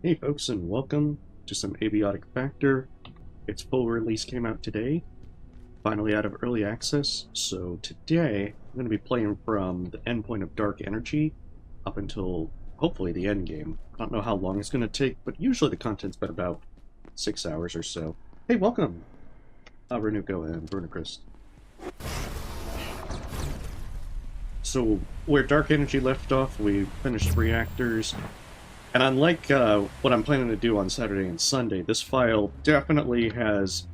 Hey folks, and welcome to some Abiotic Factor. Its full release came out today, finally out of early access, so today I'm going to be playing from the endpoint of Dark Energy up until, hopefully, the endgame. I don't know how long it's going to take, but usually the content's been about 6 hours or so. Hey, welcome! Renuko and Brunachrist. So, where Dark Energy left off, we finished reactors. And unlike what I'm planning to do on Saturday and Sunday, this file definitely has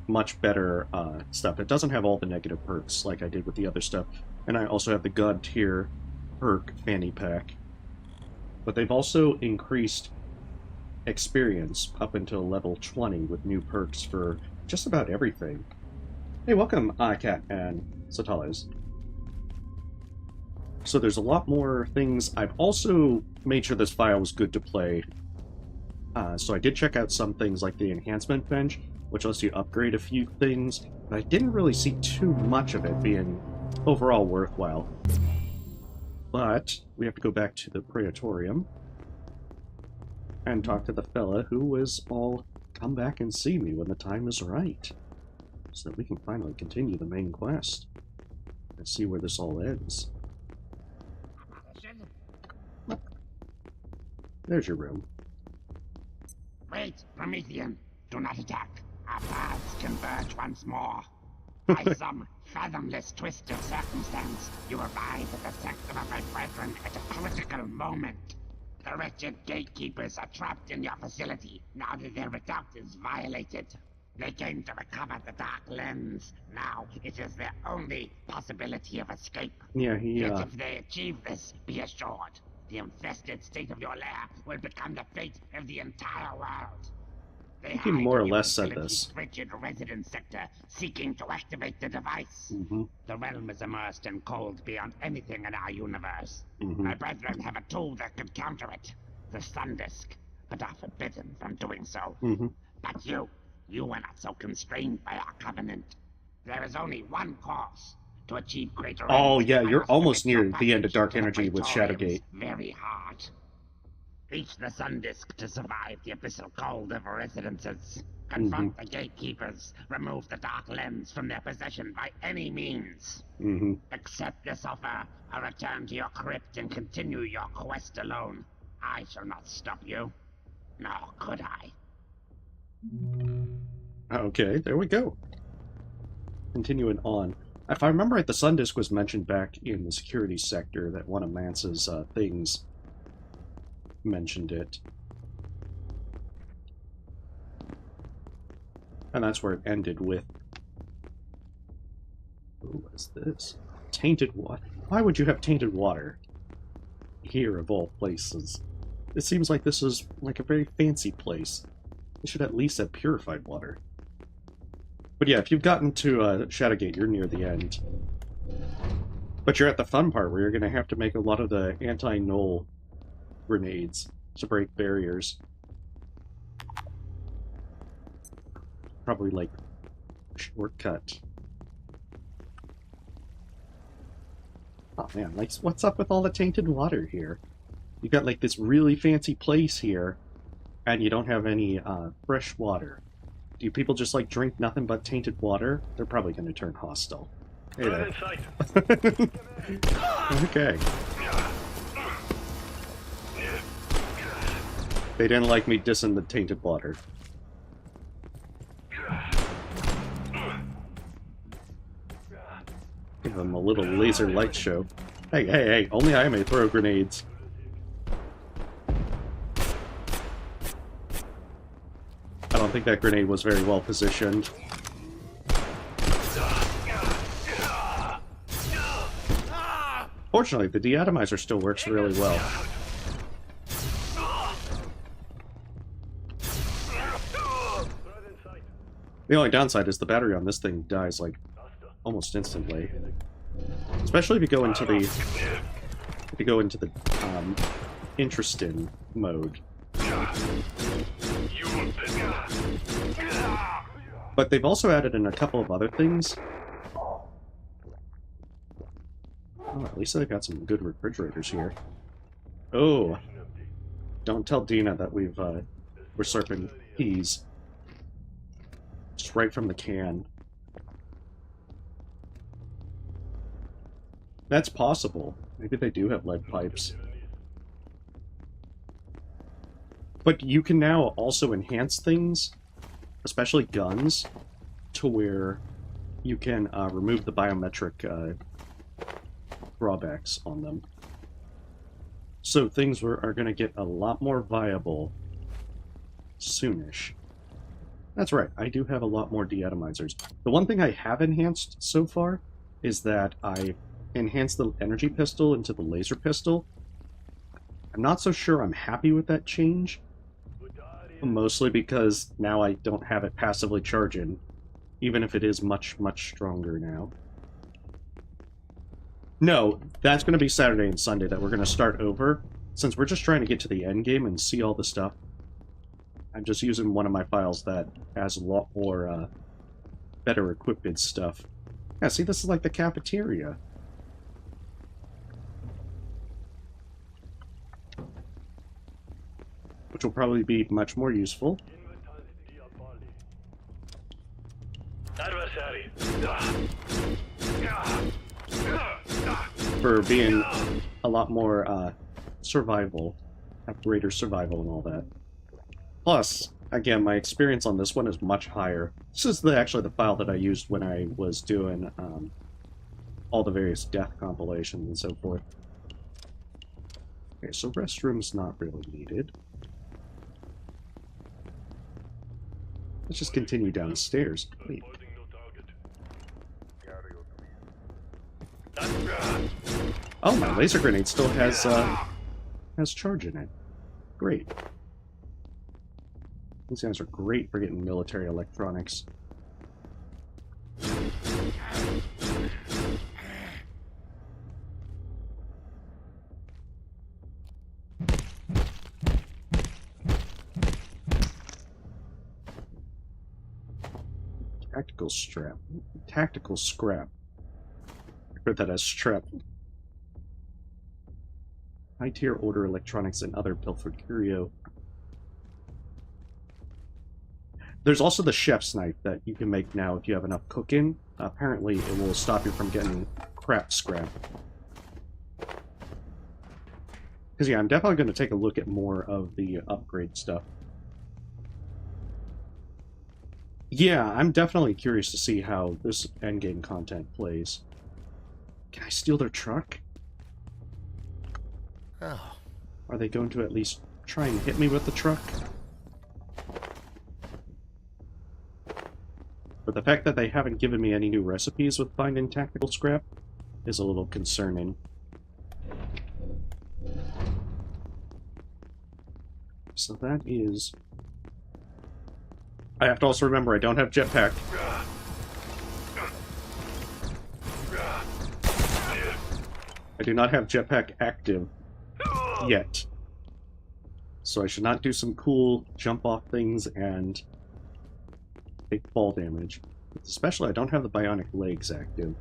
much better stuff. It doesn't have all the negative perks like I did with the other stuff. And I also have the God tier perk fanny pack. But they've also increased experience up until level 20 with new perks for just about everything. Hey, welcome, Cat and Satales. So there's a lot more things. I've also made sure this file was good to play. So I did check out some things like the enhancement bench, which lets you upgrade a few things, but I didn't really see too much of it being overall worthwhile. But we have to go back to the Praetorium and talk to the fella who was all come back and see me when the time is right, so that we can finally continue the main quest and see where this all ends. There's your room. Wait, Promethean, do not attack. Our paths converge once more. By some fathomless twist of circumstance, you arrive at the sector of my brethren at a critical moment. The wretched gatekeepers are trapped in your facility now that their redact is violated. They came to recover the Dark Lens. Now it is their only possibility of escape. Yeah, Yet if they achieve this, be assured, the infested state of your lair will become the fate of the entire world. They he more or less said facility's this. frigid residence sector, seeking to activate the device. The realm is immersed in cold beyond anything in our universe. My brethren have a tool that could counter it, the Sun Disk, but are forbidden from doing so. But you are not so constrained by our covenant. There is only one course. To achieve greater Oh ends, yeah, I you're must almost commit your near the end of passage Dark to the Energy with Praetorium's Shadowgate. very heart. Reach the Sun Disk to survive the abyssal cold of residences. Confront the gatekeepers. Remove the Dark Lens from their possession by any means. Accept this offer, or return to your crypt and continue your quest alone. I shall not stop you. Nor could I. Okay, there we go. Continuing on. If I remember right, the Sun Disk was mentioned back in the security sector, that one of Mance's things mentioned it. And that's where it ended with... What is this? Tainted water? Why would you have tainted water here, of all places? It seems like this is like a very fancy place. They should at least have purified water. But yeah, if you've gotten to Shadowgate, you're near the end. But you're at the fun part where you're going to have to make a lot of the anti-null grenades to break barriers. Probably like a shortcut. Oh man, like what's up with all the tainted water here? You got like this really fancy place here, and you don't have any fresh water. Do people just like drink nothing but tainted water? They're probably going to turn hostile. Hey there. Okay. They didn't like me dissing the tainted water. Give them a little laser light show. Hey, hey, hey, only I may throw grenades. I don't think that grenade was very well positioned. Fortunately, the deatomizer still works really well. The only downside is the battery on this thing dies like almost instantly. Especially if you go into the interesting mode. But they've also added in a couple of other things. Oh, at least they've got some good refrigerators here. Oh, don't tell Dina that we're slurping peas. Just right from the can. That's possible. Maybe they do have lead pipes. But you can now also enhance things, especially guns, to where you can remove the biometric drawbacks on them. So things are going to get a lot more viable soonish. That's right, I do have a lot more deatomizers. The one thing I have enhanced so far is that I enhanced the energy pistol into the laser pistol. I'm not so sure I'm happy with that change, mostly because now I don't have it passively charging, even if it is much, much stronger now. No, that's going to be Saturday and Sunday that we're going to start over, since we're just trying to get to the end game and see all the stuff. I'm just using one of my files that has a lot more better equipped stuff. Yeah, see, this is like the cafeteria. Which will probably be much more useful. For being a lot more survival, have greater survival and all that. Plus, again, my experience on this one is much higher. This is actually the file that I used when I was doing all the various death compilations and so forth. Okay, so restrooms not really needed. Let's just continue downstairs. Wait. Oh, my laser grenade still has charge in it. Great. These guys are great for getting military electronics. Tactical strap. Tactical scrap. I heard that as strap. High-tier order electronics and other pilfered curio. There's also the chef's knife that you can make now if you have enough cooking. Apparently, it will stop you from getting crap scrap. Because, yeah, I'm definitely going to take a look at more of the upgrade stuff. Yeah, I'm definitely curious to see how this endgame content plays. Can I steal their truck? Oh. Are they going to at least try and hit me with the truck? But the fact that they haven't given me any new recipes with finding tactical scrap is a little concerning. So that is... I have to also remember I don't have jetpack. I do not have jetpack active yet. So I should not do some cool jump off things and take fall damage. Especially I don't have the bionic legs active.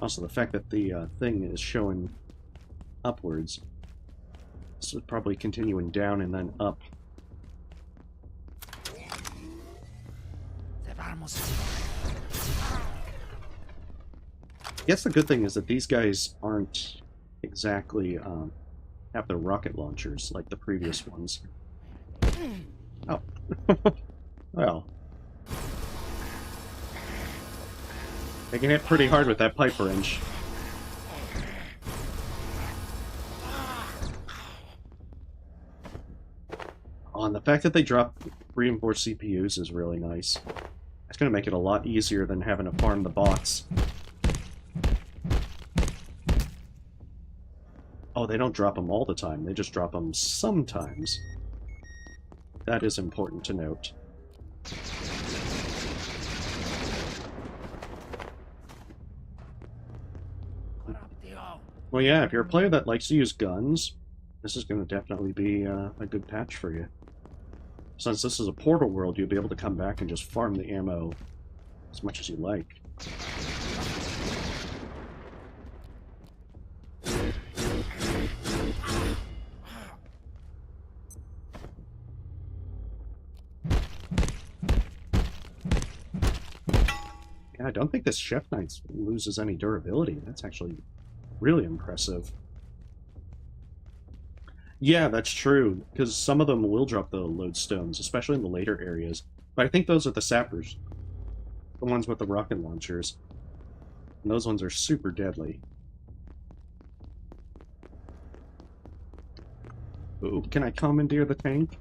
Also, the fact that the thing is showing upwards. This would probably continuing down and then up. I guess the good thing is that these guys aren't exactly have their rocket launchers like the previous ones. Oh. Well. They can hit pretty hard with that pipe wrench. Oh, and the fact that they drop reinforced CPUs is really nice. It's going to make it a lot easier than having to farm the bots. Oh, they don't drop them all the time. They just drop them sometimes. That is important to note. Well, yeah, if you're a player that likes to use guns, this is going to definitely be a good patch for you. Since this is a portal world, you'll be able to come back and just farm the ammo as much as you like. Yeah, I don't think this Chef Knight loses any durability. That's actually really impressive. Yeah, that's true, because some of them will drop the lodestones, especially in the later areas. But I think those are the sappers, the ones with the rocket launchers. And those ones are super deadly. Ooh, can I commandeer the tank?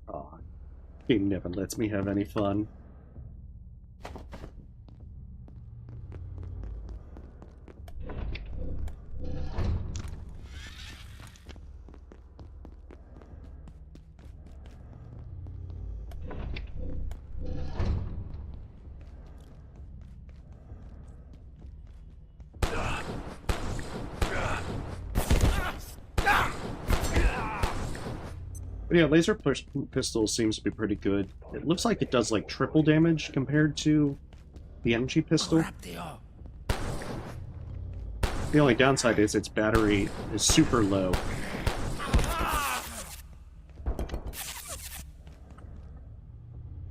Aw, game never lets me have any fun. But yeah, laser pistol seems to be pretty good. It looks like it does like triple damage compared to the energy pistol. The only downside is its battery is super low.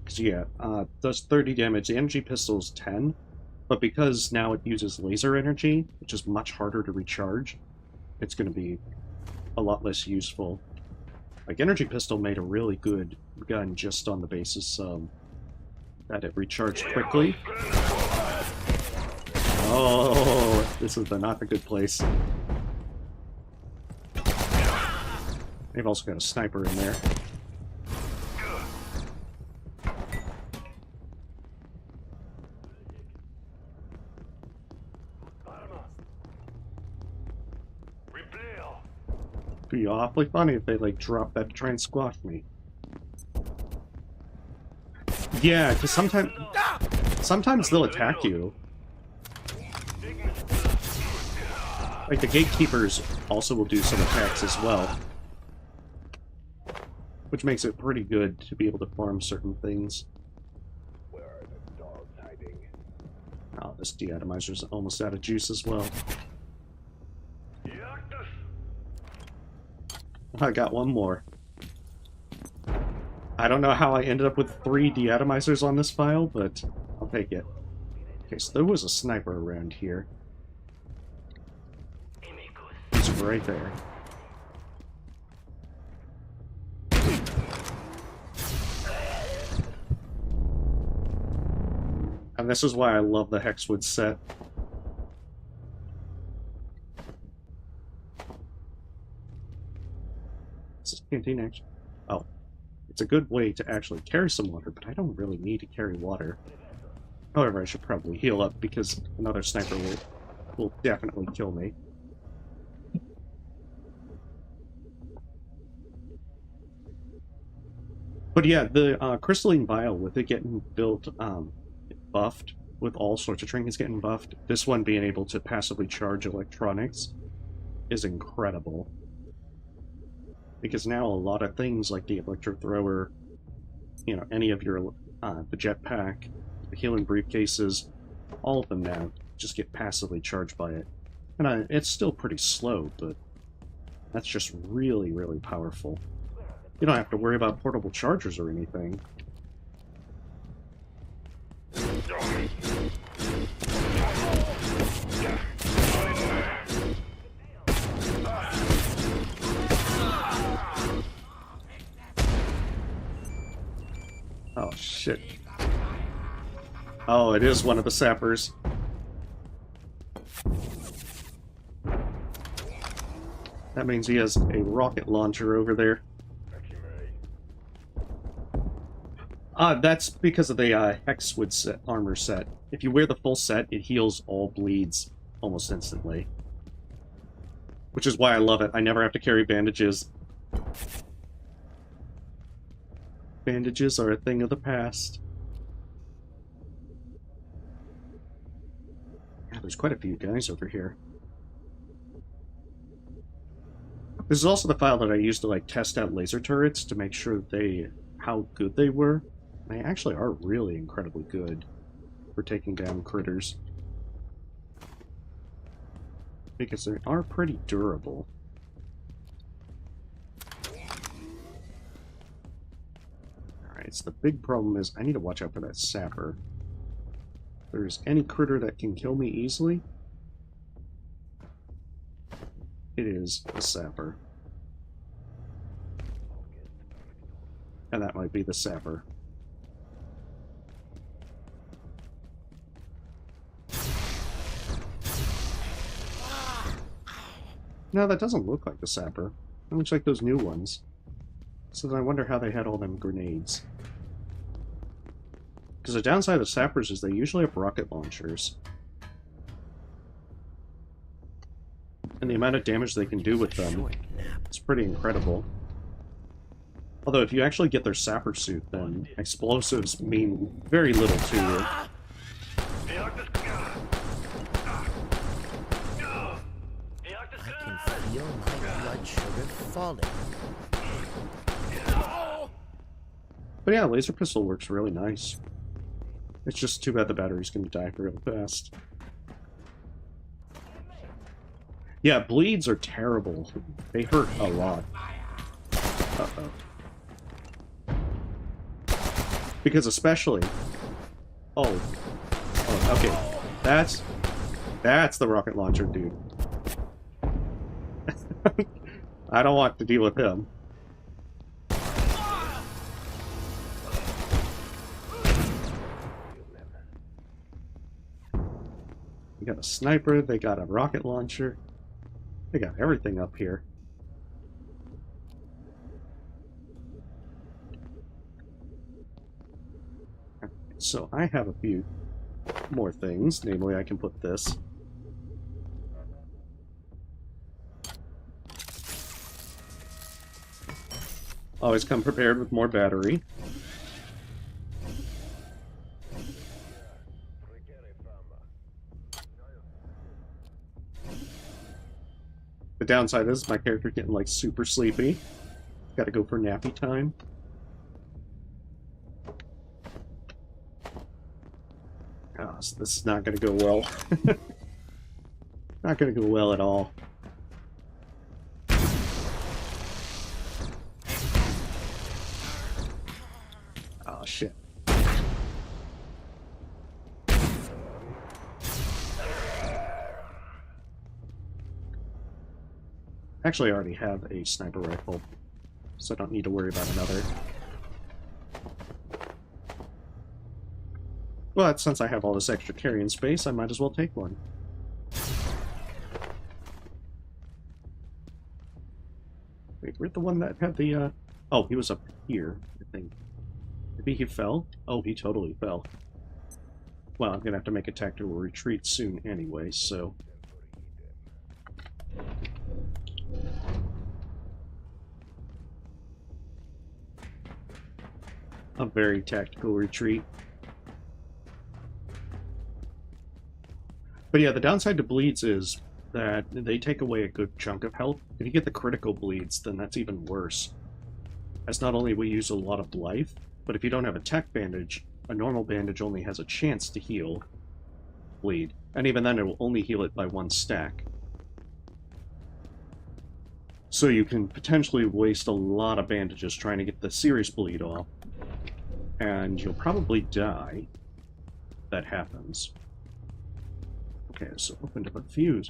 Because yeah, does 30 damage. The energy pistol is 10, but because now it uses laser energy, which is much harder to recharge, it's going to be a lot less useful. Like, energy pistol made a really good gun just on the basis that it recharged quickly. Oh, this is not the good place. They've also got a sniper in there. It'd be awfully funny if they, like, dropped that to try and squash me. Yeah, because sometimes they'll attack you. Like, the gatekeepers also will do some attacks as well. Which makes it pretty good to be able to farm certain things. Where are the dogs hiding? Oh, this deatomizer's almost out of juice as well. I got one more. I don't know how I ended up with 3 deatomizers on this file, but I'll take it. Okay, so there was a sniper around here. He's right there. And this is why I love the Hexwood set. This is canteen action. Oh. It's a good way to actually carry some water, but I don't really need to carry water. However, I should probably heal up because another sniper will definitely kill me. But yeah, the crystalline vial, with it getting built, buffed, with all sorts of trinkets getting buffed, this one being able to passively charge electronics is incredible. Because now a lot of things like the flamethrower, you know, any of your, the jetpack, the healing briefcases, all of them now just get passively charged by it. And it's still pretty slow, but that's just really, really powerful. You don't have to worry about portable chargers or anything. Oh, shit. Oh, it is one of the sappers. That means he has a rocket launcher over there. That's because of the Hexwood set, armor set. If you wear the full set, it heals all bleeds almost instantly. Which is why I love it. I never have to carry bandages. Bandages are a thing of the past. Yeah, there's quite a few guys over here. This is also the file that I used to, like, test out laser turrets to make sure how good they were. They actually are really incredibly good for taking down critters. Because they are pretty durable. Alright, so the big problem is I need to watch out for that sapper. If there's any critter that can kill me easily, it is a sapper. And that might be the sapper. No, that doesn't look like the sapper. It looks like those new ones. So I wonder how they had all them grenades. Because the downside of the sappers is they usually have rocket launchers. And the amount of damage they can do with them is pretty incredible. Although if you actually get their sapper suit, then explosives mean very little to you. I can feel my blood sugar falling. But yeah, laser pistol works really nice. It's just too bad the battery's gonna die real fast. Yeah, bleeds are terrible. They hurt a lot. Uh-oh. Because especially... Oh, okay. That's the rocket launcher dude. I don't want to deal with him. They got a sniper, they got a rocket launcher. They got everything up here. So I have a few more things, namely I can put this. Always come prepared with more battery. The downside is my character getting like super sleepy. Gotta go for nappy time. Oh, so this is not gonna go well. Not gonna go well at all. Oh shit. Actually, I already have a sniper rifle, so I don't need to worry about another. But since I have all this extra carrying space, I might as well take one. Wait, where'd the one that had the, Oh, he was up here, I think. Maybe he fell? Oh, he totally fell. Well, I'm gonna have to make a tactical retreat soon anyway, so... A very tactical retreat. But yeah, the downside to bleeds is that they take away a good chunk of health. If you get the critical bleeds, then that's even worse. As not only will you use a lot of life, but if you don't have a tech bandage, a normal bandage only has a chance to heal bleed. And even then, it will only heal it by one stack. So you can potentially waste a lot of bandages trying to get the serious bleed off. And you'll probably die if that happens. Okay, so opened up a few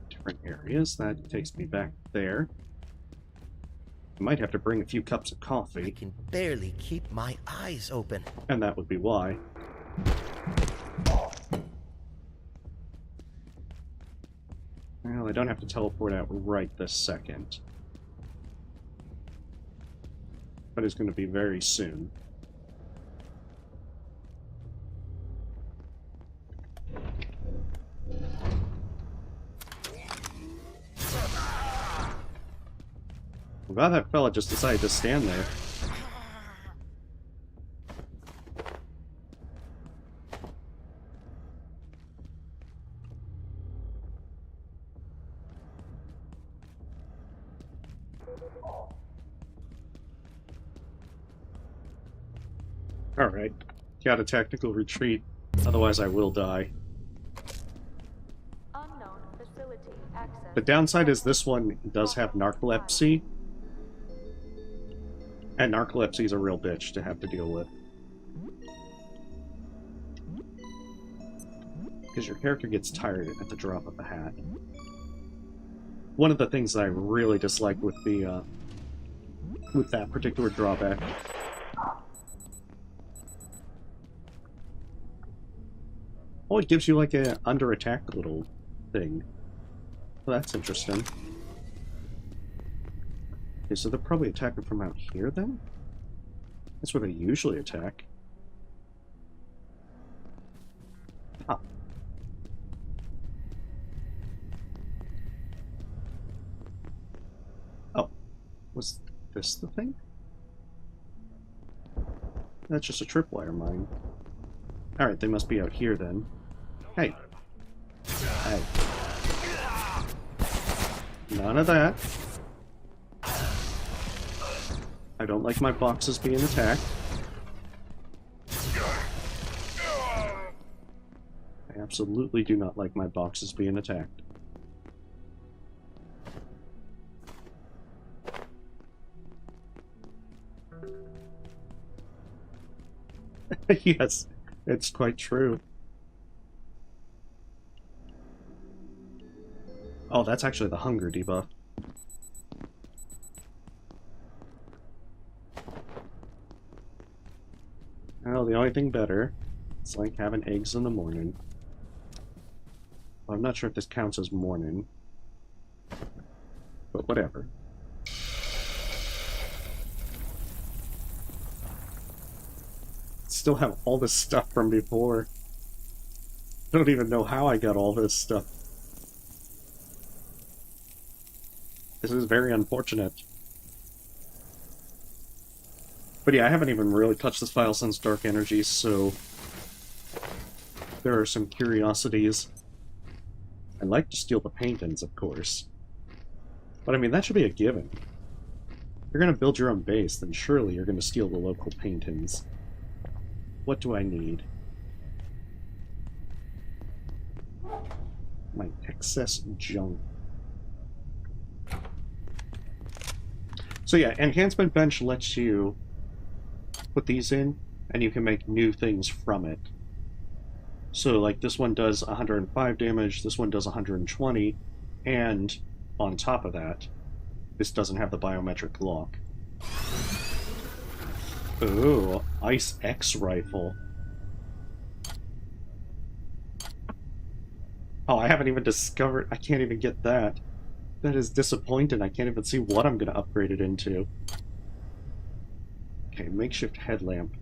different areas. That takes me back there. I might have to bring a few cups of I coffee, can barely keep my eyes open. and that would be why. Well, I don't have to teleport out right this second. But it's going to be very soon. I'm glad that fella just decided to stand there. Alright, got a tactical retreat, otherwise I will die. Unknown facility access. The downside is this one does have narcolepsy, and narcolepsy is a real bitch to have to deal with. because your character gets tired at the drop of a hat. One of the things that I really dislike with the with that particular drawback. Oh, it gives you like a under attack little thing. Well, that's interesting. Okay, so they're probably attacking from out here then? That's where they usually attack. Huh. Oh, was this the thing? That's just a tripwire mine. Alright, they must be out here then. Hey. Hey. None of that. I don't like my boxes being attacked. I absolutely do not like my boxes being attacked. Yes, it's quite true. Oh, that's actually the hunger debuff. Well, the only thing better, it's like having eggs in the morning. Well, I'm not sure if this counts as morning, but whatever. Still have all this stuff from before. I don't even know how I got all this stuff. This is very unfortunate. But yeah, I haven't even really touched this file since Dark Energy, so there are some curiosities. I'd like to steal the paint-ins, of course. But I mean, that should be a given. If you're going to build your own base, then surely you're going to steal the local paint-ins. What do I need? My excess junk. So yeah, Enhancement Bench lets you put these in, and you can make new things from it. So like this one does 105 damage, this one does 120, and on top of that, this doesn't have the biometric lock. Ooh, Ice X rifle. Oh, I haven't even discovered, I can't even get that. That is disappointing. I can't even see what I'm going to upgrade it into. Okay, makeshift headlamp.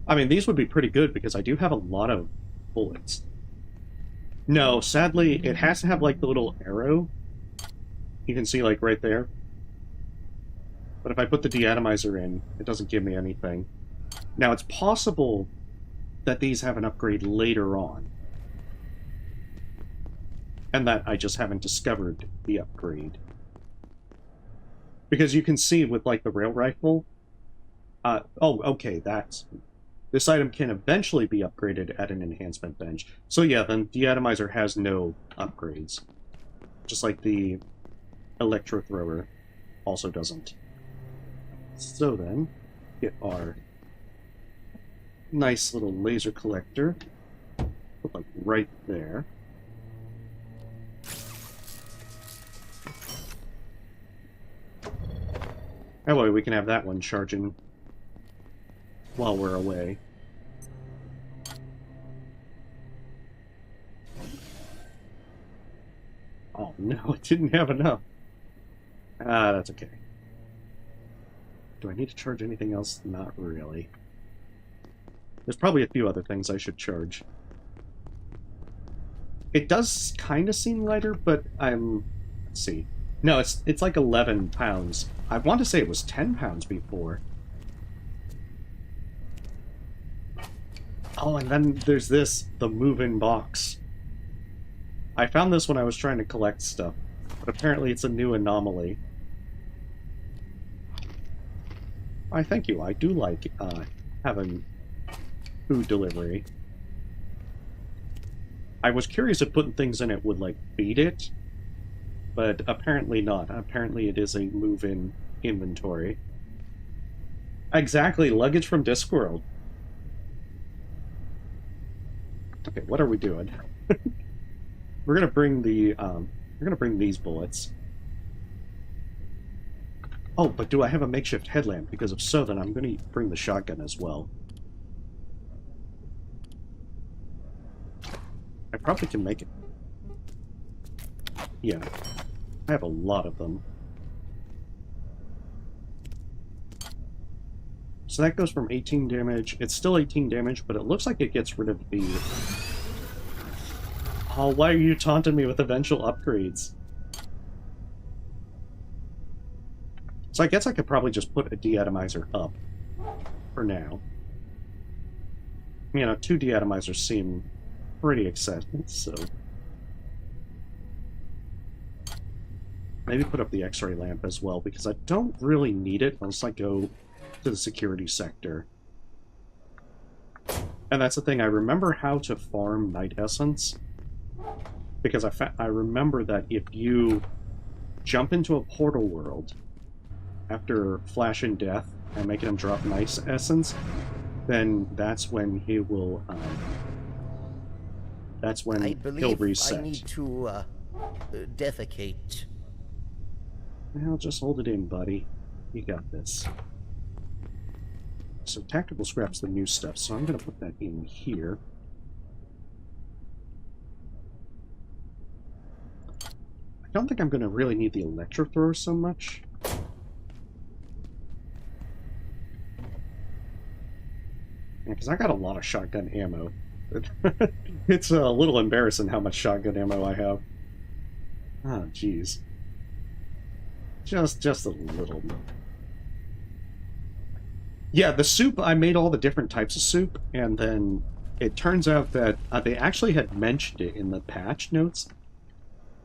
I mean, these would be pretty good because I do have a lot of bullets. No, sadly, it has to have, like, the little arrow. You can see, like, right there. But if I put the deatomizer in, it doesn't give me anything. Now, it's possible that these have an upgrade later on. And that I just haven't discovered the upgrade. Because you can see with, like, the rail rifle... oh, okay, that's... This item can eventually be upgraded at an enhancement bench. So yeah, then the atomizer has no upgrades. Just like the electro thrower also doesn't. So then, get our nice little laser collector. Put, like, right there. That way we can have that one charging while we're away. Oh no, it didn't have enough. Ah, that's okay. Do I need to charge anything else? Not really. There's probably a few other things I should charge. It does kind of seem lighter, but I'm... Let's see. No, it's like 11 pounds. I want to say it was 10 pounds before. Oh, and then there's this, the move-in box. I found this when I was trying to collect stuff, but apparently it's a new anomaly. Why, thank you. I do like having food delivery. I was curious if putting things in it would, like, beat it, but apparently not. Apparently it is a move-in inventory. Exactly, luggage from Discworld. Okay, what are we doing? We're gonna bring the we're gonna bring these bullets. Oh, but do I have a makeshift headlamp? Because if so, then I'm gonna bring the shotgun as well. I probably can make it. Yeah, I have a lot of them. So that goes from 18 damage. It's still 18 damage, but it looks like it gets rid of the... Oh, why are you taunting me with eventual upgrades? So I guess I could probably just put a deatomizer up for now. You know, 2 deatomizers seem pretty excessive, so... Maybe put up the X-ray lamp as well, because I don't really need it unless I go to the security sector. And that's the thing, I remember how to farm Night Essence, because I remember that if you jump into a portal world after Flash and Death and making him drop Night Essence, then that's when he will, that's when he'll reset. I need to, defecate. Well, just hold it in, buddy. You got this. So tactical scrap's the new stuff, so I'm going to put that in here. I don't think I'm going to really need the electrothrower so much. Yeah, because I got a lot of shotgun ammo. It's a little embarrassing how much shotgun ammo I have. Ah, jeez. Just a little. Yeah, the soup, I made all the different types of soup, and then it turns out that they actually had mentioned it in the patch notes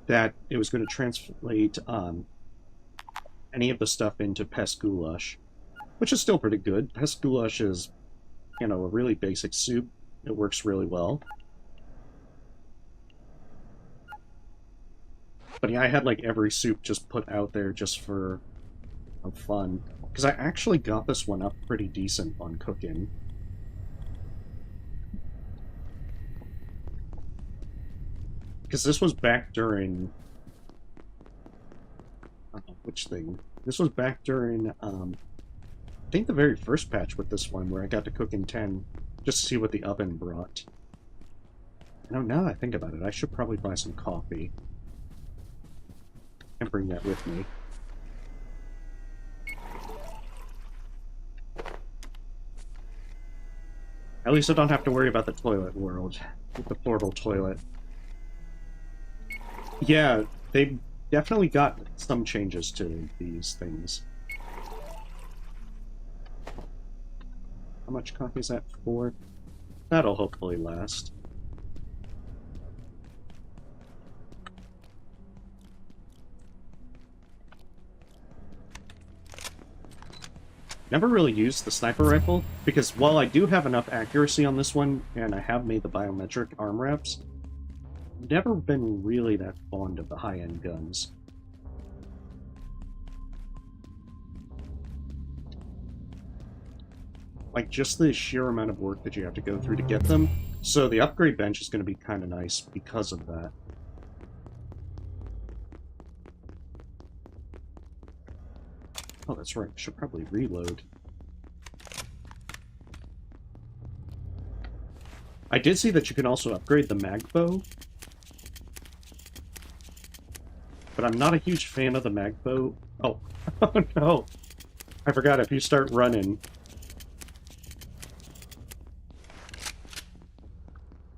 that it was going to translate any of the stuff into pest goulash, which is still pretty good. Pest goulash is, you know, a really basic soup. It works really well. But yeah, I had like every soup just put out there just for fun. Because I actually got this one up pretty decent on cooking. Because this was back during... which thing? This was back during, I think the very first patch with this one, where I got to cook in 10, just to see what the oven brought. You know, now that I think about it, I should probably buy some coffee. And bring that with me. At least I don't have to worry about the toilet world. With the portal toilet. Yeah, they definitely got some changes to these things. How much coffee is that for? That'll hopefully last. Never really used the sniper rifle, because while I do have enough accuracy on this one, and I have made the biometric arm wraps, I've never been really that fond of the high-end guns. Like, just the sheer amount of work that you have to go through to get them, so the upgrade bench is going to be kind of nice because of that. Oh, that's right. I should probably reload. I did see that you can also upgrade the mag bow. But I'm not a huge fan of the mag bow. Oh, oh no. I forgot, if you start running.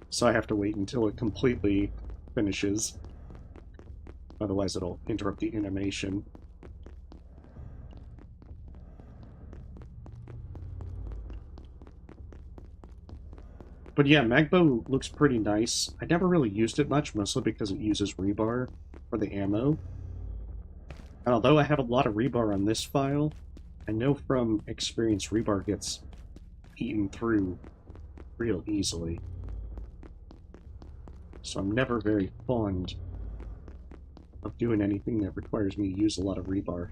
So I have to wait until it completely finishes. Otherwise it'll interrupt the animation. But yeah, Magbow looks pretty nice. I never really used it much, mostly because it uses rebar for the ammo. And although I have a lot of rebar on this file, I know from experience rebar gets eaten through real easily. So I'm never very fond of doing anything that requires me to use a lot of rebar.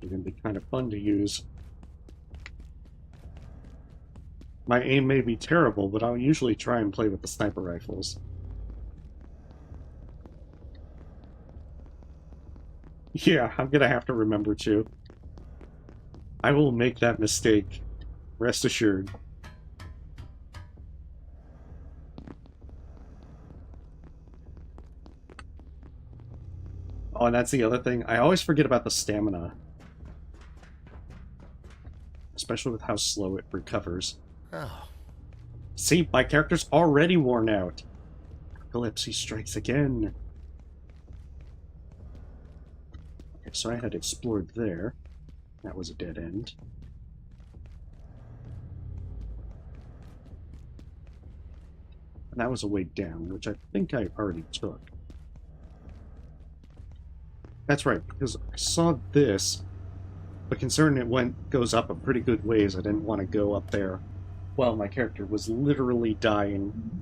actually going to be kind of fun to use. My aim may be terrible, but I'll usually try and play with the sniper rifles. Yeah, I'm gonna have to remember to. I will make that mistake. Rest assured. Oh, and that's the other thing. I always forget about the stamina. Especially with how slow it recovers. Oh, See, my character's already worn out. Epilepsy strikes again. Okay, so I had explored there. That was a dead end. And that was a way down, which I think I already took. That's right, because I saw this, but considering it goes up a pretty good ways, I didn't want to go up there while my character was literally dying.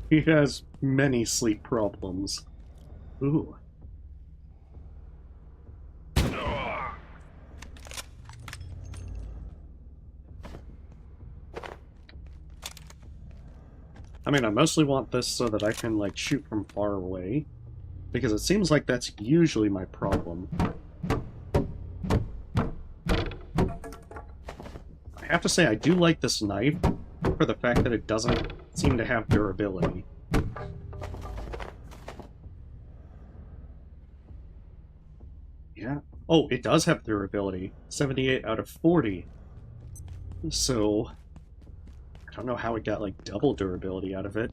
He has many sleep problems. Ooh. I mean, I mostly want this so that I can, like, shoot from far away, because it seems like that's usually my problem. I have to say, I do like this knife for the fact that it doesn't seem to have durability. Yeah. Oh, it does have durability. 78 out of 40. So, I don't know how it got, like, double durability out of it.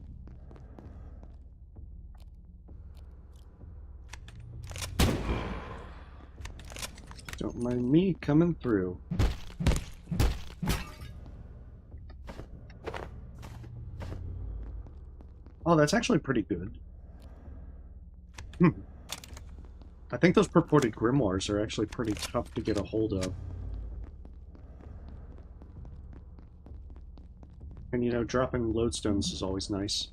Don't mind me coming through. Oh, that's actually pretty good. I think those purported grimoires are actually pretty tough to get a hold of. And, you know, dropping lodestones is always nice.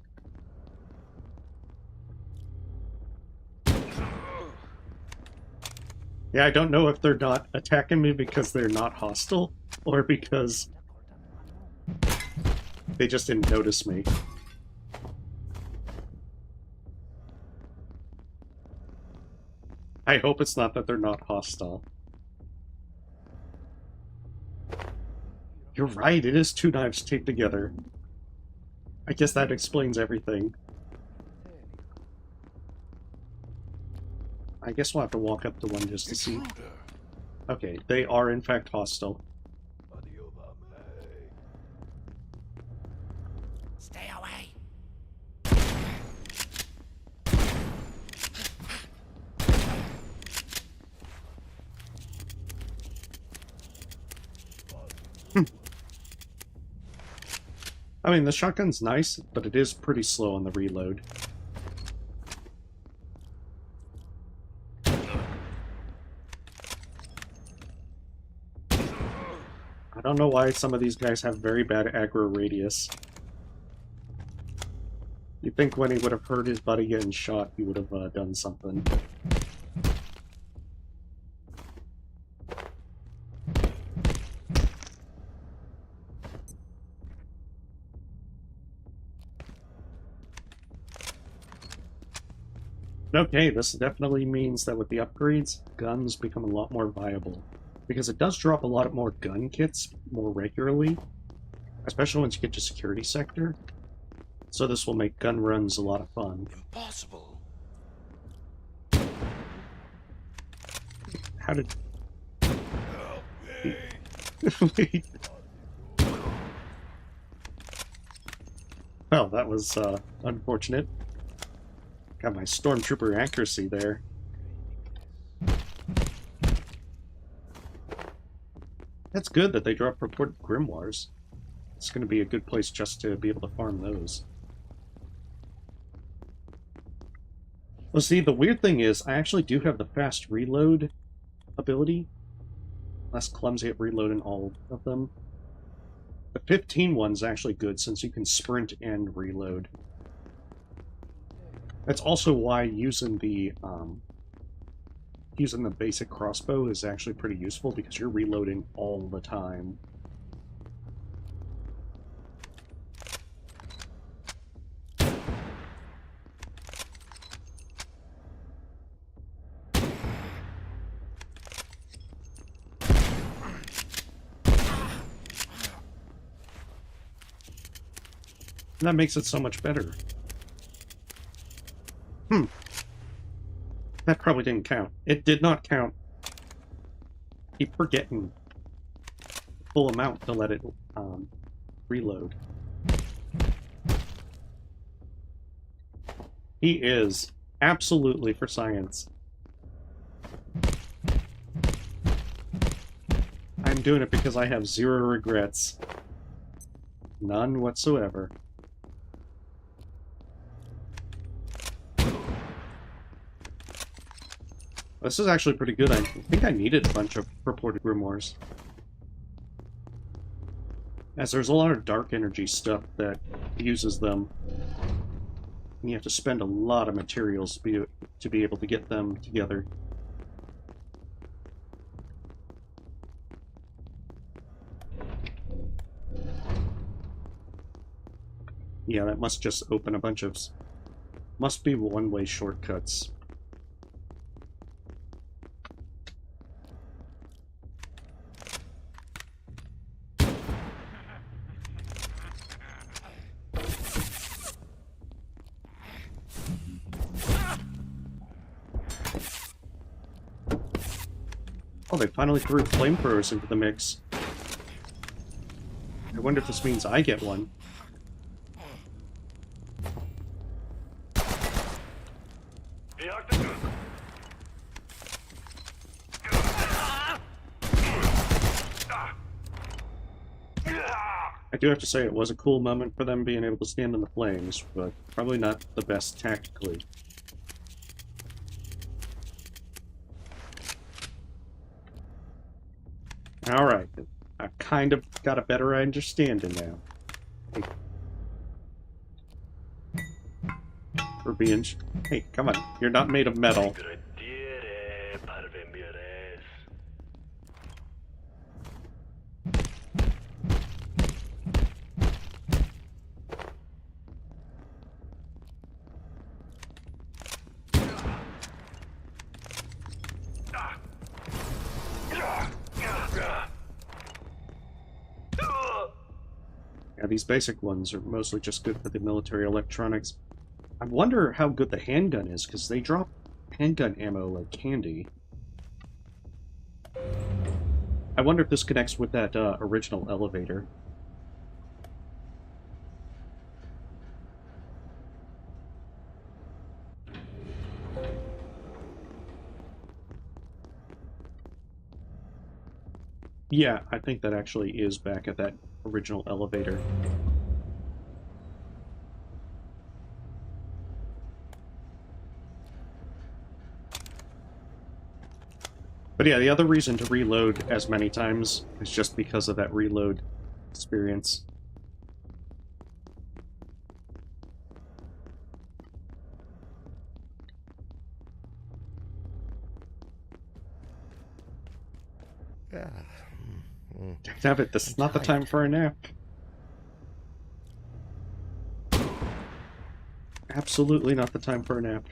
Yeah, I don't know if they're not attacking me because they're not hostile, or because they just didn't notice me. I hope it's not that they're not hostile. You're right, it is two knives taped together. I guess that explains everything. I guess we'll have to walk up to one just to see. Okay, they are in fact hostile. Stay away. I mean, the shotgun's nice, but it is pretty slow on the reload. I don't know why some of these guys have very bad aggro radius. You'd think when he would have heard his buddy getting shot, he would have done something. Okay, this definitely means that with the upgrades, guns become a lot more viable. Because it does drop a lot more gun kits more regularly, especially once you get to security sector. So this will make gun runs a lot of fun. Impossible. How did... Wait. Well, that was unfortunate. Got my stormtrooper accuracy there. That's good that they drop purported grimoires. It's going to be a good place just to be able to farm those. Well, see, the weird thing is, I actually do have the fast reload ability. Less clumsy at reloading all of them. The 15 one's actually good since you can sprint and reload. That's also why using the basic crossbow is actually pretty useful, because you're reloading all the time. And that makes it so much better. That probably didn't count. It did not count. Keep forgetting the full amount to let it reload. He is absolutely for science. I'm doing it because I have zero regrets. None whatsoever. This is actually pretty good. I think I needed a bunch of purported grimoires, as there's a lot of dark energy stuff that uses them, and you have to spend a lot of materials to be able to get them together. Yeah, that must just open a bunch of... must be one-way shortcuts. Oh, they finally threw flamethrowers into the mix. I wonder if this means I get one. I do have to say it was a cool moment for them being able to stand in the flames, but probably not the best tactically. Alright, I've kind of got a better understanding now. We're being... Hey, come on, you're not made of metal. Yeah, these basic ones are mostly just good for the military electronics. I wonder how good the handgun is, because they drop handgun ammo like candy. I wonder if this connects with that original elevator. Yeah, I think that actually is back at that original elevator. But yeah, the other reason to reload as many times is just because of that reload experience. Damn it, this is not the time for a nap. Absolutely not the time for a nap.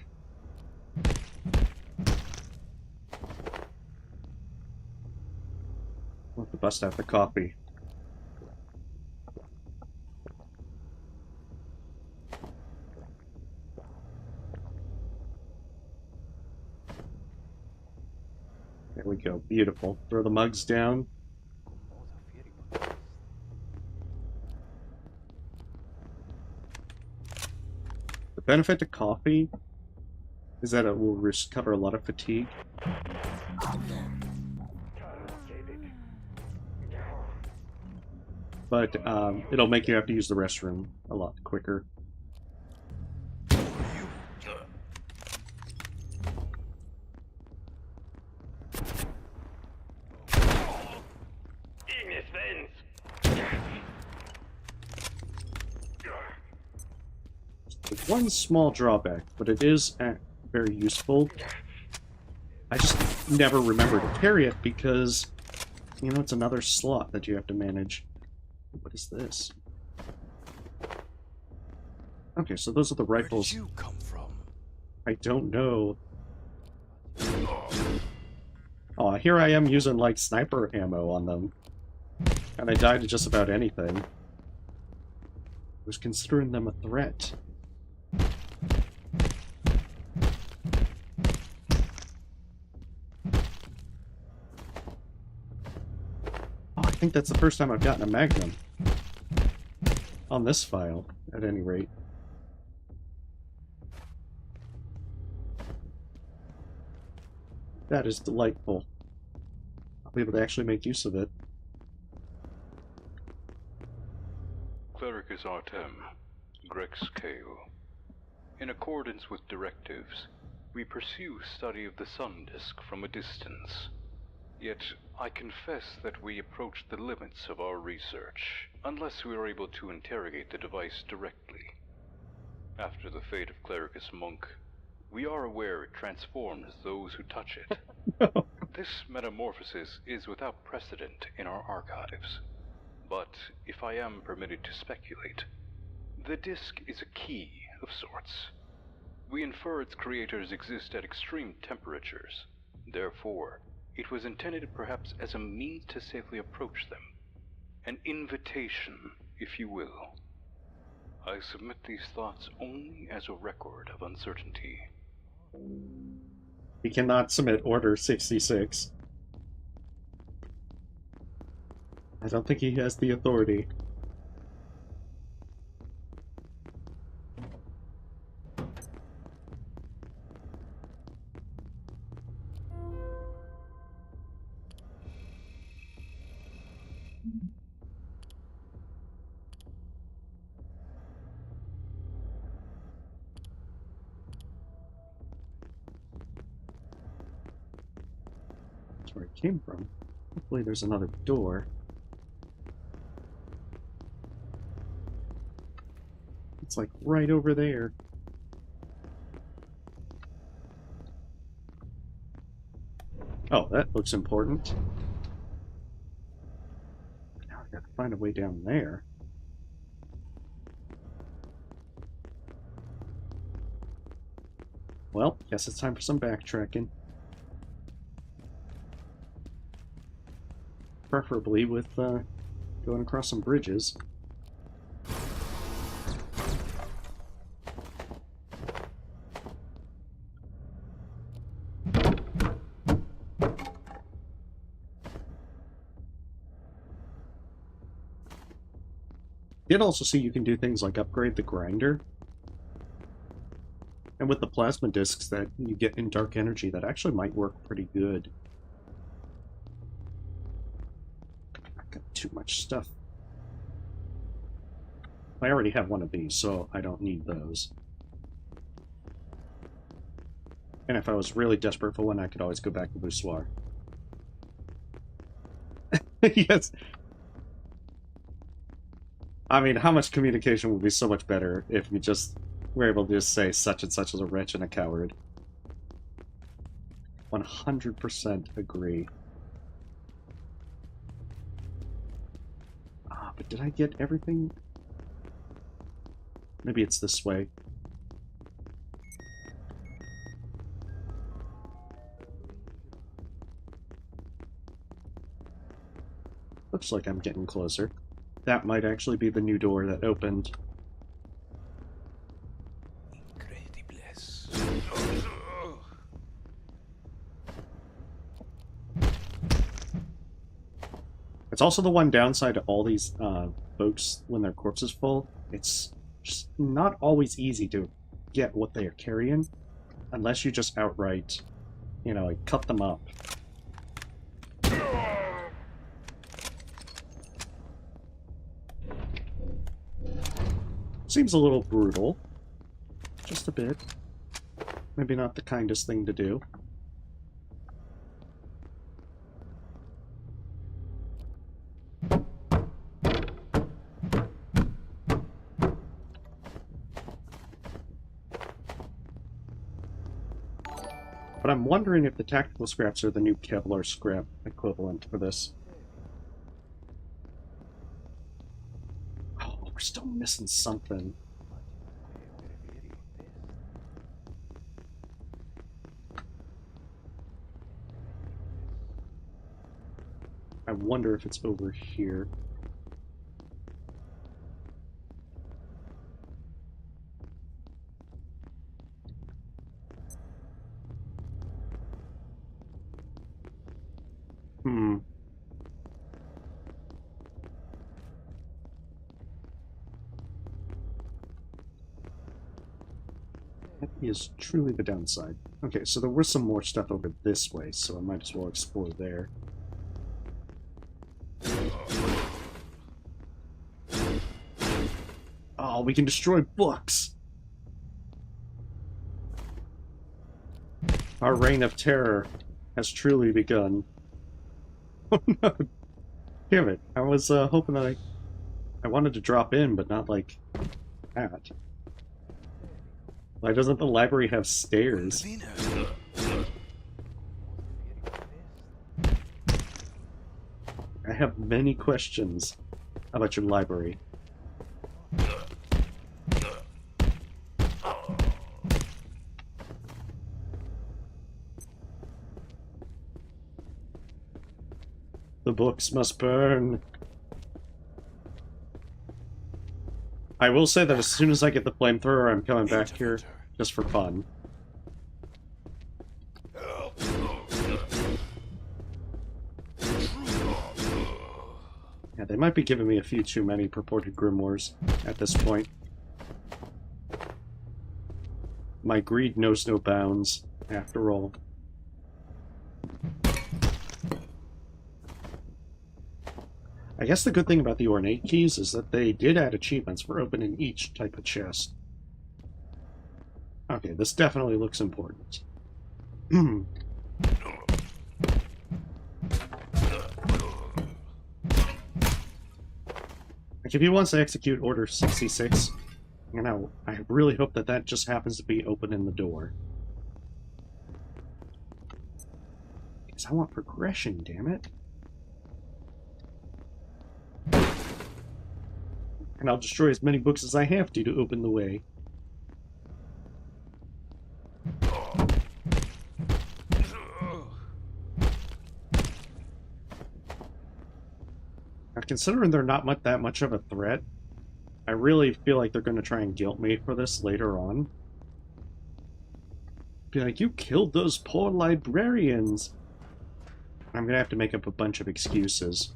We'll have to bust out the coffee. There we go. Beautiful. Throw the mugs down. The benefit to coffee is that it will recover a lot of fatigue. But it'll make you have to use the restroom a lot quicker. With one small drawback, but it is very useful. I just never remember to carry it because, you know, it's another slot that you have to manage. What is this? Okay, so those are the rifles. Where did you come from? I don't know. Oh, here I am using, like, sniper ammo on them. And I died to just about anything. I was considering them a threat. Oh, I think that's the first time I've gotten a Magnum. On this file, at any rate. That is delightful. I'll be able to actually make use of it. Clericus Artem, Grex Kale. In accordance with directives, we pursue study of the sun disk from a distance. Yet, I confess that we approach the limits of our research, unless we are able to interrogate the device directly. After the fate of Clericus Monk, we are aware it transforms those who touch it. This metamorphosis is without precedent in our archives. But if I am permitted to speculate, the disk is a key of sorts. We infer its creators exist at extreme temperatures. Therefore, it was intended perhaps as a means to safely approach them. An invitation, if you will. I submit these thoughts only as a record of uncertainty. We cannot submit Order 66. I don't think he has the authority. That's where it came from. Hopefully there's another door. It's like right over there. Oh, that looks important. Now I gotta find a way down there. Well, guess it's time for some backtracking. Preferably with going across some bridges. You did also see you can do things like upgrade the grinder. And with the plasma discs that you get in Dark Energy, that actually might work pretty good. I've got too much stuff. I already have one of these, so I don't need those. And if I was really desperate for one, I could always go back to Boussoir. Yes. I mean, how much communication would be so much better if we just were able to just say such and such is a wretch and a coward. 100% agree. Ah, but did I get everything? Maybe it's this way. Looks like I'm getting closer. That might actually be the new door that opened. It's also the one downside to all these folks when their corpse is full. It's just not always easy to get what they are carrying, unless you just outright, you know, like cut them up. Seems a little brutal. Just a bit. Maybe not the kindest thing to do. But I'm wondering if the tactical scraps are the new Kevlar scrap equivalent for this. Oh, we're still missing something. I wonder if it's over here. Hmm. That is truly the downside. Okay, so there was some more stuff over this way, so I might as well explore there. Oh, we can destroy books! Our reign of terror has truly begun. Oh no! Damn it. I was hoping that I wanted to drop in, but not like that. Why doesn't the library have stairs? I have many questions about your library. The books must burn. I will say that as soon as I get the flamethrower, I'm coming back here just for fun. Yeah, they might be giving me a few too many purported grimoires at this point. My greed knows no bounds, after all. I guess the good thing about the ornate keys is that they did add achievements for opening each type of chest. Okay, this definitely looks important. Like, if he wants to execute Order 66, you know, I really hope that that just happens to be opening the door. Because I want progression, damn it. And I'll destroy as many books as I have to open the way. Now, considering they're not that much of a threat, I really feel like they're going to try and guilt me for this later on. Be like, you killed those poor librarians! I'm going to have to make up a bunch of excuses.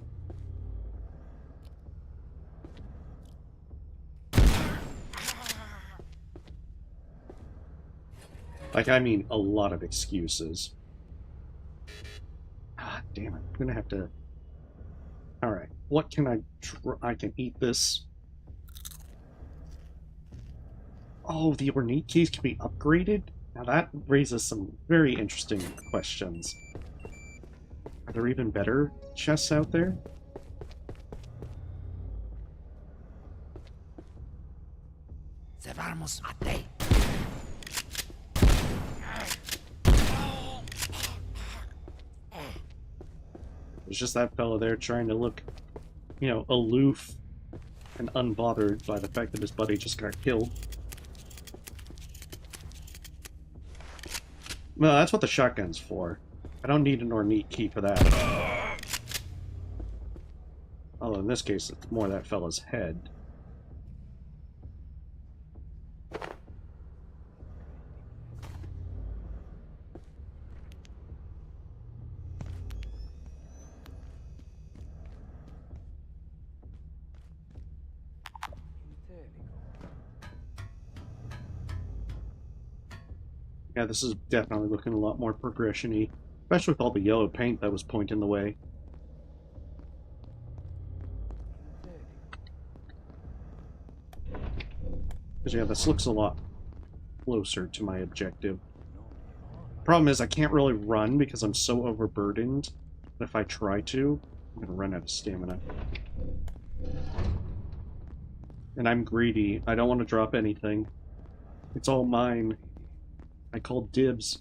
Like, I mean, a lot of excuses. Ah, damn it. I'm gonna have to... Alright, what can I I can eat this. Oh, the ornate keys can be upgraded? Now that raises some very interesting questions. Are there even better chests out there? There's just that fellow there trying to look, you know, aloof and unbothered by the fact that his buddy just got killed. Well, that's what the shotgun's for. I don't need an ornate key for that. Although in this case, it's more that fella's head. Yeah, this is definitely looking a lot more progression-y, especially with all the yellow paint that was pointing the way. Because yeah, this looks a lot closer to my objective. Problem is, I can't really run because I'm so overburdened that if I try to, I'm going to run out of stamina. And I'm greedy. I don't want to drop anything. It's all mine. I call dibs.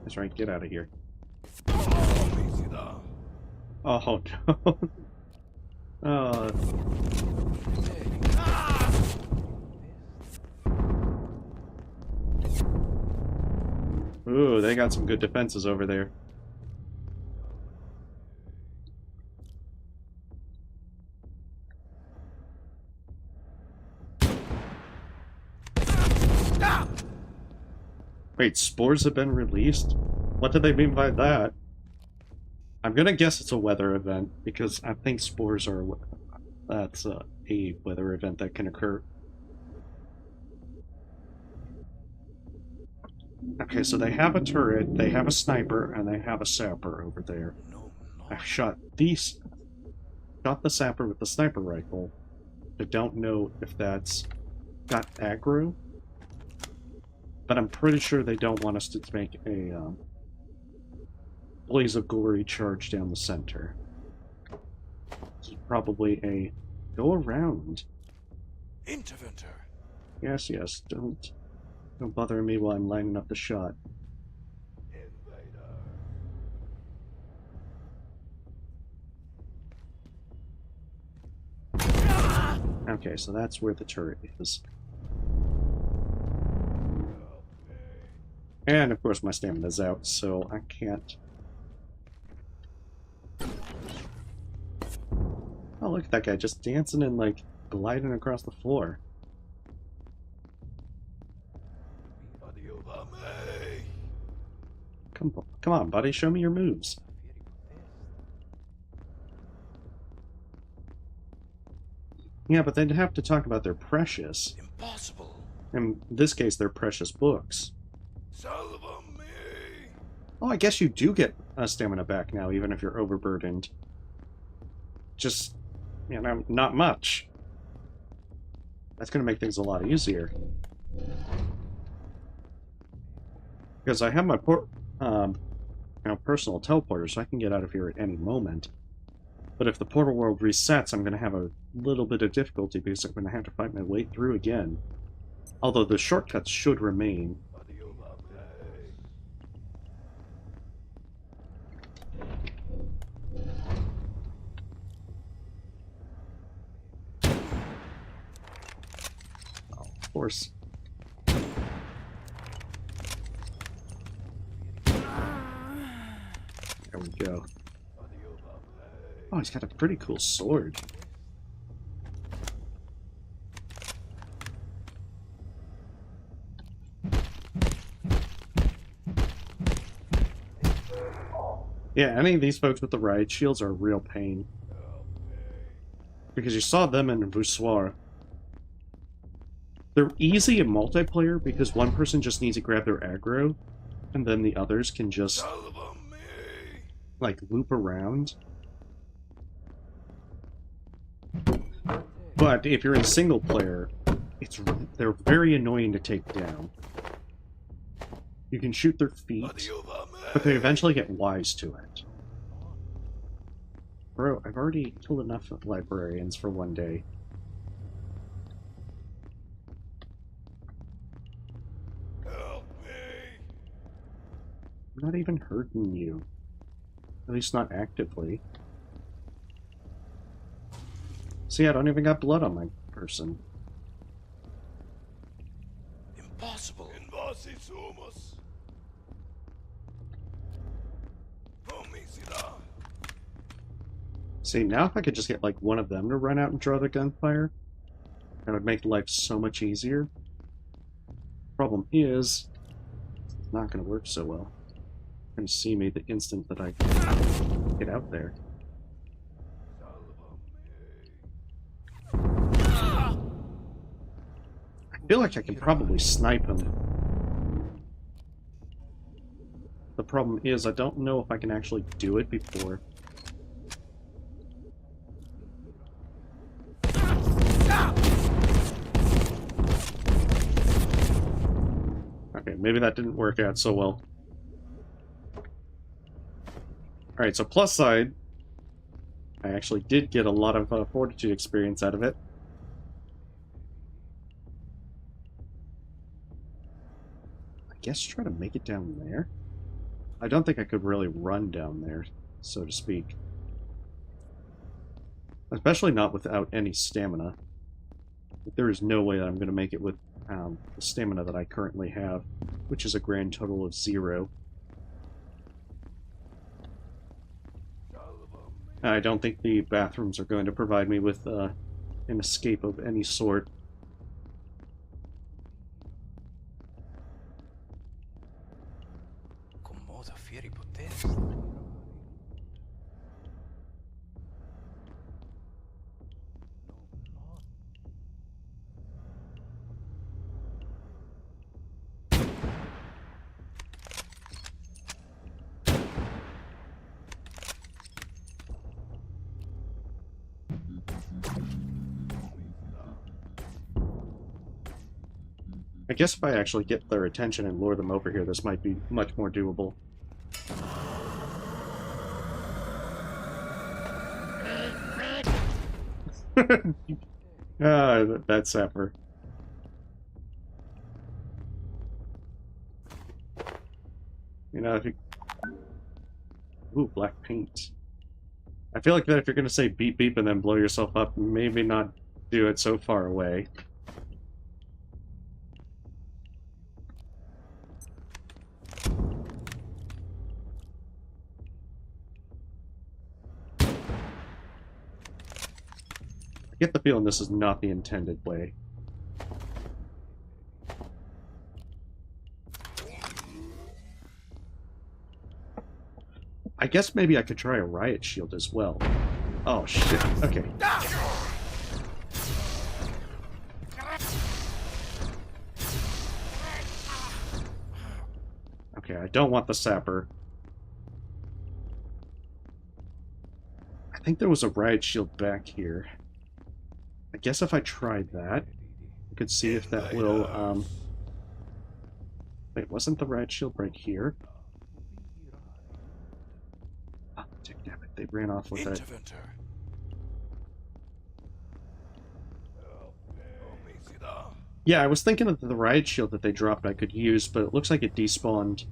That's right, get out of here. Oh no. uh, Ooh, they got some good defenses over there. Wait, spores have been released? What do they mean by that? I'm gonna guess it's a weather event, because I think spores are... That's a weather event that can occur. Okay, so they have a turret, they have a sniper, and they have a sapper over there. I shot the sapper with the sniper rifle. I don't know if that's got aggro, but I'm pretty sure they don't want us to make a blaze of glory charge down the center. This is probably a go around. Interventor. Yes, don't bother me while I'm lining up the shot. Okay, so that's where the turret is. And of course my stamina's out, so I can't... Oh, look at that guy just dancing and, like, gliding across the floor. Come on, buddy, show me your moves. Yeah, but they'd have to talk about their precious. Impossible. In this case, they're precious books. Salva me. Oh, I guess you do get a stamina back now, even if you're overburdened. Just, you know, not much. That's going to make things a lot easier. Because I have my personal teleporter, so I can get out of here at any moment. But if the portal world resets, I'm going to have a little bit of difficulty because I'm going to have to fight my way through again. Although the shortcuts should remain. Oh, of course. There we go. Oh, he's got a pretty cool sword. Yeah, any of these folks with the riot shields are a real pain. Because you saw them in Voussoir. They're easy in multiplayer because one person just needs to grab their aggro, and then the others can just, like, loop around. But if you're in single player, they're very annoying to take down. You can shoot their feet, but they eventually get wise to it. Bro, I've already killed enough librarians for one day. Help me. I'm not even hurting you. At least not actively. See, I don't even got blood on my person. Impossible. Invasisumus. See, now if I could just get, like, one of them to run out and draw the gunfire, that would make life so much easier. Problem is, it's not going to work so well. They're going to see me the instant that I get out there. I feel like I can probably snipe him. The problem is, I don't know if I can actually do it before. Okay, maybe that didn't work out so well. Alright, so plus side, I actually did get a lot of fortitude experience out of it. guess try to make it down there. I don't think I could really run down there, so to speak. Especially not without any stamina. There is no way that I'm going to make it with the stamina that I currently have, which is a grand total of 0. I don't think the bathrooms are going to provide me with an escape of any sort. Con moda fieri potenti. I guess if I actually get their attention and lure them over here, this might be much more doable. That sapper. You know, if you... Ooh, black paint. I feel like that if you're gonna say beep beep and then blow yourself up, maybe not do it so far away. I get the feeling this is not the intended way. I guess maybe I could try a riot shield as well. Oh shit, okay. Okay, I don't want the sapper. I think there was a riot shield back here. I guess if I tried that, I could see if that will, Wait, wasn't the riot shield right here? Oh, damn it, they ran off with it. Interventor. Yeah, I was thinking of the riot shield that they dropped I could use, but it looks like it despawned.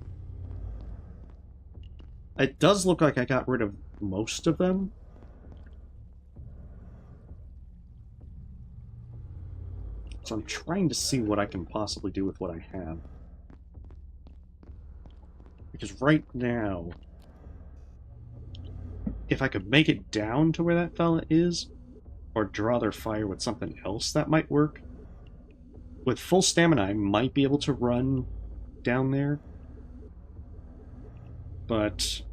It does look like I got rid of most of them. So I'm trying to see what I can possibly do with what I have. Because right now, if I could make it down to where that fella is, or draw their fire with something else, that might work. With full stamina, I might be able to run down there. But...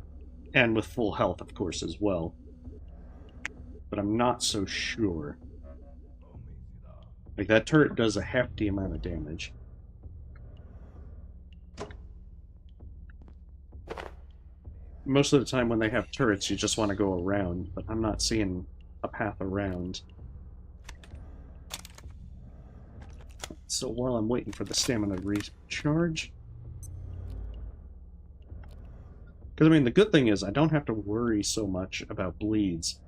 and with full health, of course, as well. But I'm not so sure. Like, that turret does a hefty amount of damage. Most of the time when they have turrets, you just want to go around, but I'm not seeing a path around. So while I'm waiting for the stamina to recharge... Because, I mean, the good thing is I don't have to worry so much about bleeds.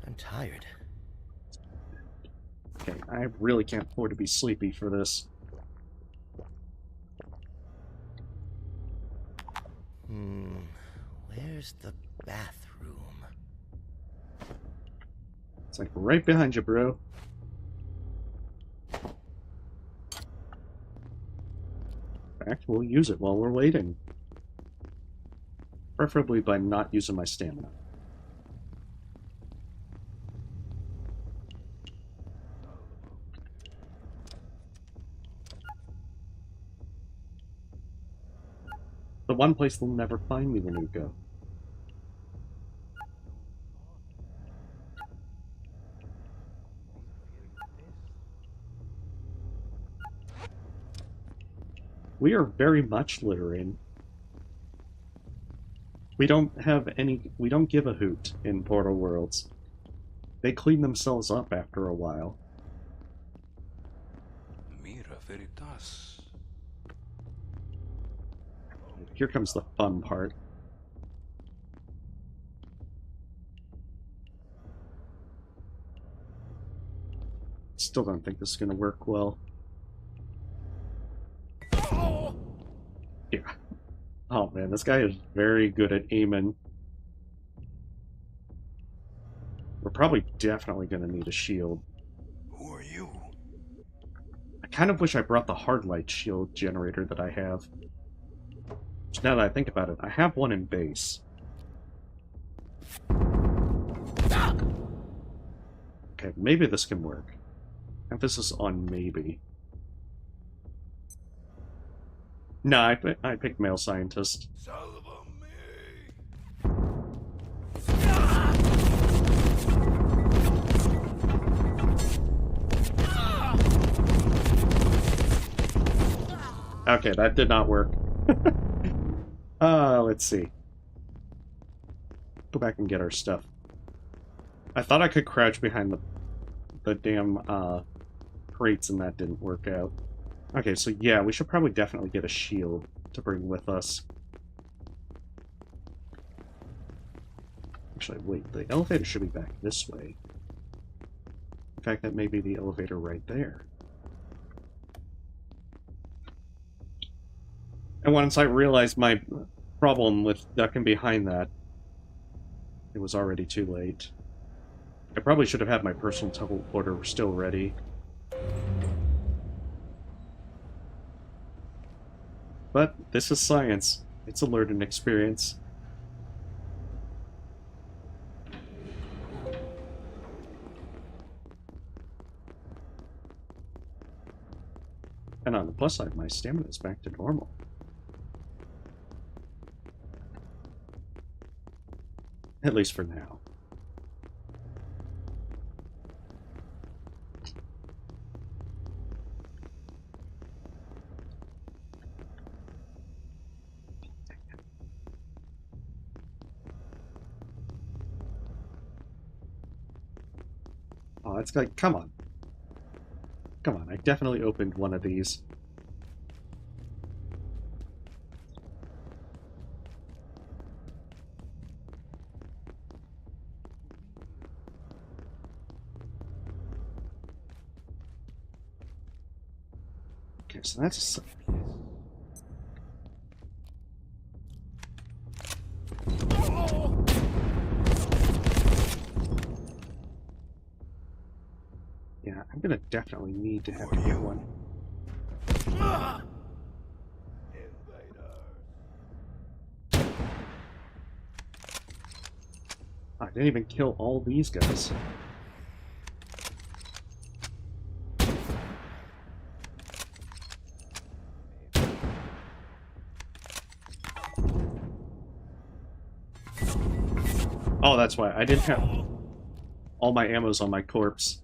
I'm tired. Okay, I really can't afford to be sleepy for this. Where's the bathroom? It's like right behind you, bro. In fact, we'll use it while we're waiting. Preferably by not using my stamina. The one place they'll never find me when we go. We are very much littering. We don't give a hoot in Portal Worlds. They clean themselves up after a while. Mira veritas. Here comes the fun part. Still don't think this is going to work well. Oh man, this guy is very good at aiming. We're probably definitely going to need a shield. Who are you? I kind of wish I brought the hard light shield generator that I have. Just now that I think about it, I have one in base. Okay, maybe this can work. Emphasis on maybe. No, I picked male scientist. Salva me! Okay, that did not work. Let's see. Go back and get our stuff. I thought I could crouch behind the damn crates and that didn't work out. Okay, so yeah, we should probably definitely get a shield to bring with us. Actually, wait, the elevator should be back this way. In fact, that may be the elevator right there. And once I realized my problem with ducking behind that, it was already too late. I probably should have had my personal teleporter still ready. But this is science. It's a learning experience. And on the plus side, my stamina is back to normal. At least for now. Oh, it's like, come on. Come on, I definitely opened one of these. Okay, so that's... Yeah, I'm gonna definitely need to have to get one. I didn't even kill all these guys. Oh, that's why. I didn't have all my ammos on my corpse.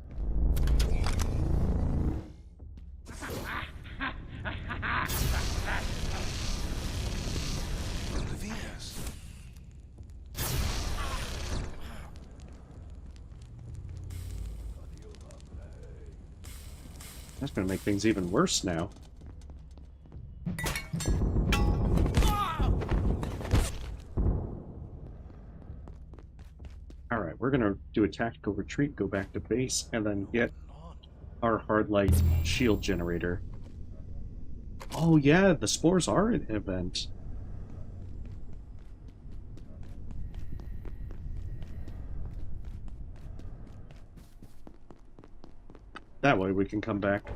That's gonna make things even worse now. Alright, we're gonna do a tactical retreat, go back to base, and then get our hard light shield generator. Oh yeah, the spores are an event. That way we can come back,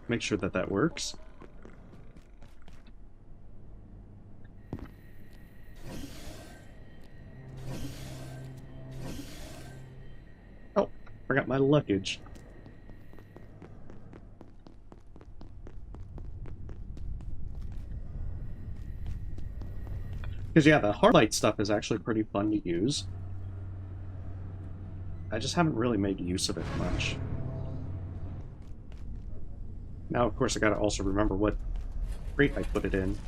make sure that that works. Oh, forgot my luggage. Because yeah, the hard light stuff is actually pretty fun to use. I just haven't really made use of it much. Now, of course, I gotta also remember what crate I put it in.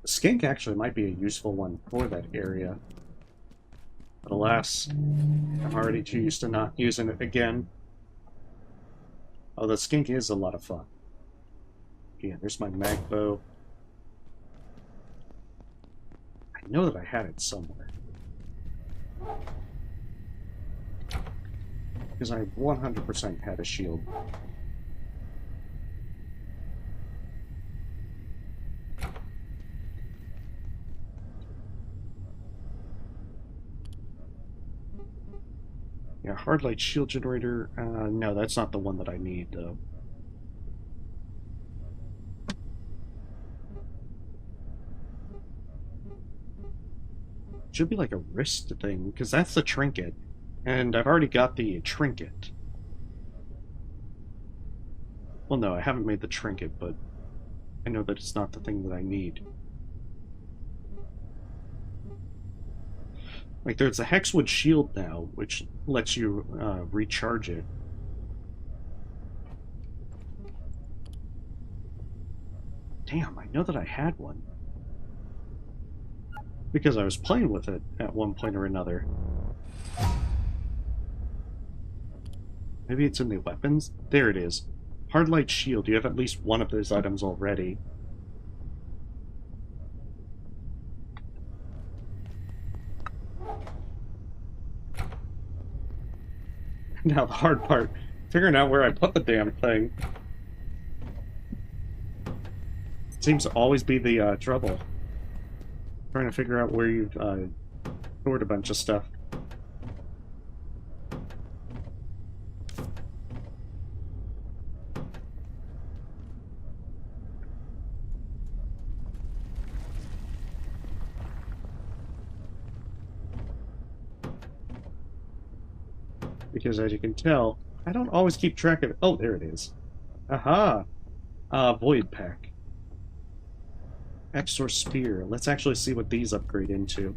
The skink actually might be a useful one for that area. But alas, I'm already too used to not using it again. Oh, the skink is a lot of fun. Yeah, there's my mag bow. I know that I had it somewhere. Because I 100% had a shield. Yeah, hard light shield generator. No, that's not the one that I need, though. Should be like a wrist thing, because that's the trinket. And I've already got the trinket. Well, no, I haven't made the trinket, but I know that it's not the thing that I need. Like, there's a hexwood shield now, which lets you recharge it. Damn, I know that I had one. Because I was playing with it at one point or another. Maybe it's in the weapons? There it is. Hard light shield. You have at least one of those items already. Now the hard part, figuring out where I put the damn thing. Seems to always be the trouble. Trying to figure out where you've stored a bunch of stuff. Because as you can tell, I don't always keep track of it. Oh, there it is. Aha! Void Pack. Exor Spear. Let's actually see what these upgrade into.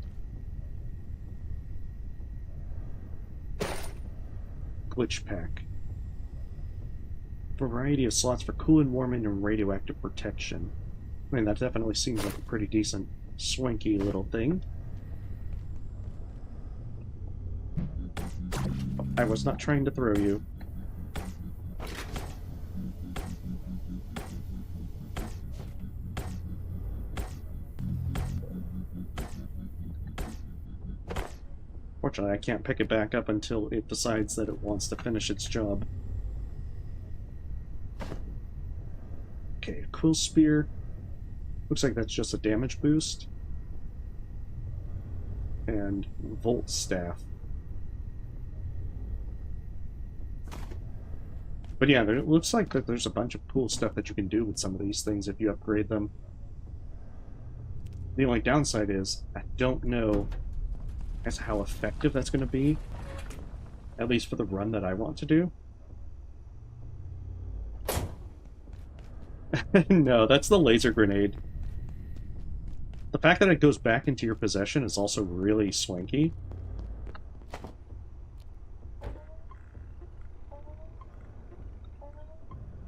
Glitch Pack. Variety of slots for cooling, warming, and radioactive protection. I mean, that definitely seems like a pretty decent, swanky little thing. I was not trying to throw you. Fortunately, I can't pick it back up until it decides that it wants to finish its job. Okay, Quill Spear. Looks like that's just a damage boost. And Volt Staff. But yeah, it looks like that there's a bunch of cool stuff that you can do with some of these things if you upgrade them. The only downside is, I don't know as how effective that's going to be. At least for the run that I want to do. No, that's the laser grenade. The fact that it goes back into your possession is also really swanky.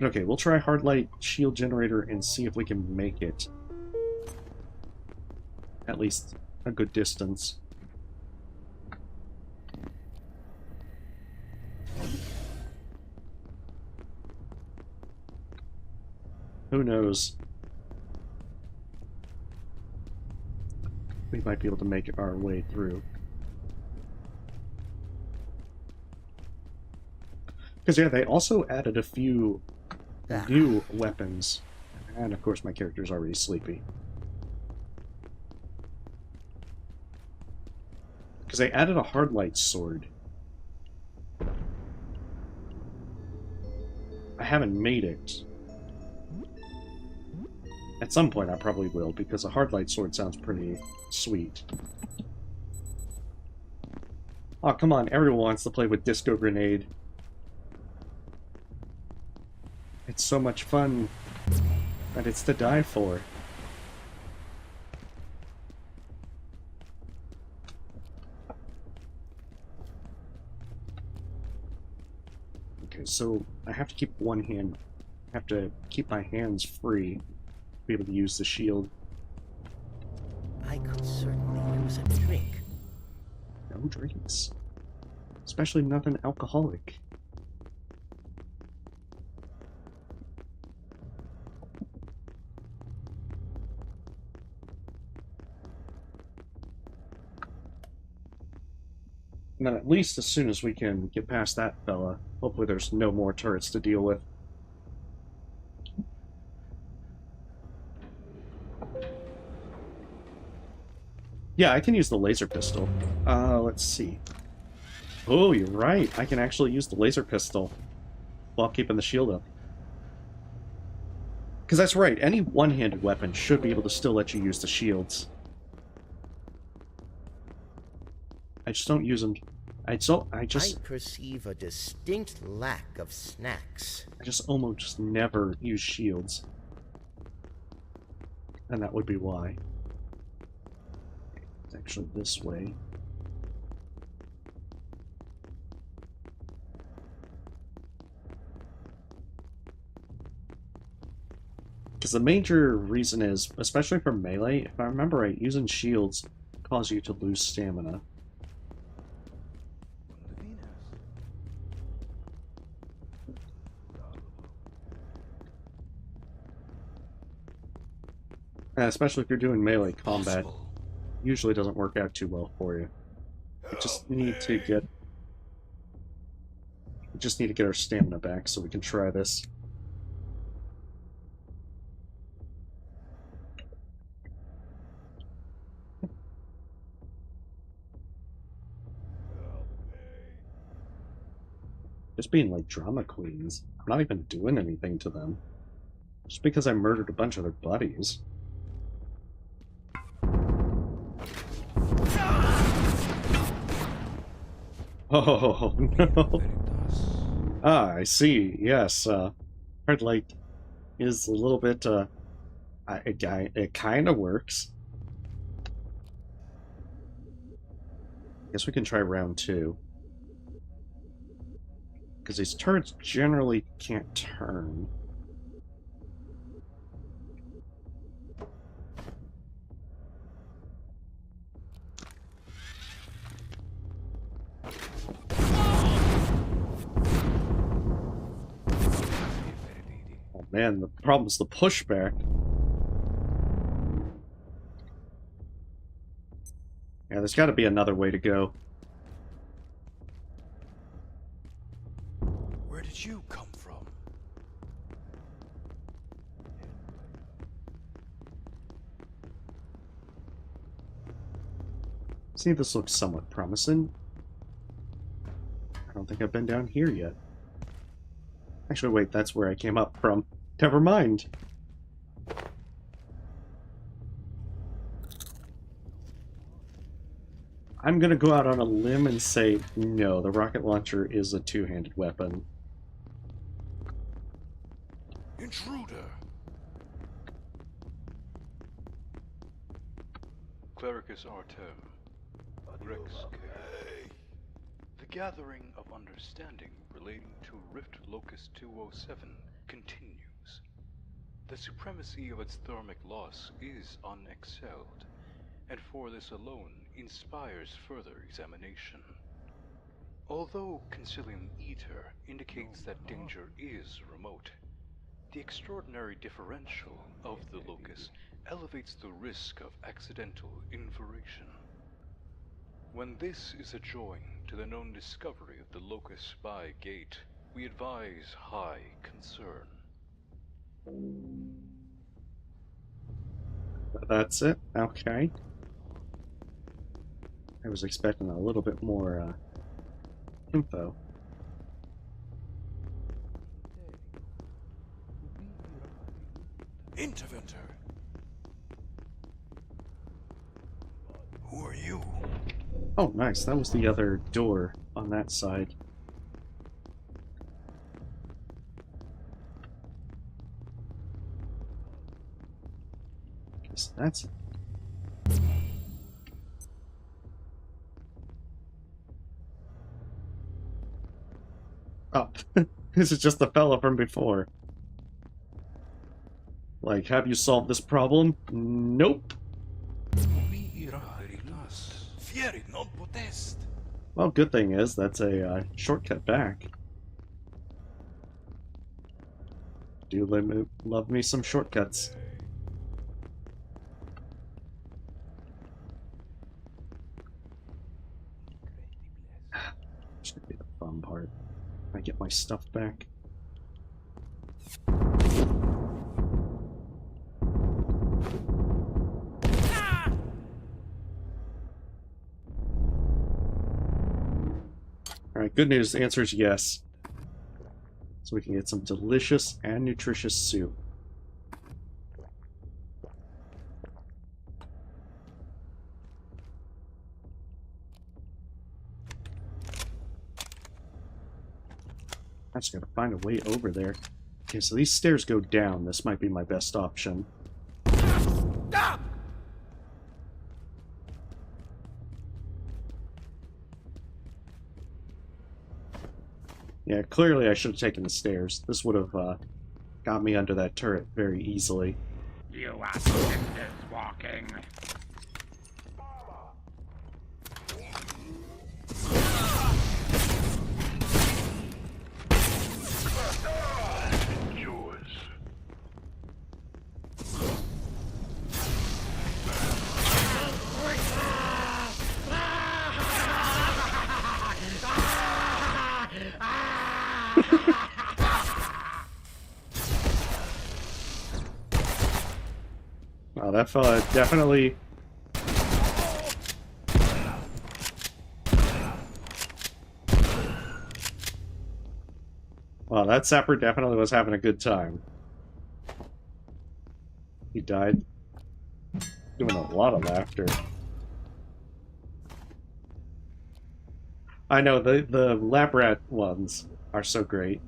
Okay, we'll try Hard Light Shield Generator and see if we can make it at least a good distance. Who knows? We might be able to make our way through. Because, yeah, they also added a few new weapons. And, of course, my character's already sleepy. Because they added a hard light sword. I haven't made it. At some point I probably will, because a hard light sword sounds pretty sweet. Oh, come on, everyone wants to play with Disco Grenade. It's so much fun, and it's to die for. Okay, so I have to keep one hand. I have to keep my hands free to be able to use the shield. I could certainly use a drink. No drinks. Especially nothing alcoholic. And then at least as soon as we can get past that fella, hopefully there's no more turrets to deal with. Yeah, I can use the laser pistol. Let's see. Oh, you're right. I can actually use the laser pistol while keeping the shield up. Because that's right, any one-handed weapon should be able to still let you use the shields. I just don't use them. I perceive a distinct lack of snacks. just almost never use shields. And that would be why. It's actually this way. Because the major reason is, especially for melee, if I remember right, using shields cause you to lose stamina. And especially if you're doing melee combat, usually doesn't work out too well for you. We just need to get our stamina back so we can try this. Just being like drama queens. I'm not even doing anything to them. Just because I murdered a bunch of their buddies. Oh, no. Ah, I see. Yes, hard light is a little bit, it kind of works. Guess we can try round 2. Because these turrets generally can't turn. Oh man, the problem's the pushback. Yeah, there's got to be another way to go. Where did you come from? See, this looks somewhat promising. I don't think I've been down here yet. Actually, wait, that's where I came up from. Never mind. I'm gonna go out on a limb and say, no, the rocket launcher is a two-handed weapon. Intruder! Clericus Artem, Rex K. The gathering of understanding relating to Rift Locus 207 continues. The supremacy of its thermic loss is unexcelled, and for this alone inspires further examination. Although Concilium Ether indicates that danger is remote, the extraordinary differential of the locus elevates the risk of accidental inversion. When this is adjoined to the known discovery of the locus by Gate, we advise high concern. That's it? Okay. I was expecting a little bit more, info. Interventor! Who are you? Oh, nice. That was the other door on that side. Guess that's it. Oh, this is just the fella from before. Like, have you solved this problem? Nope. Fieri non potest. Well, good thing is, that's a shortcut back. Do love me some shortcuts. bomb part. I get my stuff back. Alright, good news. The answer is yes. So we can get some delicious and nutritious soup. I just gotta find a way over there. Okay, so these stairs go down. This might be my best option. Stop! Yeah, clearly I should have taken the stairs. This would have got me under that turret very easily. You are cinders walking. Yours. Wow, that fella definitely... Wow, that sapper definitely was having a good time. He died. Doing a lot of laughter. I know, the lab rat ones are so great.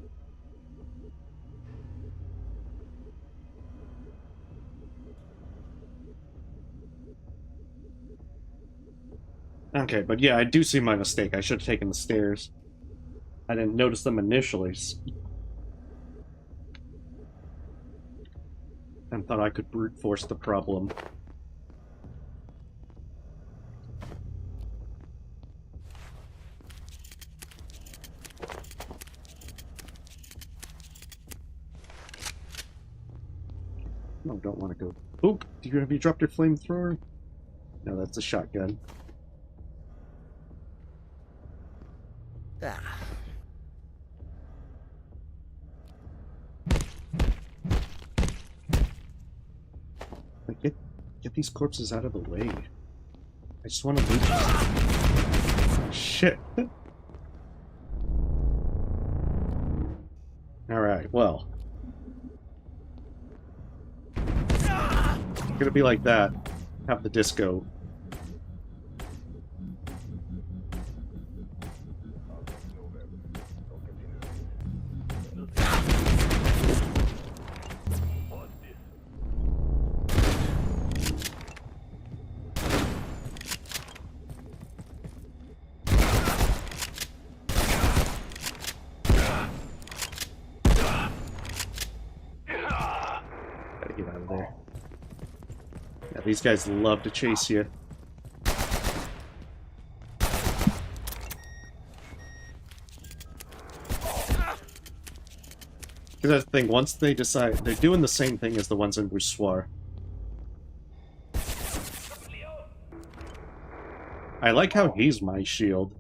Okay, but yeah, I do see my mistake. I should have taken the stairs. I didn't notice them initially. And thought I could brute force the problem. No, don't want to go. Oh, have you dropped your flamethrower? No, that's a shotgun. Ah. Like, get these corpses out of the way. I just want to loot. Shit. Alright, well. It's gonna be like that. Have the disco. Gotta get out of there. Yeah, these guys love to chase you. Because that's the thing, once they decide, they're doing the same thing as the ones in Boussoir. I like how he's my shield.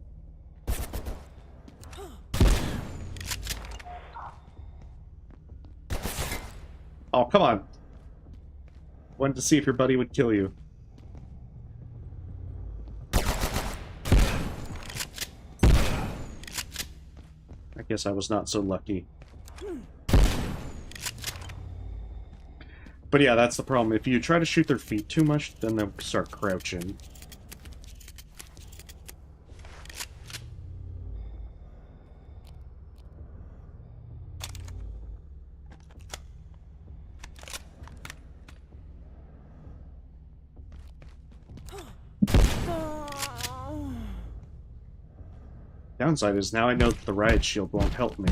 Oh, come on. Wanted to see if your buddy would kill you. I guess I was not so lucky. But yeah, that's the problem. If you try to shoot their feet too much, then they'll start crouching. Downside is now I know that the riot shield won't help me.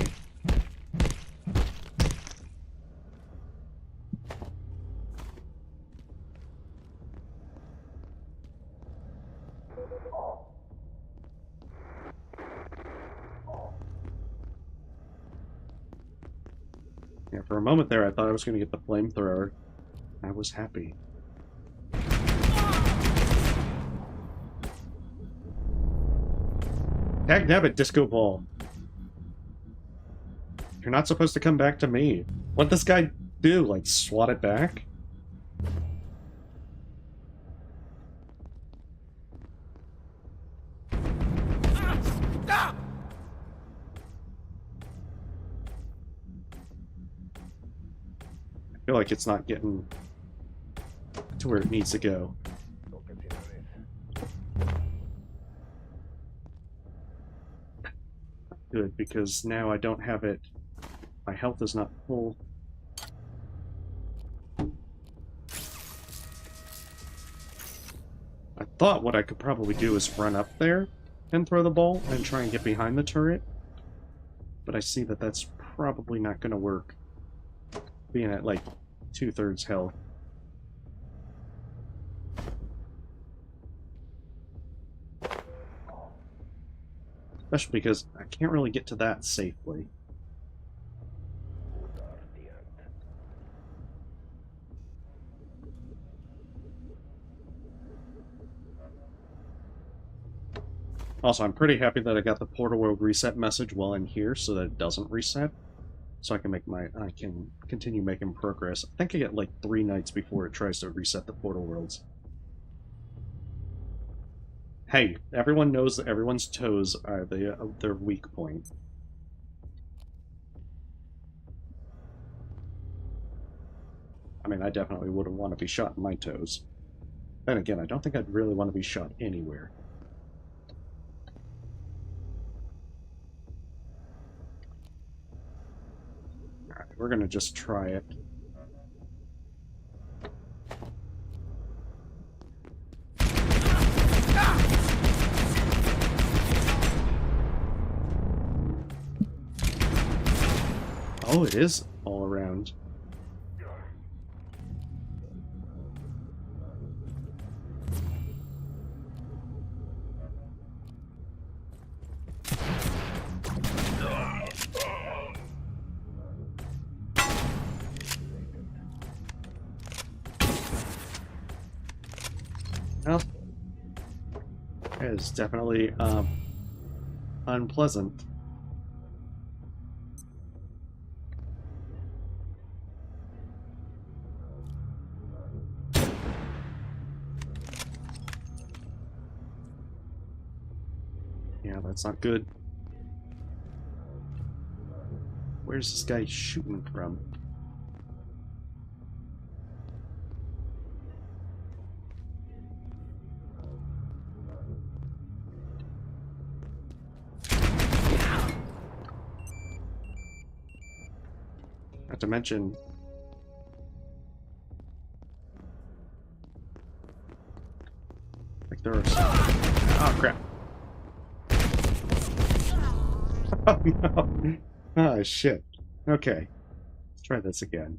Yeah, for a moment there I thought I was going to get the flamethrower. I was happy. Dag nabbit, disco ball. You're not supposed to come back to me. What'd this guy do? Like, swat it back? Stop! I feel like it's not getting to where it needs to go. Good, because now I don't have it. My health is not full. I thought what I could probably do is run up there and throw the ball and try and get behind the turret. But I see that that's probably not going to work. Being at like 2/3 health. Especially because I can't really get to that safely. Also, I'm pretty happy that I got the portal world reset message while I'm here so that it doesn't reset. So I can continue making progress. I think I get like 3 nights before it tries to reset the portal worlds. Hey, everyone knows that everyone's toes are their weak point. I mean, I definitely wouldn't want to be shot in my toes. Then again, I don't think I'd really want to be shot anywhere. Alright, we're gonna just try it. Oh, it is all around. Well, it is definitely unpleasant. Yeah, that's not good. Where's this guy shooting from? Not to mention... like there are some... Oh, crap. Oh, no. Oh, shit. Okay. Let's try this again.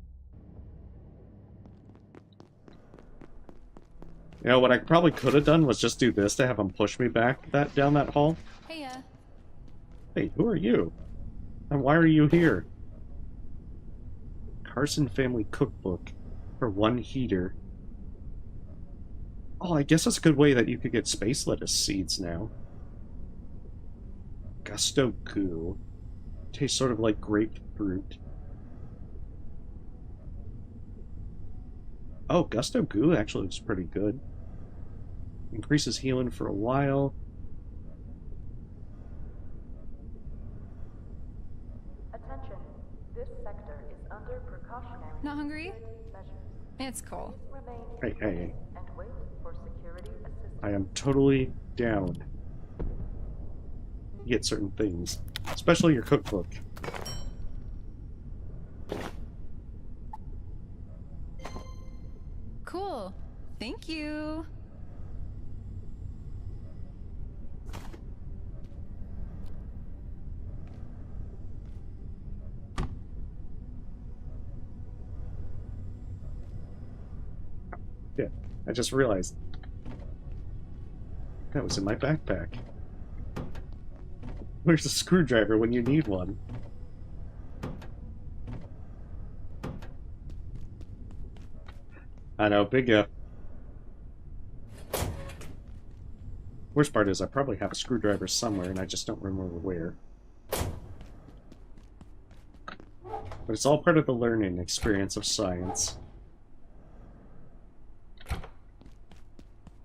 You know, what I probably could have done was just do this to have him push me back down that hall. Hey, Hey, who are you? And why are you here? Carson Family Cookbook for 1 heater. Oh, I guess that's a good way that you could get space lettuce seeds now. Gusto Goo. Tastes sort of like grapefruit. Oh, Gusto Goo actually looks pretty good. Increases healing for a while. Attention. This sector is under precautionary not hungry? measures. It's cool. Remain Hey, hey, hey. and wait for security assistance. I am totally down. You get certain things. Especially your cookbook. Cool. Thank you. Yeah, I just realized that was in my backpack. Where's the screwdriver when you need one? I know, big F. Worst part is I probably have a screwdriver somewhere and I just don't remember where. But it's all part of the learning experience of science.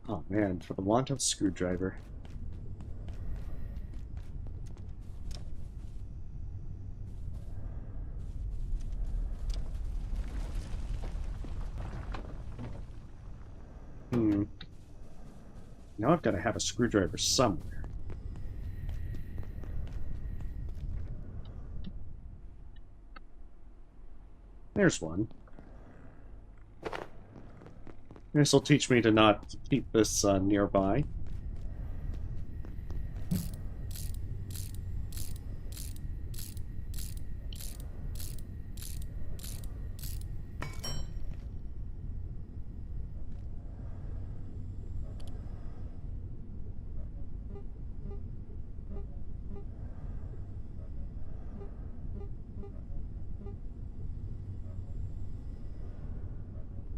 Oh man, for the want of screwdriver. Now I've got to have a screwdriver somewhere. There's one. This will teach me to not keep this nearby.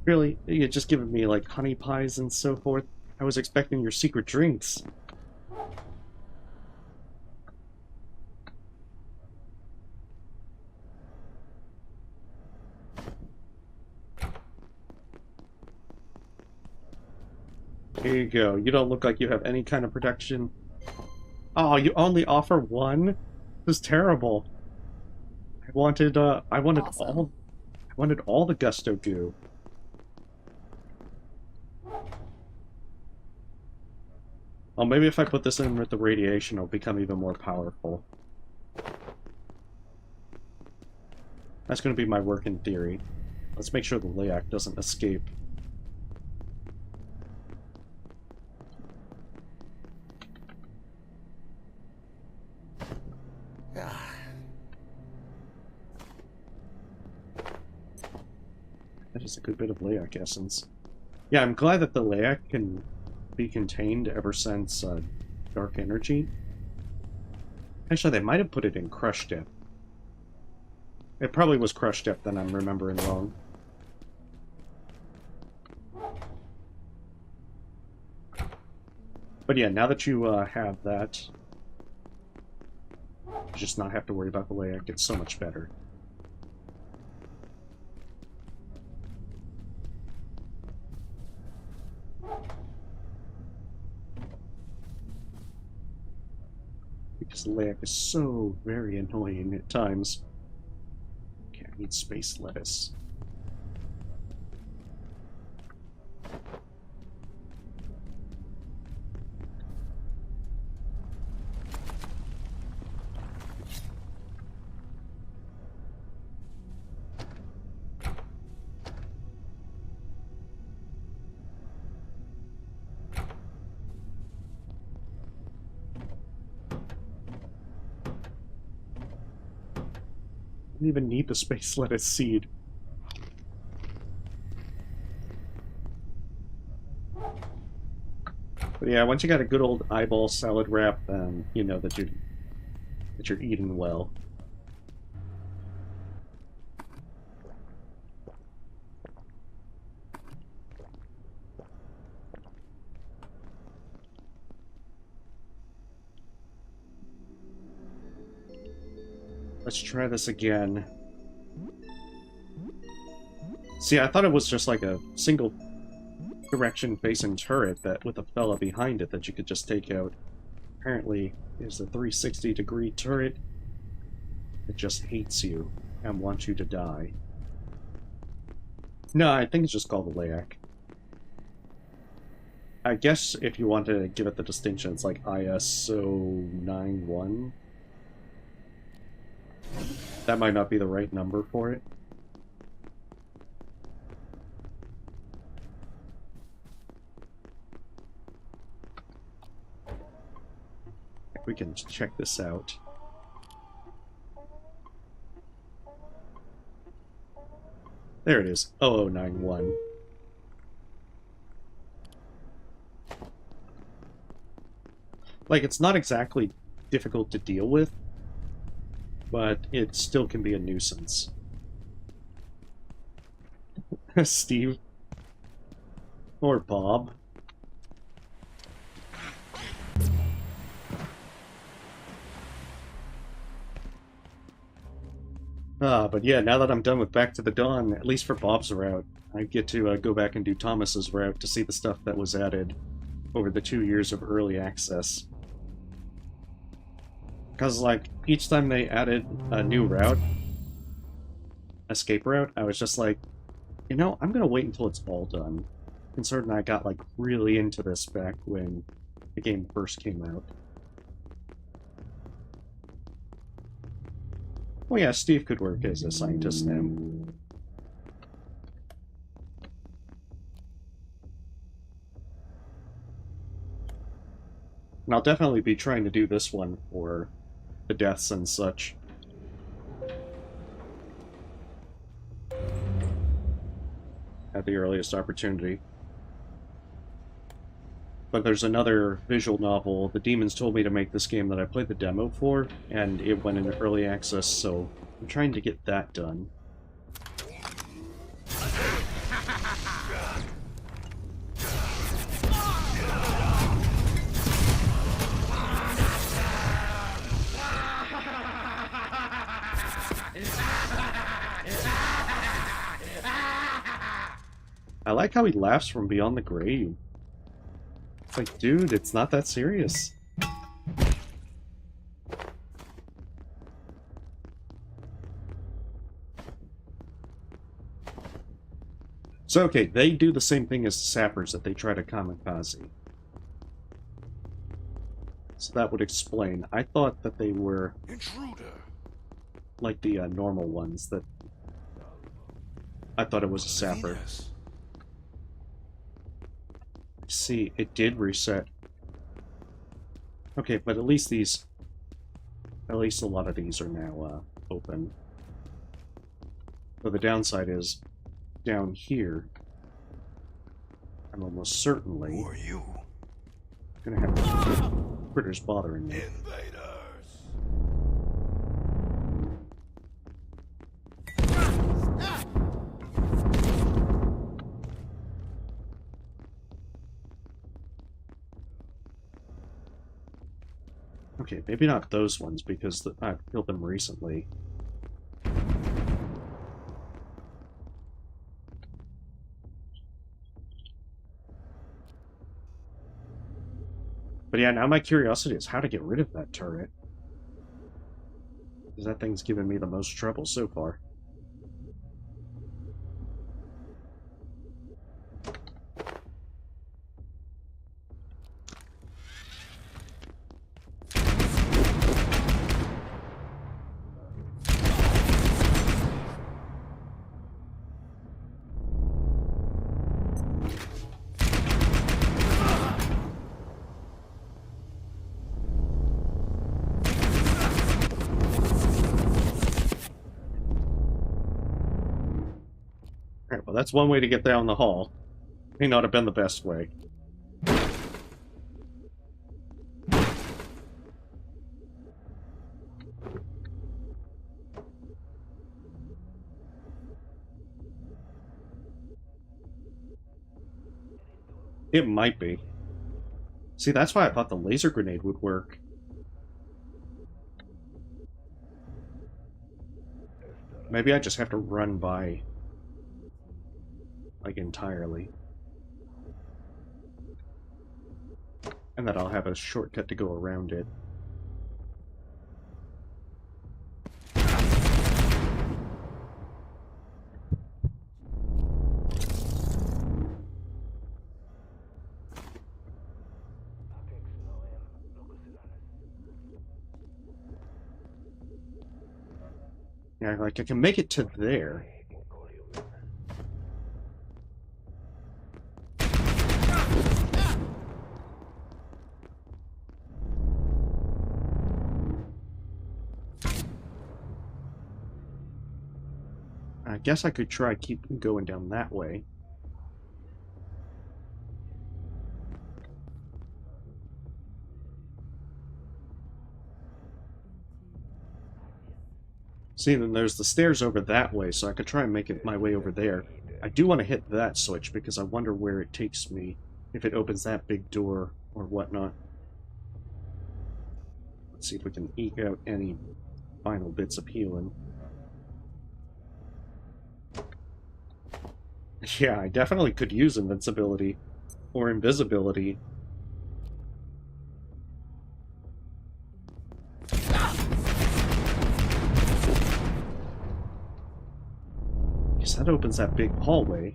Really? You're just giving me, like, honey pies and so forth? I was expecting your secret drinks. Here you go. You don't look like you have any kind of protection. Oh, you only offer one? This is terrible. I wanted Awesome. I wanted all the gusto goo. Oh, maybe if I put this in with the radiation, it'll become even more powerful. That's going to be my working theory. Let's make sure the Layak doesn't escape. That is a good bit of Layak essence. Yeah, I'm glad that the Layak can be contained ever since Dark Energy. Actually, they might have put it in Crush Dip. It probably was Crush Dip, then I'm remembering wrong. But yeah, now that you have that, you just not have to worry about the Layak. It's so much better. Because the Layak is so very annoying at times. Okay, I need space lettuce. I don't even need the space lettuce seed. But yeah, once you got a good old eyeball salad wrap, then you know that you're eating well. Let's try this again. See, I thought it was just like a single direction facing turret that with a fella behind it that you could just take out. Apparently, it's a 360-degree turret that just hates you and wants you to die. No, I think it's just called the Layak. I guess if you want to give it the distinction, it's like ISO 91. That might not be the right number for it. We can check this out. There it is, 0091. Like, it's not exactly difficult to deal with, but it still can be a nuisance. Steve. Or Bob. But yeah, now that I'm done with Back to the Dawn, at least for Bob's route, I get to go back and do Thomas's route to see the stuff that was added over the 2 years of early access. Because, like, each time they added a new route, escape route, I was just like, you know, I'm gonna wait until it's all done. Considering I got, like, really into this back when the game first came out. Oh yeah, Steve could work as a scientist now. And I'll definitely be trying to do this one for the deaths and such. At the earliest opportunity. But there's another visual novel. The Demons told me to make this game that I played the demo for, and it went into early access, so I'm trying to get that done. I like how he laughs from beyond the grave. It's like, dude, it's not that serious. So, okay, they do the same thing as the sappers that they try to kamikaze. So that would explain. I thought that they were Intruder. like the normal ones that... I thought it was a sapper. Venus. See, it did reset. Okay, but at least these... At least a lot of these are now open. But the downside is, down here, I'm almost certainly Who are you? gonna have critters bothering me. Invaders. Okay, maybe not those ones, because I've killed them recently. But yeah, now my curiosity is how to get rid of that turret. Because that thing's given me the most trouble so far. Alright, well that's one way to get down the hall. May not have been the best way. It might be. See, that's why I thought the laser grenade would work. Maybe I just have to run by... like, entirely. And that I'll have a shortcut to go around it. Yeah, like, I can make it to there. I guess I could try keep going down that way. See, then there's the stairs over that way, so I could try and make it my way over there. I do want to hit that switch, because I wonder where it takes me, if it opens that big door, or whatnot. Let's see if we can eke out any final bits of healing. Yeah, I definitely could use invincibility. Or invisibility. Guess that opens that big hallway.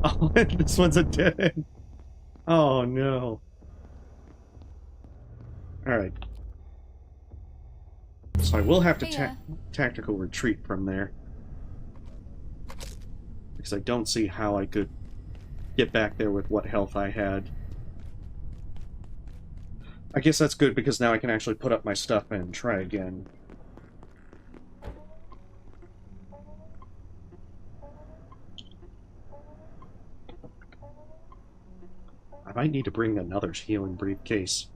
Oh, this one's a dead end. Oh no. Alright. So I will have to Hey, tactical retreat from there. Because I don't see how I could get back there with what health I had. I guess that's good because now I can actually put up my stuff and try again. I might need to bring another healing briefcase.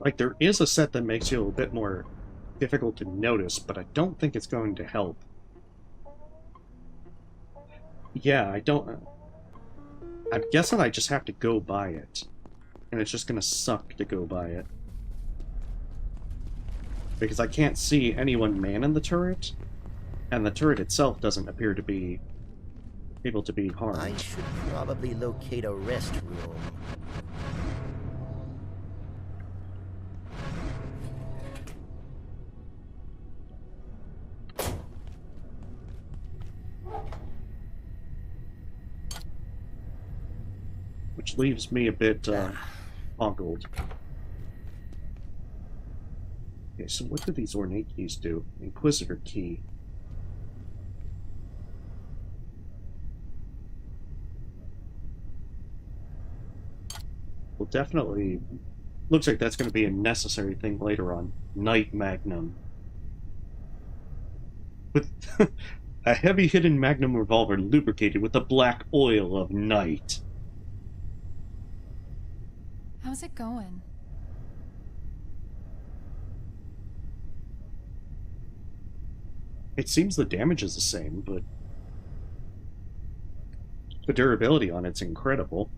Like, there is a set that makes you a bit more difficult to notice, but I don't think it's going to help. Yeah, I don't... I'm guessing I just have to go by it. And it's just gonna suck to go by it. Because I can't see anyone manning the turret, and the turret itself doesn't appear to be able to be harmed. I should probably locate a rest room. Which leaves me a bit boggled. Okay, so what do these ornate keys do? Inquisitor key. Well, definitely looks like that's going to be a necessary thing later on. Night Magnum. With a heavy hidden Magnum revolver lubricated with the black oil of night. how's it going? It seems the damage is the same, but the durability on it's incredible.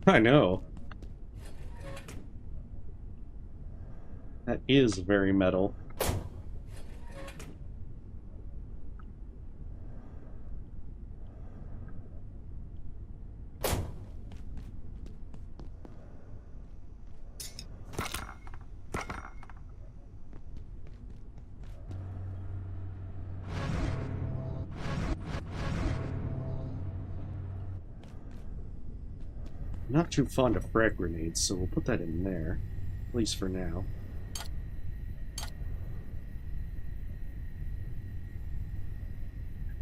I know. That is very metal. Not too fond of frag grenades, so we'll put that in there, at least for now.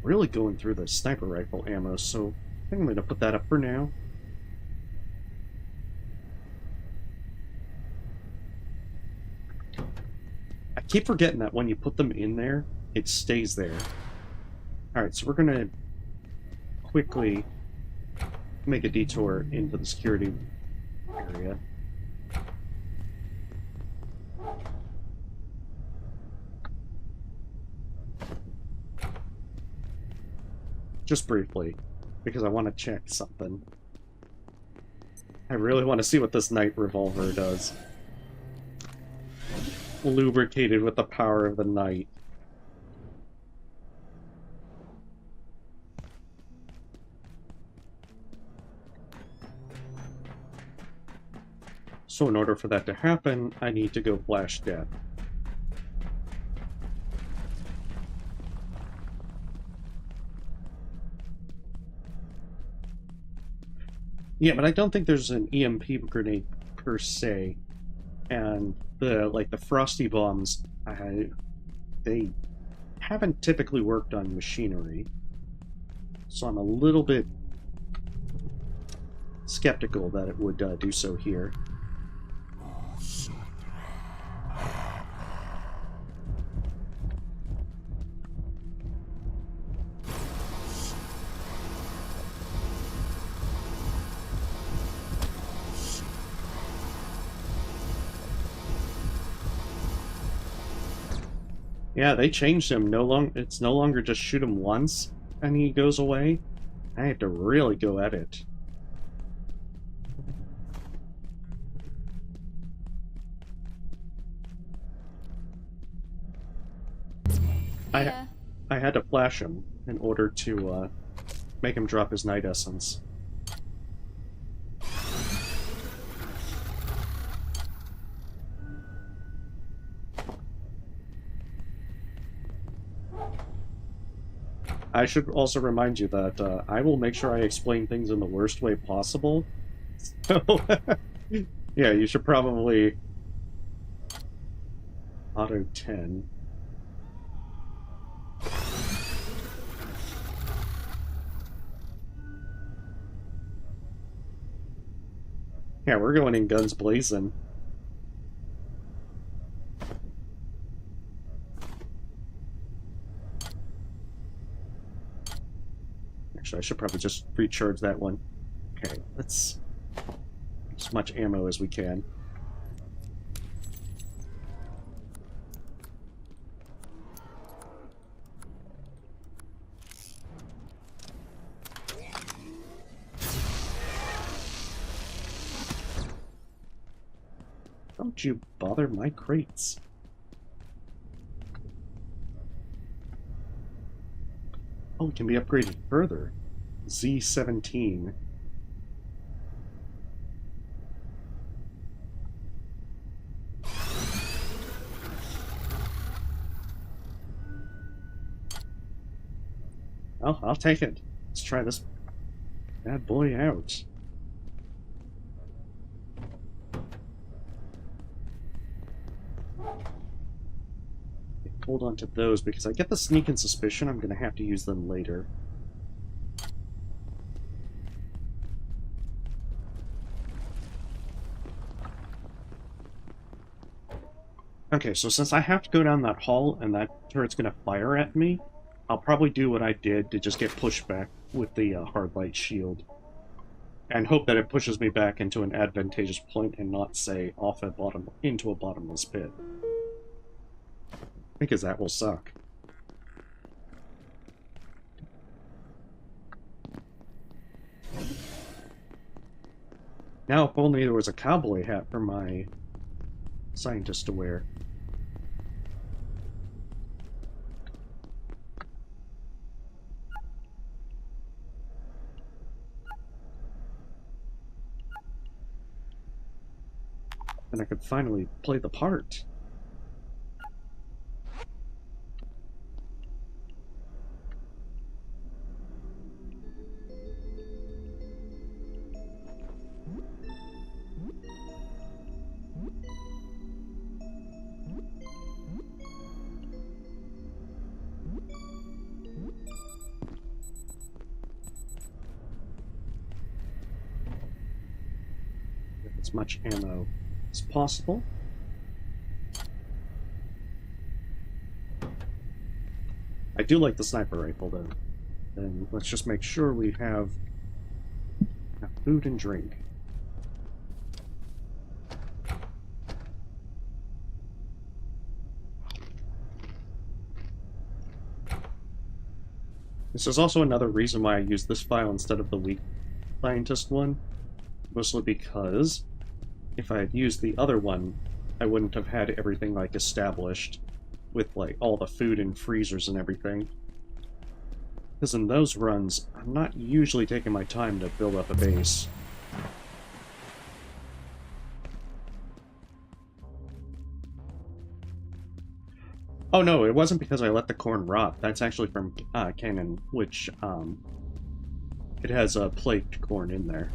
Really going through the sniper rifle ammo, so I think I'm going to put that up for now. I keep forgetting that when you put them in there, it stays there. Alright, so we're going to quickly make a detour into the security area. Just briefly, because I want to check something. I really want to see what this night revolver does. Lubricated with the power of the night. So in order for that to happen, I need to go flash death. Yeah, but I don't think there's an EMP grenade per se. And the frosty bombs, they haven't typically worked on machinery. So I'm a little bit skeptical that it would do so here. Yeah, they changed him. It's no longer just shoot him once and he goes away. I had to really go at it. Yeah. I had to flash him in order to make him drop his night essence. I should also remind you that I will make sure I explain things in the worst way possible. So, yeah, you should probably auto 10. Yeah, we're going in guns blazing. Actually, I should probably just recharge that one. Okay, let's as much ammo as we can. Don't you bother my crates. Oh, it can be upgraded further. Z17. Oh, I'll take it. Let's try this bad boy out. Hold on to those because I get the sneaking suspicion I'm going to have to use them later. Okay, so since I have to go down that hall and that turret's going to fire at me, I'll probably do what I did to just get pushed back with the hard light shield. And hope that it pushes me back into an advantageous point and not, say, off at bottom into a bottomless pit. Because that will suck. Now, if only there was a cowboy hat for my scientist to wear. And I could finally play the part. Get as much ammo as possible. I do like the sniper rifle, though. And let's just make sure we have enough food and drink. This is also another reason why I use this file instead of the weak scientist one. Mostly because if I had used the other one, I wouldn't have had everything, like, established with, like, all the food and freezers and everything. Because in those runs, I'm not usually taking my time to build up a base. Oh no, it wasn't because I let the corn rot. That's actually from Canon, which, it has plagued corn in there.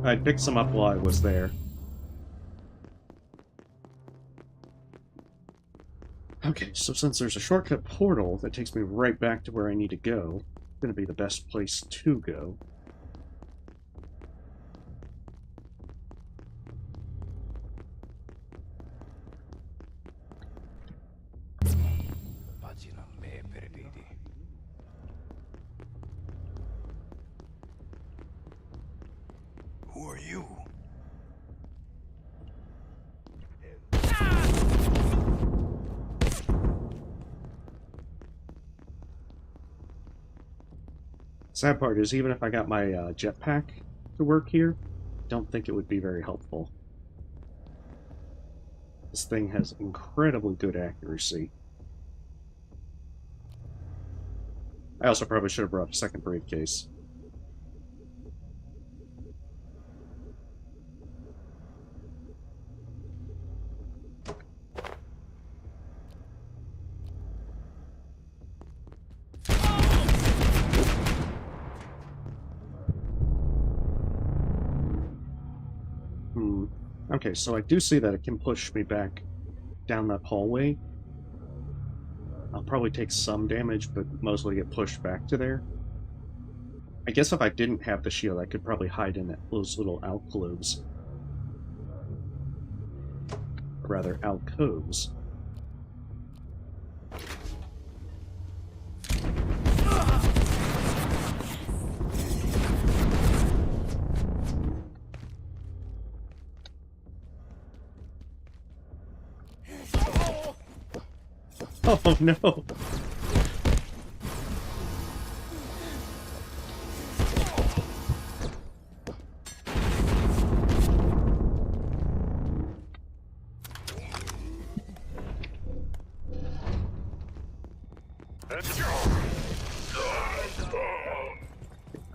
I picked some up while I was there. Okay, so since there's a shortcut portal that takes me right back to where I need to go, it's going to be the best place to go. Who are you? Sad part is, even if I got my jetpack to work here, I don't think it would be very helpful. This thing has incredibly good accuracy. I also probably should have brought a second briefcase. Okay, so I do see that it can push me back down that hallway. I'll probably take some damage, but mostly get pushed back to there. I guess if I didn't have the shield, I could probably hide in those little alcoves. Or rather, alcoves. Oh no!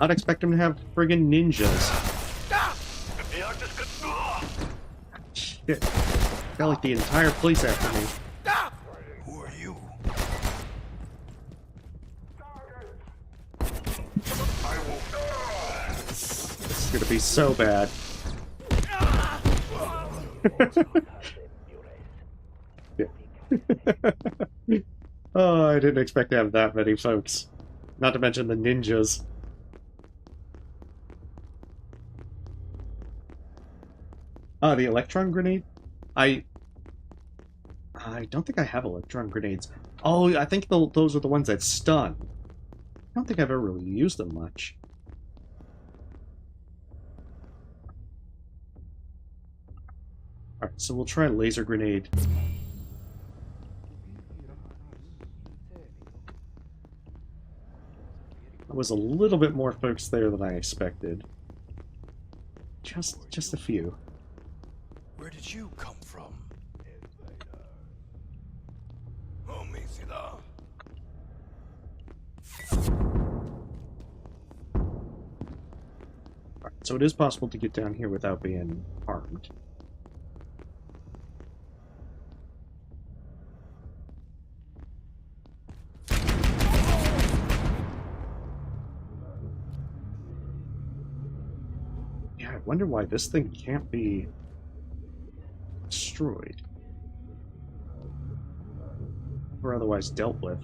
I'd expect him to have friggin' ninjas. Shit. Got like the entire police after me. Who are you? This is gonna be so bad. Oh, I didn't expect to have that many folks. Not to mention the ninjas. The electron grenade? I don't think I have electron grenades. Oh, I think those are the ones that stun. I don't think I've ever really used them much. Alright, so we'll try laser grenade. There was a little bit more folks there than I expected. Just a few. Where did you come from? Alright, so it is possible to get down here without being harmed. Yeah, I wonder why this thing can't be destroyed. Or otherwise dealt with.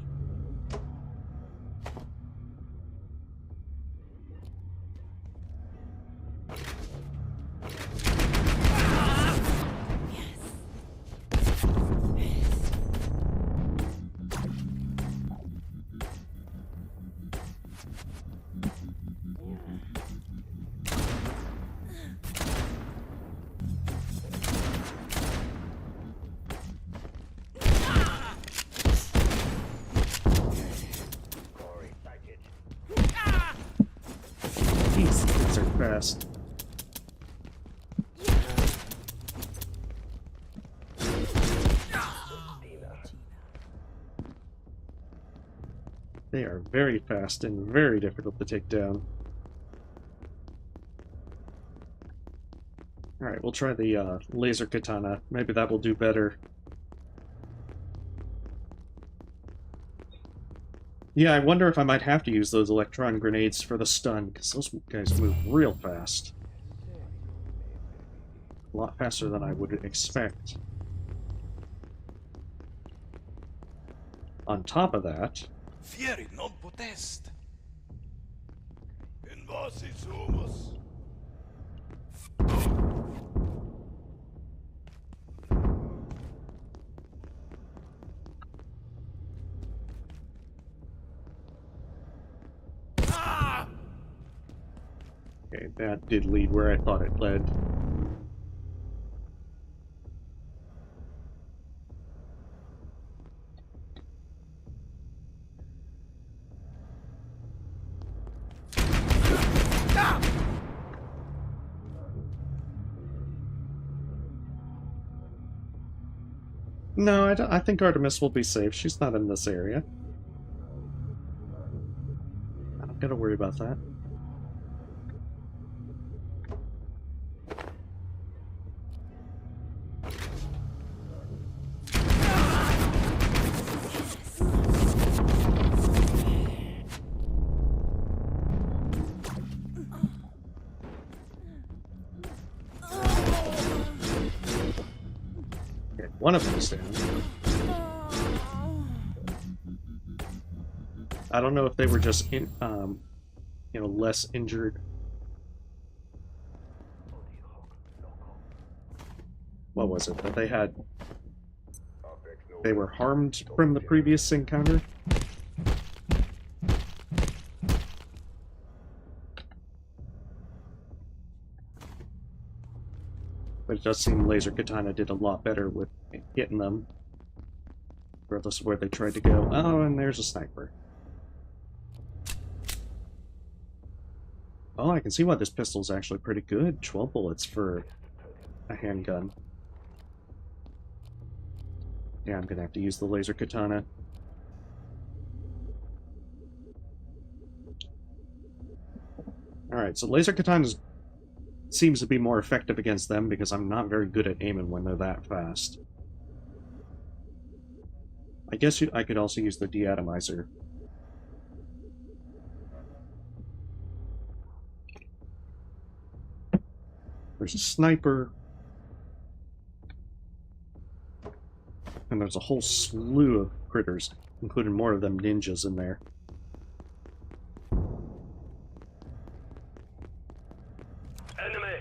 These kids are fast. They are very fast and very difficult to take down. Alright, we'll try the laser katana. Maybe that will do better. Yeah, I wonder if I might have to use those electron grenades for the stun, because those guys move real fast. A lot faster than I would expect. On top of that... Fieri non potest. Invasi sumus. Okay, that did lead where I thought it led. No, I think Artemis will be safe. She's not in this area. I don't gotta worry about that. Okay, one of them's down. I don't know if they were just less injured. What was it that they had? They were harmed from the previous encounter? But it does seem Laser Katana did a lot better with hitting them, regardless of where they tried to go. Oh, and there's a sniper. Oh, I can see why this pistol's actually pretty good. 12 bullets for a handgun. Yeah, I'm gonna have to use the Laser Katana. Alright, so Laser Katana seems to be more effective against them because I'm not very good at aiming when they're that fast. I guess I could also use the deatomizer. There's a sniper. And there's a whole slew of critters, including more of them ninjas in there. Enemy!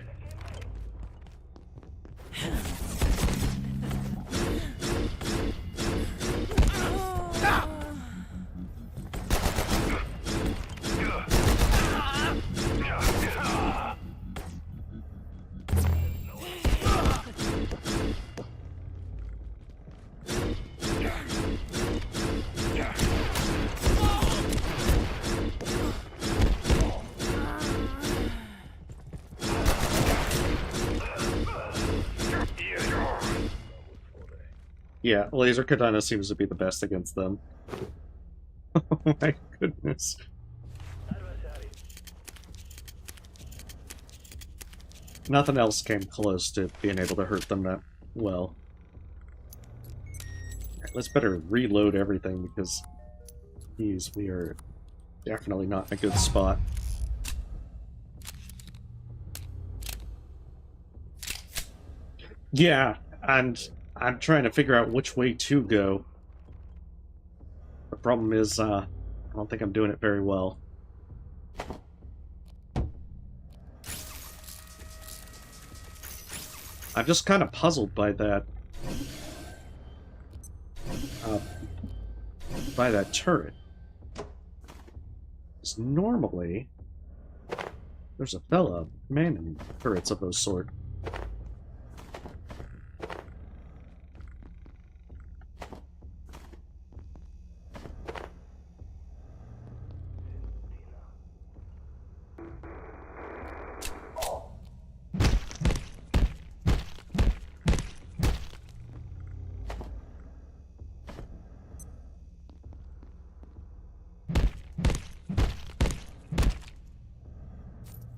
Yeah, Laser Katana seems to be the best against them. Oh my goodness. Nothing else came close to being able to hurt them that well. Alright, let's better reload everything because we are definitely not in a good spot. Yeah, and I'm trying to figure out which way to go. The problem is, I don't think I'm doing it very well. I'm just kind of puzzled by that. By that turret. Because normally, there's a fella manning turrets of those sort.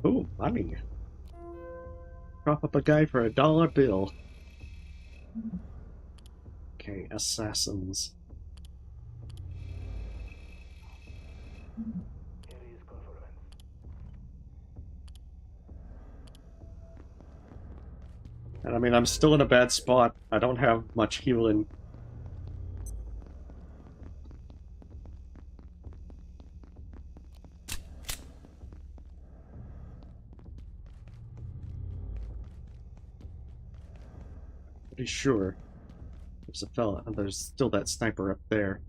Ooh, money. Prop up a guy for $1 bill. Okay, assassins. And I mean, I'm still in a bad spot. I don't have much healing. Pretty sure there's a fella, and there's still that sniper up there.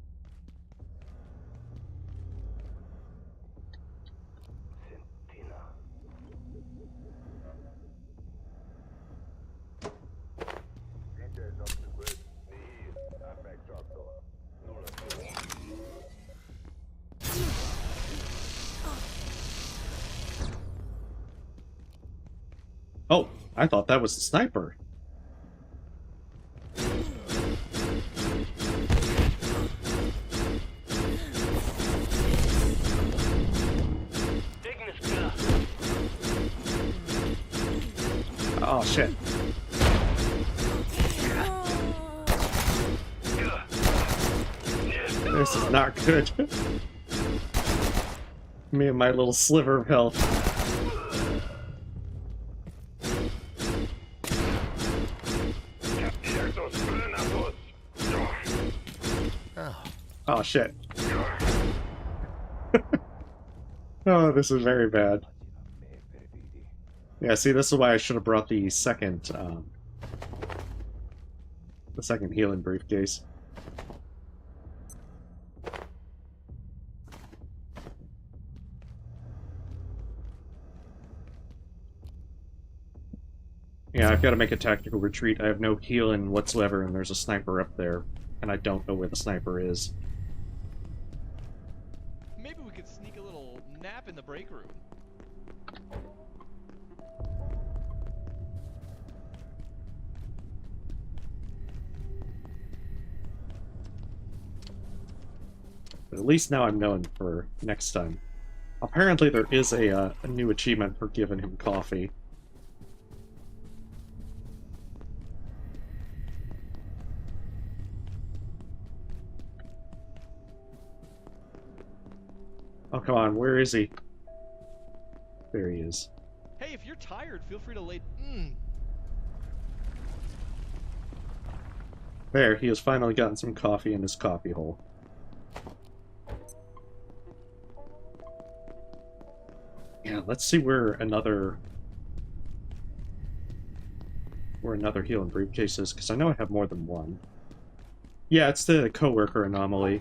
Oh, I thought that was the sniper. shit. This is not good. Me and my little sliver of health. Oh shit. Oh, this is very bad. Yeah, see, this is why I should have brought the second healing briefcase. Yeah, I've got to make a tactical retreat. I have no healing whatsoever, and there's a sniper up there, and I don't know where the sniper is. Maybe we could sneak a little nap in the break room. But at least now I'm known for next time. Apparently there is a new achievement for giving him coffee. Oh, come on, where is he? There he is. Hey, if you're tired, feel free to lay... There, he has finally gotten some coffee in his coffee hole. Yeah, let's see where another healing briefcase is, because I know I have more than one. Yeah, it's the coworker anomaly.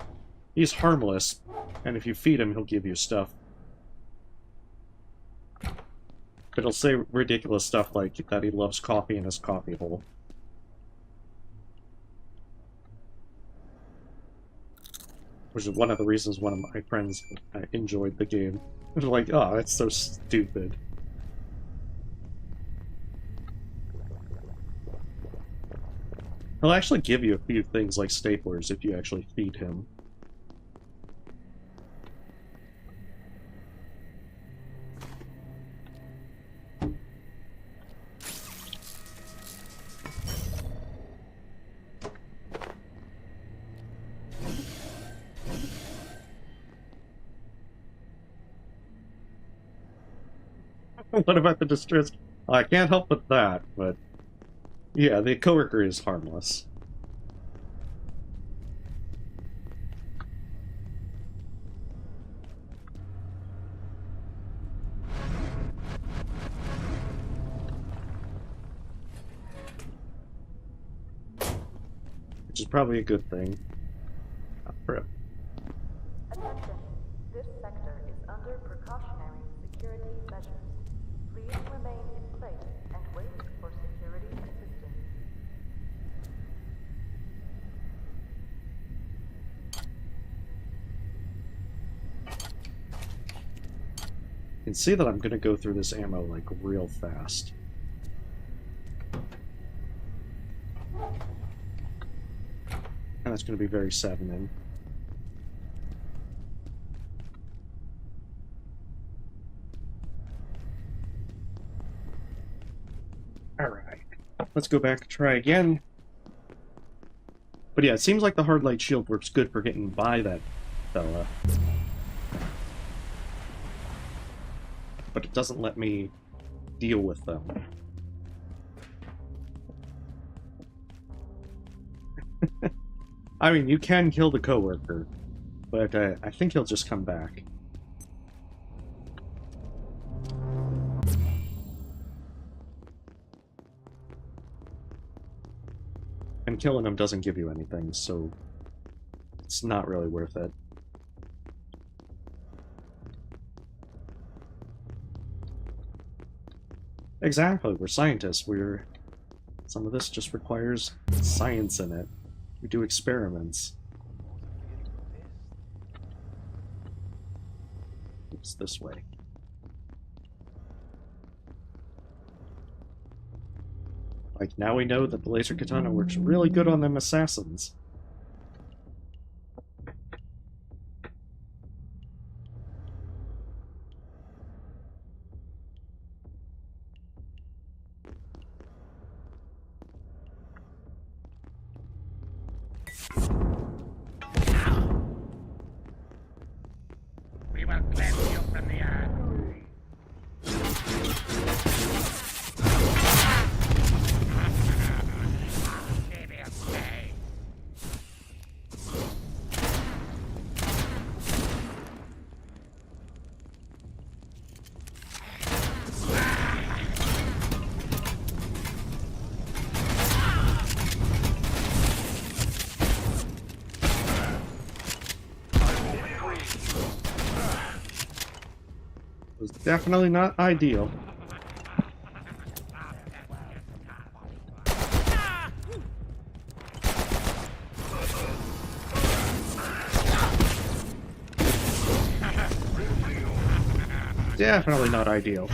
He's harmless, and if you feed him, he'll give you stuff. But he'll say ridiculous stuff like that he loves coffee in his coffee hole. Which is one of the reasons one of my friends enjoyed the game. They're like, oh, that's so stupid. He'll actually give you a few things like staplers if you actually feed him. What about the distress? I can't help with that, but yeah, the coworker is harmless. Which is probably a good thing. Attention. This sector is under precautionary security measures. Please remain in place and wait for security assistance. You can see that I'm gonna go through this ammo like real fast. And that's gonna be very saddening. Alright. Let's go back and try again. But yeah, it seems like the hard light shield works good for getting by that fella. But it doesn't let me deal with them. I mean, you can kill the coworker, but I think he'll just come back. And killing him doesn't give you anything, so it's not really worth it. Exactly, we're scientists. Some of this just requires science in it. We do experiments. It's this way. Like, now we know that the laser katana works really good on them assassins. was definitely not ideal. Definitely not ideal.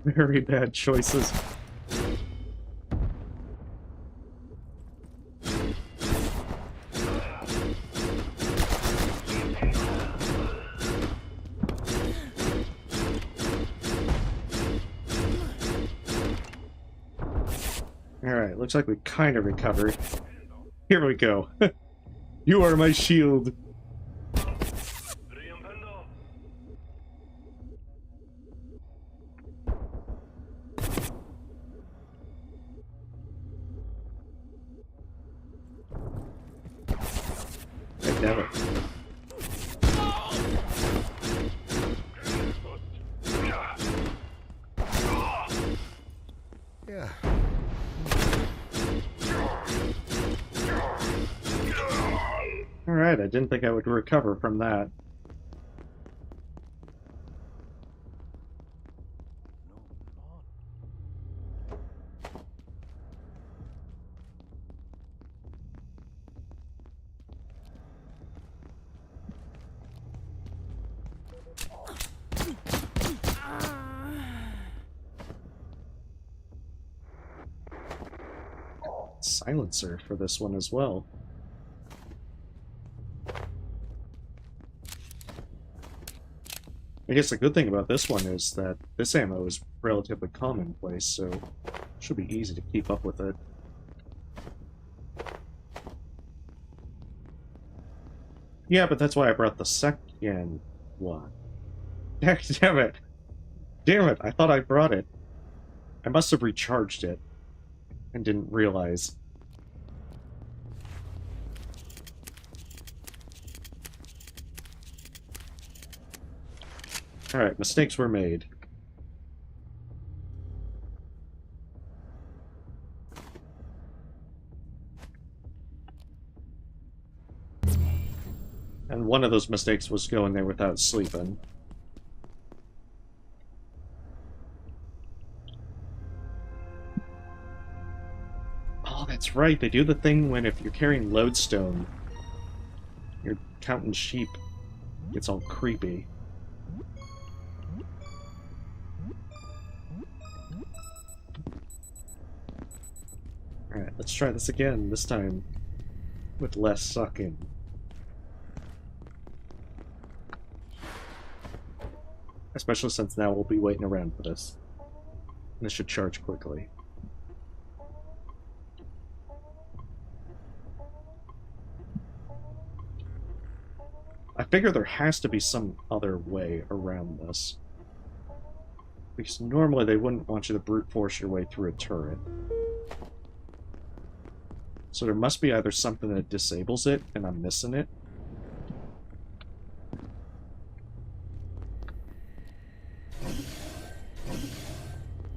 Very bad choices. Alright, looks like we kind of recovered. Here we go. You are my shield. Damn it. Yeah. Alright, I didn't think I would recover from that. Silencer for this one as well. I guess the good thing about this one is that this ammo is relatively commonplace, so it should be easy to keep up with it. Yeah, but that's why I brought the second one. Damn it! Damn it! I thought I brought it. I must have recharged it and didn't realize. Alright, mistakes were made. And one of those mistakes was going there without sleeping. Oh, that's right, they do the thing when if you're carrying lodestone, you're counting sheep. It's all creepy. Alright, let's try this again, this time with less sucking. Especially since now we'll be waiting around for this. And this should charge quickly. I figure there has to be some other way around this. Because normally they wouldn't want you to brute force your way through a turret. So there must be either something that disables it, and I'm missing it.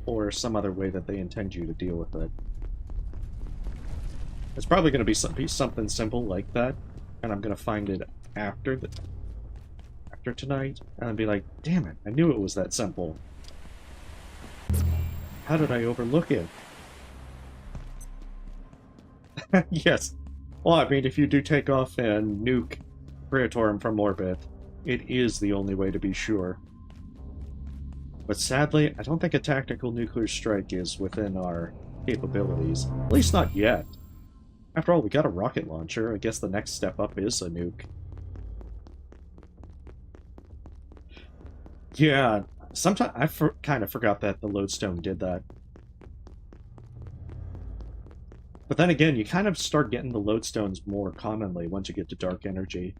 Or some other way that they intend you to deal with it. It's probably going to be something simple like that, and I'm going to find it after tonight, and I'll be like, damn it, I knew it was that simple. How did I overlook it? Yes. Well, I mean, if you do take off and nuke Praetorum from orbit, it is the only way to be sure. But sadly, I don't think a tactical nuclear strike is within our capabilities. At least not yet. After all, we got a rocket launcher. I guess the next step up is a nuke. Yeah, sometimes I kind of forgot that the lodestone did that. But then again, you kind of start getting the lodestones more commonly once you get to dark energy.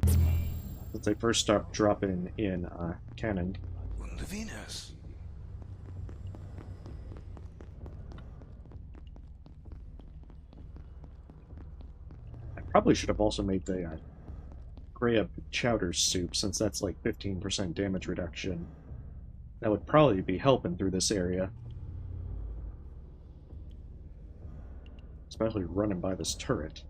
Since they first start dropping in canon. Und Venus. I probably should have also made the Graham chowder soup, since that's like 15% damage reduction. That would probably be helping through this area. Especially running by this turret.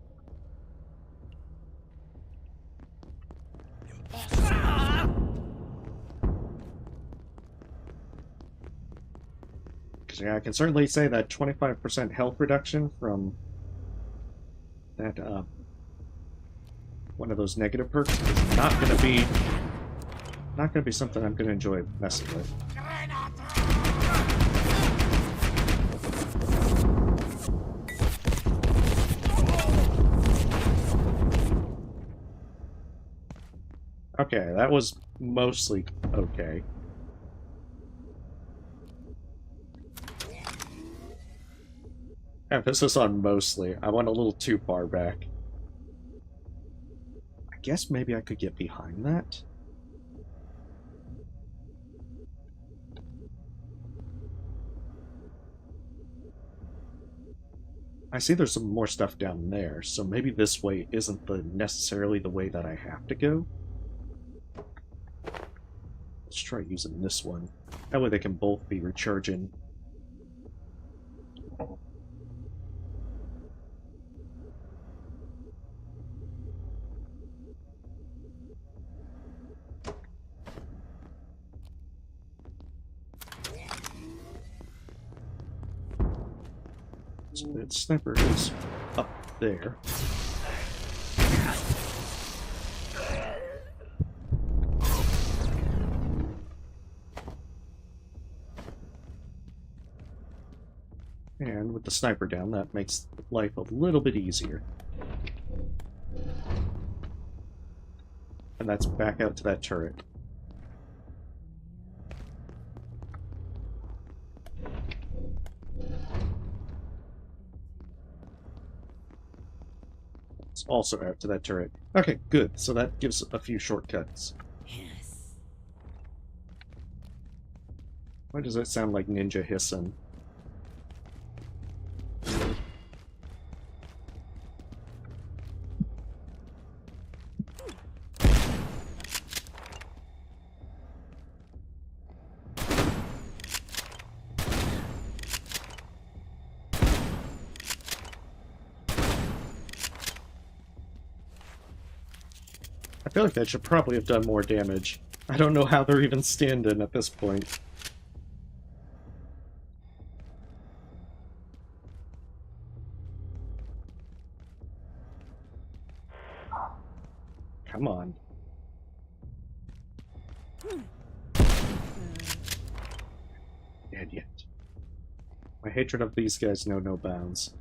Because yeah, I can certainly say that 25% health reduction from that one of those negative perks is not gonna be something I'm gonna enjoy messing with. Okay, that was mostly okay. Emphasis on mostly. I went a little too far back. I guess maybe I could get behind that? I see there's some more stuff down there, so maybe this way isn't necessarily the way that I have to go. Let's try using this one. That way they can both be recharging. So that sniper is up there. And with the sniper down, that makes life a little bit easier. And that's back out to that turret. It's also out to that turret. Okay, good. So that gives a few shortcuts. Yes. Why does that sound like ninja hissing? I feel like that should probably have done more damage. I don't know how they're even standing at this point. Come on. Dead yet. My hatred of these guys know no bounds.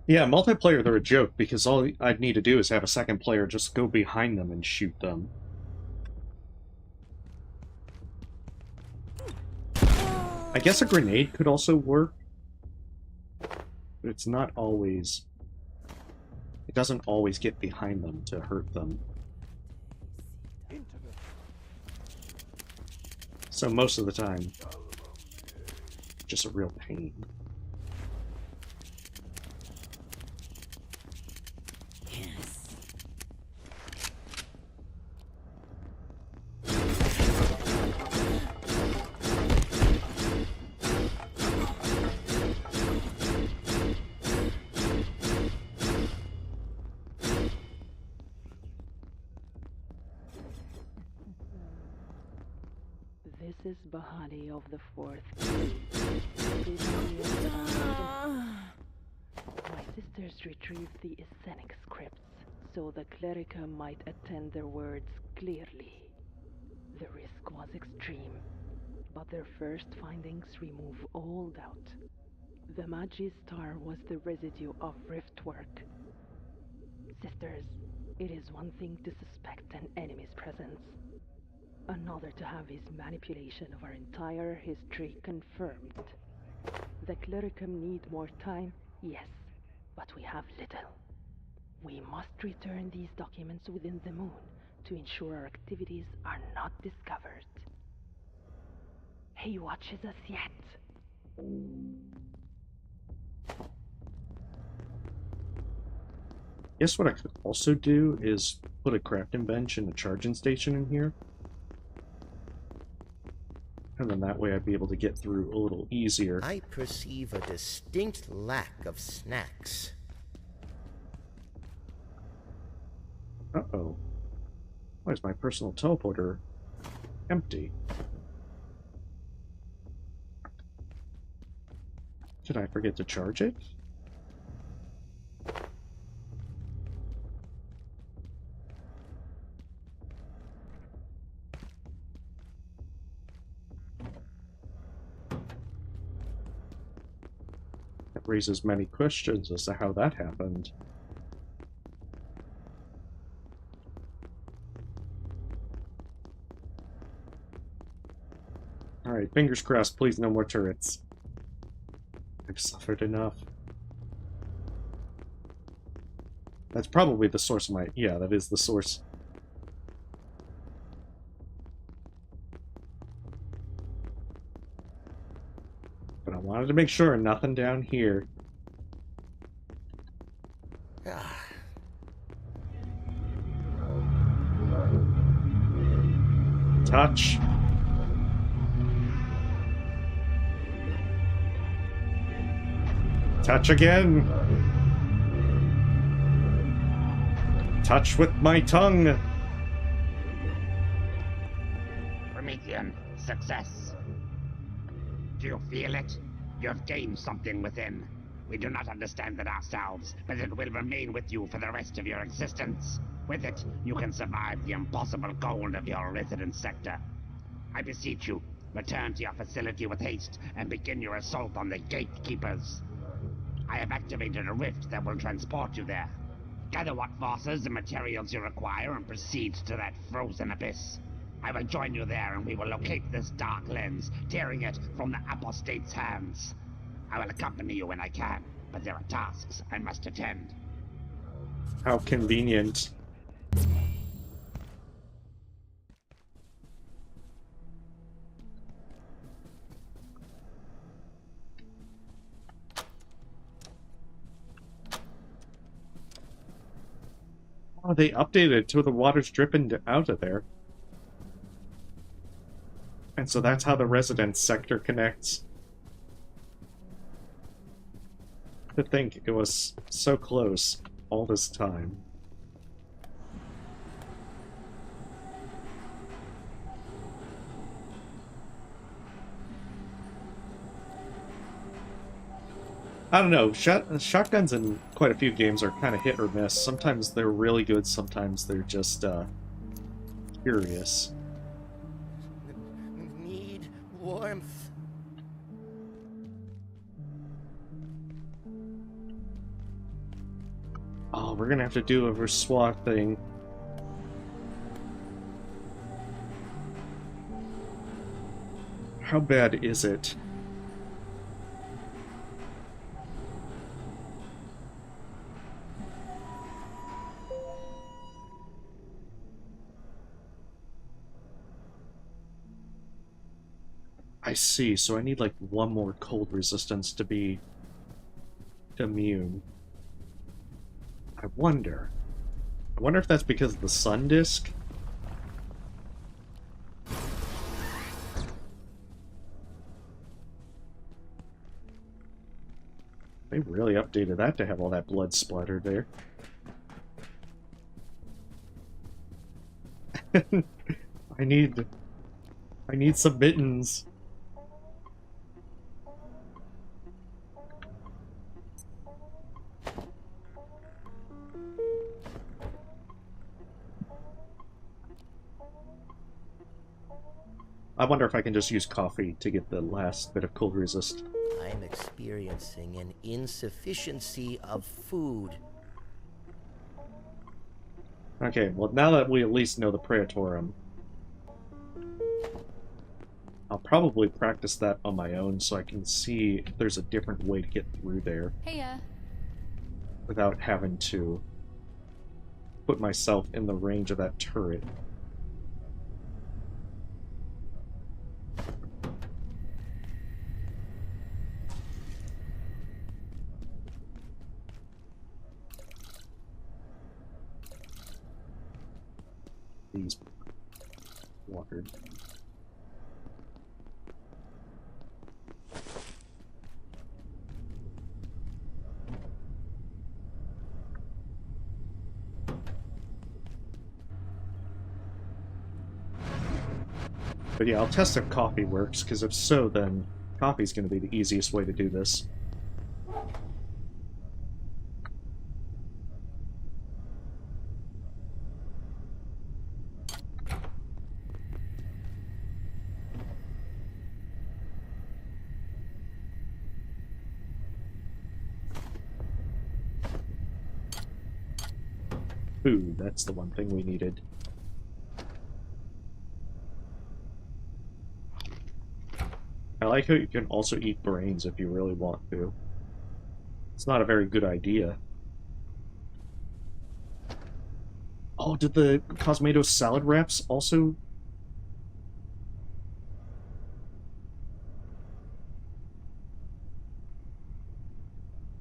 Yeah, multiplayer, they're a joke, because all I'd need to do is have a second player just go behind them and shoot them. I guess a grenade could also work, but it's not always... It doesn't always get behind them to hurt them. So most of the time, just a real pain. This is Bahani of the Fourth. My sisters retrieved the Essenic scripts, so the clerica might attend their words clearly. The risk was extreme, but their first findings remove all doubt. The Magi star was the residue of riftwork. Sisters, it is one thing to suspect an enemy's presence. Another to have his manipulation of our entire history confirmed. The clericum need more time, yes, but we have little. We must return these documents within the moon to ensure our activities are not discovered. He watches us yet. Guess what I could also do is put a crafting bench and a charging station in here. And then that way I'd be able to get through a little easier. I perceive a distinct lack of snacks. Uh-oh. Why is my personal teleporter empty? Did I forget to charge it? That raises many questions as to how that happened. Alright, fingers crossed, please no more turrets. I've suffered enough. That's probably the source of my... Yeah, that is the source. But I wanted to make sure nothing down here. Touch. Touch again. Touch with my tongue. Promethean, success. Do you feel it? You have gained something within. We do not understand it ourselves, but it will remain with you for the rest of your existence. With it, you can survive the impossible cold of your residence sector. I beseech you, return to your facility with haste and begin your assault on the gatekeepers. I have activated a rift that will transport you there. Gather what forces and materials you require and proceed to that frozen abyss. I will join you there and we will locate this dark lens, tearing it from the apostate's hands. I will accompany you when I can, but there are tasks I must attend. How convenient. Oh, they updated it to the water's dripping out of there. And so that's how the residence sector connects. To think it was so close all this time. I don't know, shotguns in quite a few games are kind of hit or miss. Sometimes they're really good, sometimes they're just, curious. Need warmth. Oh, we're gonna have to do a Versois thing. How bad is it? I see, so I need like one more cold resistance to be immune. I wonder if that's because of the sun disk? They really updated that to have all that blood splattered there. I need some mittens. I wonder if I can just use coffee to get the last bit of cold resist. I'm experiencing an insufficiency of food. Okay, well now that we at least know the Praetorium, I'll probably practice that on my own so I can see if there's a different way to get through there Heya. without having to put myself in the range of that turret. These watered. But yeah, I'll test if coffee works, because if so, then coffee's going to be the easiest way to do this. Food, that's the one thing we needed. I like how you can also eat brains if you really want to. It's not a very good idea. Oh, did the Cosmatos salad wraps also...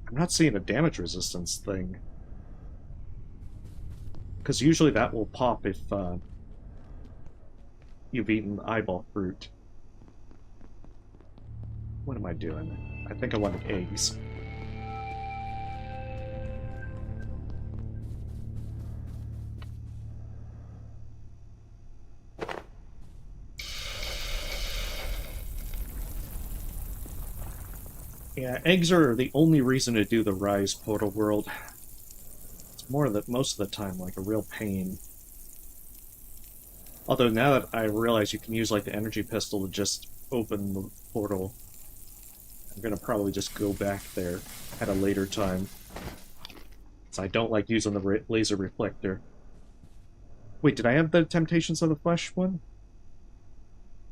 I'm not seeing a damage resistance thing. Because usually that will pop if you've eaten eyeball fruit. What am I doing? I think I wanted eggs. Yeah, eggs are the only reason to do the Rise portal world. It's more that most of the time like a real pain. Although now that I realize you can use like the energy pistol to just open the portal, I'm gonna probably just go back there at a later time. So I don't like using the laser reflector. Wait, did I have the Temptations of the Flesh one?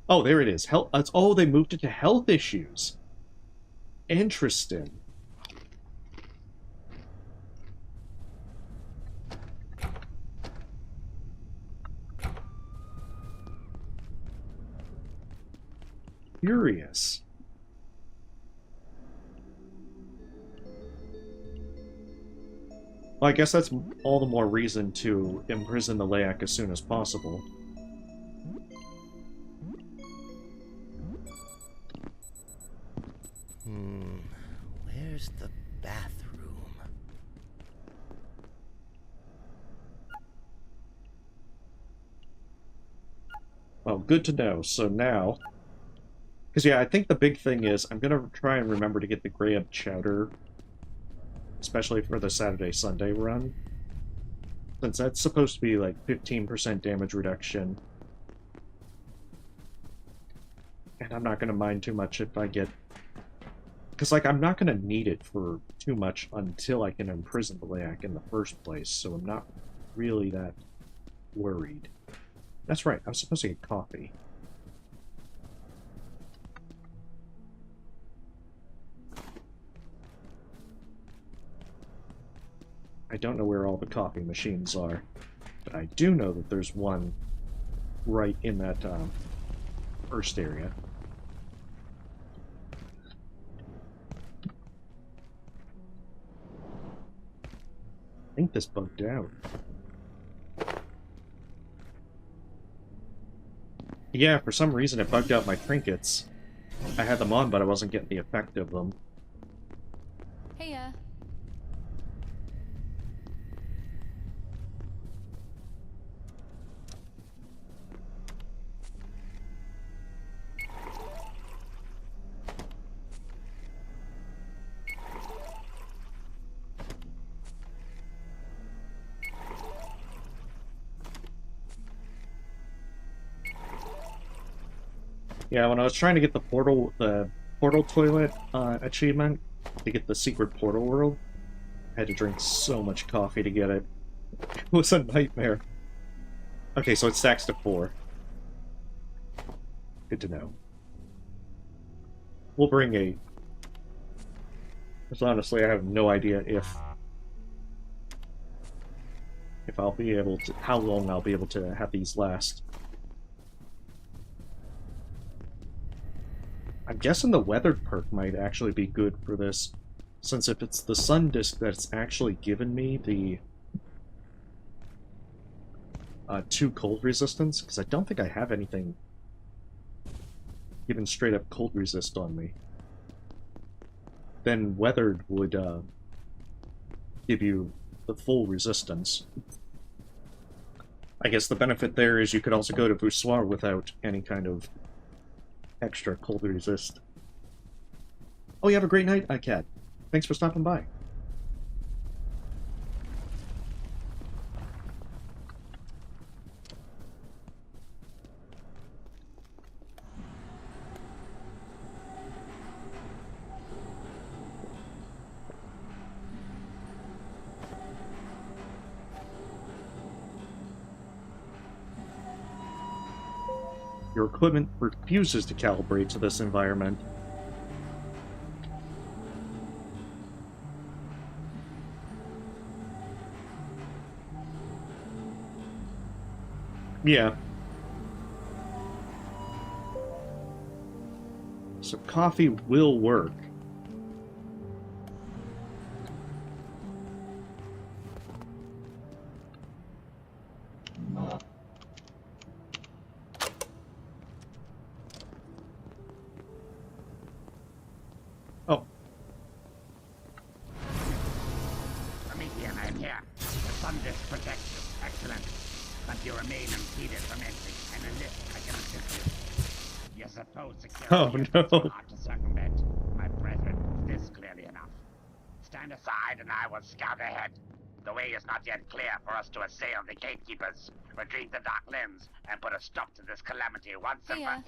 Oh, there it is. Oh, they moved it to health issues. Interesting. Curious. Well, I guess that's all the more reason to imprison the Layak as soon as possible. Where's the bathroom? Well, good to know. So now... Because, yeah, I think the big thing is I'm going to try and remember to get the Graham Chowder, especially for the Saturday-Sunday run. Since that's supposed to be, like, 15% damage reduction. And I'm not going to mind too much if I get... Because, like, I'm not going to need it for too much until I can imprison the Layak in the first place, so I'm not really that worried. That's right, I was supposed to get coffee. I don't know where all the coffee machines are, but I do know that there's one right in that first area. I think this bugged out. Yeah, for some reason it bugged out my trinkets. I had them on, but I wasn't getting the effect of them. Heya. Yeah, when I was trying to get the portal toilet achievement to get the secret portal world, I had to drink so much coffee to get it. It was a nightmare. Okay, so it stacks to 4. Good to know. we'll bring a... Because honestly, I have no idea if I'll be able to... how long I'll be able to have these last. I'm guessing the weathered perk might actually be good for this, since if it's the sun disk that's actually given me the 2 cold resistance, because I don't think I have anything even straight up cold resist on me, then weathered would give you the full resistance. I guess the benefit there is you could also go to Voussoir without any kind of extra cold resist. Oh, you have a great night, Cat. Thanks for stopping by. Your equipment refuses to calibrate to this environment. Yeah. So coffee will work. Oh. Promethean, I am here. The sun disk protects you. Excellent. But you remain impeded from entry, and in this I can assist you. Your supposed security is too hard to circumvent. My brethren, this clearly enough. Stand aside and I will scout ahead. The way is not yet clear for us to assail the gatekeepers, retrieve the dark lens, and put a stop to this calamity once and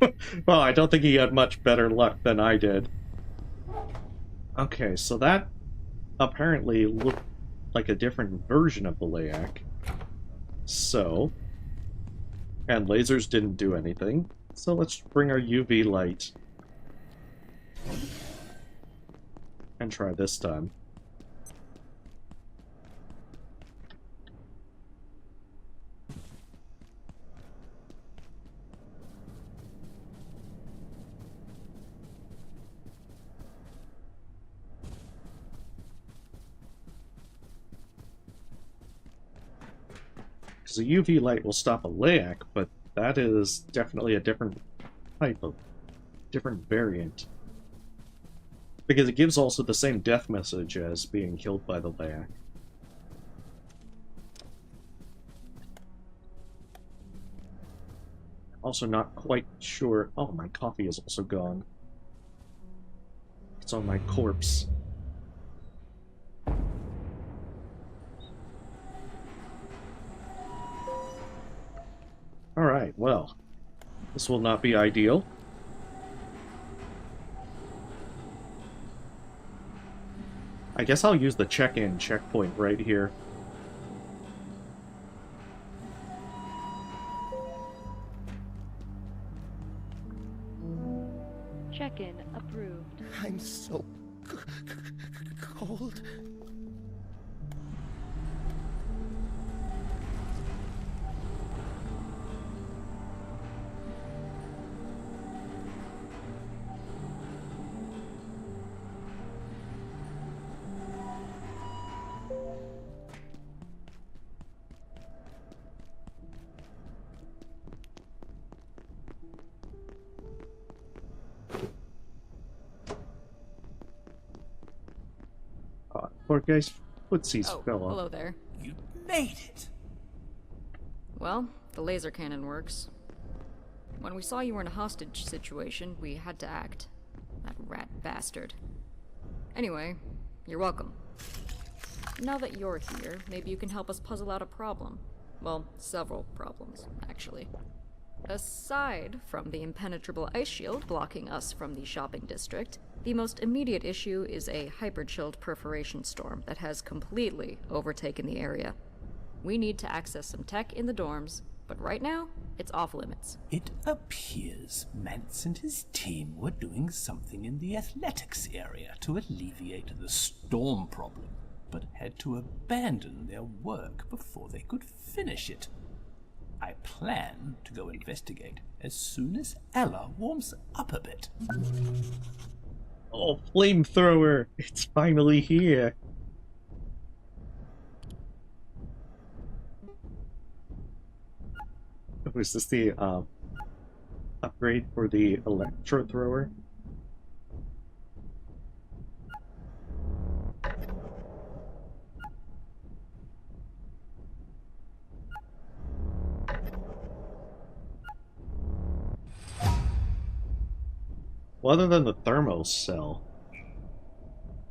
for... Well, I don't think he had much better luck than I did. Okay, so that apparently looked like a different version of the Layak. So... and lasers didn't do anything, so let's bring our UV light. And try this time. Because a UV light will stop a Layak, but that is definitely a different type of... different variant. Because it gives also the same death message as being killed by the Layak. Also not quite sure... oh, my coffee is also gone. It's on my corpse. Alright, well. This will not be ideal. I guess I'll use the check-in checkpoint right here. Check-in approved. I'm so cold. Poor guy's footsies fell off. Hello there. You made it. Well, the laser cannon works. When we saw you were in a hostage situation, we had to act. That rat bastard. Anyway, you're welcome. Now that you're here, maybe you can help us puzzle out a problem. Well, several problems, actually. Aside from the impenetrable ice shield blocking us from the shopping district, the most immediate issue is a hyper-chilled perforation storm that has completely overtaken the area. We need to access some tech in the dorms, but right now, it's off limits. It appears Mance and his team were doing something in the athletics area to alleviate the storm problem, but had to abandon their work before they could finish it. I plan to go investigate as soon as Ella warms up a bit. Oh, flamethrower! It's finally here! Was this the upgrade for the electro thrower? Well, other than the thermo cell,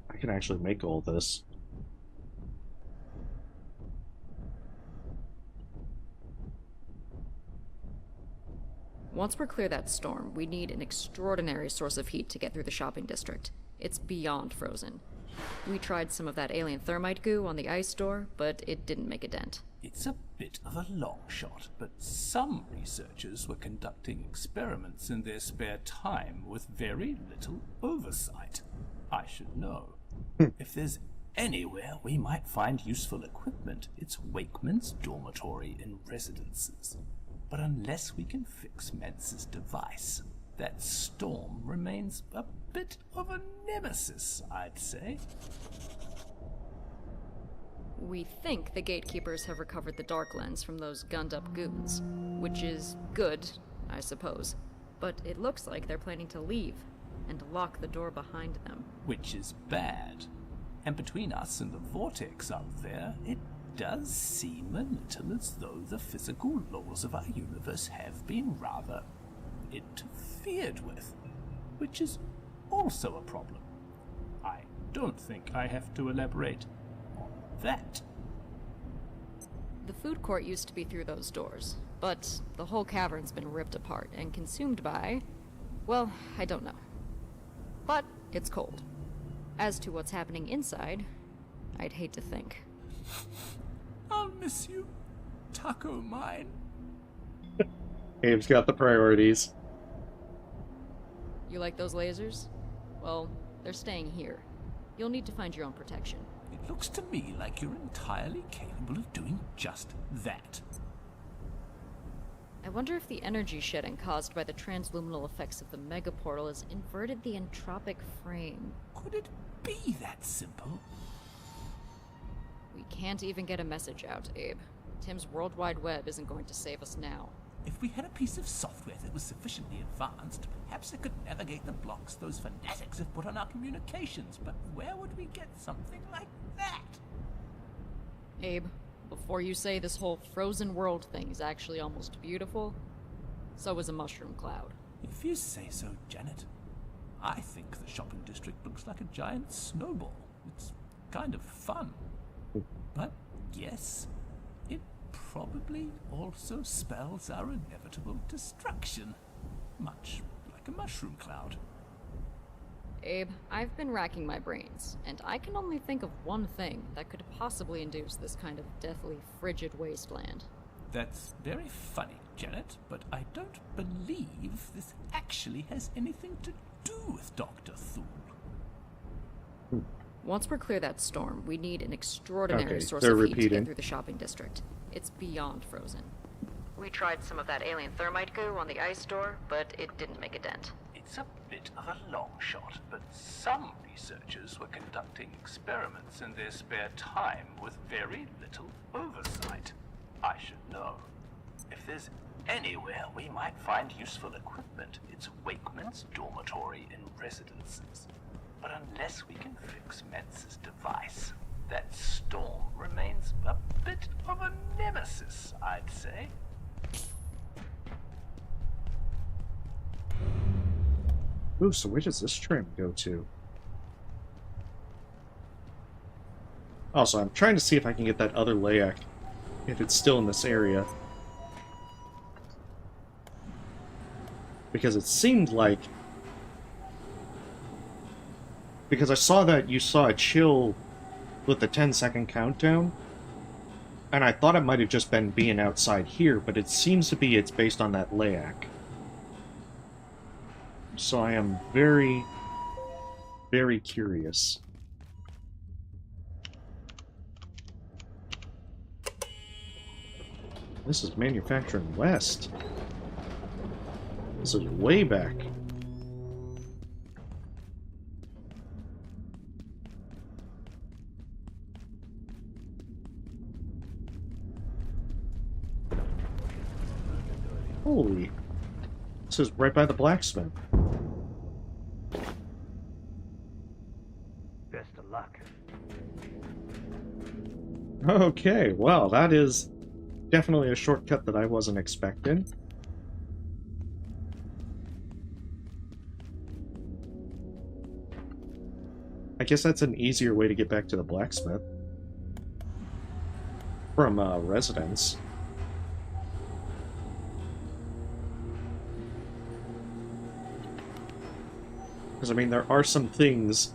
I can actually make all this. Once we're clear that storm, we need an extraordinary source of heat to get through the shopping district. It's beyond frozen. We tried some of that alien thermite goo on the ice door, but it didn't make a dent. It's a bit of a long shot, but some researchers were conducting experiments in their spare time with very little oversight. I should know. If there's anywhere we might find useful equipment, it's Wakeman's dormitory in residences. But unless we can fix Mance's device, that storm remains a bit of a nemesis, I'd say. We think the gatekeepers have recovered the dark lens from those gunned-up goons, which is good, I suppose. But it looks like they're planning to leave and lock the door behind them. Which is bad. And between us and the vortex out there, it does seem a little as though the physical laws of our universe have been rather interfered with, which is also a problem. I don't think I have to elaborate on that. The food court used to be through those doors, but the whole cavern's been ripped apart and consumed by... well, I don't know. But it's cold. As to what's happening inside, I'd hate to think. I'll miss you, taco mine. Abe's got the priorities. You like those lasers? Well, they're staying here. You'll need to find your own protection. It looks to me like you're entirely capable of doing just that. I wonder if the energy shedding caused by the transluminal effects of the megaportal has inverted the entropic frame. Could it be that simple? We can't even get a message out, Abe. Tim's World Wide Web isn't going to save us now. If we had a piece of software that was sufficiently advanced, perhaps it could navigate the blocks those fanatics have put on our communications, but where would we get something like that? Abe, before you say this whole frozen world thing is actually almost beautiful, so is a mushroom cloud. If you say so, Janet. I think the shopping district looks like a giant snowball. It's kind of fun. But yes, it probably also spells our inevitable destruction, much like a mushroom cloud. Abe, I've been racking my brains, and I can only think of one thing that could possibly induce this kind of deathly frigid wasteland. That's very funny, Janet, but I don't believe this actually has anything to do with Dr. Thule. Once we're clear that storm, we need an extraordinary source they're of heat to repeating. get through the shopping district. It's beyond frozen. We tried some of that alien thermite goo on the ice door, but it didn't make a dent. It's a bit of a long shot, but some researchers were conducting experiments in their spare time with very little oversight. I should know. If there's anywhere we might find useful equipment, it's Wakeman's dormitory in residences. But unless we can fix Mance's device, that storm remains a bit of a nemesis, I'd say. Ooh, so where does this tram go to? Also, I'm trying to see if I can get that other layak, if it's still in this area. Because it seemed like... Because I saw that you saw a chill with the 10-second countdown. And I thought it might have just been being outside here, but it seems to be it's based on that layak. So I am very, very curious. This is Manufacturing West. This is way back. Holy. This is right by the blacksmith. Best of luck. Okay, well, that is definitely a shortcut that I wasn't expecting. I guess that's an easier way to get back to the blacksmith. From, residence. Because, I mean, there are some things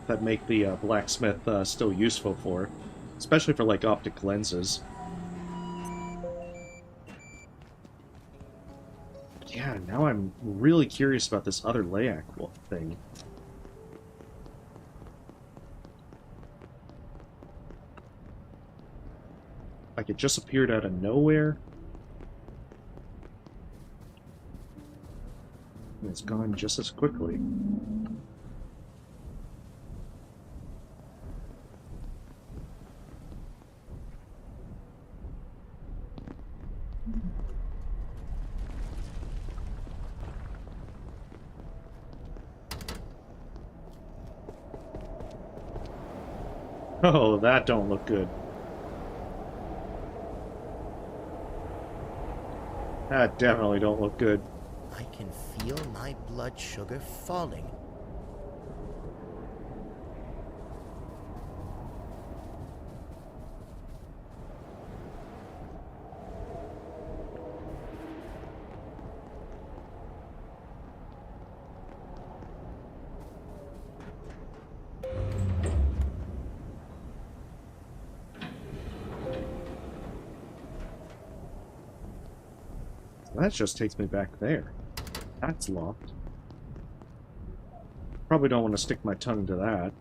that make the blacksmith still useful for, especially for, like, optic lenses. Yeah, now I'm really curious about this other layak thing. Like, it just appeared out of nowhere. And it's gone just as quickly. Oh, that don't look good. That definitely don't look good. I can feel my blood sugar falling. That just takes me back there. That's locked. Probably don't want to stick my tongue to that.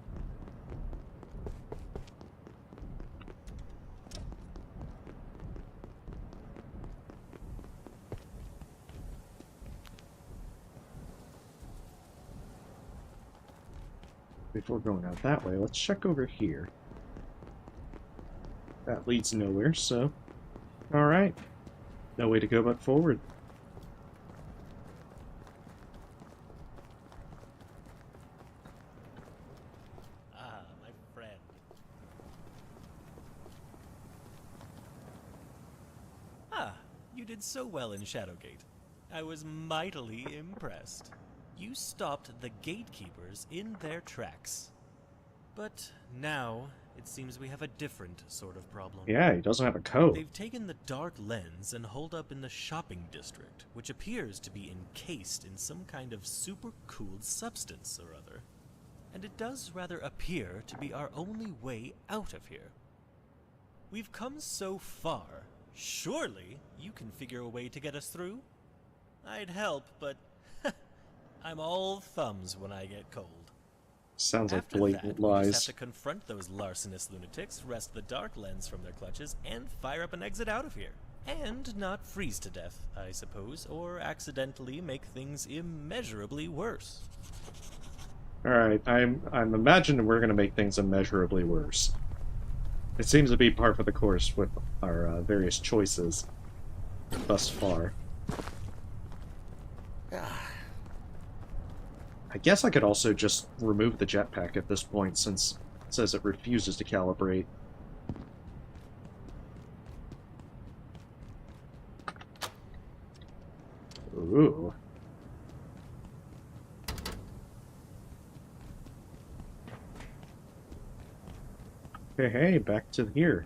Before going out that way, let's check over here. That leads nowhere, so... Alright. No way to go but forward. Ah, my friend. Ah, you did so well in Shadowgate. I was mightily impressed. You stopped the gatekeepers in their tracks. But now, it seems we have a different sort of problem. Yeah, he doesn't have a code. They've taken the dark lens and holed up in the shopping district, which appears to be encased in some kind of super-cooled substance or other. And it does rather appear to be our only way out of here. We've come so far. Surely you can figure a way to get us through? I'd help, but I'm all thumbs when I get cold. Sounds like After blatant that, we lies. just have to confront those larcenous lunatics, wrest the dark lens from their clutches, and fire up an exit out of here. And not freeze to death, I suppose, or accidentally make things immeasurably worse. Alright, I'm imagining we're gonna make things immeasurably worse. It seems to be par for the course with our various choices thus far. I guess I could also just remove the jetpack at this point, since it says it refuses to calibrate. Ooh. Hey, back to here.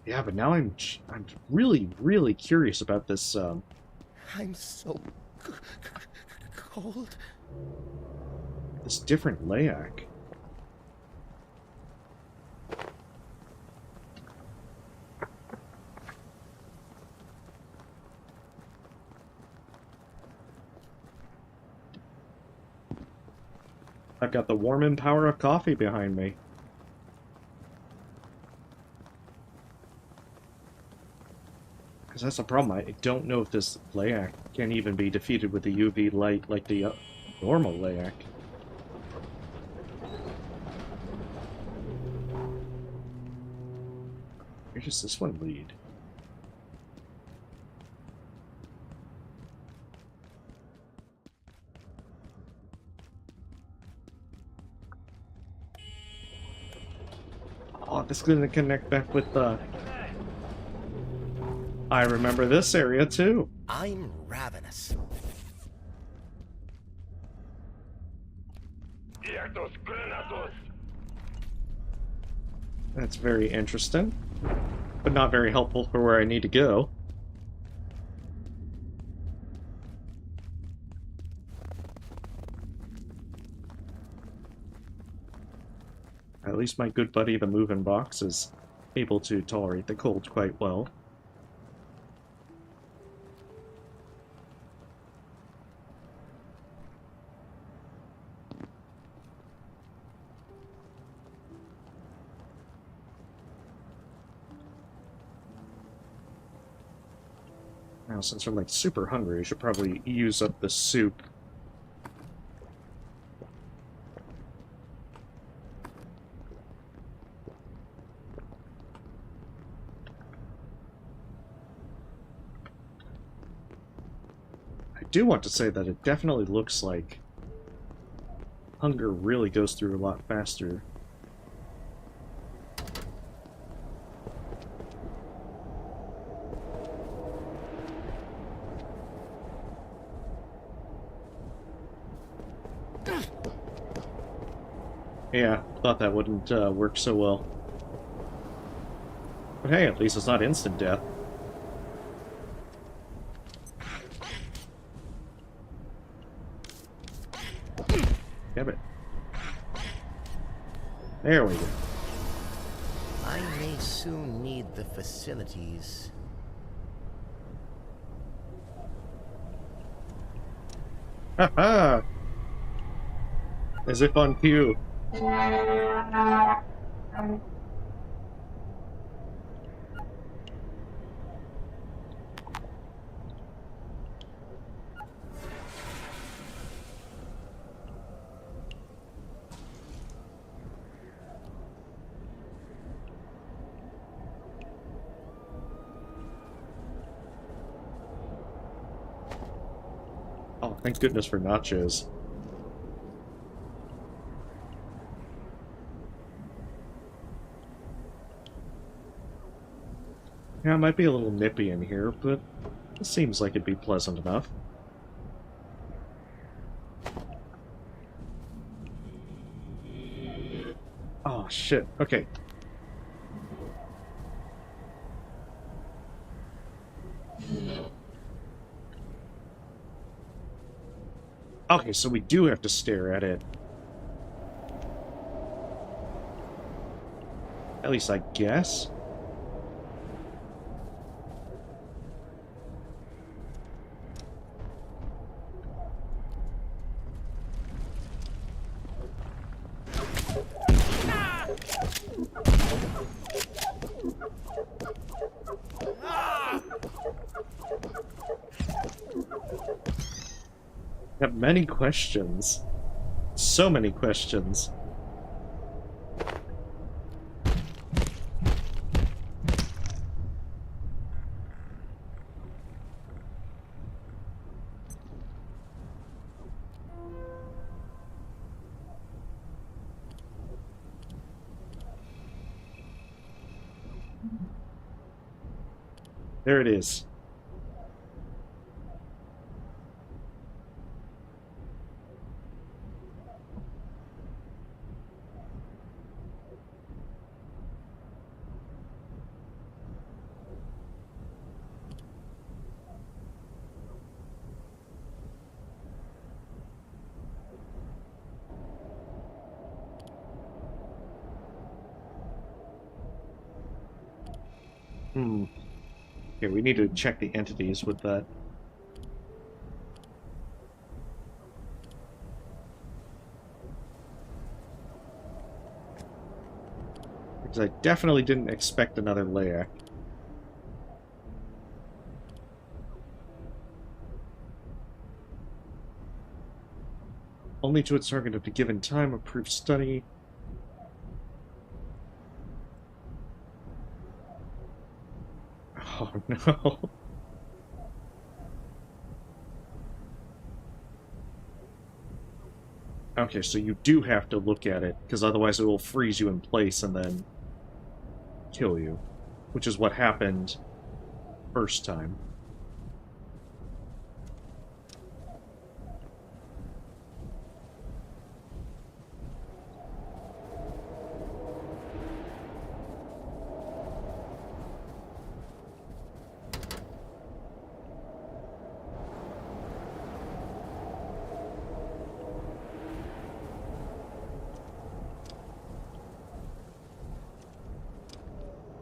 Yeah, but now I'm really, really curious about this, I'm so cold. this different layak. I've got the warming power of coffee behind me. Because that's the problem. I don't know if this Layak can even be defeated with the UV light like the normal Layak. Where does this one lead? Oh, this is going to connect back with I remember this area too. I'm ravenous. That's very interesting, but not very helpful for where I need to go. At least my good buddy the moving box is able to tolerate the cold quite well. Now, since I'm like super hungry, I should probably use up the soup. I do want to say that it definitely looks like hunger really goes through a lot faster. Yeah, thought that wouldn't work so well. But hey, at least it's not instant death. Damn it. There we go. I may soon need the facilities. Haha! As if on cue. Oh, thank goodness for nachos. Yeah, it might be a little nippy in here, but it seems like it'd be pleasant enough. Oh, shit. Okay. Okay, so we do have to stare at it. At least I guess. I have many questions. So many questions. There it is. Yeah, we need to check the entities with that. Because I definitely didn't expect another layer. Only to its target at a given time, approved study. Oh no. Okay, so you do have to look at it, because otherwise it will freeze you in place and then kill you. Which is what happened first time.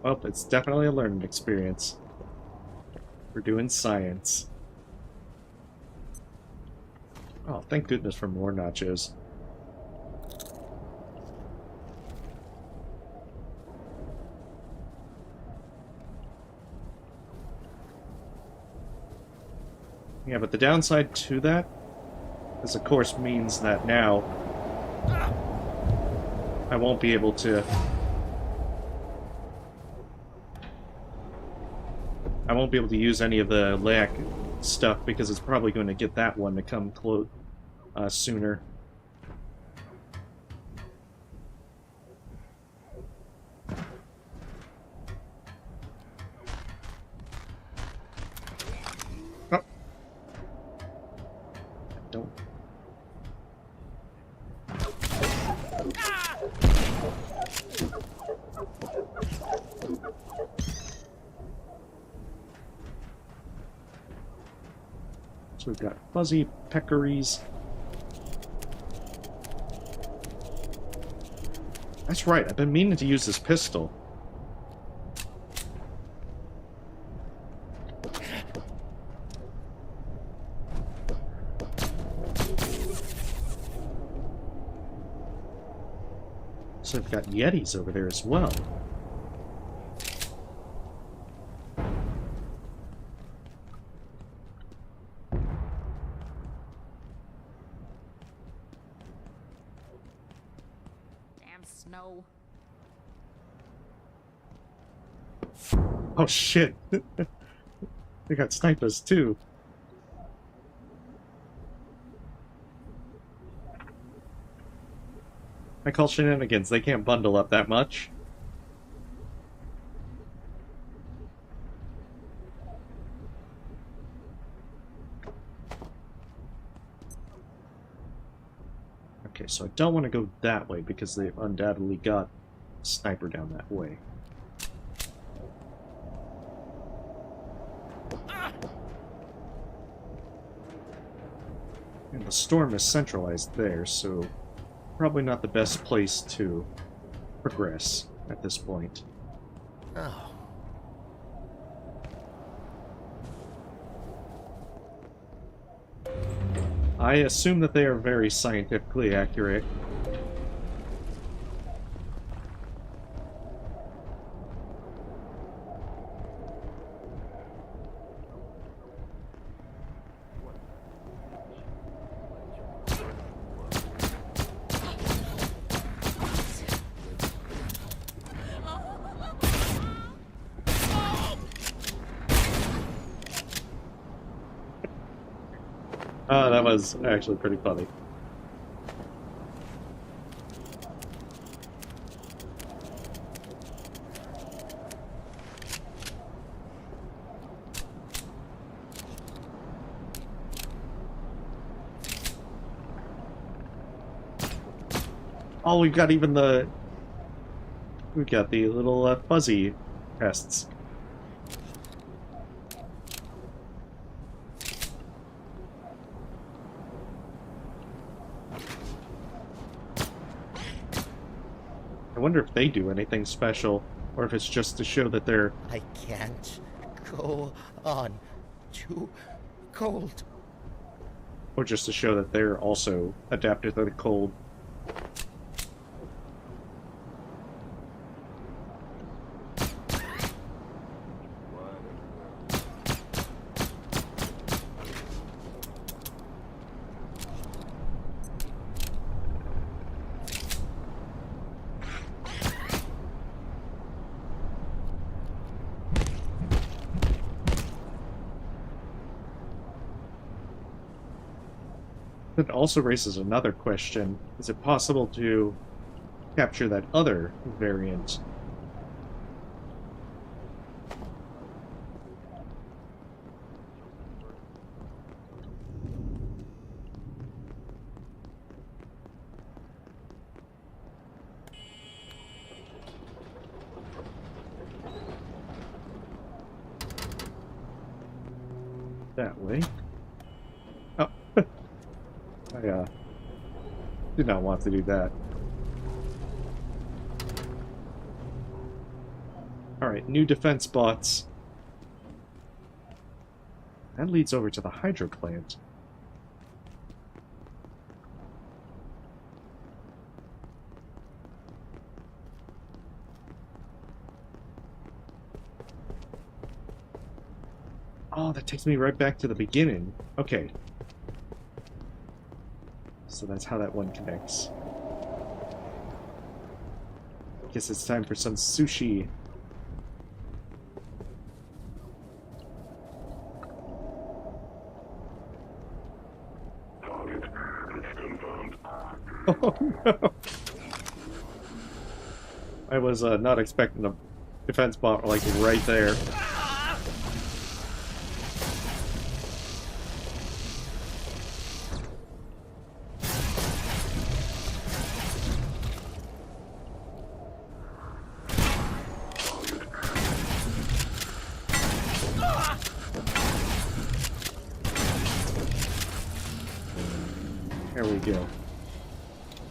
Well, it's definitely a learning experience. We're doing science. Oh, thank goodness for more nachos. Yeah, but the downside to that, this of course means that now I won't be able to... I won't be able to use any of the LAC stuff because it's probably going to get that one to come close sooner. Oh. Don't. So we've got fuzzy peccaries. That's right, I've been meaning to use this pistol. So we've got Yetis over there as well. Snow. Oh shit! They got snipers too. I call shenanigans, they can't bundle up that much. Okay, so I don't want to go that way because they've undoubtedly got a sniper down that way. And the storm is centralized there, so probably not the best place to progress at this point. Oh. I assume that they are very scientifically accurate. That was actually pretty funny. Oh, we've got even the... We've got the little fuzzy pests. I wonder if they do anything special, or if it's just to show that they're... I can't go on. Too cold. Or just to show that they're also adapted to the cold. it also raises another question. Is it possible to capture that other variant? That way. Oh. I did not want to do that. Alright, new defense bots. That leads over to the hydro plant. Oh, that takes me right back to the beginning. Okay. So that's how that one connects. Guess it's time for some sushi. Target is confirmed. Oh no! I was not expecting a defense bot like right there. There we go.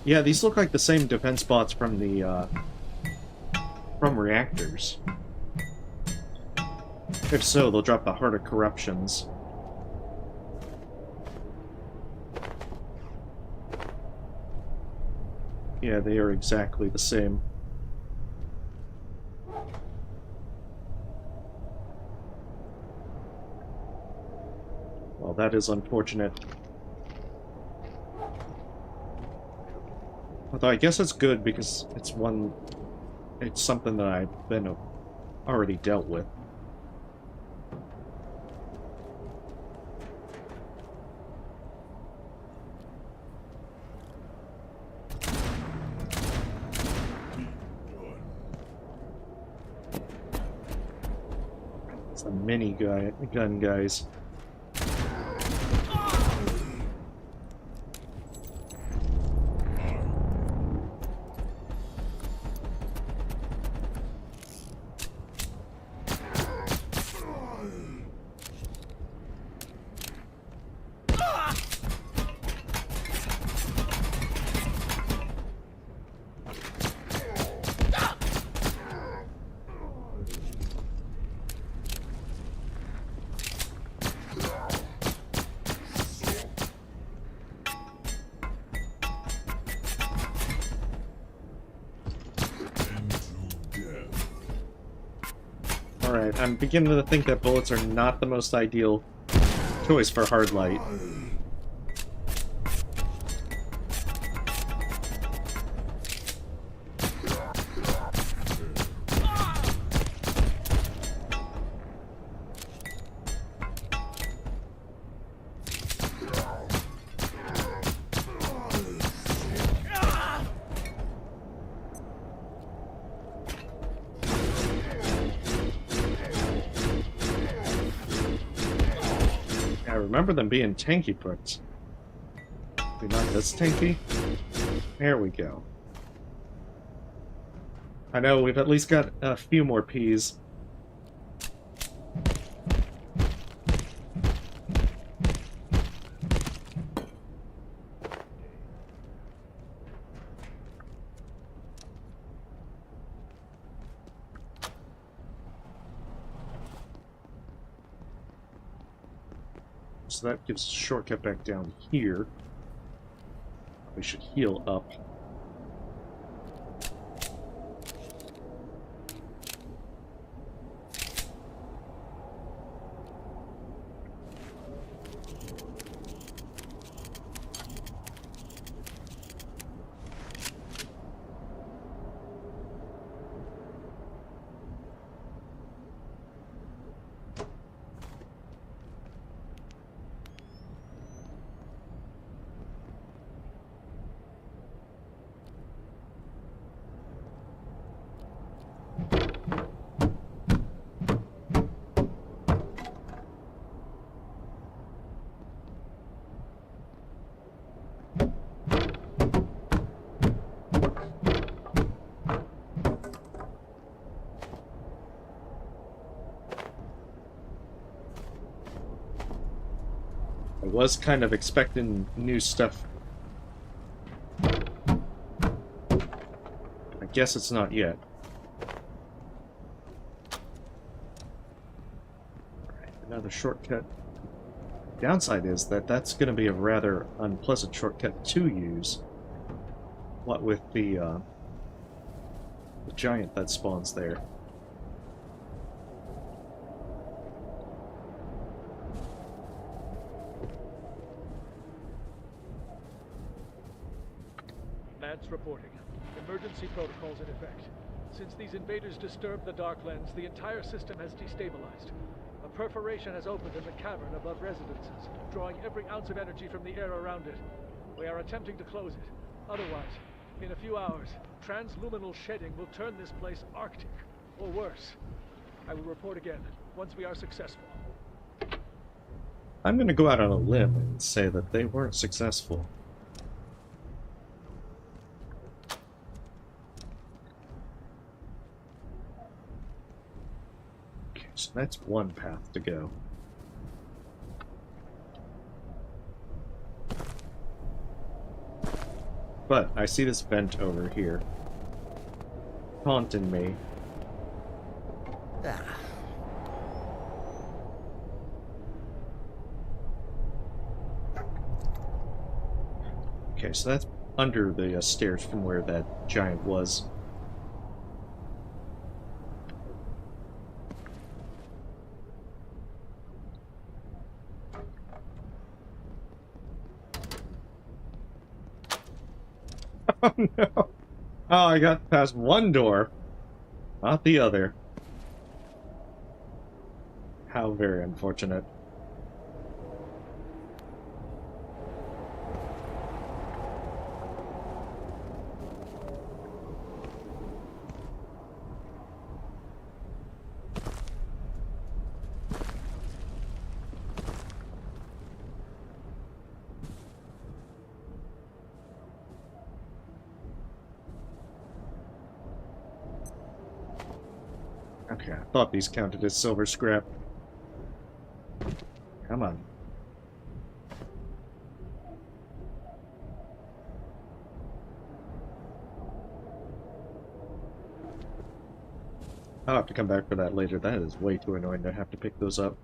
Yeah, these look like the same defense bots from the, from reactors. If so, they'll drop the harder corruptions. Yeah, they are exactly the same. Well, that is unfortunate. Although I guess it's good because it's something that I've been already dealt with. It's the mini gun guys. Alright, I'm beginning to think that bullets are not the most ideal choice for hard light. I remember them being tanky, but maybe not this tanky. There we go. I know we've at least got a few more Ps. So that gives a shortcut back down here. We should heal up. was kind of expecting new stuff. I guess it's not yet. Alright, another shortcut. Downside is that that's going to be a rather unpleasant shortcut to use. What with the giant that spawns there. Vance reporting. Emergency protocols in effect. Since these invaders disturbed the Dark Lens, the entire system has destabilized. A perforation has opened in the cavern above residences, drawing every ounce of energy from the air around it. We are attempting to close it. Otherwise, in a few hours, transluminal shedding will turn this place Arctic, or worse. I will report again, once we are successful. I'm going to go out on a limb and say that they weren't successful. Okay, so that's one path to go. But I see this vent over here, taunting me. Ah. Okay, so that's under the stairs from where that giant was. Oh no! Oh, I got past one door, not the other. How very unfortunate. Okay, I thought these counted as silver scrap. Come on. I'll have to come back for that later. That is way too annoying to have to pick those up.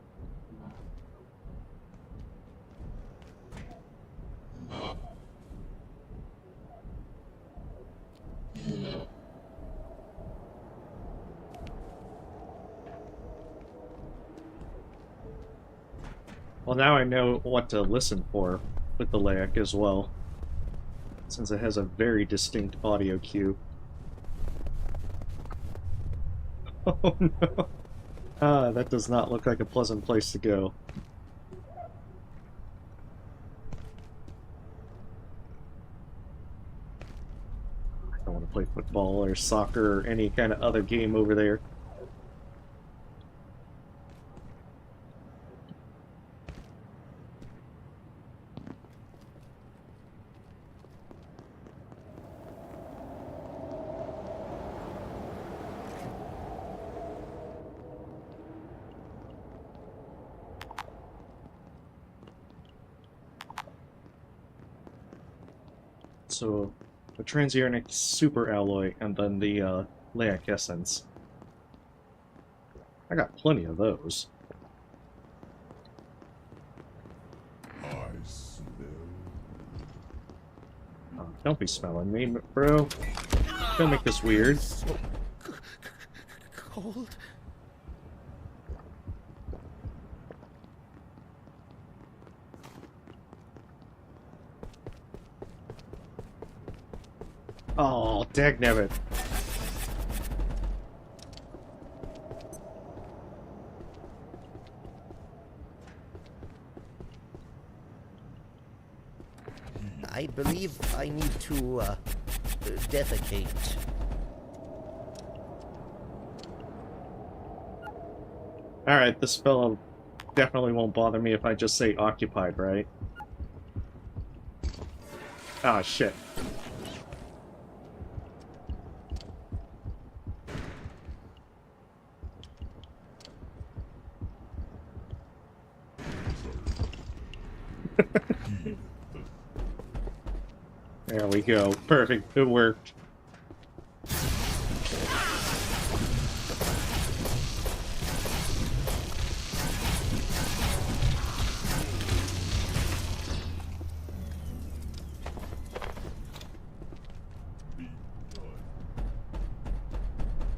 Well, now I know what to listen for with the LAC as well, since it has a very distinct audio cue. Oh no! Ah, that does not look like a pleasant place to go. I don't want to play football or soccer or any kind of other game over there. So, the transionic super alloy and then the LAC essence. I got plenty of those. Oh, don't be smelling me, bro. Don't make this weird. So cold. Oh, dagnabbit. I believe I need to, defecate. Alright, this fellow definitely won't bother me if I just say occupied, right? Ah, shit. There we go. Perfect. It worked.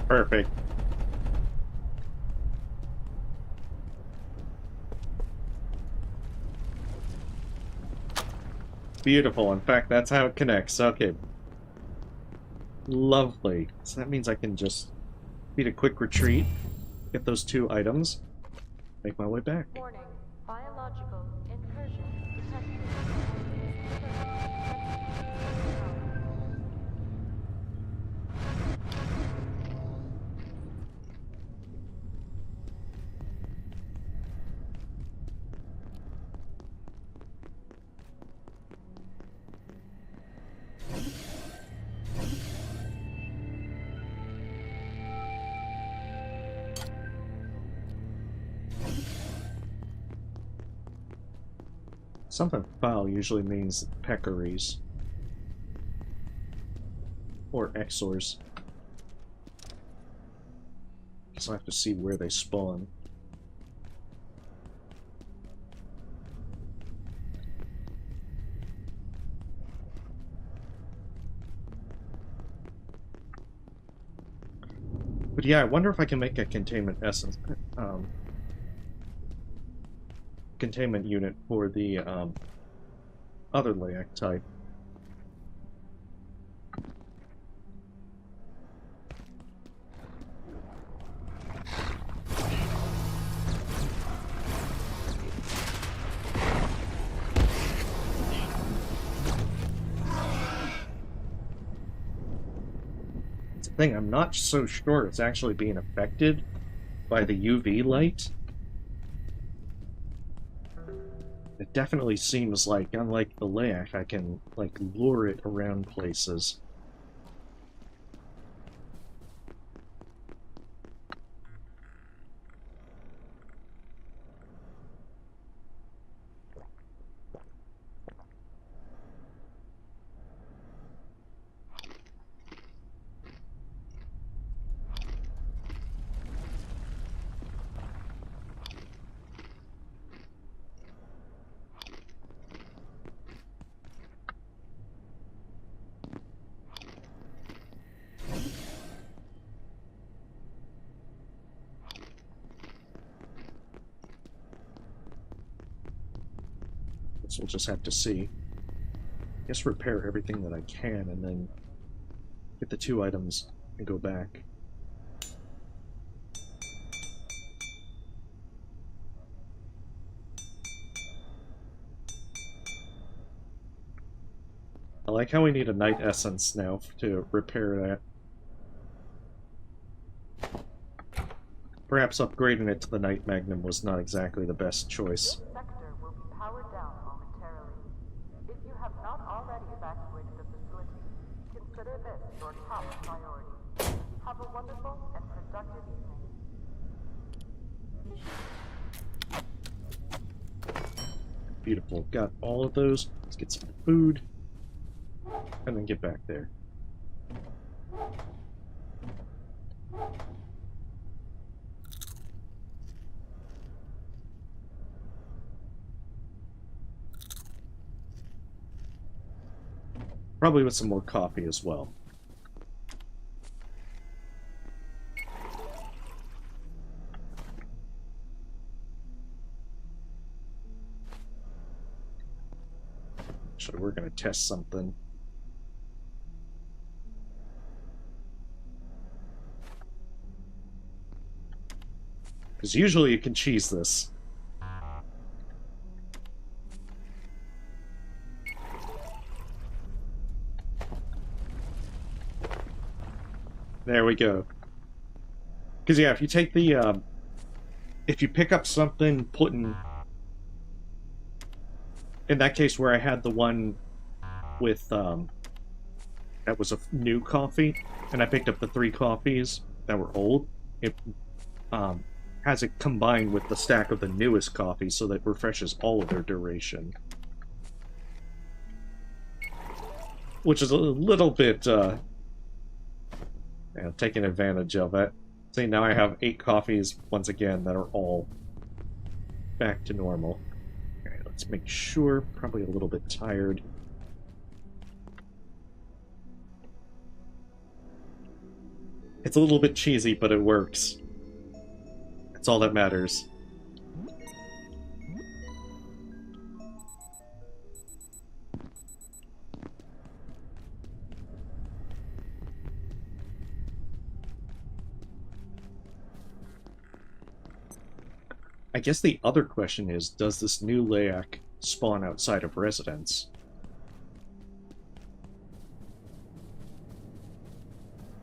Perfect. Beautiful. In fact, that's how it connects. Okay. Lovely. So that means I can just beat a quick retreat, get those 2 items, make my way back. Warning. Biological incursion detected. Something foul usually means peccaries. Or exors. So I have to see where they spawn. But yeah, I wonder if I can make a containment essence, containment unit for the other layout type. It's a thing, I'm not so sure it's actually being affected by the UV light. It definitely seems like, unlike the layout, I can, like, lure it around places. Guess we'll just have to see. Guess repair everything that I can and then get the 2 items and go back. I like how we need a night essence now to repair that. Perhaps upgrading it to the Night Magnum was not exactly the best choice. This sector will be powered down momentarily. If you have not already evacuated the facility, consider this your top priority. Have a wonderful and productive evening. Beautiful. Got all of those. Let's get some food. And then get back there. Probably with some more coffee as well. Actually, we're going to test something. Because usually you can cheese this. There we go. Because yeah, if you take the, if you pick up something, in that case where I had the one with, that was a new coffee, and I picked up the 3 coffees that were old, it, has it combined with the stack of the newest coffee so that it refreshes all of their duration. which is a little bit, taking advantage of it. See, now I have 8 coffees, once again, that are all back to normal. Okay, let's make sure, probably a little bit tired. It's a little bit cheesy, but it works. That's all that matters. I guess the other question is, does this new layout spawn outside of residence?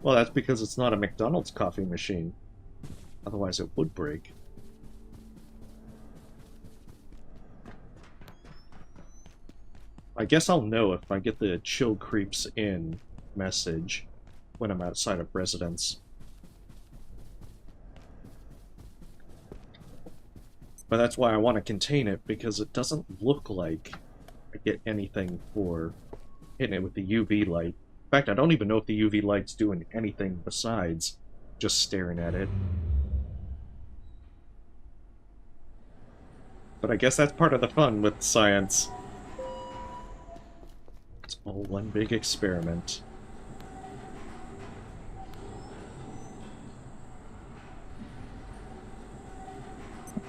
Well, that's because it's not a McDonald's coffee machine. Otherwise it would break. I guess I'll know if I get the chill creeps in message when I'm outside of residence. But that's why I want to contain it, because it doesn't look like I get anything for hitting it with the UV light. In fact, I don't even know if the UV light's doing anything besides just staring at it. But I guess that's part of the fun with science. It's all one big experiment.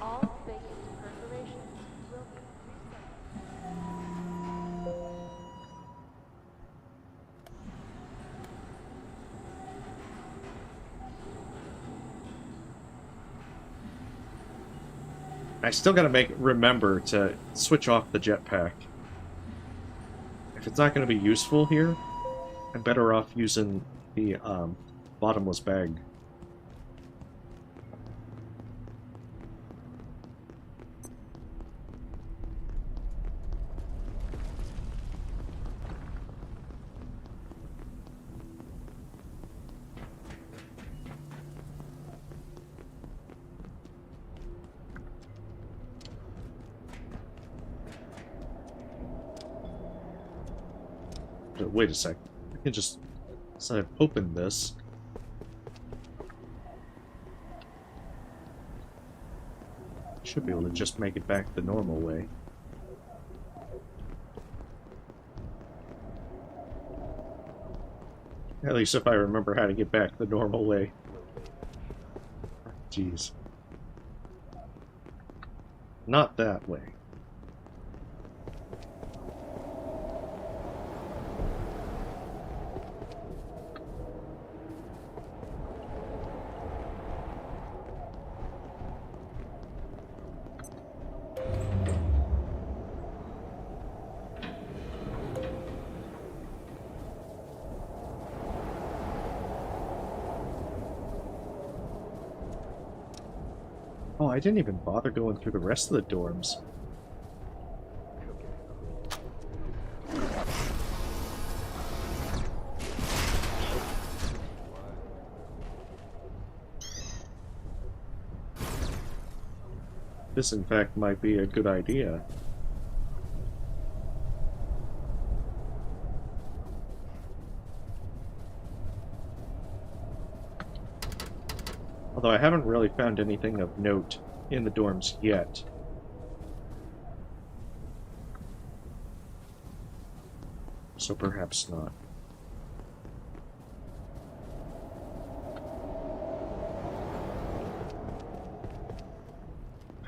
All vacant perforations will be I still gotta remember to switch off the jetpack. If it's not gonna be useful here, I'm better off using the bottomless bag. Wait a sec. I can just sort of open this. Should be able to just make it back the normal way. At least if I remember how to get back the normal way. Jeez. Not that way. Oh, I didn't even bother going through the rest of the dorms. This, in fact, might be a good idea. Although I haven't really found anything of note in the dorms yet. So perhaps not.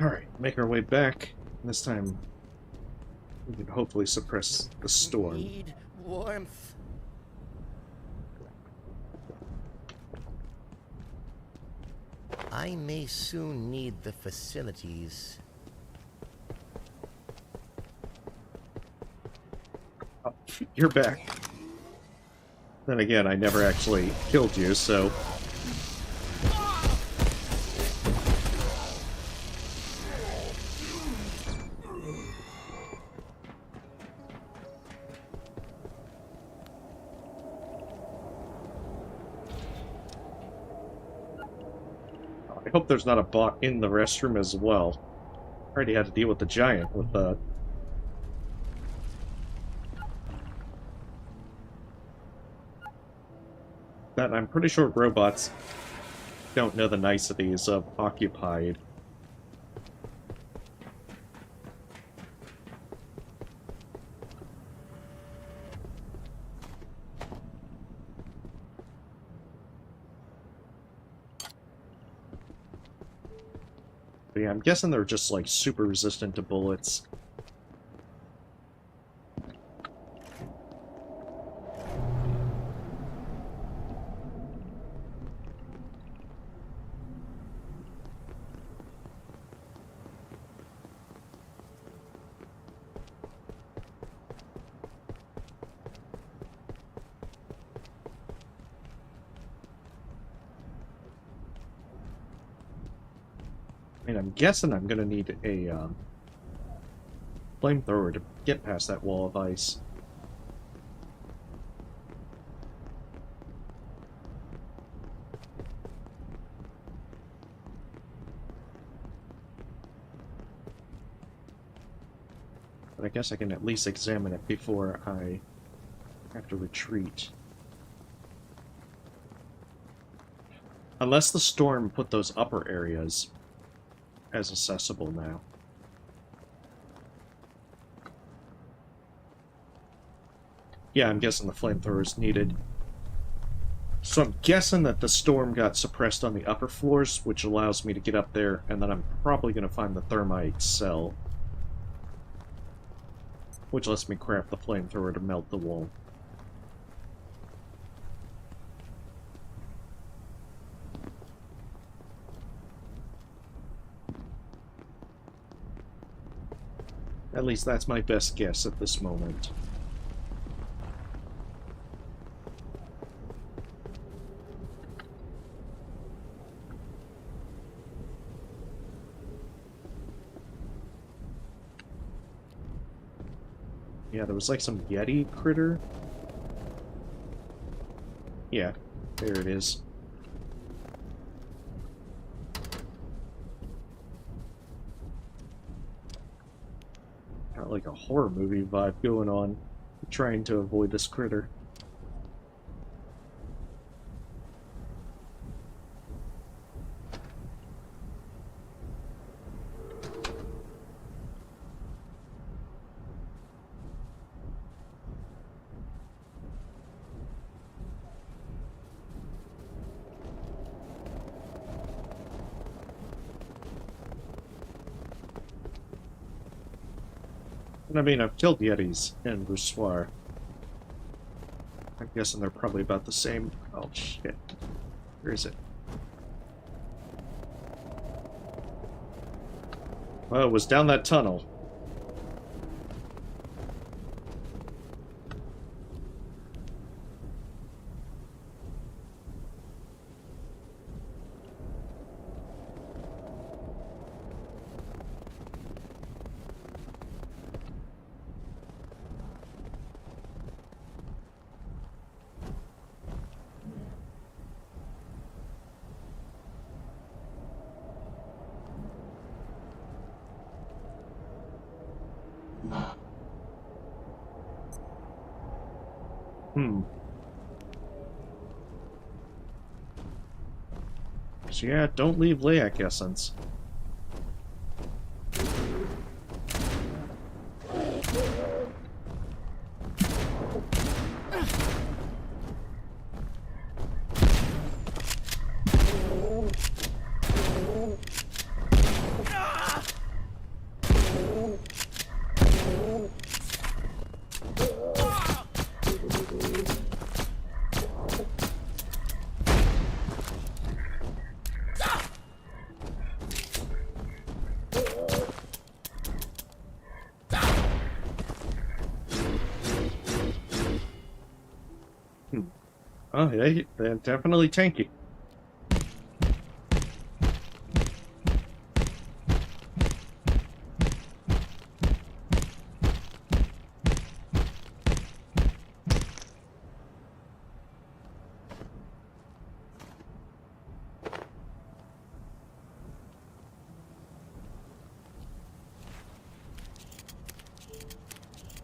Alright, make our way back. This time we can hopefully suppress the storm. Need warmth. I may soon need the facilities. Oh, you're back. Then again, I never actually killed you, so... I hope there's not a bot in the restroom as well. I already had to deal with the giant with the... that I'm pretty sure robots don't know the niceties of occupied. But yeah, I'm guessing they're just, like, super resistant to bullets. I mean, I'm guessing I'm gonna need a flamethrower to get past that wall of ice. But I guess I can at least examine it before I have to retreat. Unless the storm put those upper areas as accessible now. Yeah, I'm guessing the flamethrower is needed. So I'm guessing that the storm got suppressed on the upper floors, which allows me to get up there, and then I'm probably going to find the thermite cell, which lets me craft the flamethrower to melt the wall. At least that's my best guess at this moment. Yeah, there was like some Yeti critter. Yeah, there it is. Got like a horror movie vibe going on, trying to avoid this critter. I mean, I've killed Yetis in Boussoir. I'm guessing they're probably about the same. Oh, shit. Where is it? Well, it was down that tunnel. So yeah, don't leave Layak Essence. Oh, yeah, they're definitely tanky.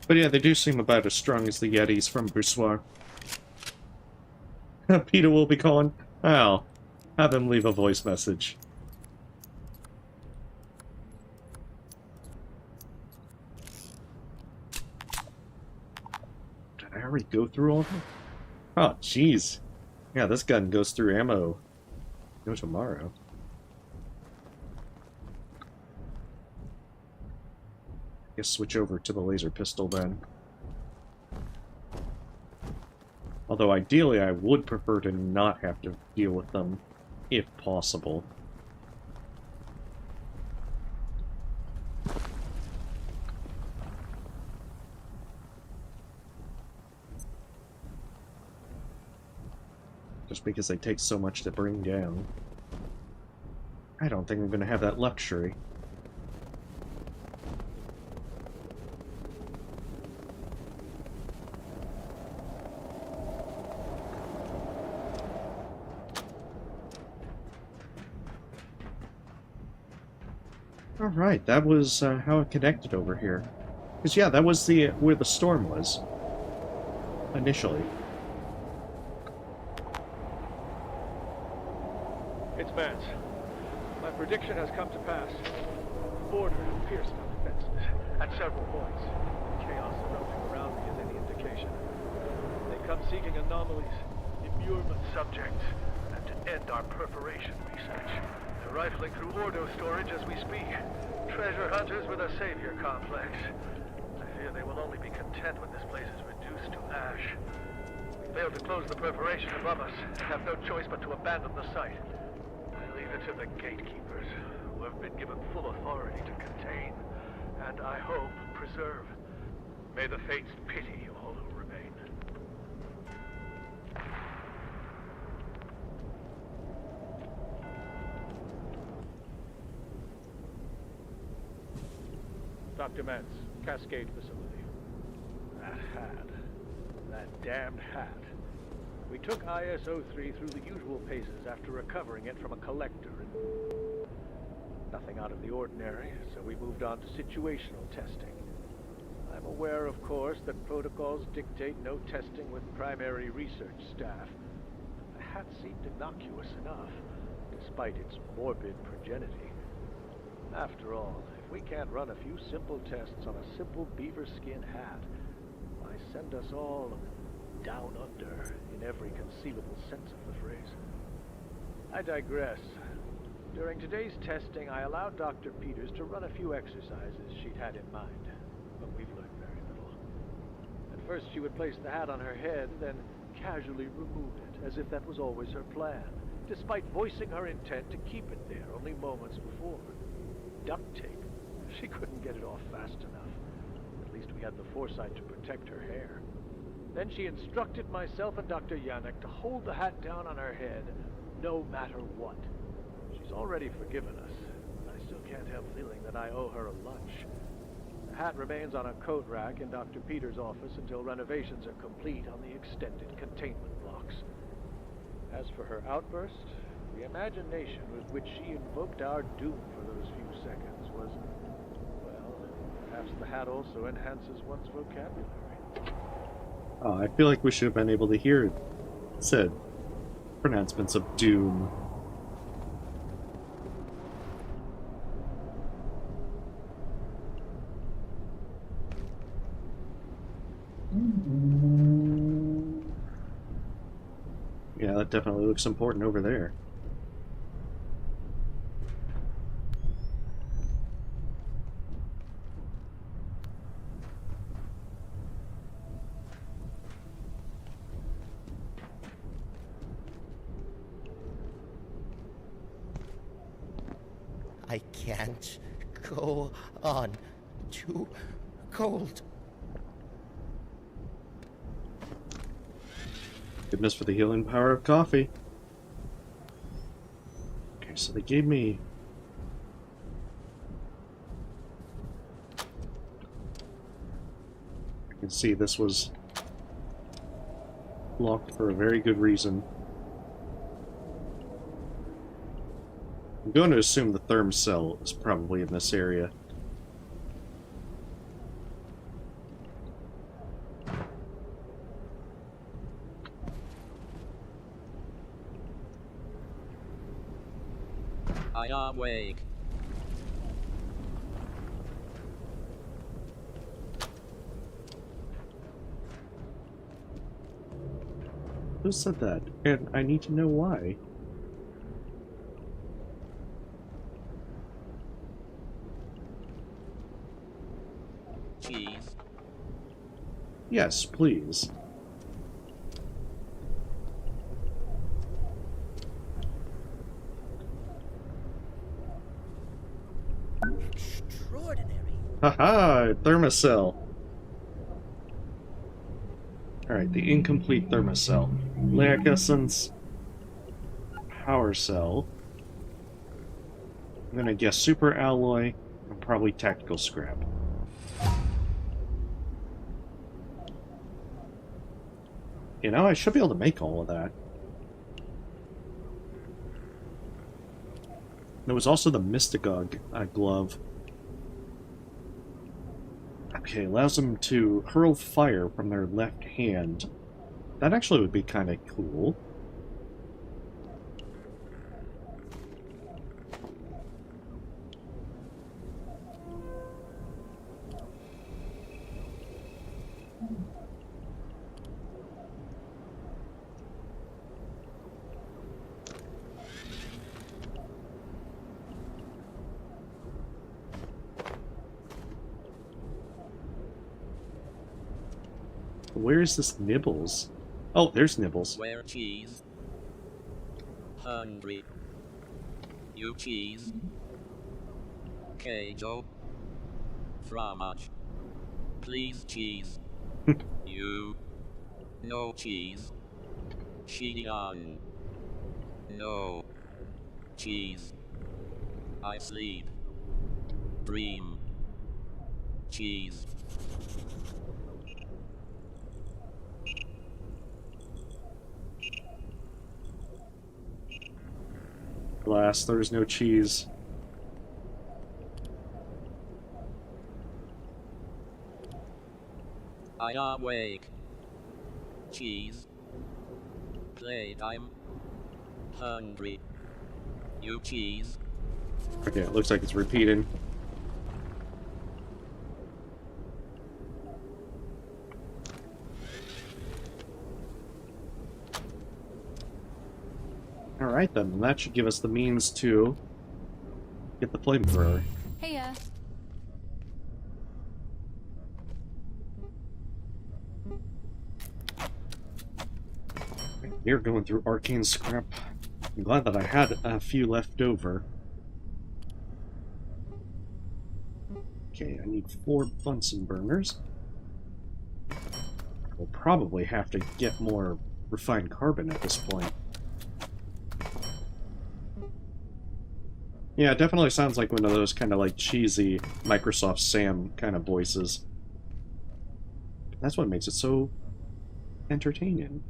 But yeah, they do seem about as strong as the Yetis from Boussoir. Peter will be calling. I'll have him leave a voice message. Did I already go through all of them? Oh, jeez. Yeah, this gun goes through ammo. No tomorrow. Guess switch over to the laser pistol then. Although ideally I would prefer to not have to deal with them, if possible. Just because they take so much to bring down. I don't think I'm going to have that luxury. Alright, that was how it connected over here. Because yeah, that was the where the storm was. Initially. It's Vance. My prediction has come to pass. Border has pierced our defenses at several points. Chaos erupting around me is any indication. They come seeking anomalies, immurement subjects, and to end our perforation research. They're rifling through Ordo storage as we speak. Treasure hunters with a savior complex. I fear they will only be content when this place is reduced to ash. We failed to close the perforation above us and have no choice but to abandon the site. I leave it to the gatekeepers, who have been given full authority to contain, and I hope preserve. May the fates pity all who remain. Dr. Mance, Cascade Facility. That hat. That damned hat. We took ISO-3 through the usual paces after recovering it from a collector. Nothing out of the ordinary, so we moved on to situational testing. I'm aware, of course, that protocols dictate no testing with primary research staff. The hat seemed innocuous enough, despite its morbid progenity. After all, if we can't run a few simple tests on a simple beaver skin hat, why send us all down under in every conceivable sense of the phrase? I digress. During today's testing, I allowed Dr. Peters to run a few exercises she'd had in mind, but we've learned very little. At first she would place the hat on her head, then casually remove it, as if that was always her plan, despite voicing her intent to keep it there only moments before. Duct tape. She couldn't get it off fast enough. At least we had the foresight to protect her hair. Then she instructed myself and Dr. Yannick to hold the hat down on her head, no matter what. She's already forgiven us, but I still can't help feeling that I owe her a lunch. The hat remains on a coat rack in Dr. Peters' office until renovations are complete on the extended containment blocks. As for her outburst, the imagination with which she invoked our doom for those few seconds was, well, perhaps the hat also enhances one's vocabulary. Oh, I feel like we should have been able to hear said pronouncements of doom. Yeah, that definitely looks important over there. I can't go on. Too cold. Goodness for the healing power of coffee. Okay, so they gave me... I can see this was locked for a very good reason. I'm going to assume the therm cell is probably in this area. I am awake. Who said that? And I need to know why. Cheese. Yes, please. Extraordinary. Haha, thermocell. Alright, the incomplete thermocell. Leic essence. Power cell. I'm gonna guess super alloy and probably tactical scrap. You know, I should be able to make all of that. There was also the Mystagogue glove. Okay, allows them to hurl fire from their left hand. That actually would be kind of cool. Where's this Nibbles? Oh, there's Nibbles. Where cheese? Hungry. You cheese? Queijo? Fromage? Please cheese. You? No cheese. Chidian? No. Cheese. I sleep. Dream. Cheese. Alas, there's no cheese. I am awake. Cheese. Playtime. Hungry. You cheese. Okay, it looks like it's repeating. Alright then, that should give us the means to get the flamethrower. Hey, We're going through arcane scrap. I'm glad that I had a few left over. Okay, I need 4 Bunsen burners. We'll probably have to get more refined carbon at this point. Yeah, it definitely sounds like one of those kind of like cheesy Microsoft Sam kind of voices. That's what makes it so entertaining.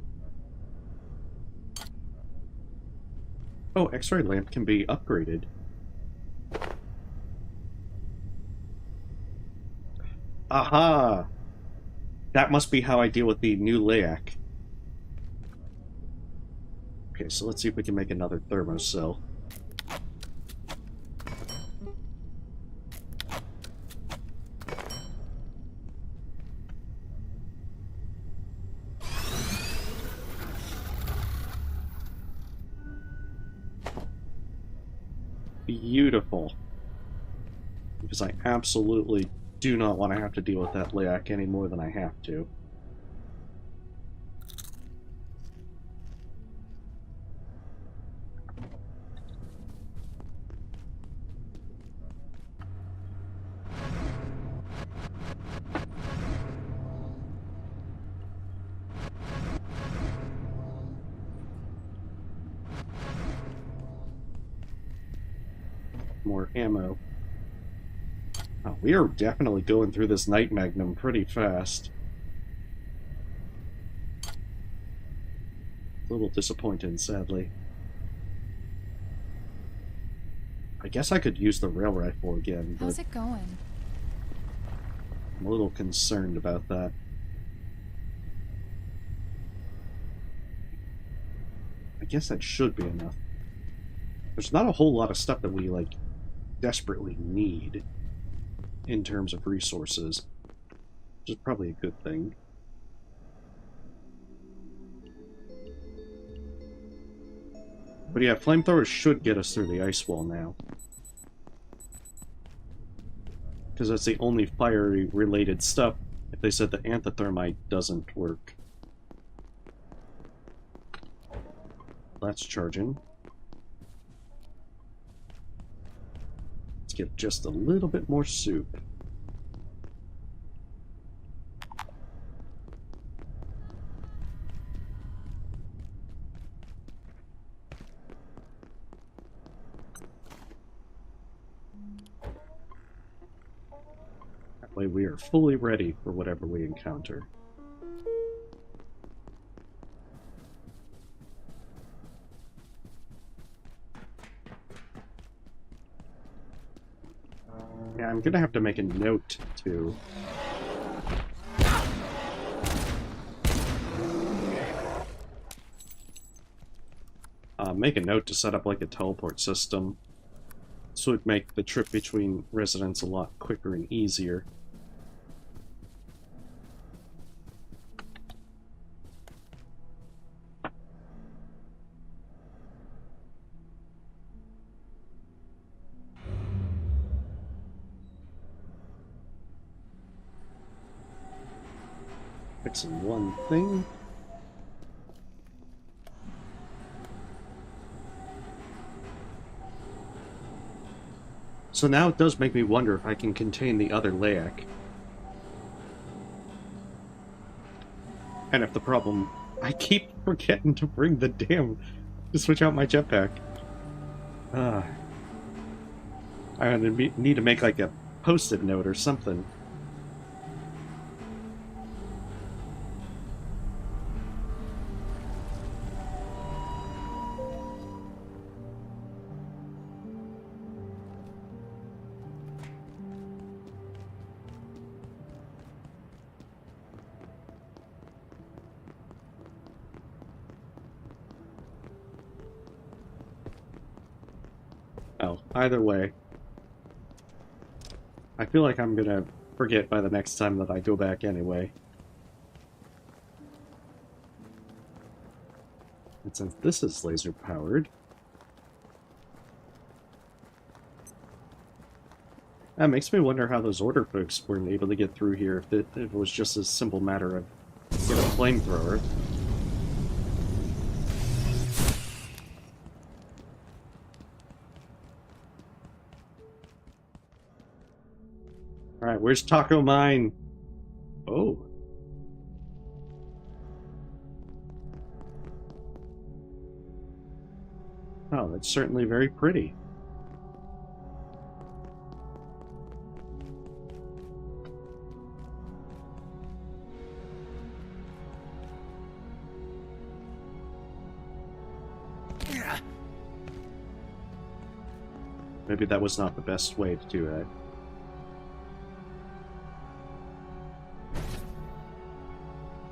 Oh, X-ray lamp can be upgraded. Aha! That must be how I deal with the new Leic. Okay, so let's see if we can make another thermocell. Beautiful. Because I absolutely do not want to have to deal with that Leic any more than I have to. More ammo. Oh, we are definitely going through this Night Magnum pretty fast. A little disappointed, sadly. I guess I could use the rail rifle again, but How's it going? I'm a little concerned about that. I guess that should be enough. There's not a whole lot of stuff that we, like, desperately need in terms of resources, which is probably a good thing. But yeah, flamethrowers should get us through the ice wall now. Because that's the only fiery-related stuff if they said the antithermite doesn't work. That's charging. Let's get just a little bit more soup. That way we are fully ready for whatever we encounter. Yeah, I'm gonna have to make a note to make a note to set up like a teleport system. This would make the trip between residents a lot quicker and easier. Fixing one thing. So now it does make me wonder if I can contain the other Layak. And if the problem... I keep forgetting to bring the damn... to switch out my jetpack. I need to make like a post-it note or something. Oh, either way. I feel like I'm gonna forget by the next time that I go back anyway. And since this is laser powered, that makes me wonder how those order folks were able to get through here if it was just a simple matter of get a flamethrower. Alright, where's Taco Mine? Oh. Oh, that's certainly very pretty. Maybe that was not the best way to do that.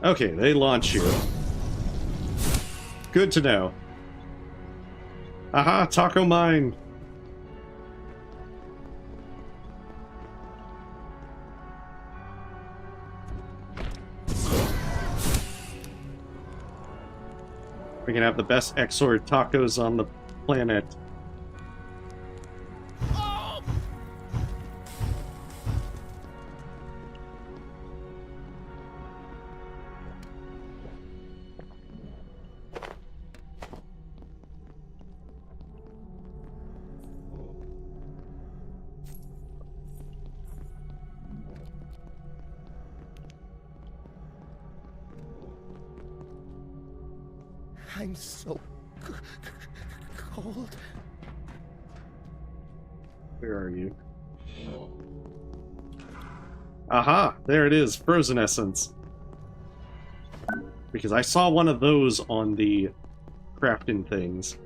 Okay, they launch you. Good to know. Aha, Taco Mine! We can have the best Exor tacos on the planet. I'm so cold. Where are you? Aha! There it is, frozen essence. Because I saw one of those on the crafting things.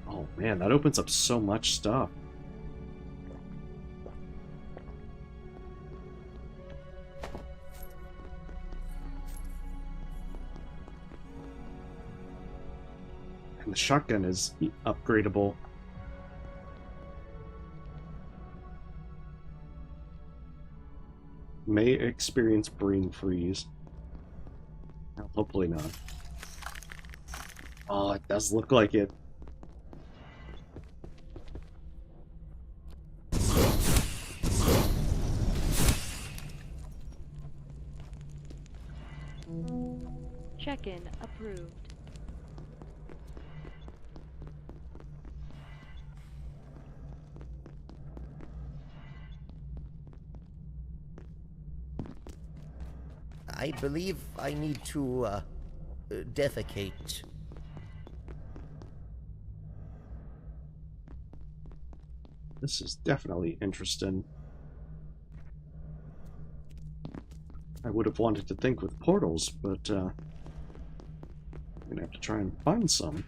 Oh man, that opens up so much stuff. And the shotgun is upgradable. May experience brain freeze. Well, hopefully not. Oh, it does look like it. Check-in approved. I believe I need to, defecate. This is definitely interesting. I would have wanted to think with portals, but, I'm gonna have to try and find some.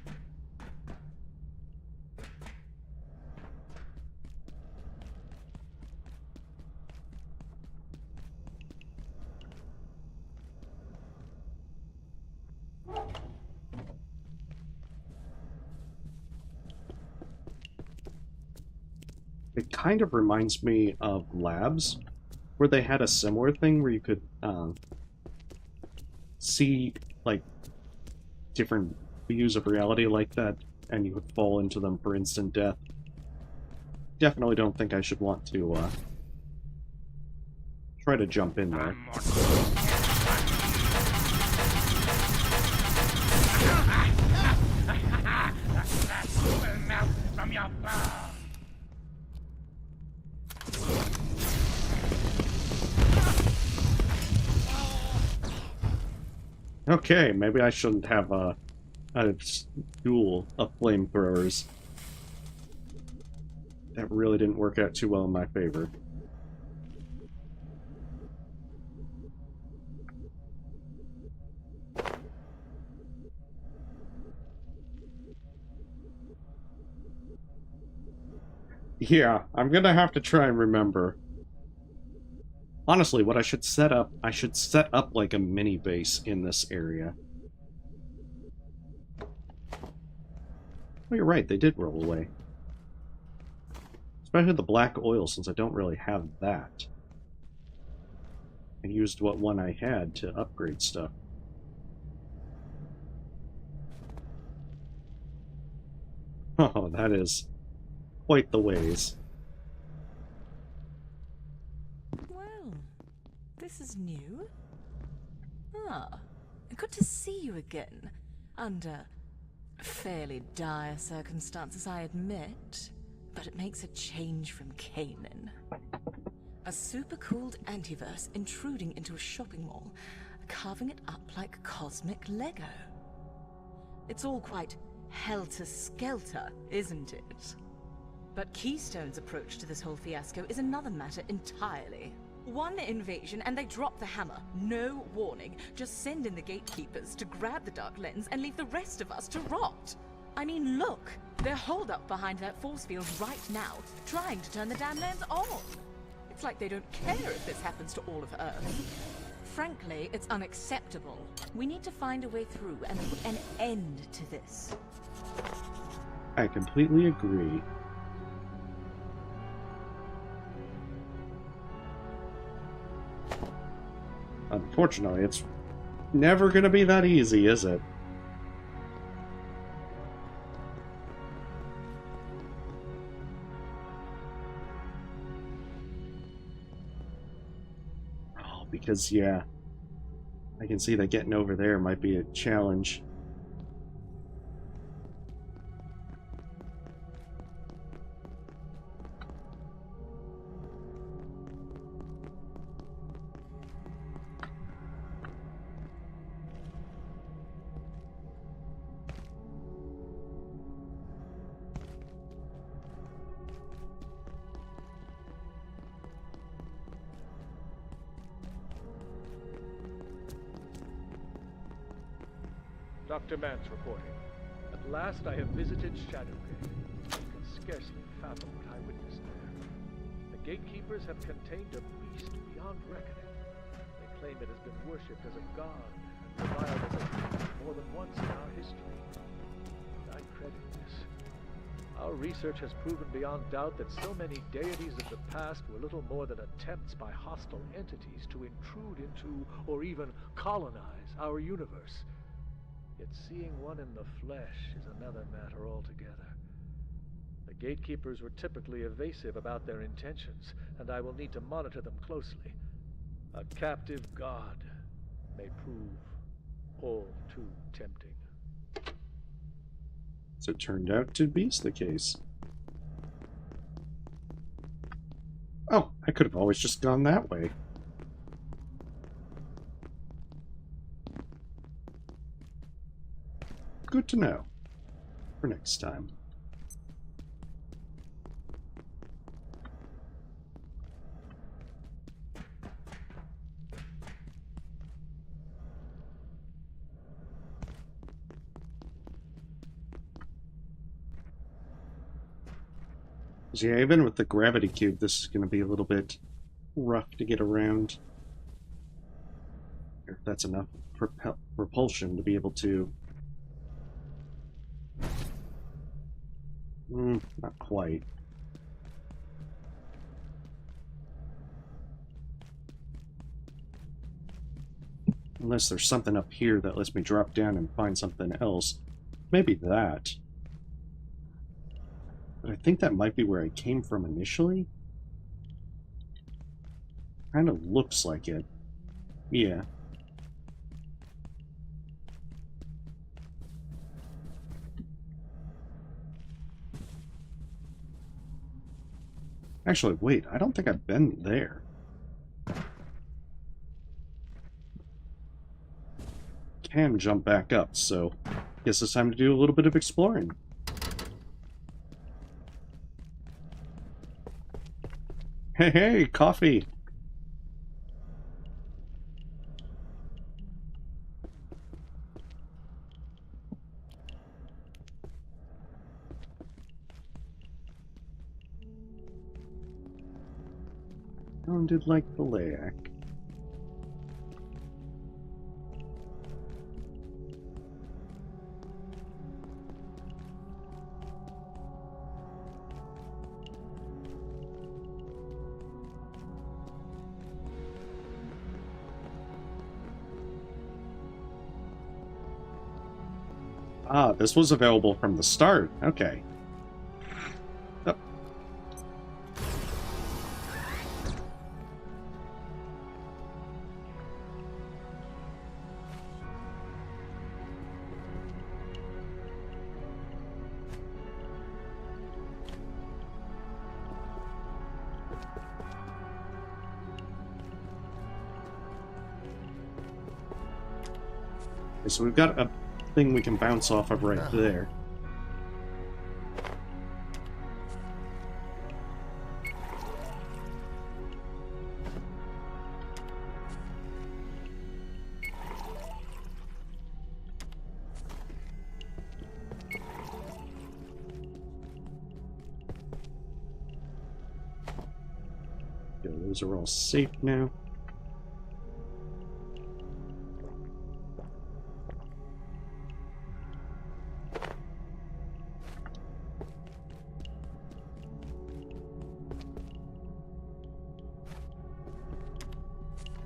It kind of reminds me of labs, where they had a similar thing where you could see, like, different views of reality like that, and you would fall into them for instant death. Definitely don't think I should want to try to jump in there. Will melt from your bones. Okay, maybe I shouldn't have a duel of flamethrowers. That really didn't work out too well in my favor. Yeah, I'm gonna have to try and remember. Honestly, what I should set up like a mini base in this area. Oh, you're right, they did roll away. Especially the black oil, since I don't really have that. I used what one I had to upgrade stuff. Oh, that is quite the ways. Well, this is new. Ah, good to see you again. Under fairly dire circumstances, I admit. But it makes a change from Canaan. A super-cooled antiverse intruding into a shopping mall, carving it up like cosmic Lego. It's all quite helter-skelter, isn't it? But Keystone's approach to this whole fiasco is another matter entirely. One invasion and they drop the hammer. No warning. Just send in the gatekeepers to grab the Dark Lens and leave the rest of us to rot. I mean, look! They're holed up behind that force field right now, trying to turn the damn lens on. It's like they don't care if this happens to all of Earth. Frankly, it's unacceptable. We need to find a way through and put an end to this. I completely agree. Unfortunately, it's never gonna be that easy, is it? Oh, because, yeah, I can see that getting over there might be a challenge. Dr. Mance reporting. At last I have visited Shadowgate. I can scarcely fathom what I witnessed there. The gatekeepers have contained a beast beyond reckoning. They claim it has been worshipped as a god and reviled as a demon more than once in our history. I credit this. Our research has proven beyond doubt that so many deities of the past were little more than attempts by hostile entities to intrude into or even colonize our universe. Yet seeing one in the flesh is another matter altogether. The gatekeepers were typically evasive about their intentions, and I will need to monitor them closely. A captive god may prove all too tempting. So it turned out to be the case. Oh, I could have always just gone that way. Good to know. For next time. Yeah, even with the gravity cube, this is going to be a little bit rough to get around. If that's enough propulsion to be able to... not quite. Unless there's something up here that lets me drop down and find something else. Maybe that. But I think that might be where I came from initially. Kind of looks like it. Yeah. Actually, wait, I don't think I've been there. Can jump back up, so guess it's time to do a little bit of exploring. Hey, hey, coffee! Sounded like the Layak. Ah, this was available from the start. Okay. Oh. Okay, so we've got a thing we can bounce off of right there. Yeah, those are all safe now.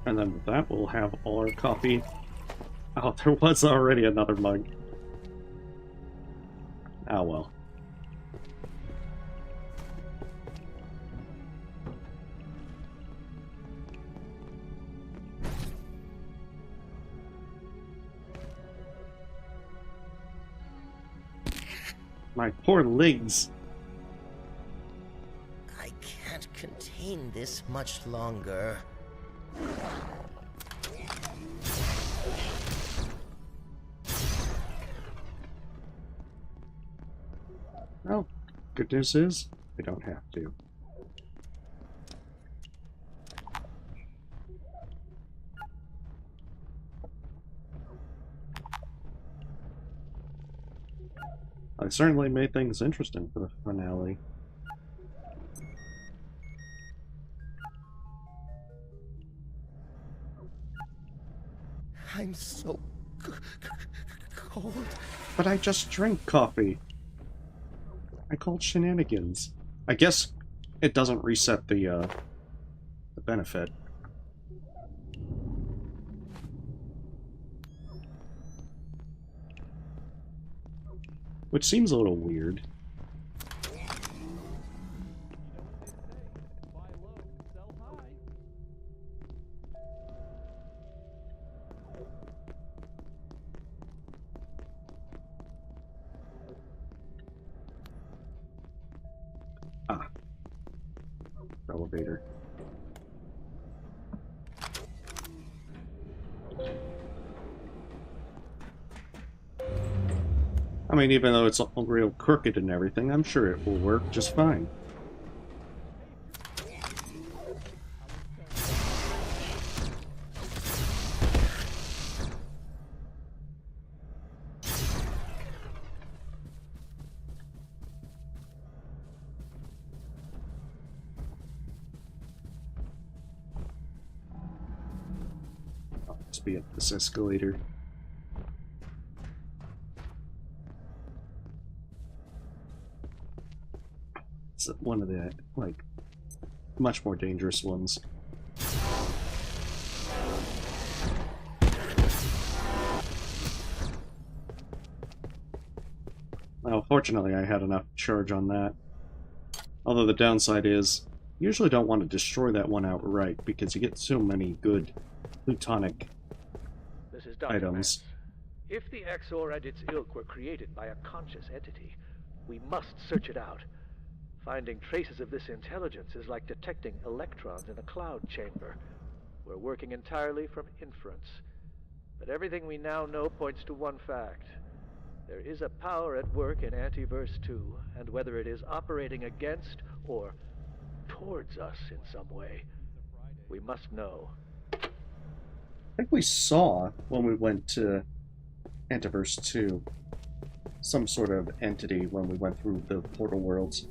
And then with that, we'll have all our coffee. Oh, there was already another mug. Ah, well. My poor legs. I can't contain this much longer. Well, good news is, we don't have to. I certainly made things interesting for the finale. I'm so cold. But I just drank coffee. I called shenanigans. I guess it doesn't reset the benefit. Which seems a little weird. Ah. Elevator. I mean, even though it's all real crooked and everything, I'm sure it will work just fine. I'll just be up this escalator. It's one of the, like, much more dangerous ones. Well, fortunately I had enough charge on that. Although the downside is, you usually don't want to destroy that one outright, because you get so many good plutonic This is Dr. items. Mans. If the Exor and its ilk were created by a conscious entity, we must search it out. Finding traces of this intelligence is like detecting electrons in a cloud chamber. We're working entirely from inference. But everything we now know points to one fact. There is a power at work in Antiverse 2, and whether it is operating against or towards us in some way, we must know. I think we saw, when we went to Antiverse 2, some sort of entity when we went through the portal worlds.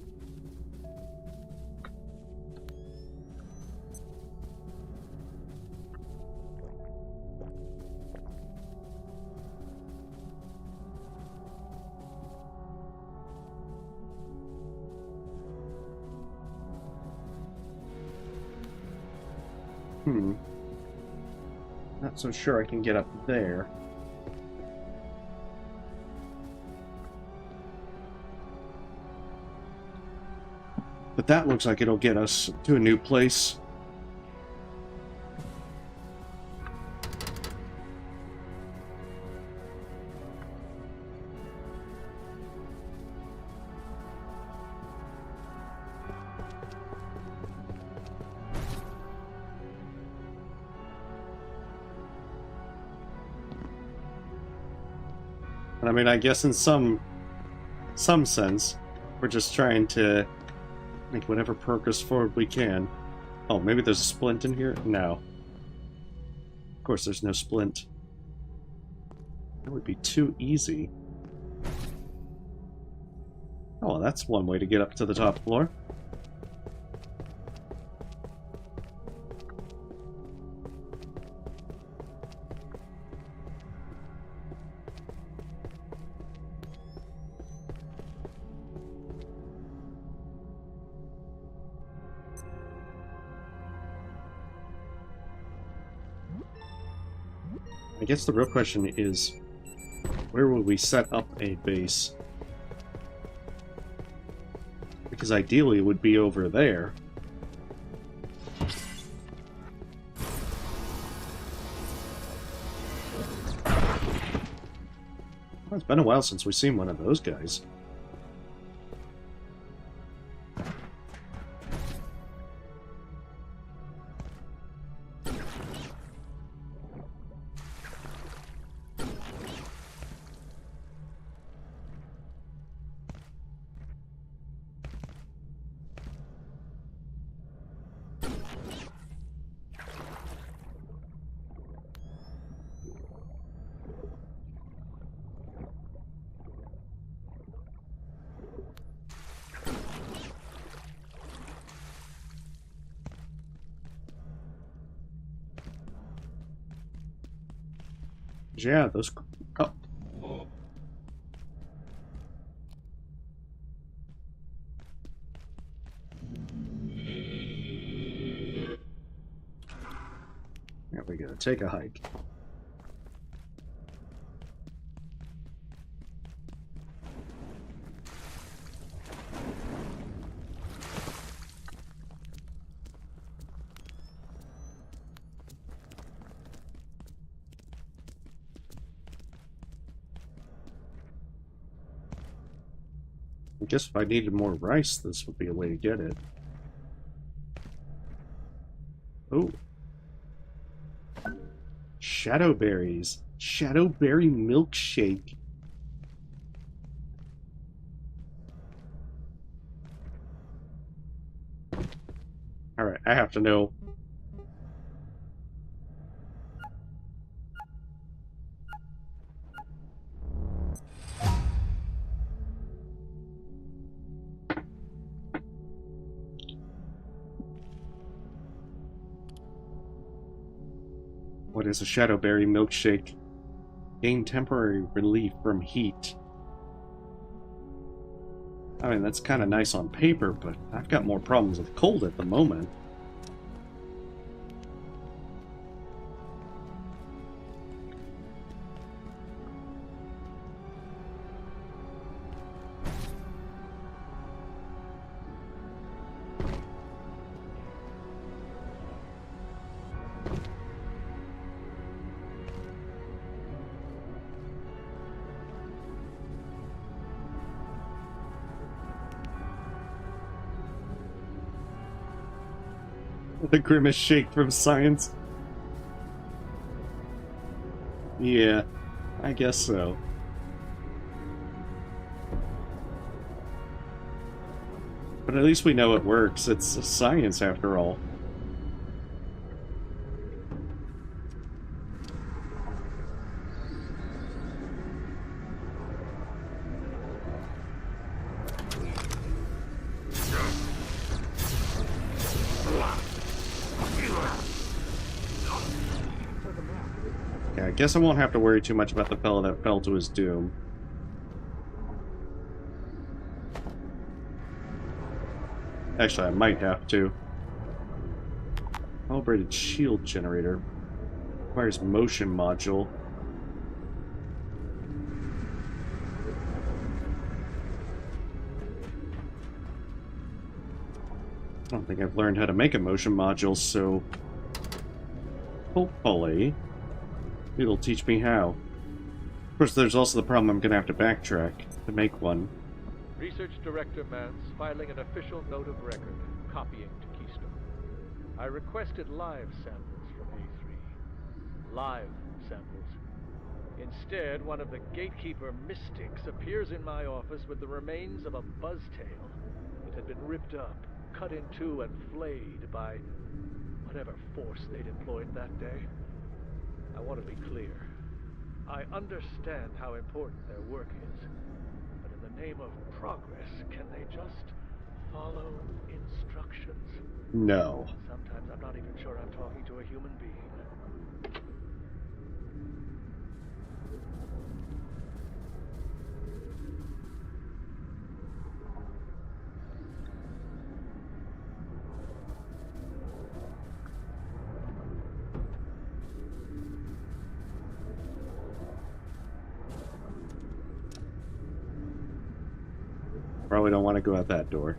Not so sure I can get up there. But that looks like it'll get us to a new place. I mean, I guess in some sense, we're just trying to make whatever progress forward we can. Oh, maybe there's a splint in here? No. Of course there's no splint. That would be too easy. Oh, well, that's one way to get up to the top floor. I guess the real question is, where will we set up a base? Because ideally it would be over there. Well, it's been a while since we've seen one of those guys. Yeah, those... Oh. we go. Take a hike. I guess if I needed more rice, this would be a way to get it. Oh. Shadowberries. Shadowberry milkshake. Alright, I have to know. What is a shadowberry milkshake? Gain temporary relief from heat. I mean, that's kind of nice on paper, but I've got more problems with cold at the moment. The grimace shake from science. Yeah, I guess so. But at least we know it works. It's science after all. I guess I won't have to worry too much about the fellow that fell to his doom. Actually, I might have to. Calibrated shield generator. Requires motion module. I don't think I've learned how to make a motion module, so hopefully it'll teach me how. Of course, there's also the problem I'm going to have to backtrack to make one. Research Director Mance filing an official note of record, copying to Keystone. I requested live samples from A3. Live samples. Instead, one of the gatekeeper mystics appears in my office with the remains of a buzztail. It had been ripped up, cut in two, and flayed by whatever force they'd employed that day. I want to be clear. I understand how important their work is, but in the name of progress, can they just follow instructions? No. Sometimes I'm not even sure I'm talking to a human being. Probably don't want to go out that door.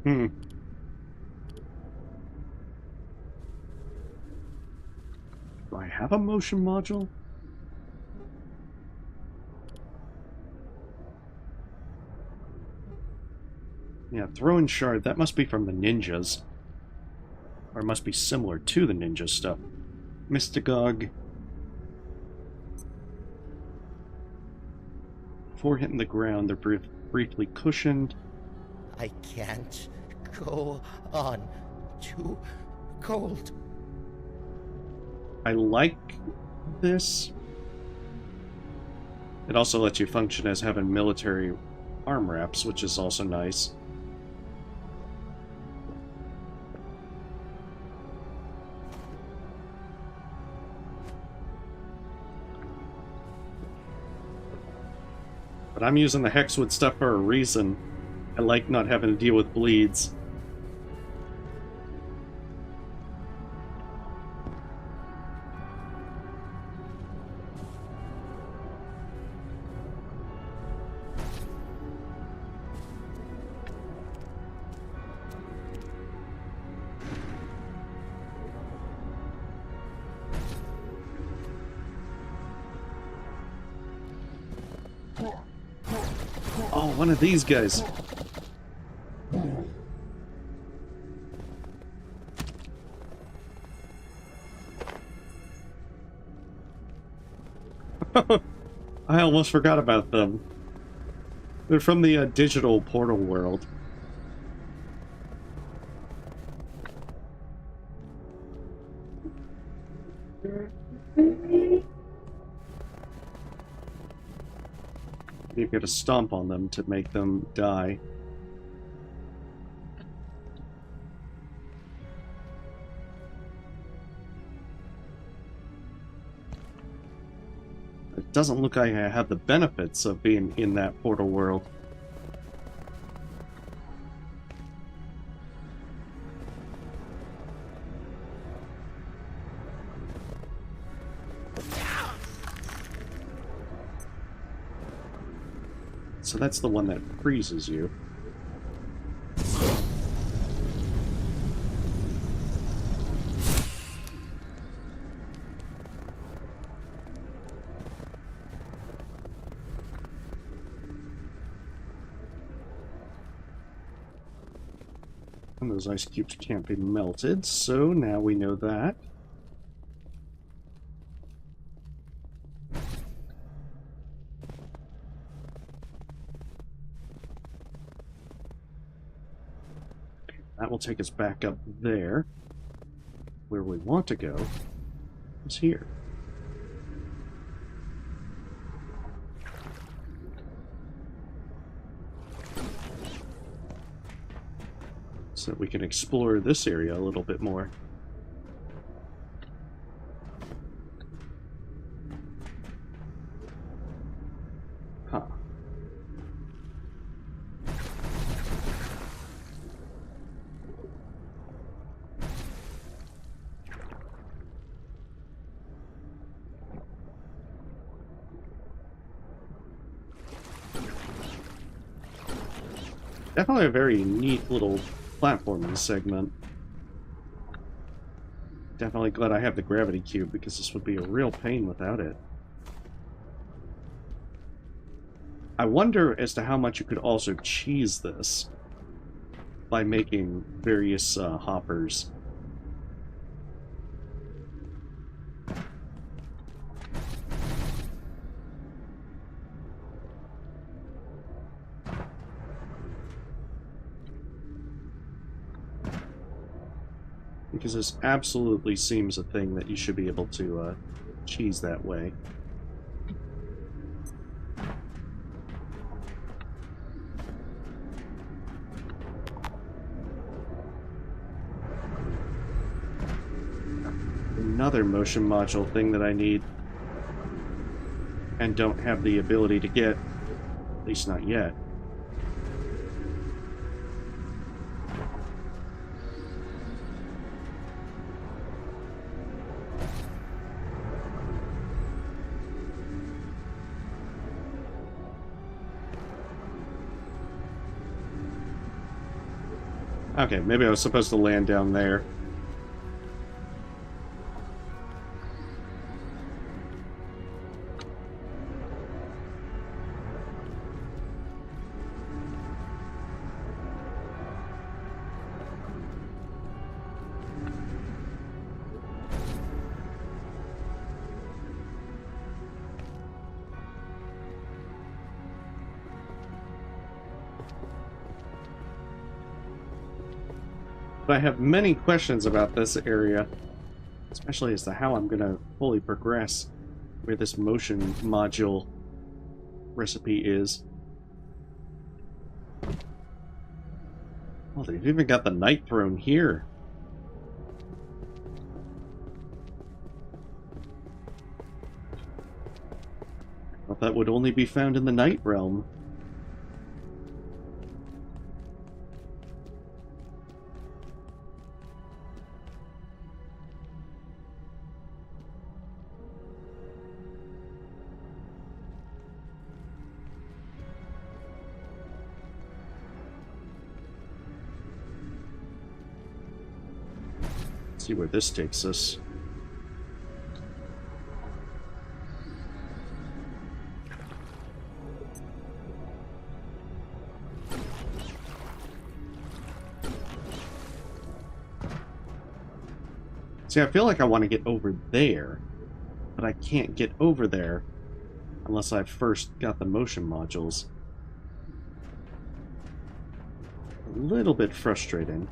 Hmm. Do I have a motion module? Yeah, throwing shard, that must be from the ninjas. Or it must be similar to the ninja stuff. Mystagogue. Before hitting the ground, they're briefly cushioned. I can't Go on. Too cold. I like this. It also lets you function as having military arm wraps, which is also nice. But I'm using the Hexwood stuff for a reason. I like not having to deal with bleeds. Oh, one of these guys. I almost forgot about them. They're from the digital portal world. You've got to stomp on them to make them die. It doesn't look like I have the benefits of being in that portal world. So that's the one that freezes you. And those ice cubes can't be melted, so now we know that. That will take us back up there. Where we want to go is here. So that we can explore this area a little bit more. Huh. Definitely a very neat little platforming segment. Definitely glad I have the gravity cube, because this would be a real pain without it. I wonder as to how much you could also cheese this by making various hoppers. Because this absolutely seems a thing that you should be able to cheese that way. Another motion module thing that I need and don't have the ability to get, at least not yet. Okay, maybe I was supposed to land down there. But I have many questions about this area, especially as to how I'm gonna fully progress where this motion module recipe is. Oh, they've even got the Night Throne here. I thought that would only be found in the Night Realm. See where this takes us. See, I feel like I want to get over there, but I can't get over there unless I first got the motion modules. A little bit frustrating.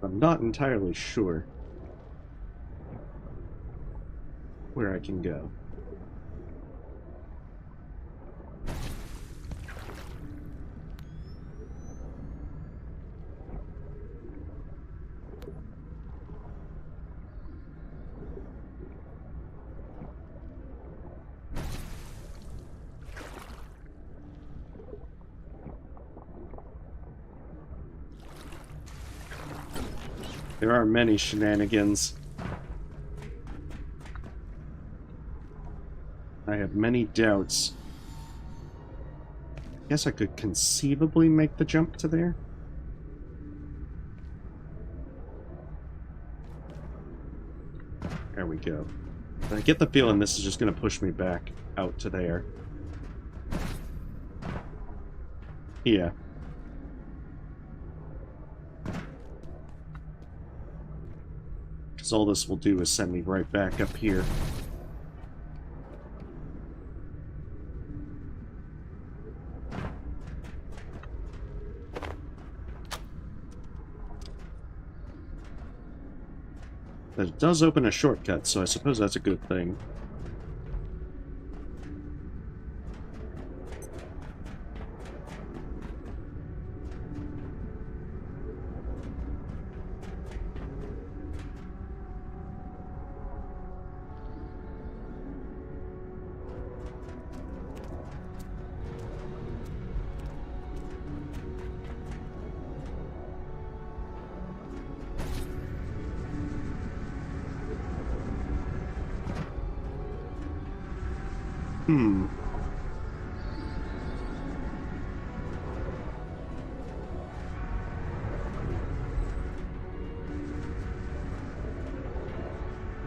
I'm not entirely sure where I can go. There are many shenanigans. I have many doubts. I guess I could conceivably make the jump to there. There we go. But I get the feeling this is just going to push me back out to there. Yeah. Because all this will do is send me right back up here. But it does open a shortcut, so I suppose that's a good thing.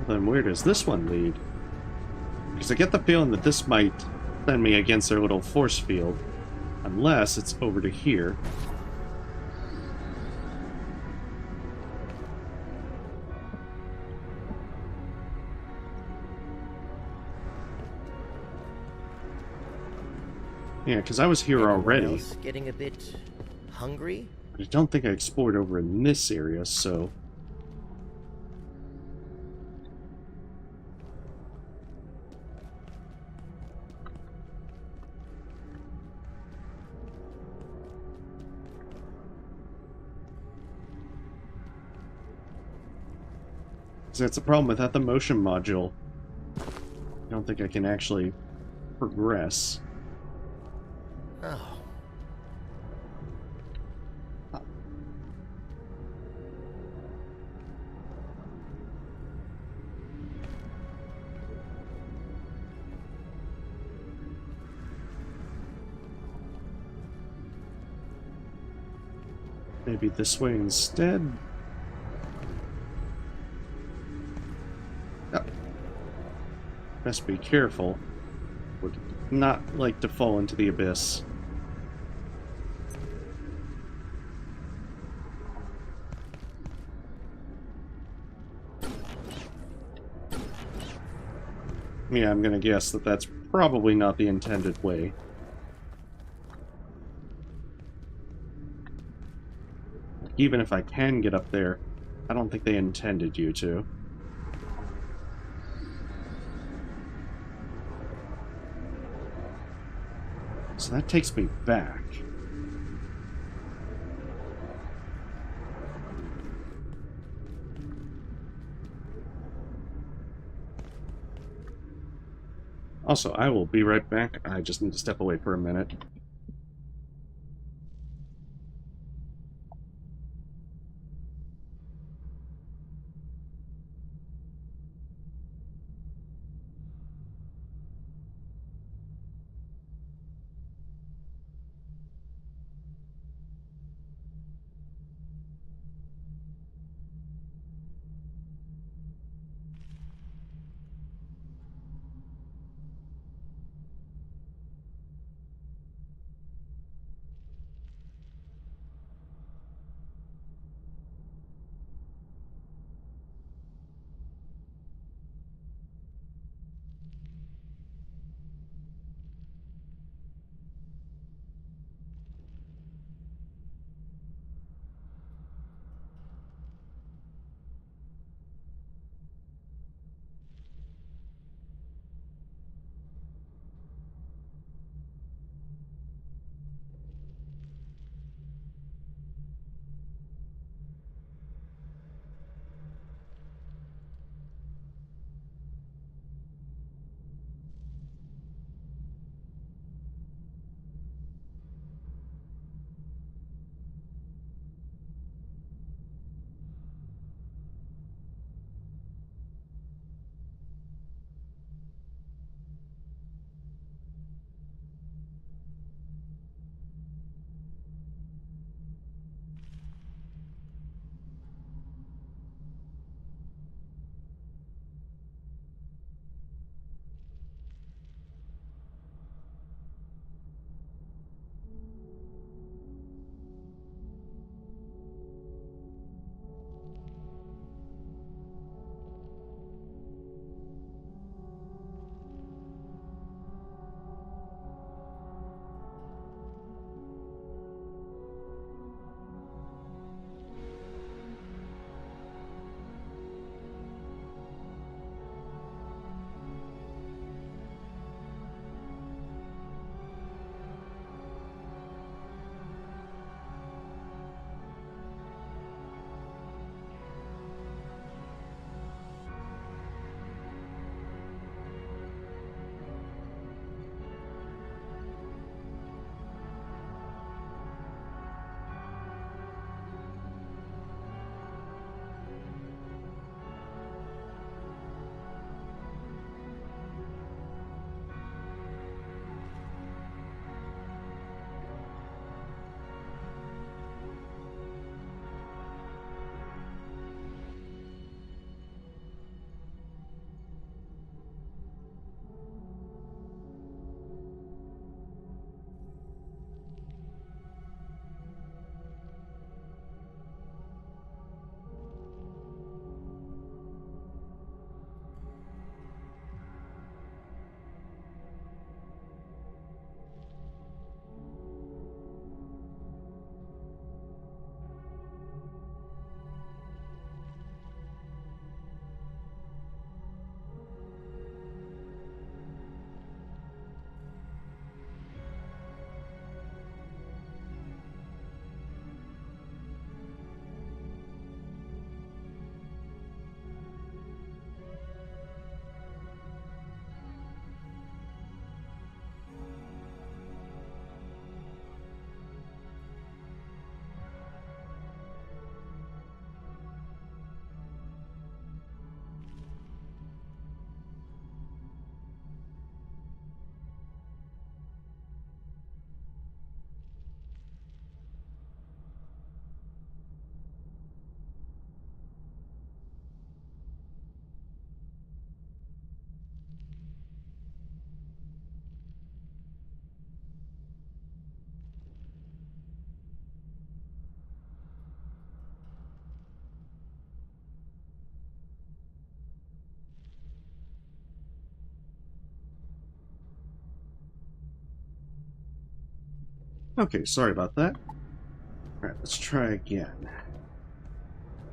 Well, then where does this one lead? Because I get the feeling that this might send me against their little force field. Unless it's over to here. Yeah, because I was here already. Getting a bit hungry? But I don't think I explored over in this area, so... So that's the problem without the motion module. I don't think I can actually progress. Oh. Maybe this way instead? Oh. Best be careful. Would not like to fall into the abyss. Yeah, I'm gonna guess that that's probably not the intended way. Even if I can get up there, I don't think they intended you to. So that takes me back. Also, I will be right back. I just need to step away for a minute. Okay, sorry about that. Alright, let's try again.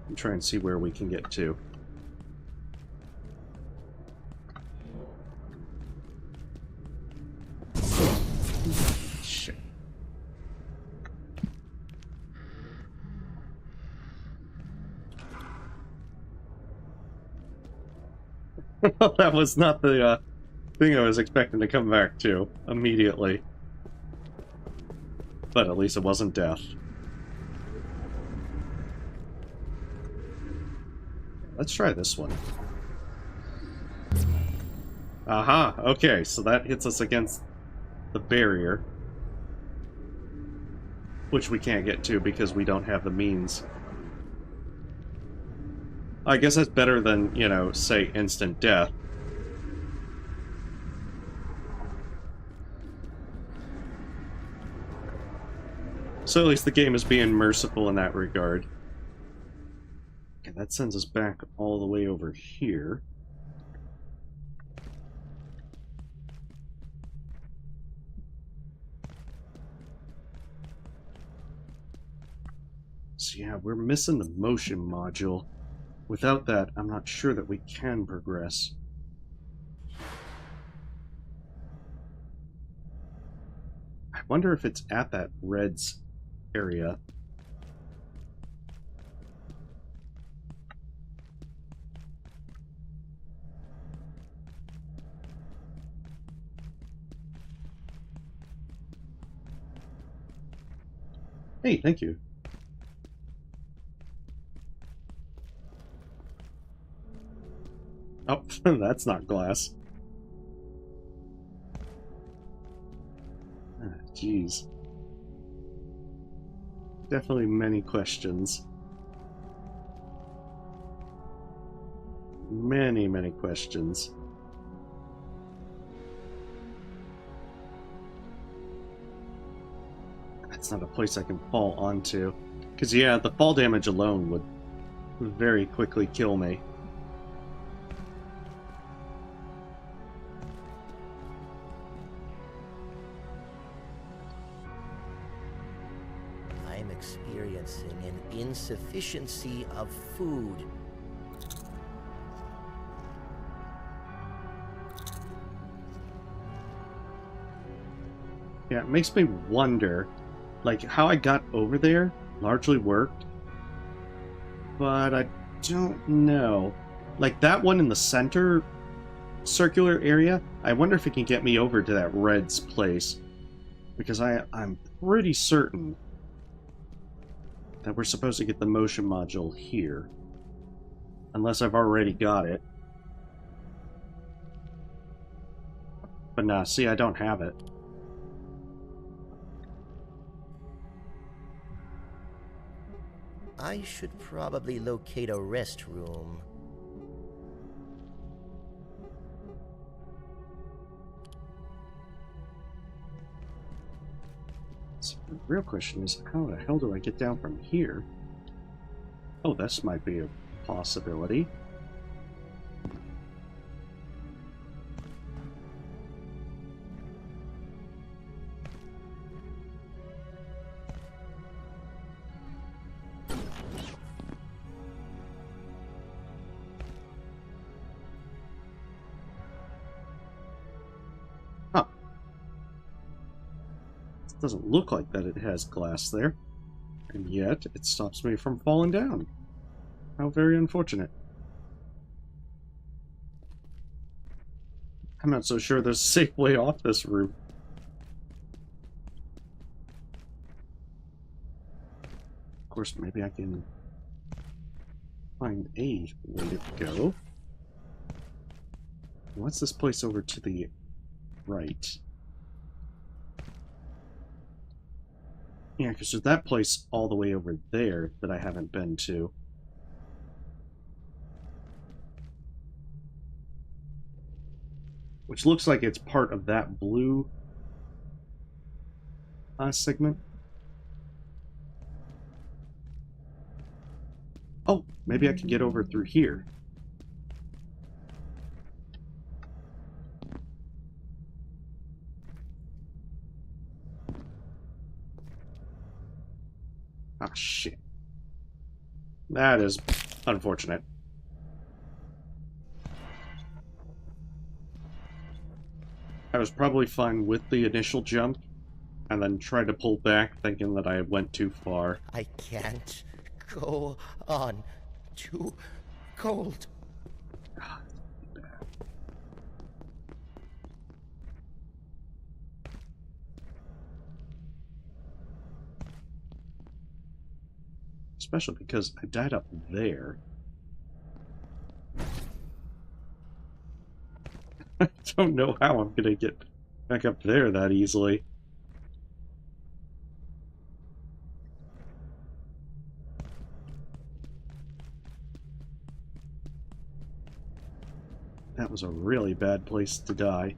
And try and see where we can get to. Shit. That was not the thing I was expecting to come back to immediately. But at least it wasn't death. Let's try this one. Aha! Okay, so that hits us against the barrier. Which we can't get to because we don't have the means. I guess that's better than, you know, say, instant death. So at least the game is being merciful in that regard. Okay, that sends us back all the way over here. So yeah, we're missing the motion module. Without that, I'm not sure that we can progress. I wonder if it's at that red's area. Hey, thank you. Oh, that's not glass. Ah, jeez. Definitely many questions. Many, many questions. That's not a place I can fall onto. Because, yeah, the fall damage alone would very quickly kill me. I'm experiencing an insufficiency of food. Yeah, it makes me wonder, like, how I got over there largely worked, but I don't know. Like, that one in the center circular area, I wonder if it can get me over to that red's place, because I'm pretty certain that we're supposed to get the motion module here, unless I've already got it. But nah, see, I don't have it. I should probably locate a restroom. So the real question is, how the hell do I get down from here? Oh, this might be a possibility. Huh. It doesn't look like that it has glass there. And yet, it stops me from falling down. How very unfortunate. I'm not so sure there's a safe way off this roof. Of course, maybe I can find a way to go. What's this place over to the right? Yeah, because there's that place all the way over there that I haven't been to. Which looks like it's part of that blue segment. Oh, maybe I can get over through here. shit. That is unfortunate. I was probably fine with the initial jump, and then tried to pull back thinking that I went too far. I can't go on. Too cold. Especially because I died up there. I don't know how I'm gonna get back up there that easily. That was a really bad place to die.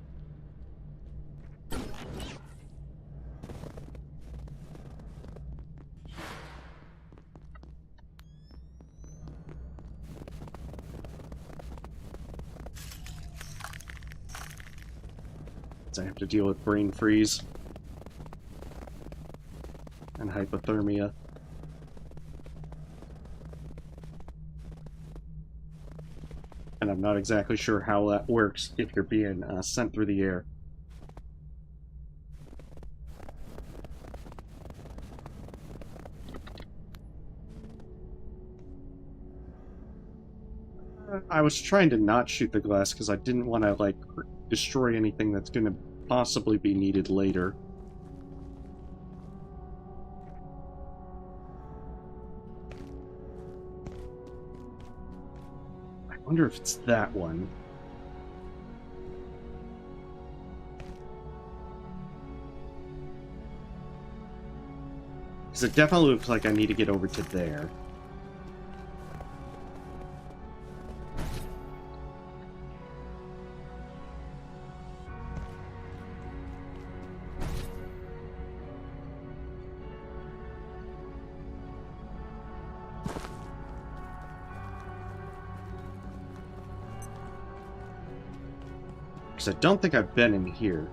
I have to deal with brain freeze and hypothermia. And I'm not exactly sure how that works if you're being sent through the air. I was trying to not shoot the glass because I didn't want to, like, destroy anything that's going to possibly be needed later. I wonder if it's that one. Because it definitely looks like I need to get over to there. Because I don't think I've been in here.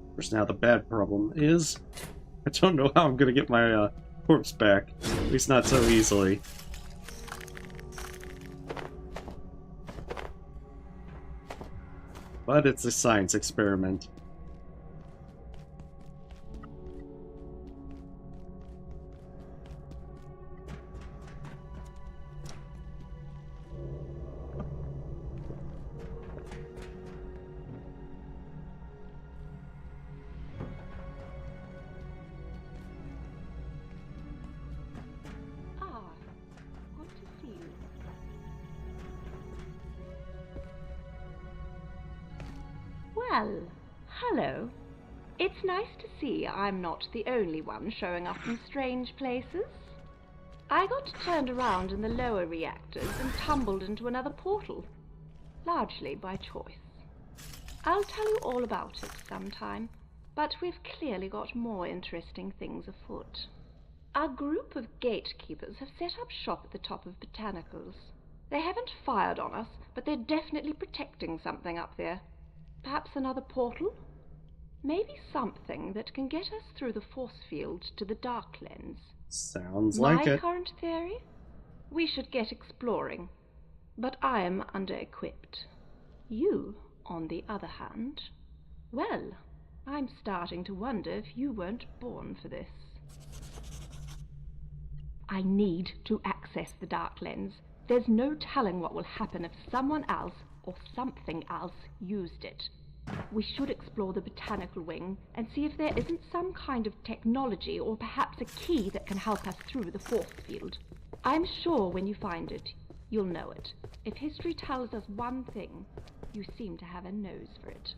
Of course, now the bad problem is I don't know how I'm going to get my corpse back. At least not so easily. But it's a science experiment. Good to see you. Well, hello. It's nice to see I'm not the only one showing up in strange places. I got turned around in the lower reactors and tumbled into another portal, largely by choice. I'll tell you all about it sometime, but we've clearly got more interesting things afoot. Our group of gatekeepers have set up shop at the top of Botanicals. They haven't fired on us, but they're definitely protecting something up there. Perhaps another portal? Maybe something that can get us through the force field to the Dark Lens. Sounds like it. My current theory? We should get exploring, but I am under-equipped. You, on the other hand, well, I'm starting to wonder if you weren't born for this. I need to access the Dark Lens. There's no telling what will happen if someone else or something else used it. We should explore the botanical wing and see if there isn't some kind of technology or perhaps a key that can help us through the force field. I'm sure when you find it, you'll know it. If history tells us one thing, you seem to have a nose for it.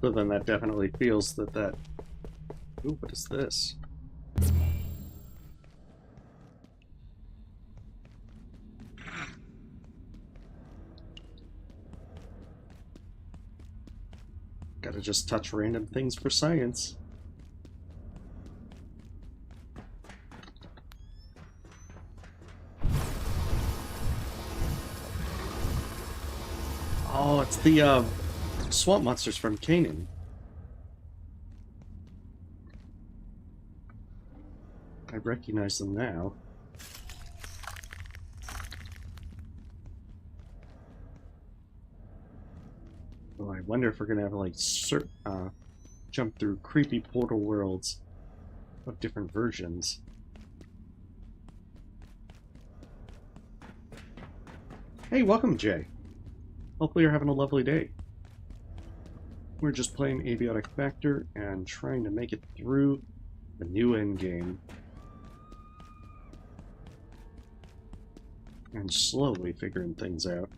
So then that definitely feels that... Ooh, what is this? Gotta just touch random things for science. Oh, it's the swamp monsters from Canaan. I recognize them now. Oh, I wonder if we're gonna have to like jump through creepy portal worlds of different versions. Hey, welcome, Jay. Hopefully you're having a lovely day. We're just playing Abiotic Factor and trying to make it through the new Endgame. And slowly figuring things out.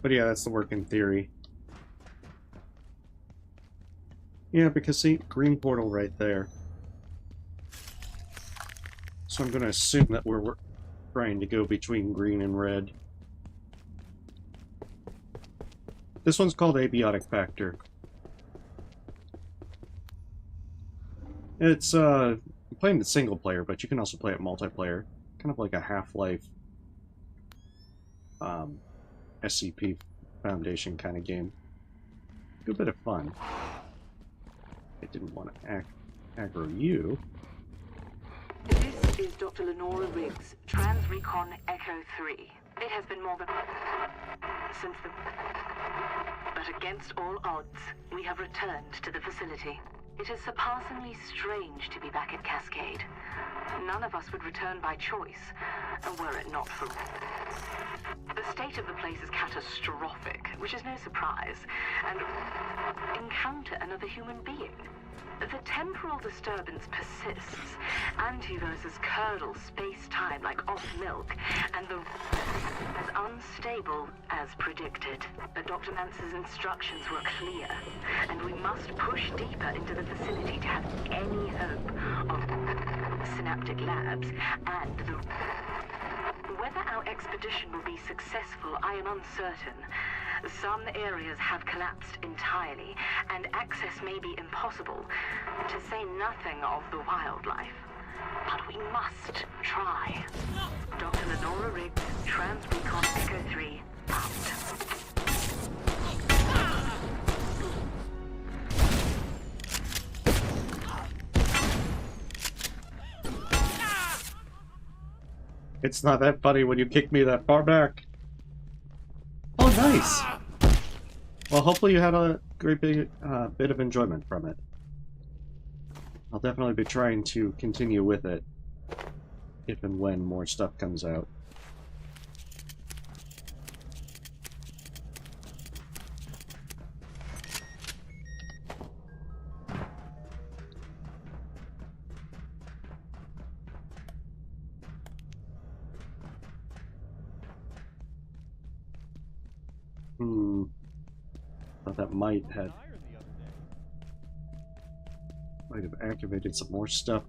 But yeah, that's the working theory. Yeah, because see, green portal right there. So I'm going to assume that we're trying to go between green and red. This one's called Abiotic Factor. It's playing the single player, but you can also play it multiplayer. Kind of like a Half-Life SCP Foundation kind of game. Good bit of fun. I didn't want to aggro you. This is Dr. Lenora Riggs, Trans-Recon Echo 3. It has been more than... since the... But against all odds, we have returned to the facility. It is surpassingly strange to be back at Cascade. None of us would return by choice, were it not for... The state of the place is catastrophic, which is no surprise, and encounter another human being. The temporal disturbance persists. Antiverses curdle space-time like off milk, and the as unstable as predicted. But Dr. Mance's instructions were clear, and we must push deeper into the facility to have any hope of synaptic labs and the... Whether our expedition will be successful, I am uncertain. Some areas have collapsed entirely, and access may be impossible, to say nothing of the wildlife. But we must try. Dr. Lenora Riggs, Trans-Recon Echo 3, out. It's not that funny when you kick me that far back. Oh, nice! Well, hopefully you had a great bit of enjoyment from it. I'll definitely be trying to continue with it if and when more stuff comes out. Thought that might have activated some more stuff.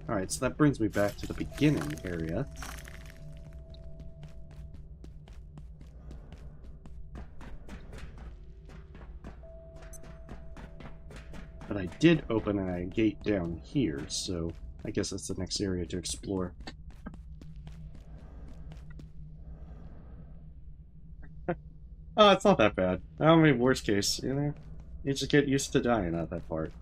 Alright, so that brings me back to the beginning area. But I did open a gate down here, so I guess that's the next area to explore. Oh, it's not that bad. I mean, worst case, you know, you just get used to dying at that part.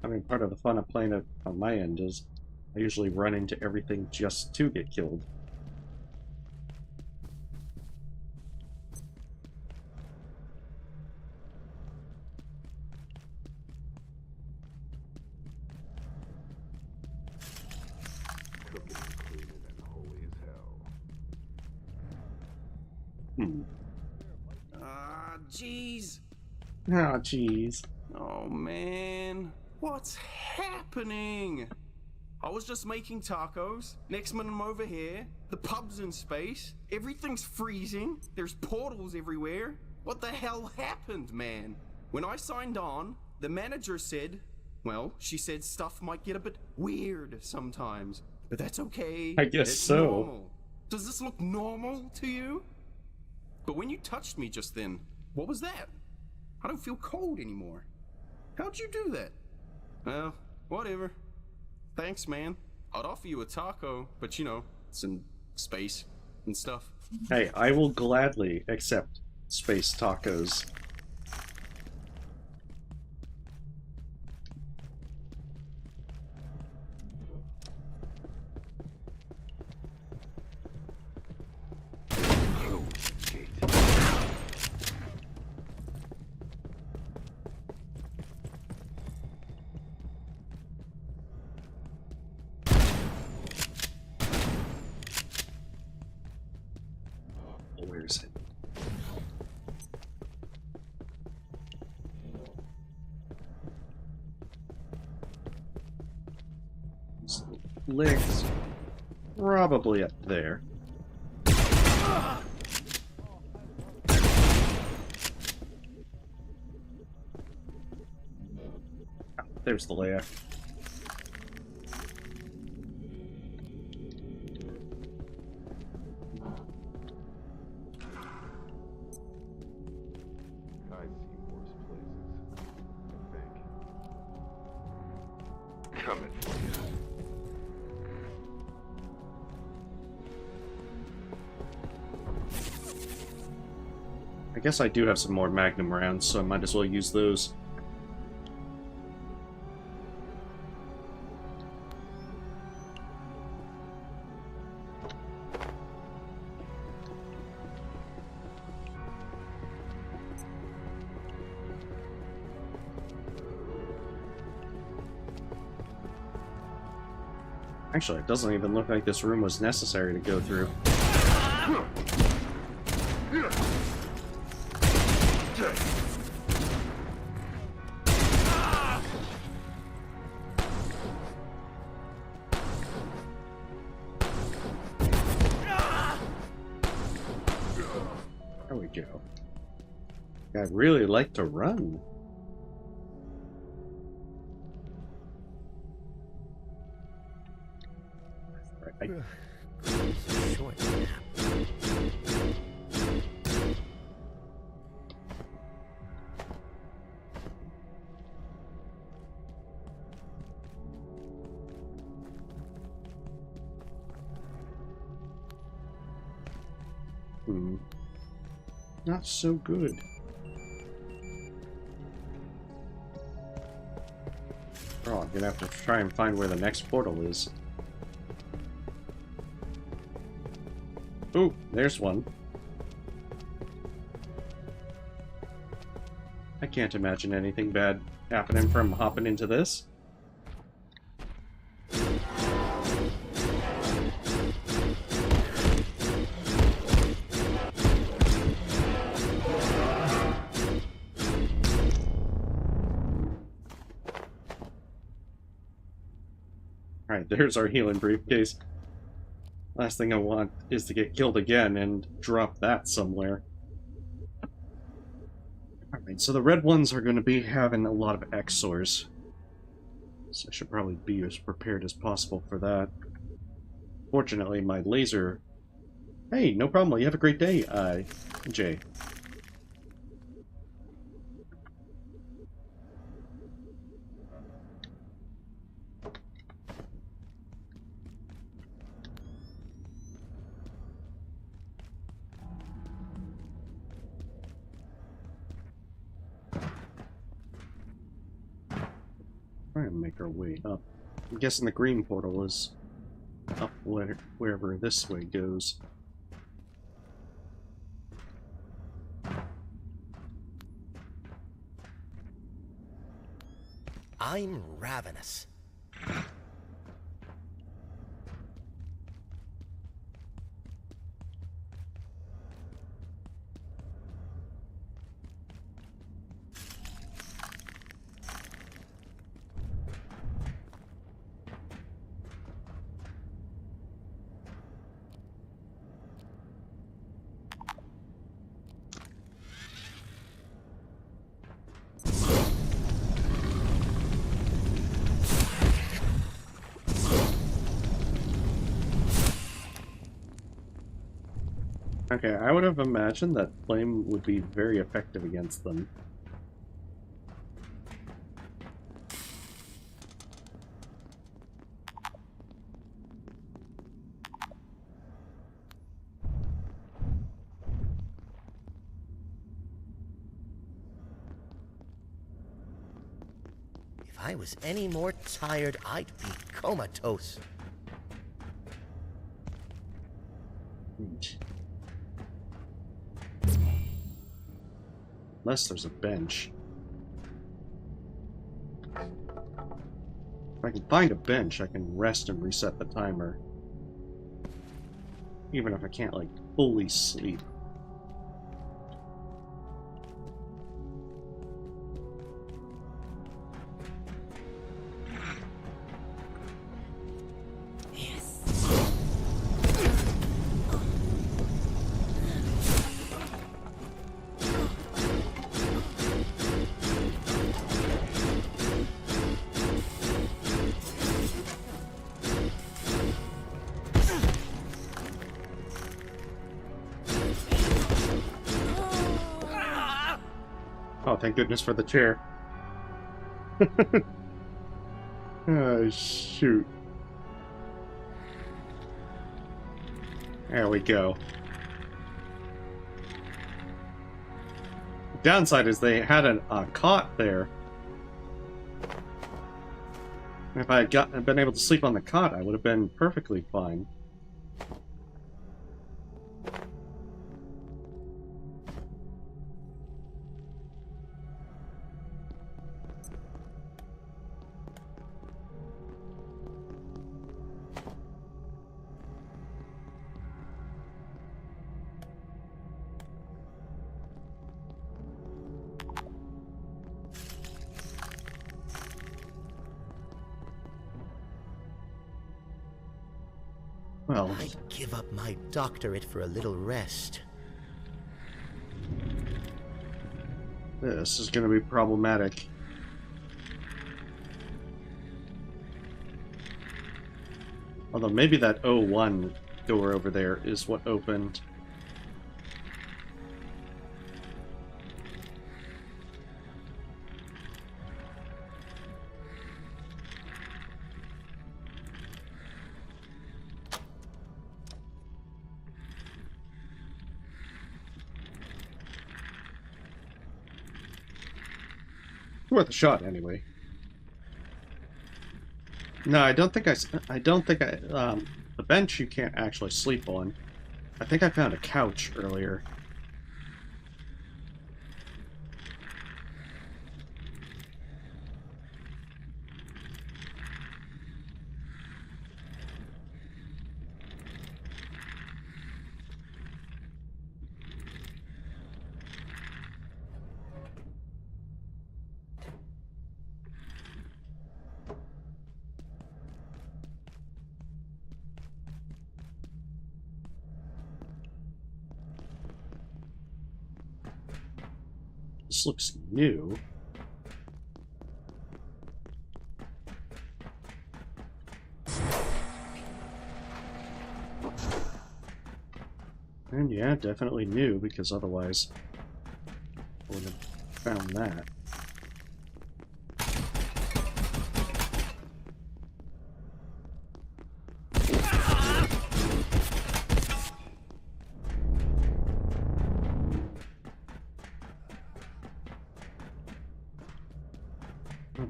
I mean, part of the fun of playing it on my end is I usually run into everything just to get killed. Jeez. Oh, jeez. Oh, man. What's happening? I was just making tacos. Next minute I'm over here. The pub's in space. Everything's freezing. There's portals everywhere. What the hell happened, man? When I signed on, the manager said, Well, she said stuff might get a bit weird sometimes, but that's okay. I guess it's so. Normal. Does this look normal to you? But when you touched me just then, what was that? I don't feel cold anymore. How'd you do that? Well, whatever. Thanks, man. I'd offer you a taco, but you know, it's in space and stuff. Hey, I will gladly accept space tacos. Where is it? Legs probably up there. Oh, there's the layer. I guess I do have some more Magnum rounds, so I might as well use those. Actually, it doesn't even look like this room was necessary to go through. There we go. I'd really like to run. Short. Not so good. Oh, I'm gonna have to try and find where the next portal is. Ooh, there's one. I can't imagine anything bad happening from hopping into this. Alright, there's our healing briefcase. Last thing I want is to get killed again and drop that somewhere. Alright, so the red ones are going to be having a lot of XORs. So I should probably be as prepared as possible for that. Fortunately, my laser... Hey, no problem. You have a great day, Jay. Try and make our way up. I'm guessing the green portal is up wherever this way goes. I'm ravenous. Okay, I would have imagined that flame would be very effective against them. If I was any more tired, I'd be comatose. Unless there's a bench. If I can find a bench, I can rest and reset the timer. Even if I can't, like, fully sleep. Oh, thank goodness for the chair. Oh, shoot. There we go. The downside is they had a cot there. If I had been able to sleep on the cot, I would have been perfectly fine. Well, I'd give up my doctorate for a little rest. This is going to be problematic. Although maybe that O1 door over there is what opened. Worth a shot, anyway. No, I don't think the bench you can't actually sleep on. I think I found a couch earlier. This looks new. And yeah, definitely new, because otherwise I wouldn't have found that.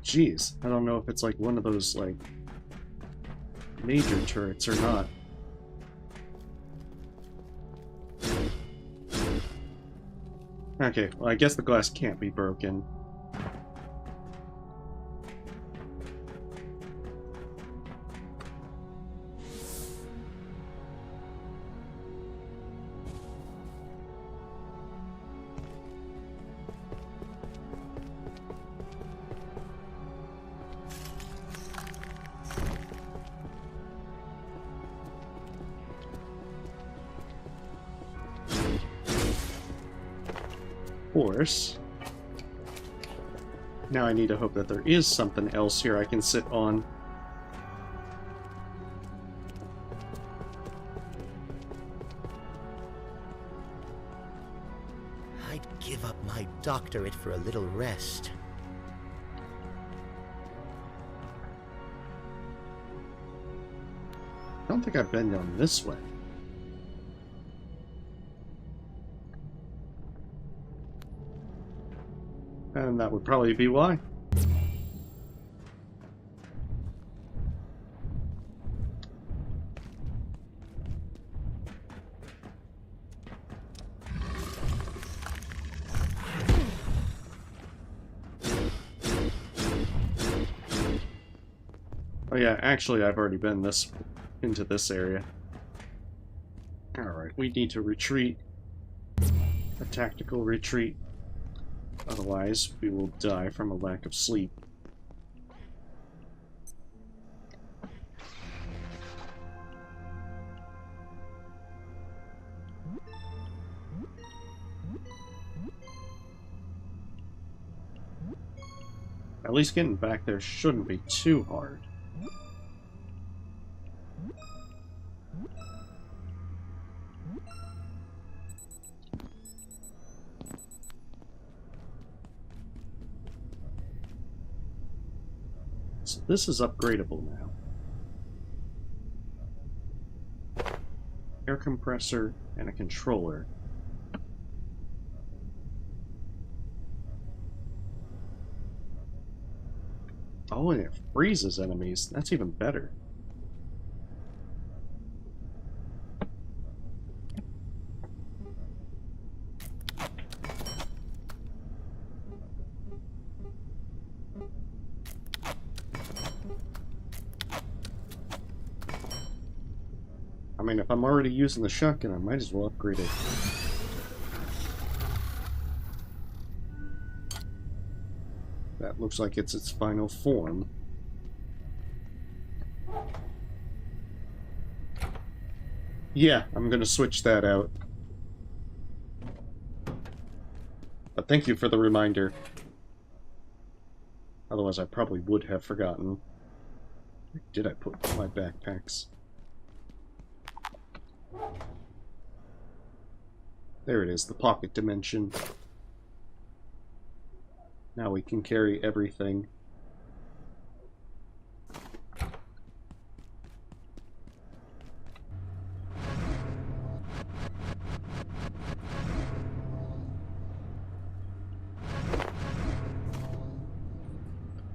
Jeez, I don't know if it's like one of those, like, major turrets or not. Okay, well, I guess the glass can't be broken. Course. Now I need to hope that there is something else here I can sit on. I'd give up my doctorate for a little rest. I don't think I've been down this way. And that would probably be why. Oh yeah, actually I've already been into this area. Alright, we need to retreat. A tactical retreat. Otherwise, we will die from a lack of sleep. At least getting back there shouldn't be too hard. So this is upgradable now. Air compressor and a controller. Oh, and it freezes enemies. That's even better. I mean, if I'm already using the shotgun, I might as well upgrade it. That looks like it's its final form. Yeah, I'm gonna switch that out. But thank you for the reminder. Otherwise, I probably would have forgotten. Where did I put my backpacks? There it is, the pocket dimension. Now we can carry everything.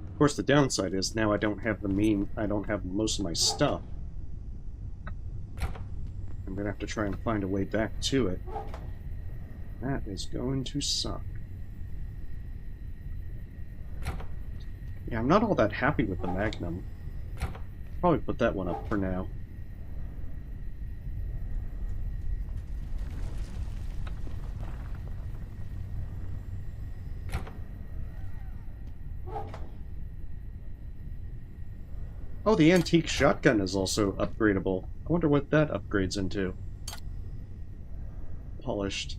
Of course, the downside is now I don't have most of my stuff. I'm gonna have to try and find a way back to it. That is going to suck. Yeah, I'm not all that happy with the Magnum. Probably put that one up for now. Oh, the antique shotgun is also upgradable. I wonder what that upgrades into. Polished.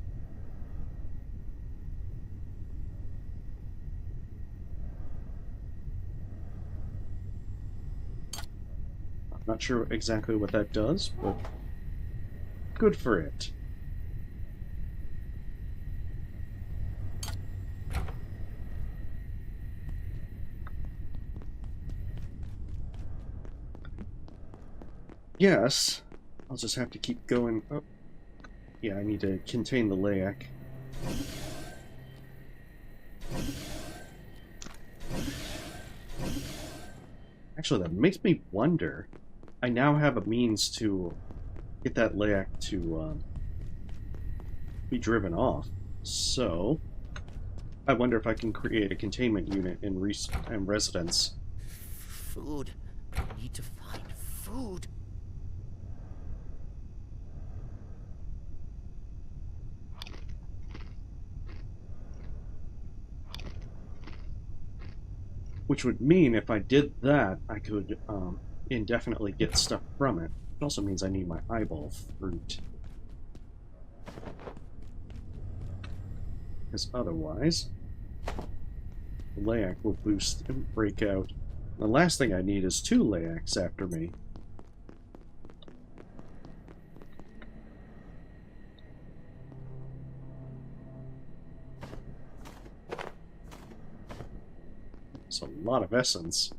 Not sure exactly what that does, but good for it. Yes, I'll just have to keep going. Oh, yeah, I need to contain the Layak. Actually, that makes me wonder. I now have a means to get that Layak to be driven off. So, I wonder if I can create a containment unit in residence. Food. I need to find food. Which would mean if I did that, I could indefinitely get stuff from it. It also means I need my eyeball fruit. Because otherwise, the Layak will boost and break out. The last thing I need is 2 Layaks after me. It's a lot of essence.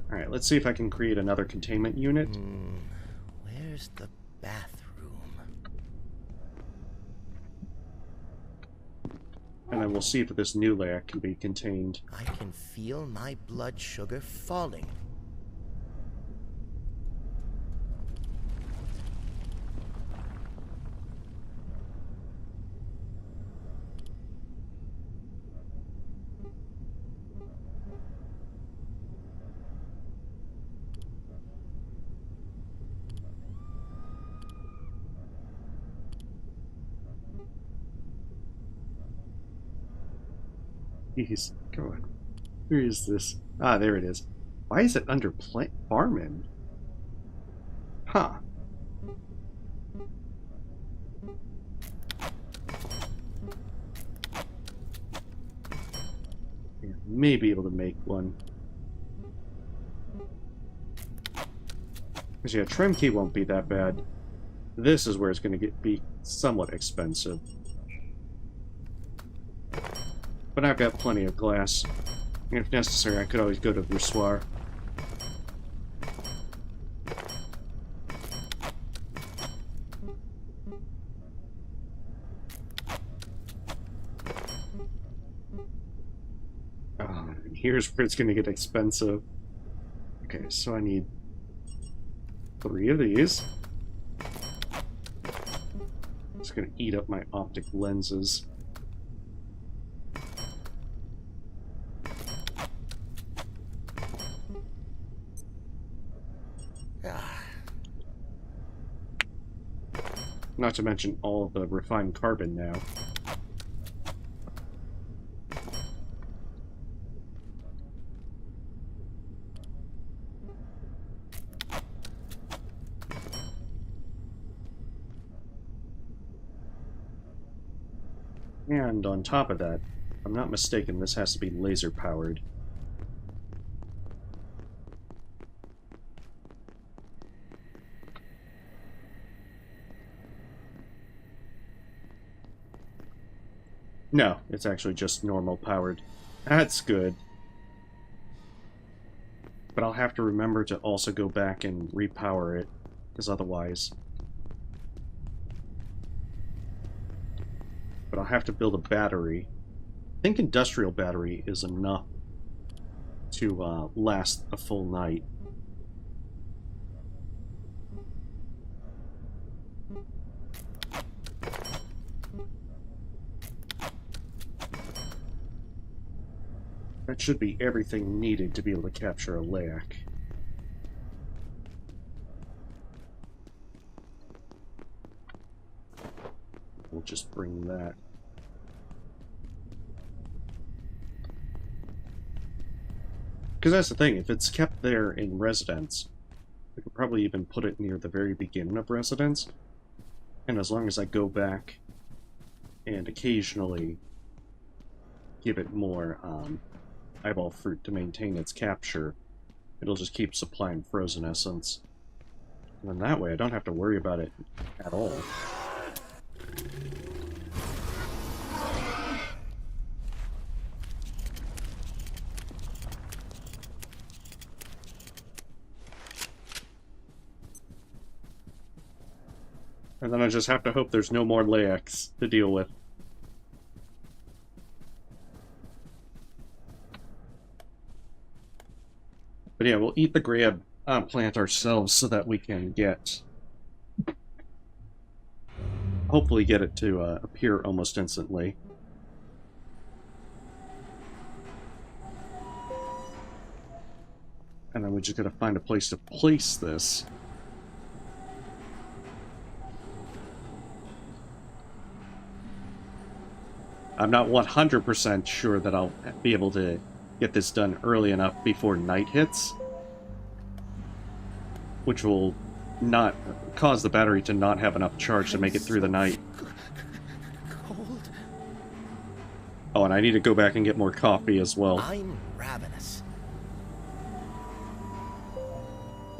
Alright, let's see if I can create another containment unit. Where's the bathroom? And then we'll see if this new layer can be contained. I can feel my blood sugar falling. Jeez, come on. Where is this? Ah, there it is. Why is it under plant farming? Huh. Yeah, may be able to make one. Because yeah, trim key won't be that bad. This is where it's going to be somewhat expensive. But I've got plenty of glass. And if necessary, I could always go to Roussoir. And here's where it's going to get expensive. Okay, so I need 3 of these. It's going to eat up my optic lenses. Not to mention all of the refined carbon now. And on top of that, if I'm not mistaken, this has to be laser powered. No, it's actually just normal powered. That's good. But I'll have to remember to also go back and repower it, because otherwise... But I'll have to build a battery. I think industrial battery is enough to last a full night. That should be everything needed to be able to capture a layak. We'll just bring that. Because that's the thing, if it's kept there in residence, I could probably even put it near the very beginning of residence. And as long as I go back and occasionally give it more eyeball fruit to maintain its capture, it'll just keep supplying frozen essence. And then that way I don't have to worry about it at all. And then I just have to hope there's no more layaks to deal with. But yeah, we'll eat the grab plant ourselves so that we can get... hopefully get it to appear almost instantly. And then we just gotta find a place to place this. I'm not 100% sure that I'll be able to get this done early enough before night hits, which will not cause the battery to not have enough charge to make it through the night. Cold. Oh, and I need to go back and get more coffee as well. I'm ravenous.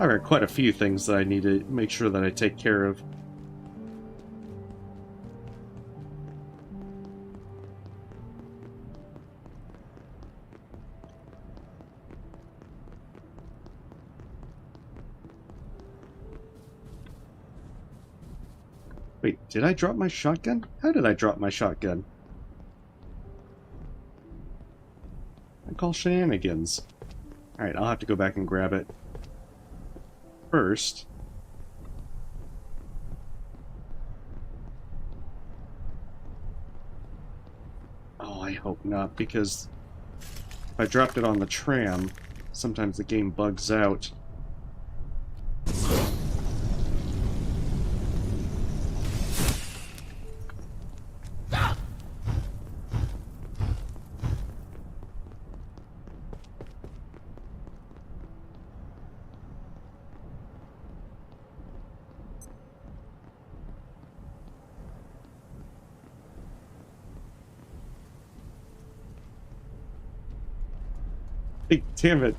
I've got quite a few things that I need to make sure that I take care of. Wait, did I drop my shotgun? How did I drop my shotgun? I call shenanigans. Alright, I'll have to go back and grab it. First... Oh, I hope not, because if I dropped it on the tram, sometimes the game bugs out. Hey, damn it.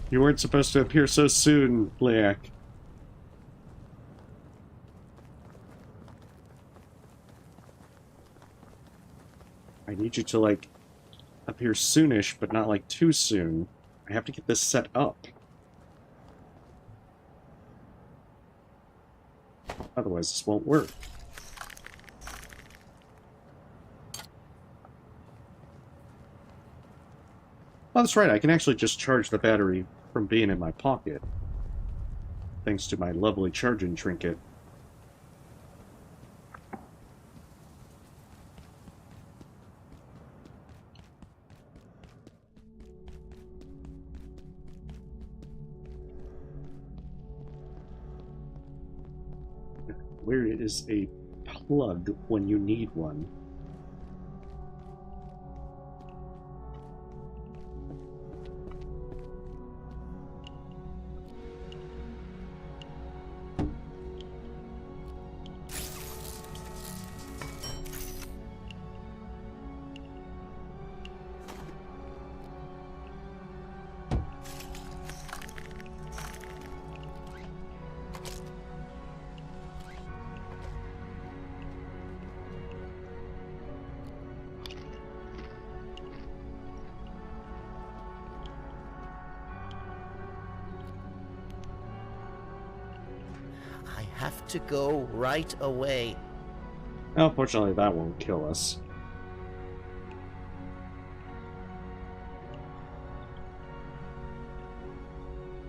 You weren't supposed to appear so soon, Leak. I need you to, like, appear soonish, but not, like, too soon. I have to get this set up. Otherwise, this won't work. Oh, that's right, I can actually just charge the battery from being in my pocket. Thanks to my lovely charging trinket. Where is a plug when you need one? Have to go right away. Unfortunately, that won't kill us.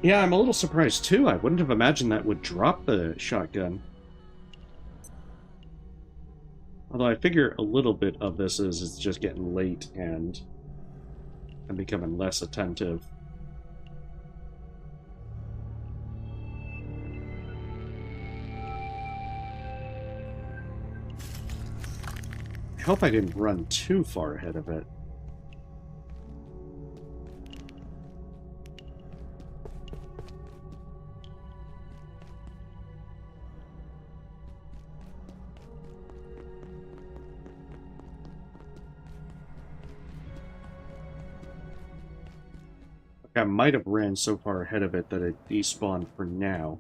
Yeah, I'm a little surprised too. I wouldn't have imagined that would drop the shotgun. Although I figure a little bit of this is it's just getting late and I'm becoming less attentive. I hope I didn't run too far ahead of it. I might have ran so far ahead of it that it despawned for now.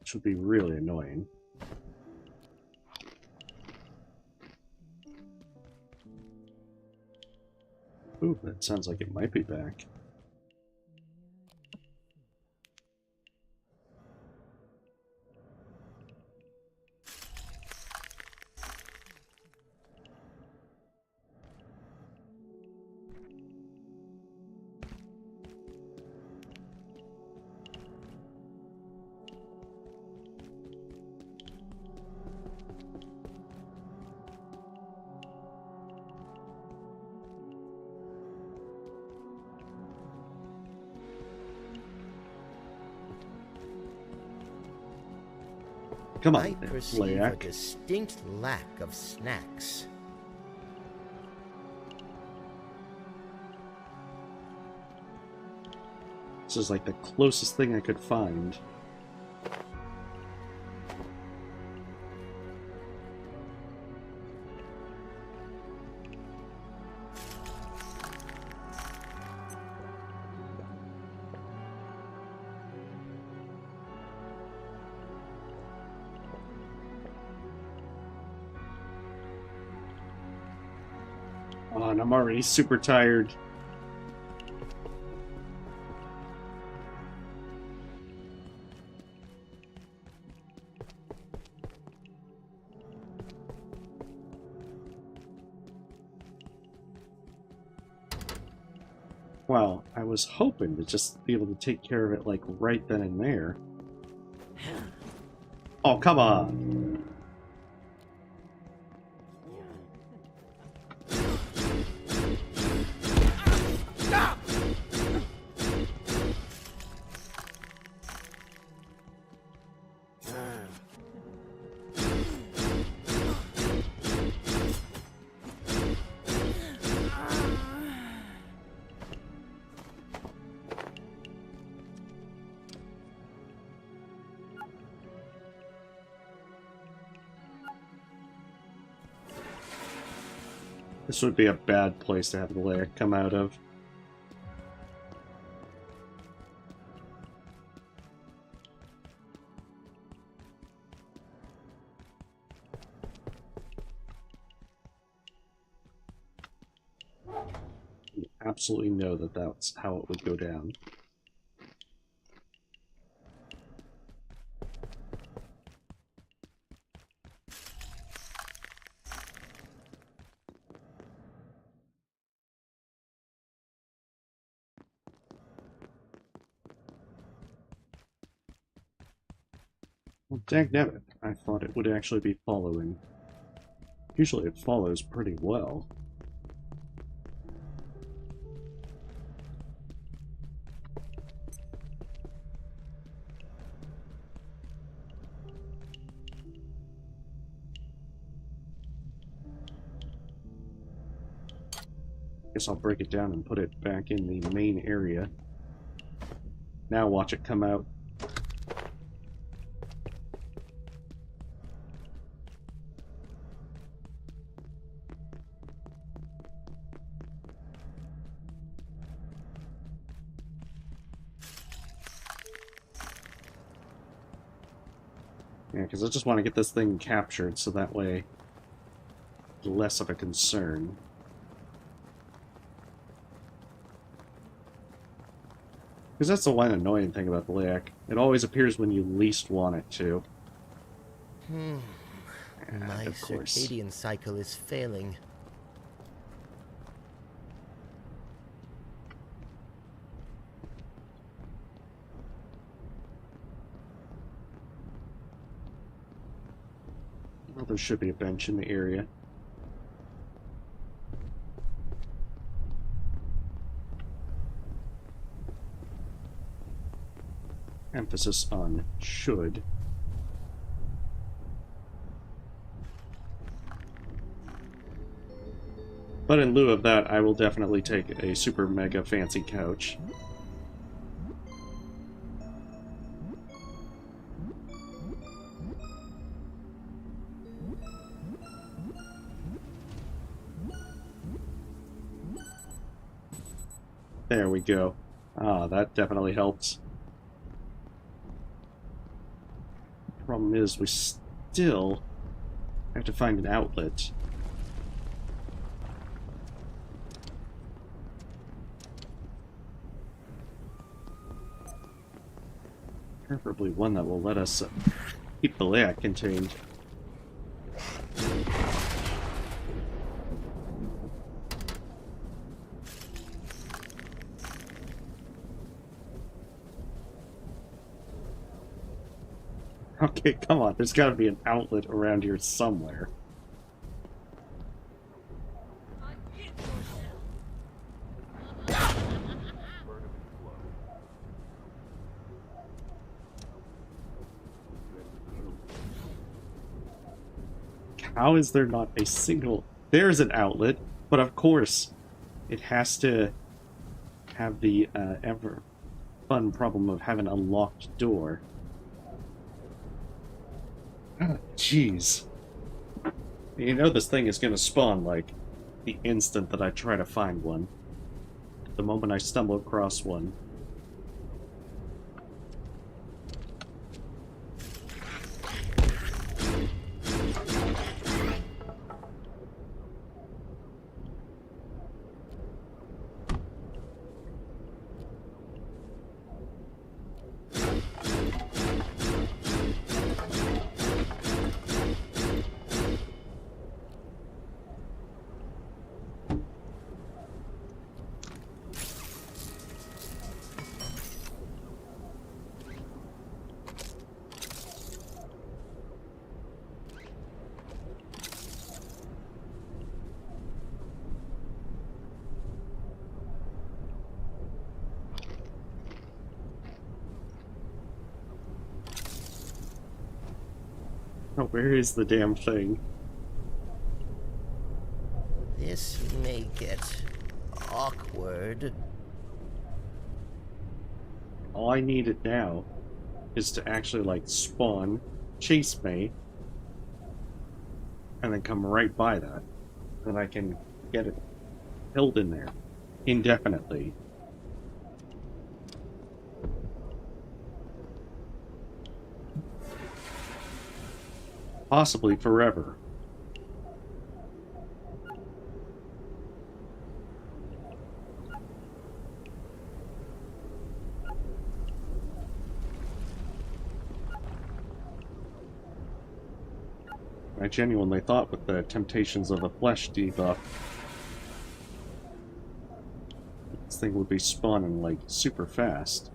Which would be really annoying. Ooh, that sounds like it might be back. Come on, I perceive a distinct lack of snacks. This is like the closest thing I could find. Oh, and I'm already super tired. Well, I was hoping to just be able to take care of it, like, right then and there. Oh, come on! This would be a bad place to have the layer come out of. You absolutely know that that's how it would go down. Well, dagnabbit, I thought it would actually be following. Usually it follows pretty well. Guess I'll break it down and put it back in the main area. Now watch it come out. Yeah, because I just want to get this thing captured so that way it's less of a concern. Because that's the one annoying thing about the Leak. It always appears when you least want it to. My circadian cycle is failing. Well, there should be a bench in the area. Emphasis on should. But in lieu of that, I will definitely take a super mega fancy couch. There we go. Ah, that definitely helps. Problem is, we still have to find an outlet. Preferably one that will let us keep the layout contained. Okay, come on. There's got to be an outlet around here somewhere. How is there not a single... There's an outlet, but of course it has to have the ever fun problem of having a locked door. Oh, jeez. You know this thing is going to spawn, like, the instant that I try to find one. The moment I stumble across one. Oh, where is the damn thing? This may get awkward. All I need it now is to actually, like, spawn, chase me, and then come right by that. Then I can get it held in there indefinitely. Possibly forever. I genuinely thought with the Temptations of the Flesh debuff, this thing would be spawning, like, super fast.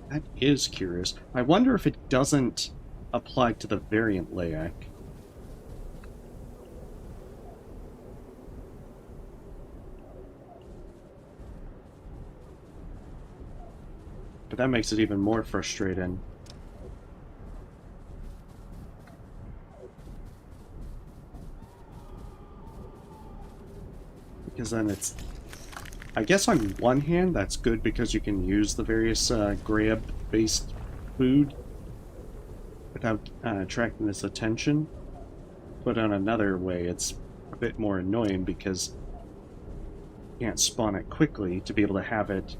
That is curious. I wonder if it doesn't apply to the variant Layak. But that makes it even more frustrating. Because then it's... I guess on one hand, that's good because you can use the various grab-based food without attracting this attention. But on another way, it's a bit more annoying because you can't spawn it quickly to be able to have it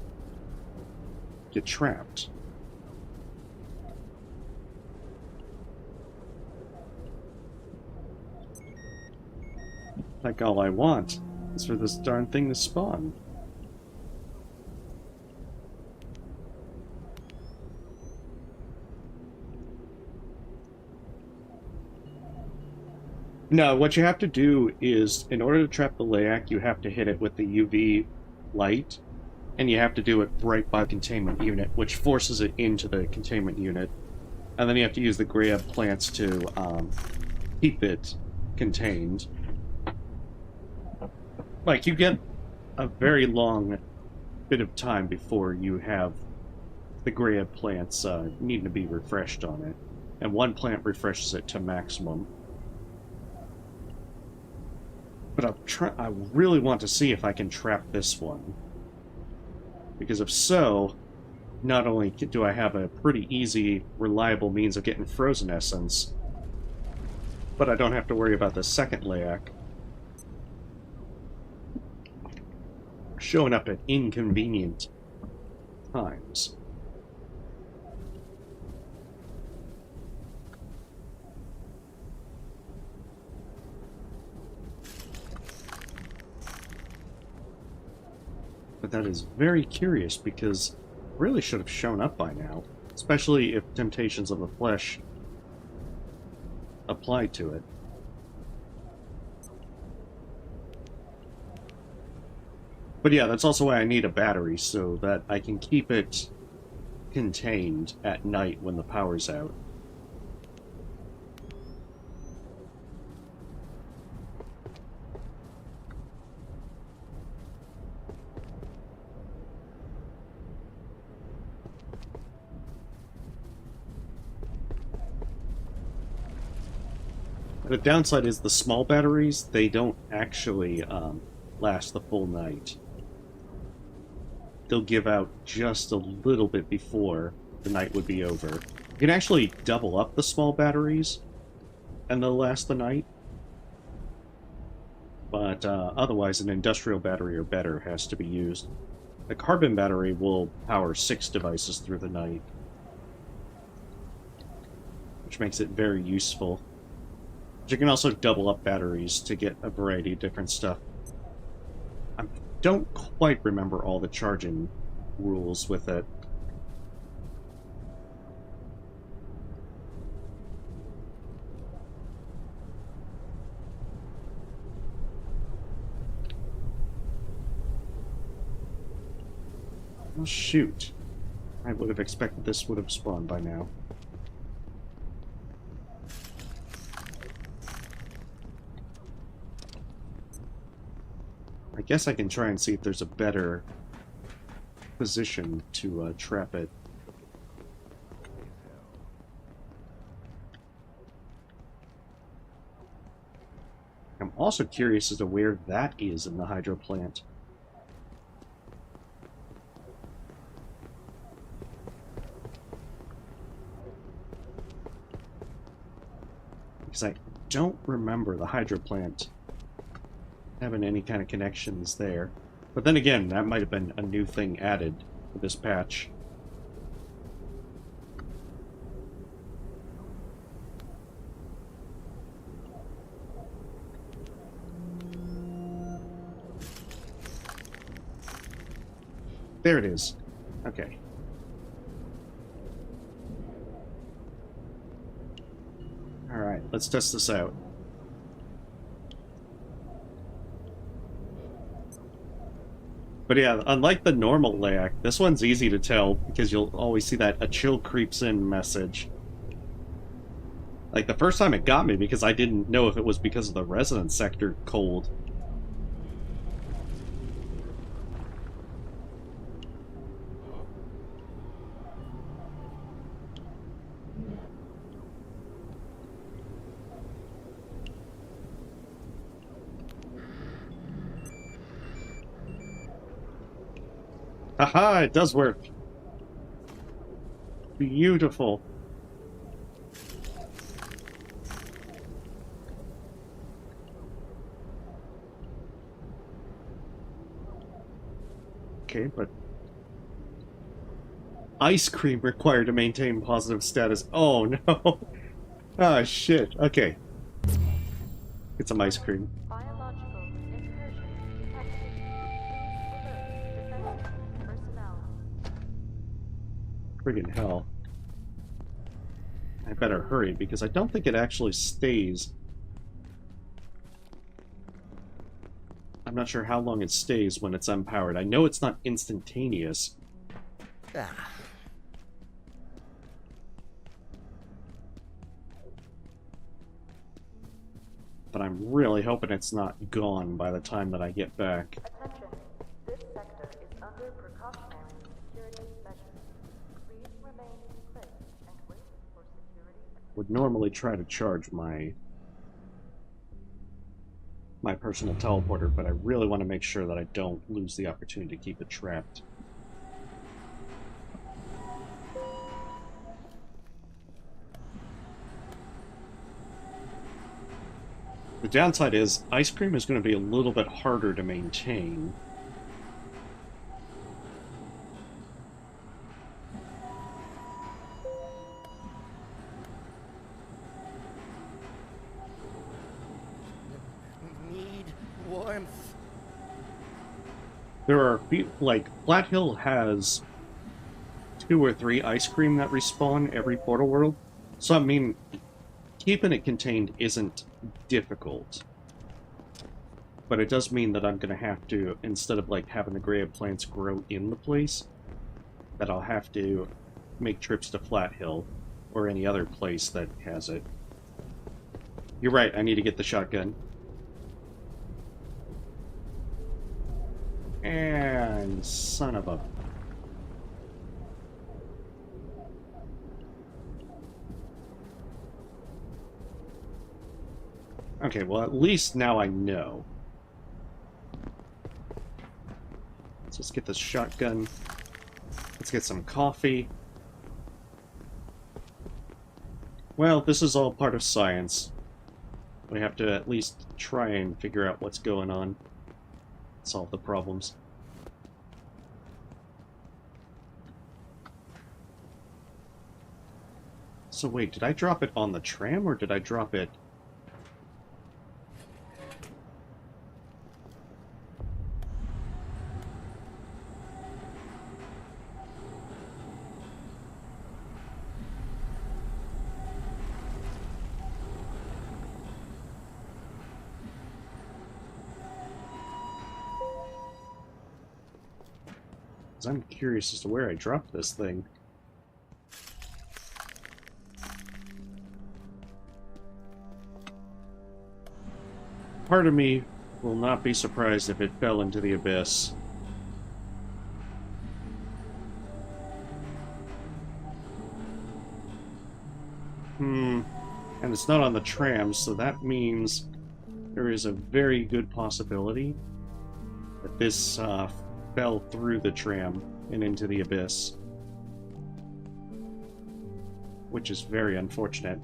get trapped. Like, all I want is for this darn thing to spawn. No, what you have to do is, in order to trap the Layak, you have to hit it with the UV light, and you have to do it right by the containment unit, which forces it into the containment unit. And then you have to use the grab plants to keep it contained. Like, you get a very long bit of time before you have the grab plants needing to be refreshed on it. And one plant refreshes it to maximum. But I really want to see if I can trap this one. Because if so, not only do I have a pretty easy, reliable means of getting frozen essence, but I don't have to worry about the second Layak showing up at inconvenient times. But that is very curious because it really should have shown up by now, especially if Temptations of the Flesh apply to it. But yeah, that's also why I need a battery, so that I can keep it contained at night when the power's out. The downside is the small batteries, they don't actually last the full night. They'll give out just a little bit before the night would be over. You can actually double up the small batteries, and they'll last the night. But otherwise, an industrial battery or better has to be used. The carbon battery will power 6 devices through the night, which makes it very useful. You can also double up batteries to get a variety of different stuff. I don't quite remember all the charging rules with it. Oh, shoot. I would have expected this would have spawned by now. I guess I can try and see if there's a better position to trap it. I'm also curious as to where that is in the hydro plant. Because I don't remember the hydro plant having any kind of connections there. But then again, that might have been a new thing added for this patch. There it is. Okay. Alright, let's test this out. But yeah, unlike the normal layout, this one's easy to tell because you'll always see that "a chill creeps in" message. Like, the first time it got me because I didn't know if it was because of the resident sector cold. Haha, it does work. Beautiful. Okay, but ice cream required to maintain positive status. Oh no. Ah, shit. Okay. Get some ice cream. Friggin' hell. I better hurry because I don't think it actually stays. I'm not sure how long it stays when it's unpowered. I know it's not instantaneous. Ah. But I'm really hoping it's not gone by the time that I get back. Attention. This sector is under precautionary security measures. Please remain in place and wait for security. Would normally try to charge my personal teleporter, but I really want to make sure that I don't lose the opportunity to keep it trapped. The downside is, ice cream is going to be a little bit harder to maintain. Need warmth. There are, like, Flat Hill has 2 or 3 ice cream that respawn every Portal World. So, I mean, keeping it contained isn't difficult. But it does mean that I'm going to have to, instead of, like, having the grave plants grow in the place, that I'll have to make trips to Flat Hill or any other place that has it. You're right, I need to get the shotgun. And son of a... Okay, well at least now I know. Let's just get this shotgun. Let's get some coffee. Well, this is all part of science. We have to at least try and figure out what's going on. Solve the problems. So wait, did I drop it on the tram or did I drop it... Because I'm curious as to where I dropped this thing. Part of me will not be surprised if it fell into the abyss. And it's not on the tram, so that means there is a very good possibility that this fell through the tram and into the abyss. Which is very unfortunate.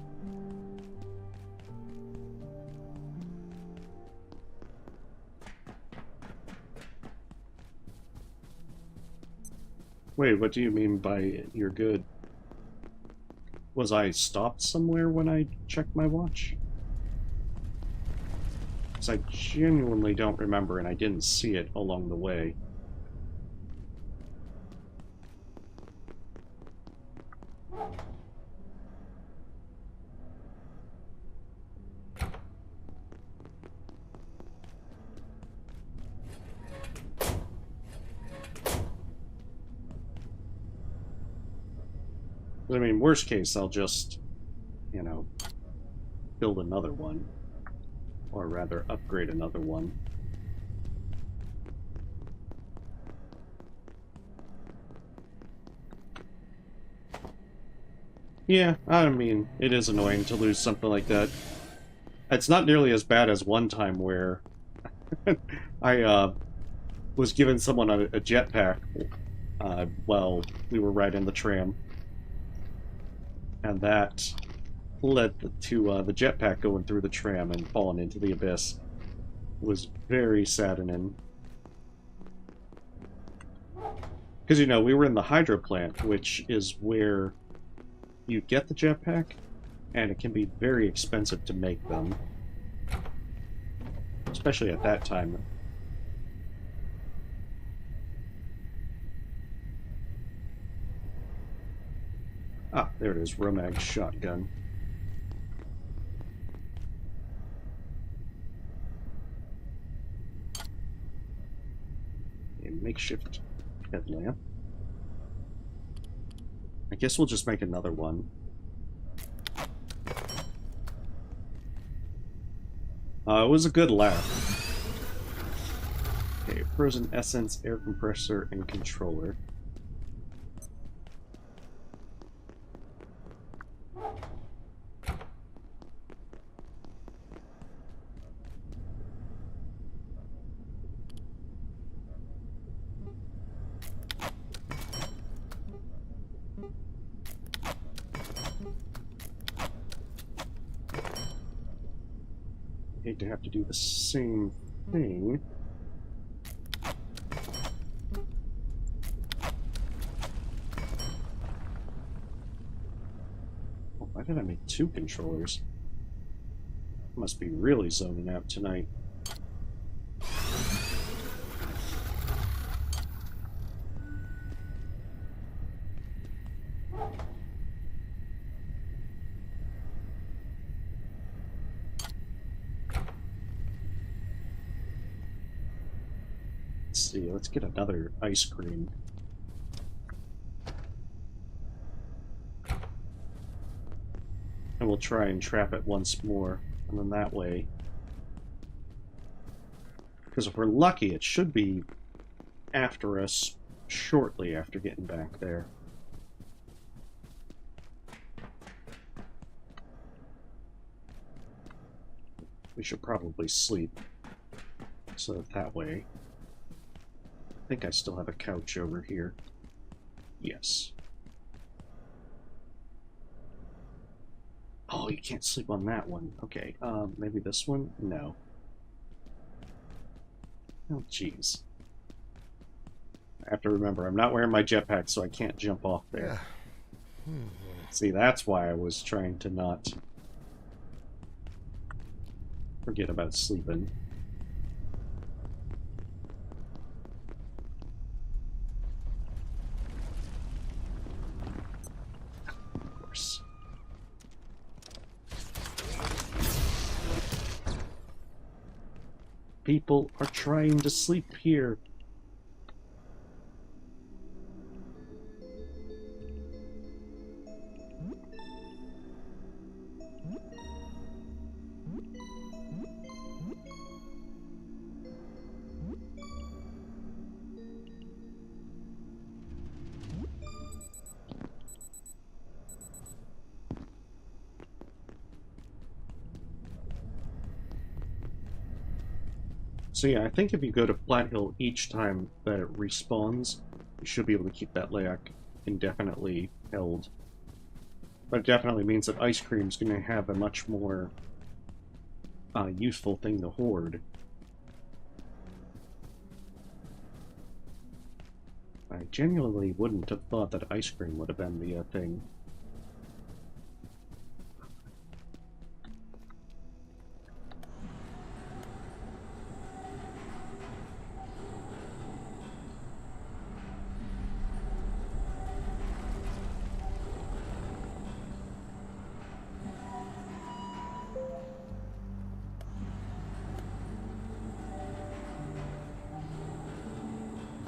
Wait, what do you mean by you're good? Was I stopped somewhere when I checked my watch? Because I genuinely don't remember, and I didn't see it along the way. I mean, worst case, I'll just, you know, build another one. Or rather, upgrade another one. Yeah, I mean, it is annoying to lose something like that. It's not nearly as bad as one time where I was giving someone a jetpack while we were riding the tram. And that led to the jetpack going through the tram and falling into the abyss. It was very saddening. Because, you know, we were in the hydro plant, which is where you get the jetpack, and it can be very expensive to make them. Especially at that time. Ah, there it is, Romag's shotgun. A makeshift headlamp. I guess we'll just make another one. It was a good laugh. Okay, frozen essence, air compressor, and controller. Hate to have to do the same thing. Oh, why did I make two controllers? I must be really zoning out tonight. Let's see, let's get another ice cream. And we'll try and trap it once more, and then that way. Because if we're lucky, it should be after us shortly after getting back there. We should probably sleep, so that way. I think I still have a couch over here. Yes. Oh, you can't sleep on that one. Okay, maybe this one? No. Oh, jeez. I have to remember, I'm not wearing my jetpack, so I can't jump off there. See, that's why I was trying to not forget about sleeping. Of course. People are trying to sleep here. So yeah, I think if you go to Flat Hill each time that it respawns, you should be able to keep that layout indefinitely held. But it definitely means that ice cream's going to have a much more useful thing to hoard. I genuinely wouldn't have thought that ice cream would have been the thing.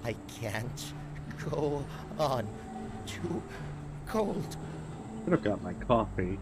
I can't go on. Too cold. Could have got my coffee.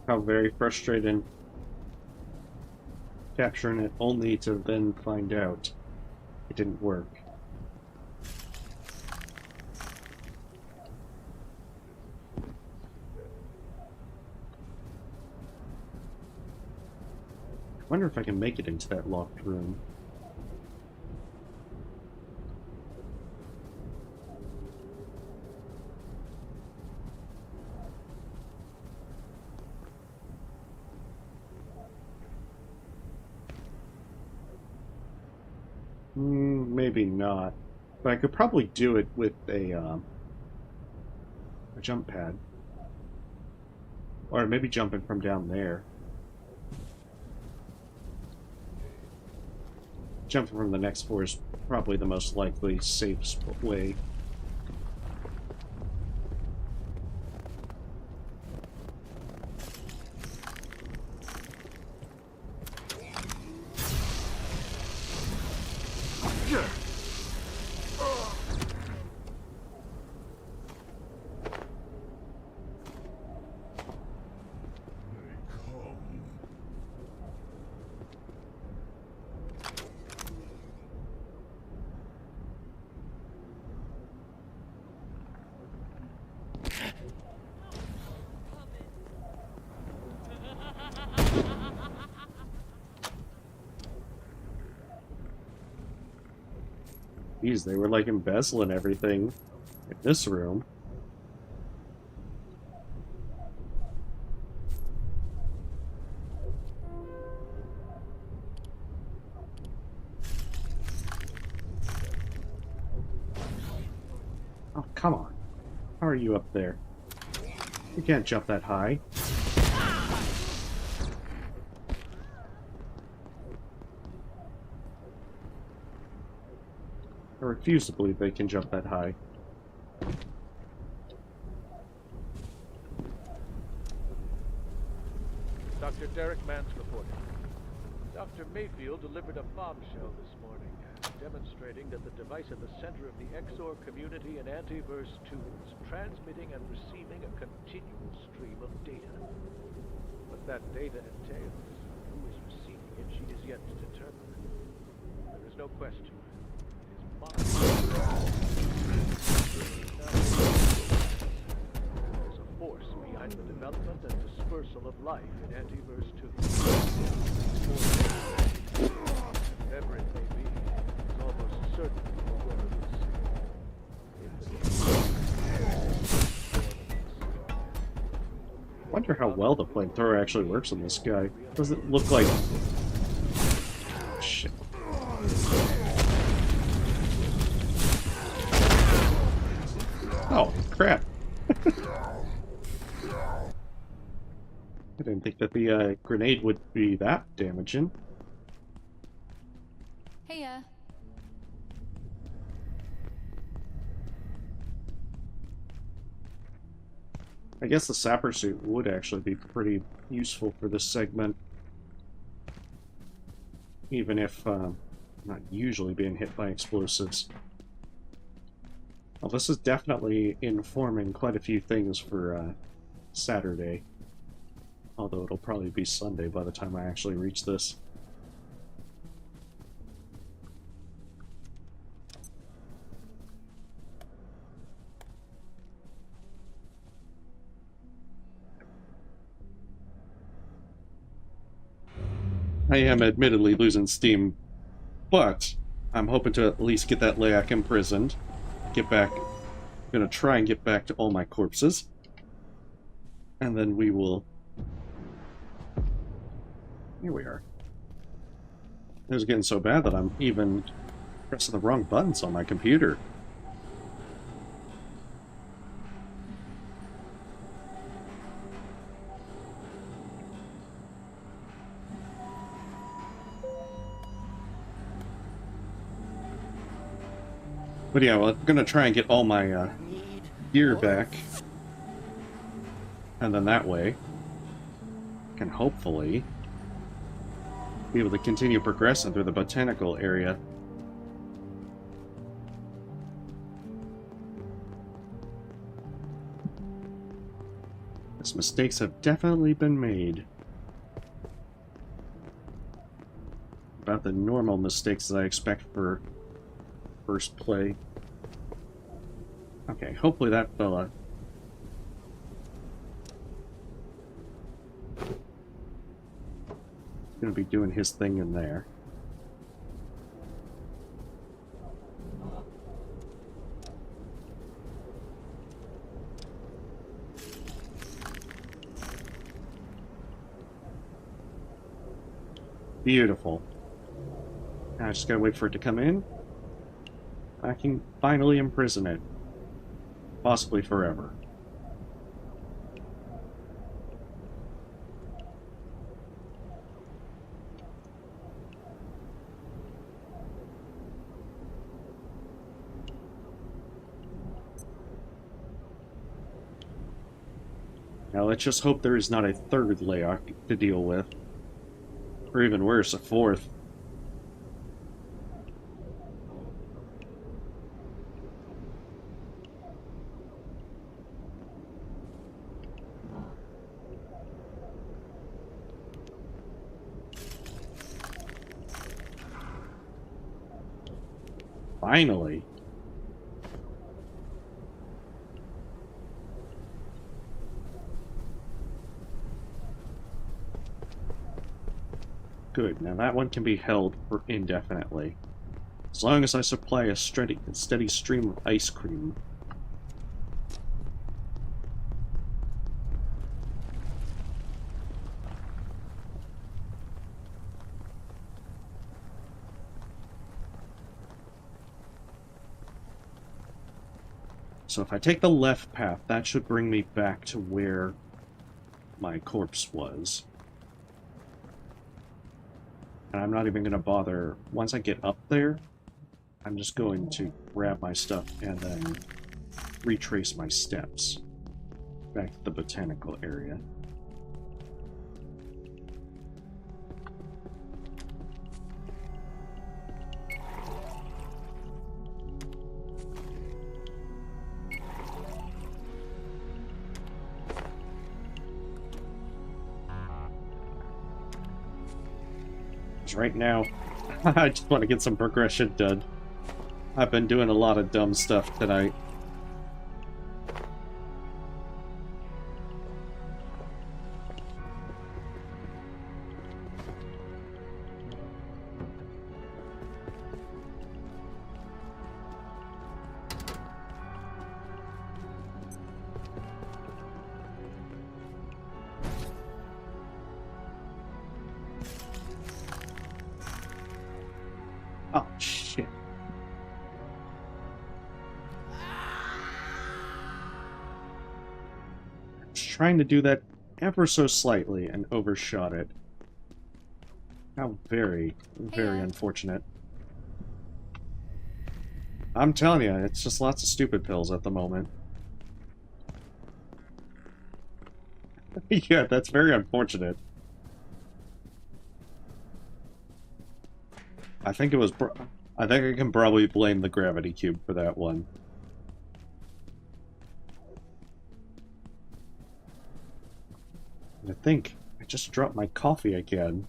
How very frustrating. Capturing it only to then find out it didn't work. I wonder if I can make it into that locked room. Maybe not. But I could probably do it with a jump pad. Or maybe jumping from down there. Jumping from the next floor is probably the most likely safe way. Geez, they were like embezzling everything in this room. Oh, come on. How are you up there? You can't jump that high. I refuse to believe they can jump that high. Dr. Derek Mann's reporting. Dr. Mayfield delivered a bombshell this morning, demonstrating that the device at the center of the XOR community in Antiverse 2 is transmitting and receiving a continual stream of data. What that data entails, who is receiving it, she is yet to determine. There is no question. There's a force behind the development and dispersal of life in Antiverse 2. Whatever it may be, it's almost certain the world I wonder how well the flamethrower actually works on this guy. Does it look like... Shit. Oh, crap. I didn't think that the grenade would be that damaging. Hey, I guess the sapper suit would actually be pretty useful for this segment. Even if I'm not usually being hit by explosives. Well, this is definitely informing quite a few things for Saturday. Although it'll probably be Sunday by the time I actually reach this. I am admittedly losing steam, but I'm hoping to at least get that Layak imprisoned. Get back. I'm gonna try and get back to all my corpses. And then we will... Here we are. It was getting so bad that I'm even pressing the wrong buttons on my computer. But yeah, well, I'm gonna try and get all my gear back. And then that way, I can hopefully be able to continue progressing through the botanical area. These mistakes have definitely been made. About the normal mistakes that I expect for first play. Okay, hopefully that fella is gonna be doing his thing in there. Beautiful. Now I just gotta wait for it to come in. I can finally imprison it. Possibly forever. Now let's just hope there is not a third layout to deal with. Or even worse, a fourth. Finally. Good. Now that one can be held for indefinitely. As long as I supply a steady stream of ice cream. So if I take the left path, that should bring me back to where my corpse was. And I'm not even going to bother. Once I get up there, I'm just going to grab my stuff and then retrace my steps back to the botanical area. Right now, I just want to get some progression done. I've been doing a lot of dumb stuff tonight. Oh, shit. I was trying to do that ever so slightly and overshot it. How very, very unfortunate. I'm telling you, it's just lots of stupid pills at the moment. Yeah, that's very unfortunate. I think it was. I think I can probably blame the gravity cube for that one. I think I just dropped my coffee again.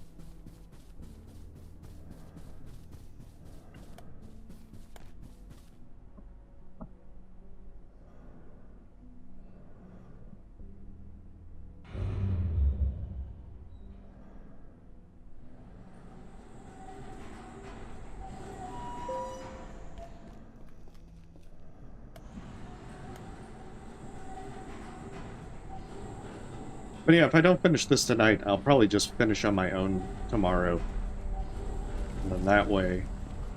But yeah, if I don't finish this tonight, I'll probably just finish on my own tomorrow. And then that way,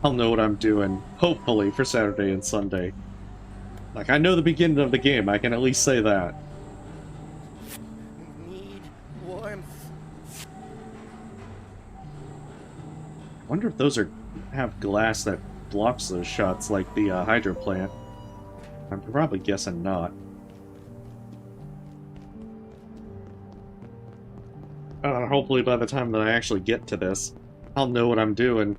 I'll know what I'm doing, hopefully, for Saturday and Sunday. Like, I know the beginning of the game, I can at least say that. Need warmth. I wonder if those have glass that blocks those shots, like the hydro plant. I'm probably guessing not. Hopefully by the time that I actually get to this, I'll know what I'm doing.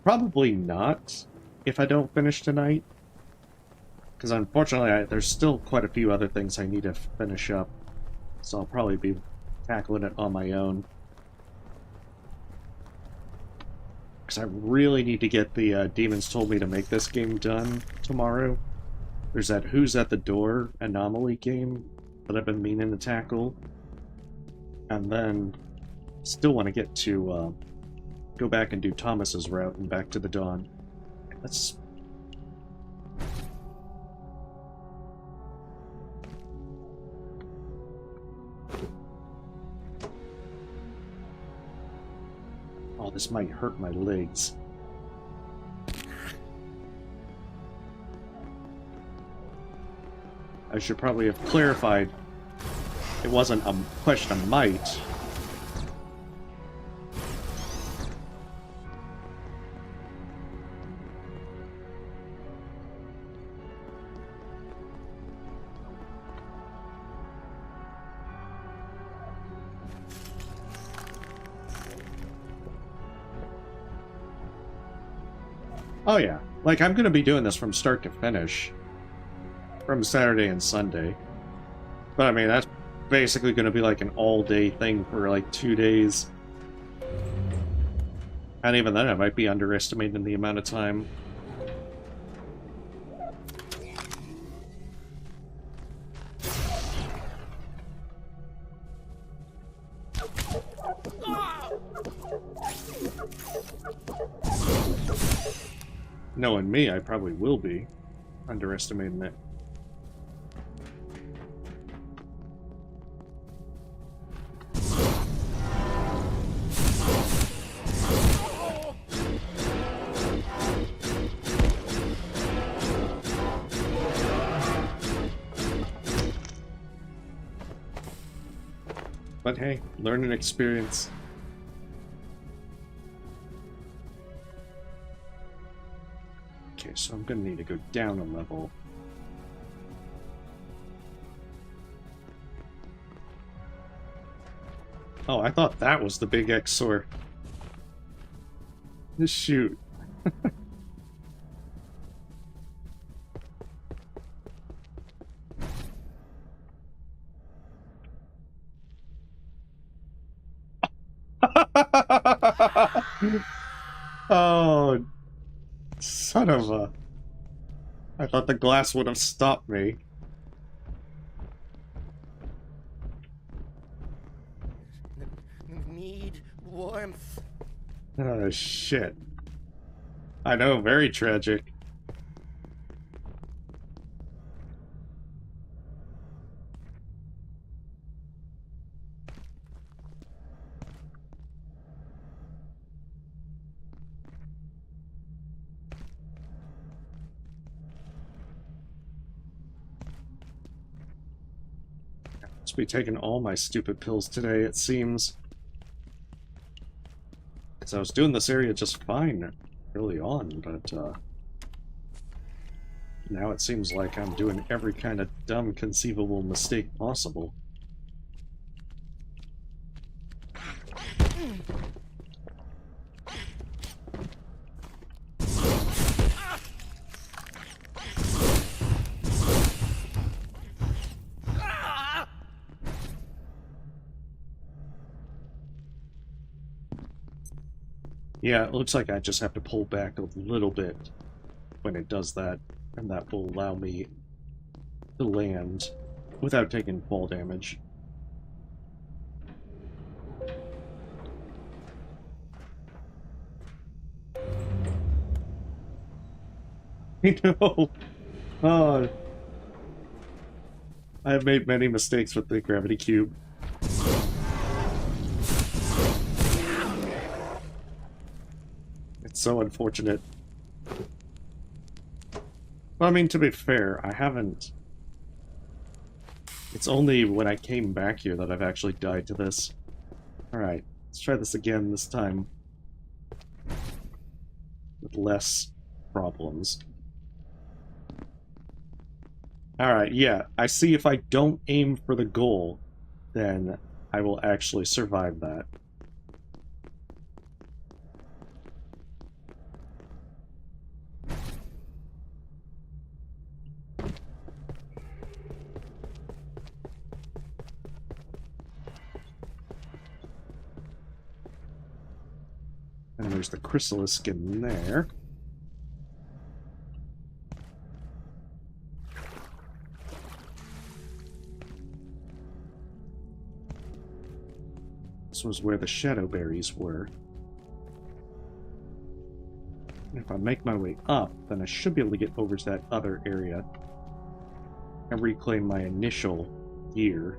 Probably not, if I don't finish tonight. Because unfortunately, there's still quite a few other things I need to finish up. So I'll probably be tackling it on my own. Because I really need to get the Demons Told Me to Make This game done tomorrow. There's that Who's at the Door anomaly game that I've been meaning to tackle. And then still want to get to go back and do Thomas's route and Back to the Dawn. Let's... Oh, this might hurt my legs. I should probably have clarified it wasn't a question of might. Oh yeah, like I'm gonna be doing this from start to finish. From Saturday and Sunday. But I mean, that's basically gonna be like an all-day thing for like 2 days. And even then, I might be underestimating the amount of time. Knowing me, I probably will be underestimating it. But hey, learning experience. Okay, so I'm gonna need to go down a level. Oh, I thought that was the big Exor. Just shoot. Oh, son of a... I thought the glass would have stopped me. Need warmth. Oh, shit. I know, very tragic. Must be taking all my stupid pills today, it seems. So I was doing this area just fine early on, but now it seems like I'm doing every kind of dumb conceivable mistake possible. Yeah, it looks like I just have to pull back a little bit when it does that, and that will allow me to land without taking fall damage. I know! Oh, I have made many mistakes with the gravity cube. It's so unfortunate. Well, I mean, to be fair, I haven't... It's only when I came back here that I've actually died to this. Alright, let's try this again this time. With less problems. Alright, yeah, I see if I don't aim for the goal, then I will actually survive that. And there's the chrysalis in there. This was where the shadow berries were. And if I make my way up, then I should be able to get over to that other area and reclaim my initial gear.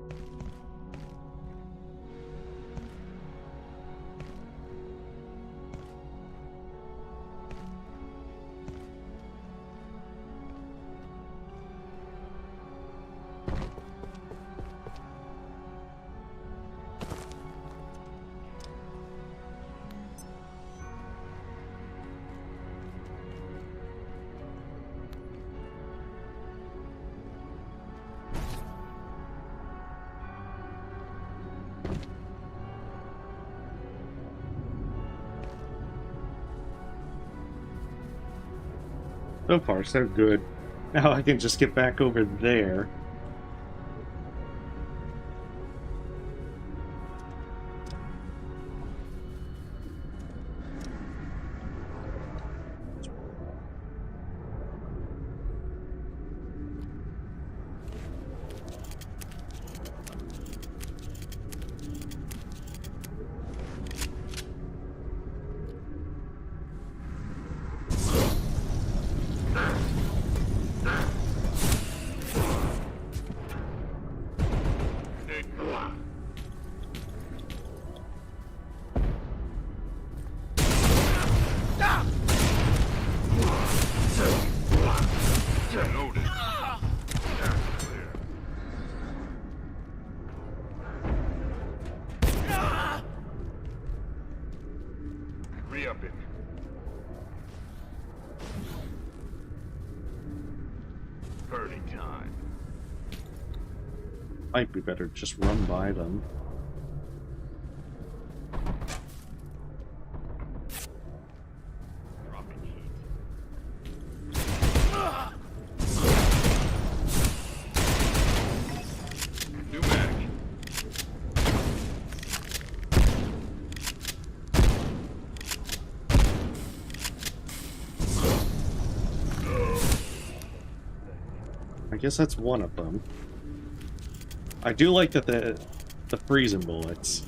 So far, so good. Now I can just get back over there. Re-up it. Burning time. Might be better to just run by them. Dropping heat. Pneumatic. I guess that's one of them. I do like that the freezing bullets.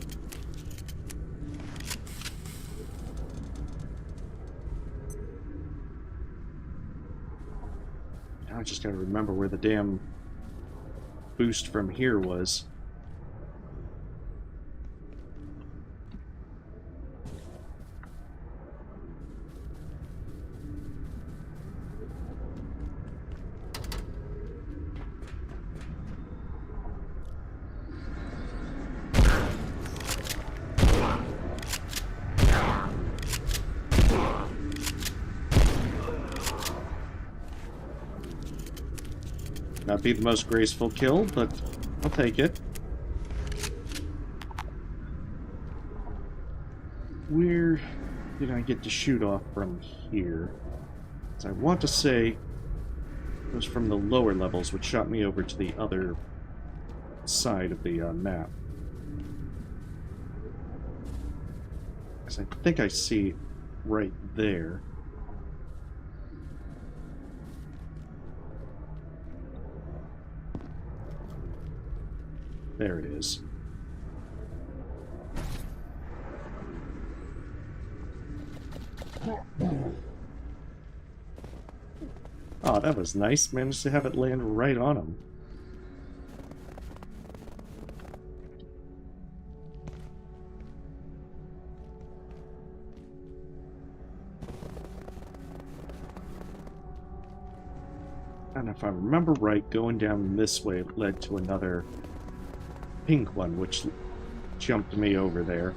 Now I just gotta remember where the damn boost from here was. Not be the most graceful kill, but I'll take it. Where did I get to shoot off from here? As I want to say it was from the lower levels, which shot me over to the other side of the map. As I think I see right there. There it is. Oh, that was nice. Managed to have it land right on him. And if I remember right, going down this way led to another pink one, which jumped me over there.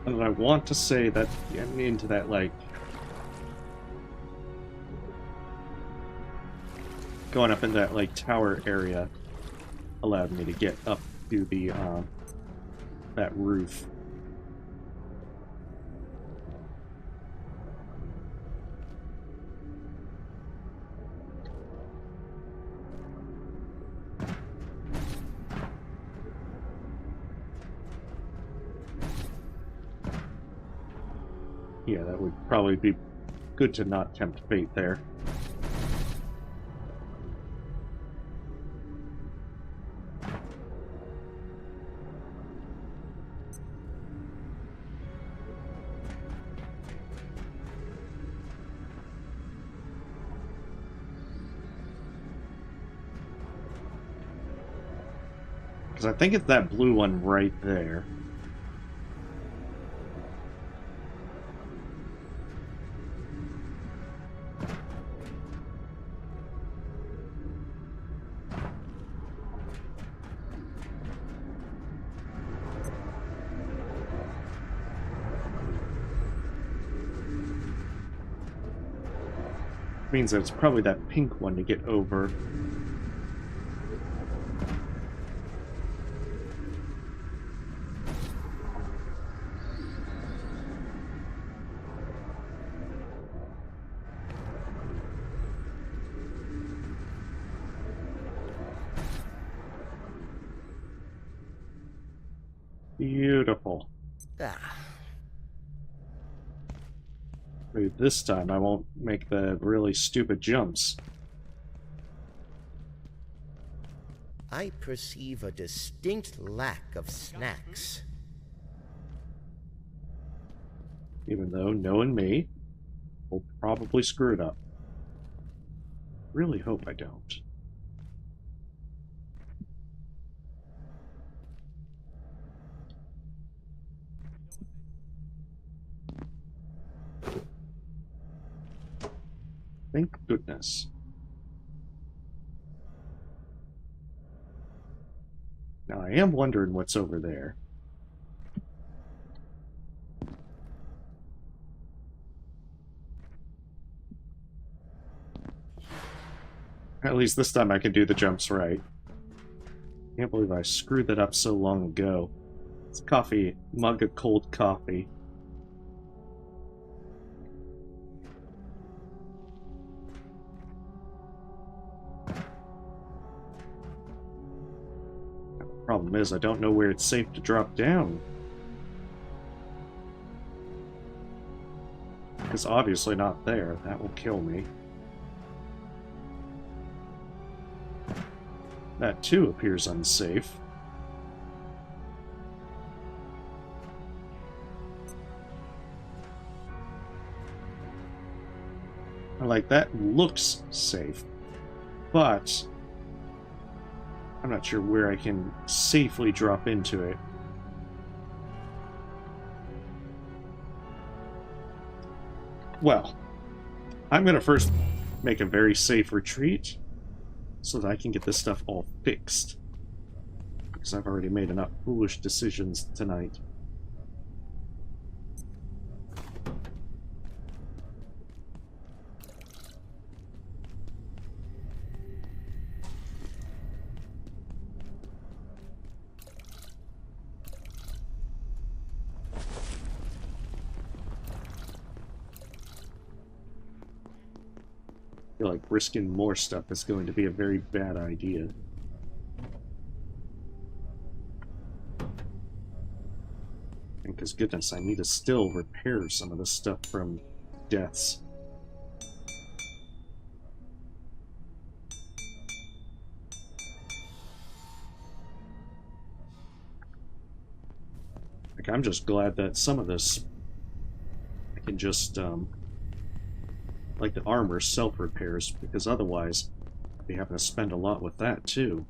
And I want to say that getting into that, like, going up in that, like, tower area allowed me to get up to the, that roof. Yeah, that would probably be good to not tempt fate there. Because I think it's that blue one right there. Means that it's probably that pink one to get over. Beautiful. Maybe this time I won't make the really stupid jumps. I perceive a distinct lack of snacks. Even though, knowing me, will probably screw it up. Really hope I don't. Thank goodness. Now I am wondering what's over there. At least this time I can do the jumps right. Can't believe I screwed that up so long ago. It's coffee, mug of cold coffee. Problem is, I don't know where it's safe to drop down. It's obviously not there. That will kill me. That too appears unsafe. Like, that looks safe, but I'm not sure where I can safely drop into it. Well, I'm going to first make a very safe retreat so that I can get this stuff all fixed. Because I've already made enough foolish decisions tonight. I feel like risking more stuff is going to be a very bad idea. And because goodness, I need to still repair some of this stuff from deaths. Like, I'm just glad that some of this I can just, like the armor self-repairs, because otherwise I'd be having to spend a lot with that too.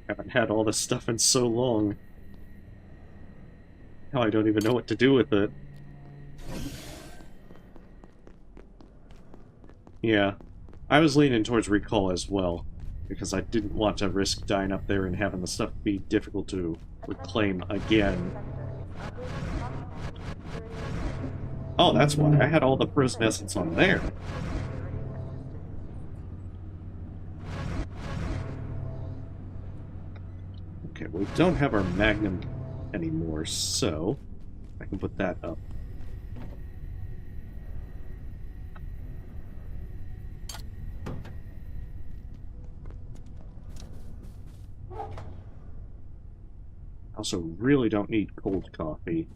Haven't had all this stuff in so long. Now I don't even know what to do with it. Yeah, I was leaning towards recall as well, because I didn't want to risk dying up there and having the stuff be difficult to reclaim again. Oh, that's why I had all the prison essence on there. Okay, we don't have our magnum anymore, so I can put that up. I also really don't need cold coffee.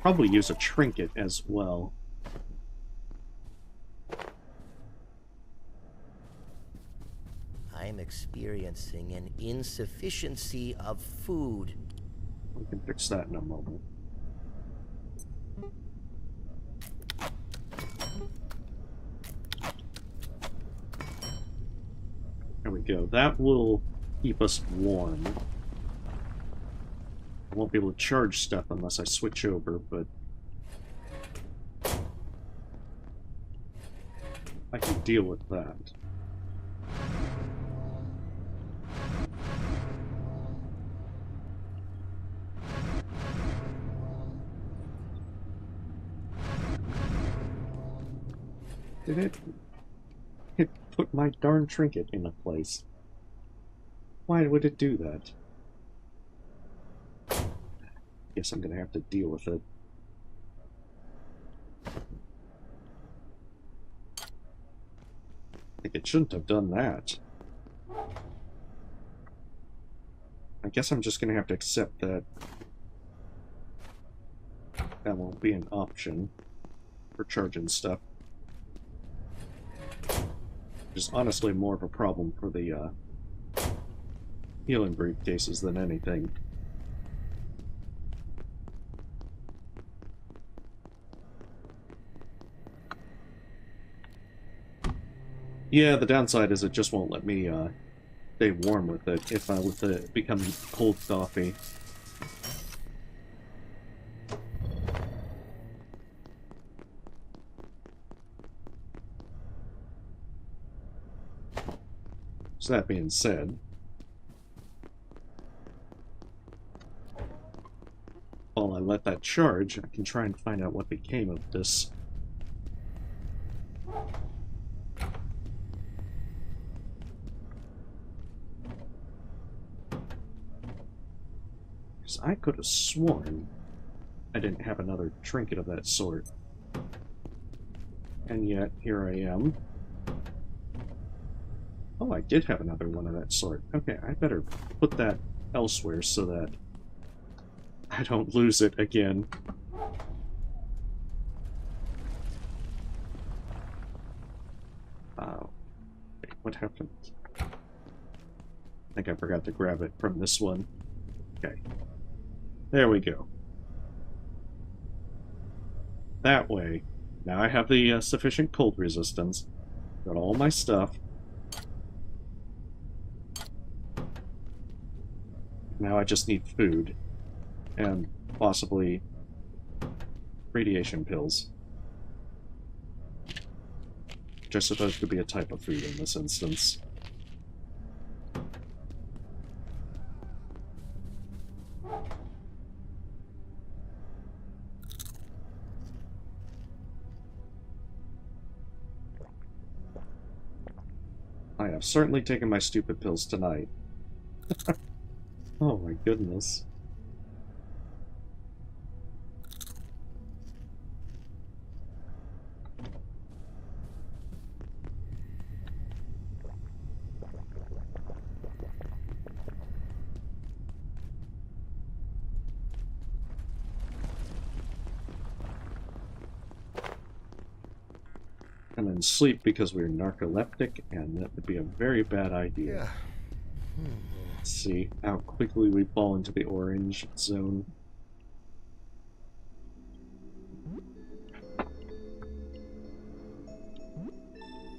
Probably use a trinket as well. I'm experiencing an insufficiency of food. We can fix that in a moment. There we go. That will keep us warm. I won't be able to charge stuff unless I switch over, but I can deal with that. Did it put my darn trinket in a place? Why would it do that? Guess I'm gonna have to deal with it. I think it shouldn't have done that. I guess I'm just gonna have to accept that that won't be an option for charging stuff. Which is honestly more of a problem for the healing briefcases than anything. Yeah, the downside is it just won't let me stay warm with it if I let it become cold coffee. So that being said, while I let that charge, I can try and find out what became of this. Because I could have sworn I didn't have another trinket of that sort. And yet, here I am. Oh, I did have another one of that sort. Okay, I better put that elsewhere so that I don't lose it again. Wait, what happened? I think I forgot to grab it from this one. Okay. There we go. That way. Now I have the sufficient cold resistance. Got all my stuff. Now I just need food. And possibly radiation pills. Which I suppose could be a type of food in this instance. I have certainly taken my stupid pills tonight. Oh my goodness. And then sleep because we're narcoleptic, and that would be a very bad idea. Let's see how quickly we fall into the orange zone.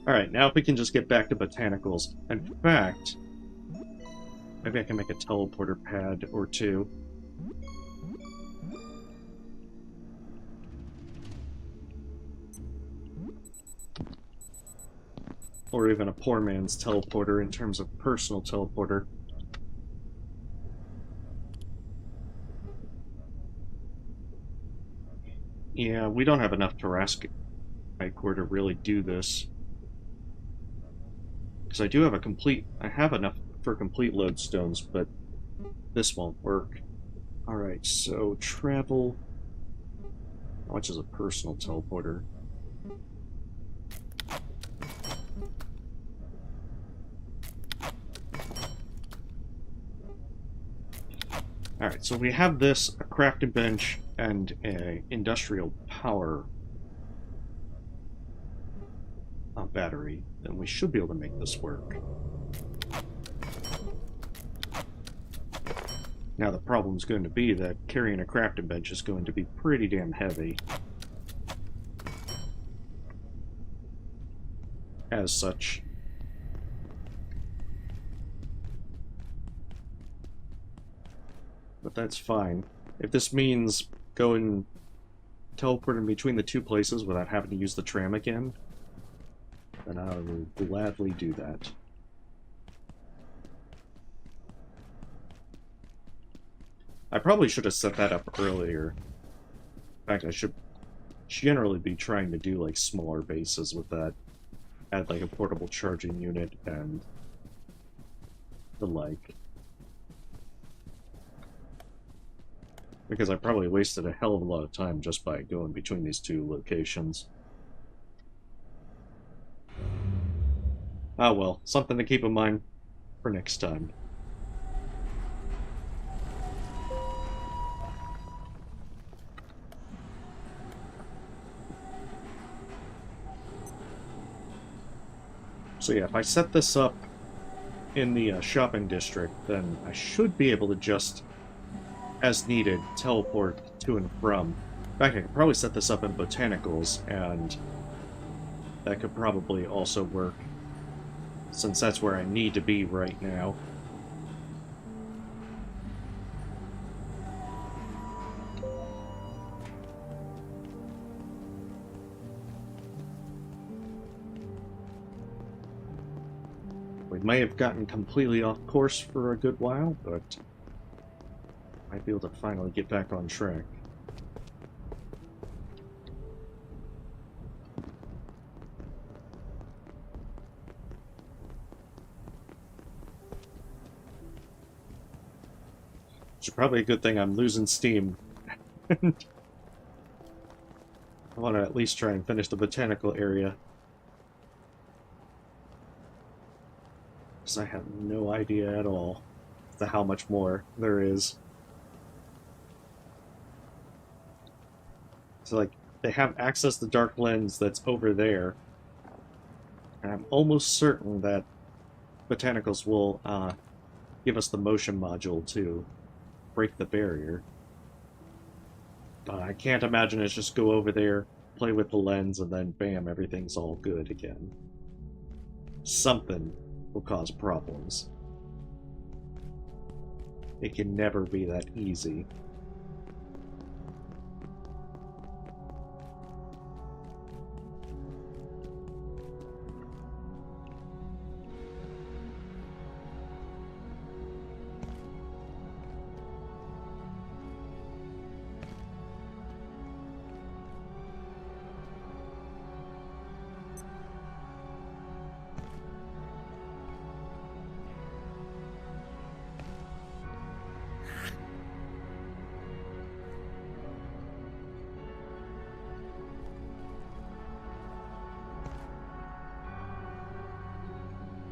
Alright, now if we can just get back to botanicals. In fact, maybe I can make a teleporter pad or two. Or even a poor man's teleporter in terms of personal teleporter. Yeah, we don't have enough Tarrasque core to really do this. Because I do have I have enough for complete lodestones, but this won't work. Alright, so travel. How much is a personal teleporter? Alright, so we have this, a crafting bench, and a industrial power battery, then we should be able to make this work. Now the problem's going to be that carrying a crafting bench is going to be pretty damn heavy. As such. But that's fine. If this means teleporting between the two places without having to use the tram again, then I will gladly do that. I probably should have set that up earlier. In fact, I should generally be trying to do like smaller bases with that. Add like a portable charging unit and the like. Because I probably wasted a hell of a lot of time just by going between these two locations. Ah well, something to keep in mind for next time. So yeah, if I set this up in the shopping district, then I should be able to just, as needed, teleport to and from. In fact, I could probably set this up in botanicals, and that could probably also work, since that's where I need to be right now. We may have gotten completely off course for a good while, but I might be able to finally get back on track. It's probably a good thing I'm losing steam. I want to at least try and finish the botanical area. Because I have no idea at all as to how much more there is. So, like, they have access to Dark Lens that's over there. And I'm almost certain that Botanicals will give us the motion module to break the barrier. But I can't imagine it's just go over there, play with the lens, and then bam, everything's all good again. Something will cause problems. It can never be that easy.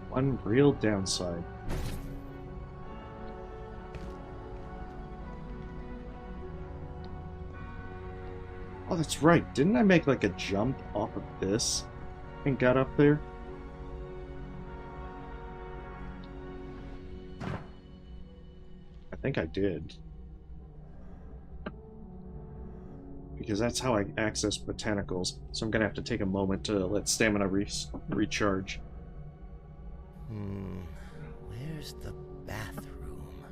One real downside. Oh, that's right. Didn't I make like a jump off of this and got up there? I think I did. Because that's how I access botanicals. So I'm gonna have to take a moment to let stamina recharge. Where's the bathroom?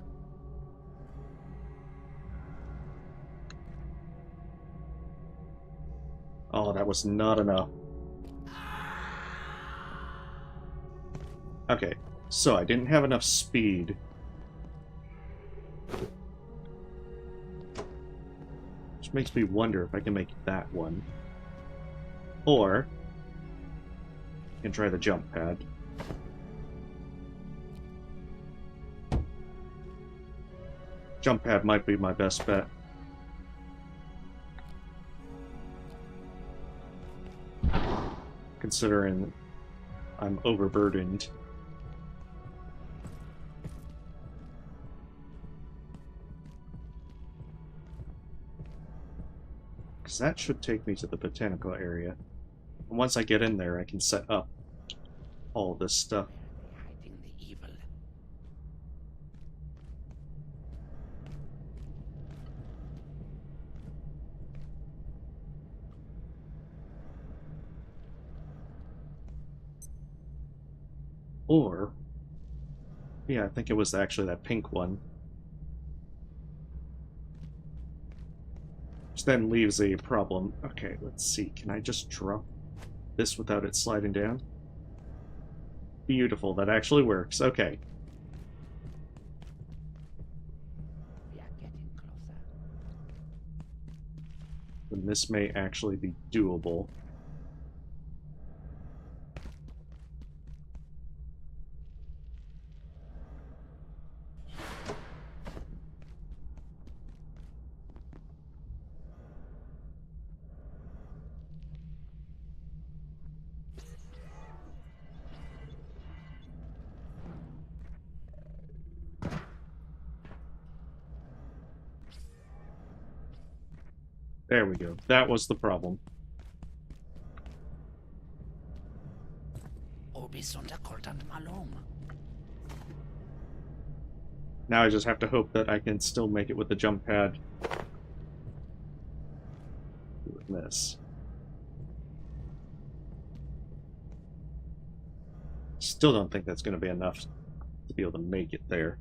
Oh, that was not enough. Okay, so I didn't have enough speed. Which makes me wonder if I can make that one. Or I can try the jump pad. Jump pad might be my best bet. Considering I'm overburdened. Because that should take me to the botanical area. And once I get in there, I can set up all this stuff. Hiding the evil. Or, yeah, I think it was actually that pink one. Which then leaves a problem. Okay, let's see. Can I just drop this without it sliding down? Beautiful, that actually works. Okay. We are getting closer. Then this may actually be doable. There we go. That was the problem. Now I just have to hope that I can still make it with the jump pad. With this. Still don't think that's going to be enough to be able to make it there.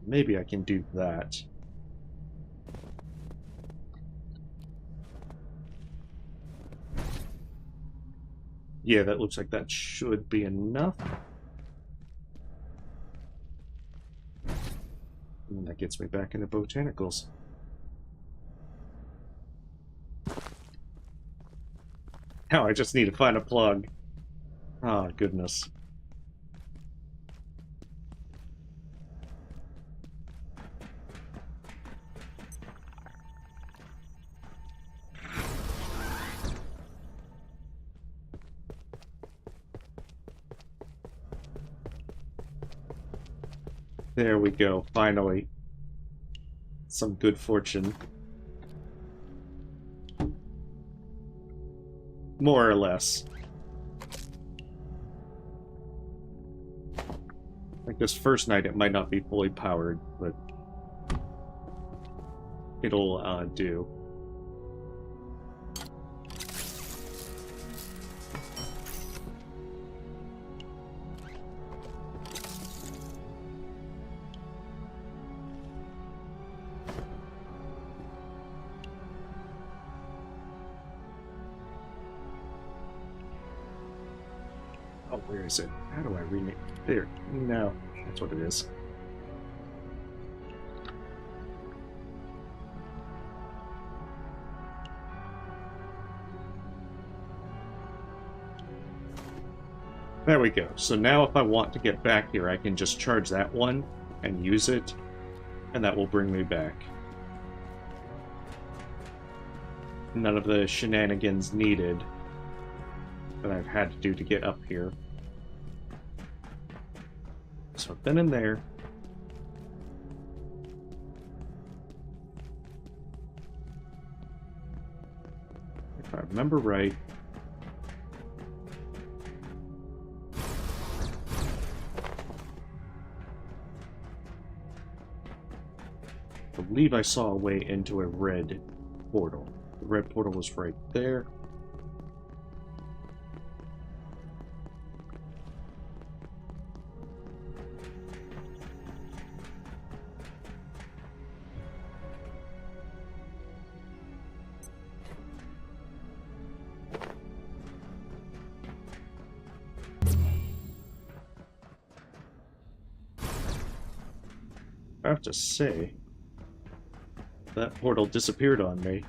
Maybe I can do that. Yeah, that looks like that should be enough. And that gets me back into botanicals. Now I just need to find a plug. Ah, goodness. There we go, finally. Some good fortune. More or less. Like this first night it might not be fully powered, but it'll do. Oh, where is it? How do I rename it? There. No, that's what it is. There we go. So now if I want to get back here, I can just charge that one and use it, and that will bring me back. None of the shenanigans needed that I've had to do to get up here. So then and there. If I remember right. I believe I saw a way into a red portal. The red portal was right there. I have to say, that portal disappeared on me.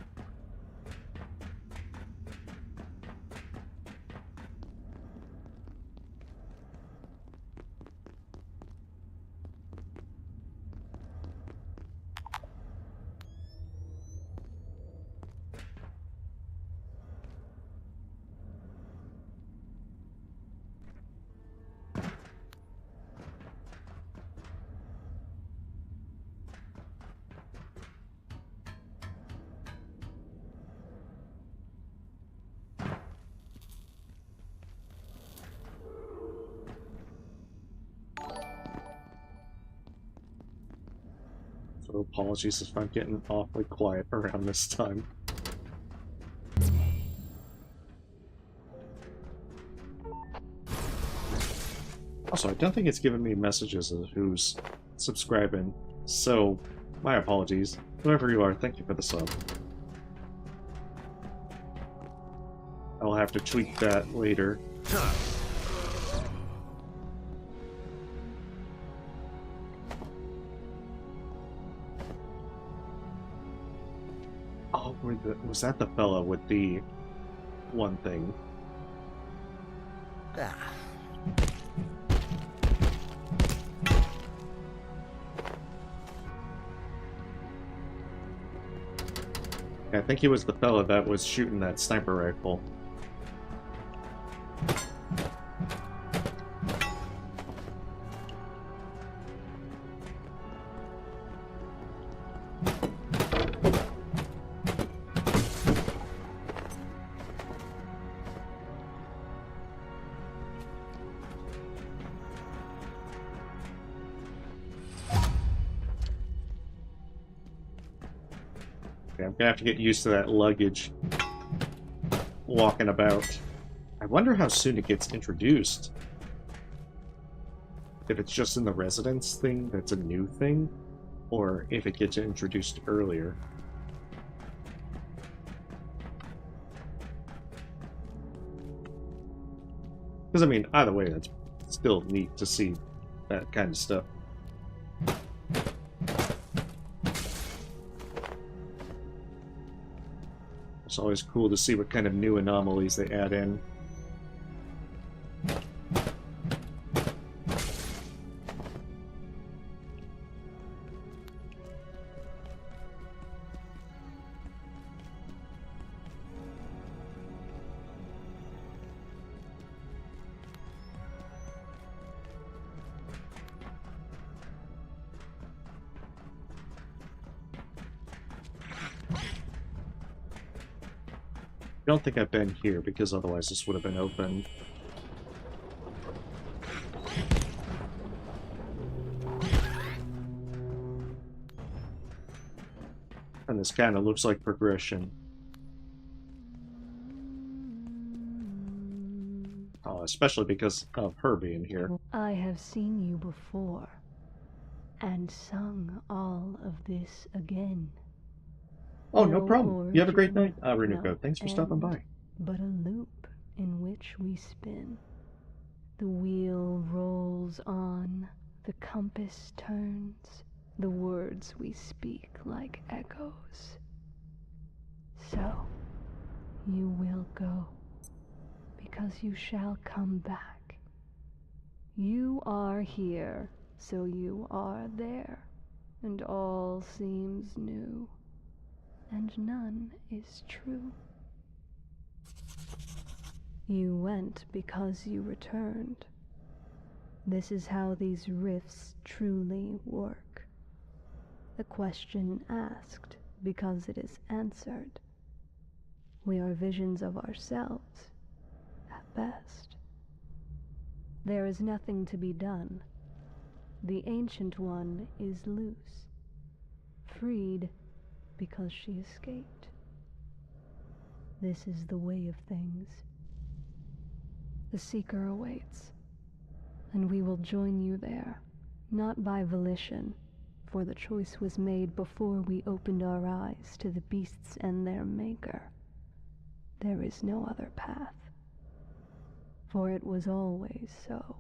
So apologies if I'm getting awfully quiet around this time. Also, I don't think it's giving me messages of who's subscribing, so my apologies. Whoever you are, thank you for the sub. I'll have to tweak that later. Oh, was that the fella with the one thing? Ah. I think he was the fella that was shooting that sniper rifle. I'm gonna have to get used to that luggage walking about. I wonder how soon it gets introduced. If it's just in the residence thing that's a new thing, or if it gets introduced earlier. Because, I mean, either way, that's still neat to see that kind of stuff. It's always cool to see what kind of new anomalies they add in. don't think I've been here, because otherwise this would have been open. And this kind of looks like progression. Oh, especially because of her being here. I have seen you before, and sung all of this again. Oh, no problem. You have a great night, Renuko. no Thanks for stopping end, by. But a loop in which we spin. The wheel rolls on, the compass turns, the words we speak like echoes. So, you will go, because you shall come back. You are here, so you are there, and all seems new, and none is true. You went because you returned. This is how these rifts truly work. A question asked because it is answered. We are visions of ourselves, at best. There is nothing to be done. The Ancient One is loose, freed because she escaped. This is the way of things. The Seeker awaits, and we will join you there, not by volition, for the choice was made before we opened our eyes to the beasts and their maker. There is no other path, for it was always so.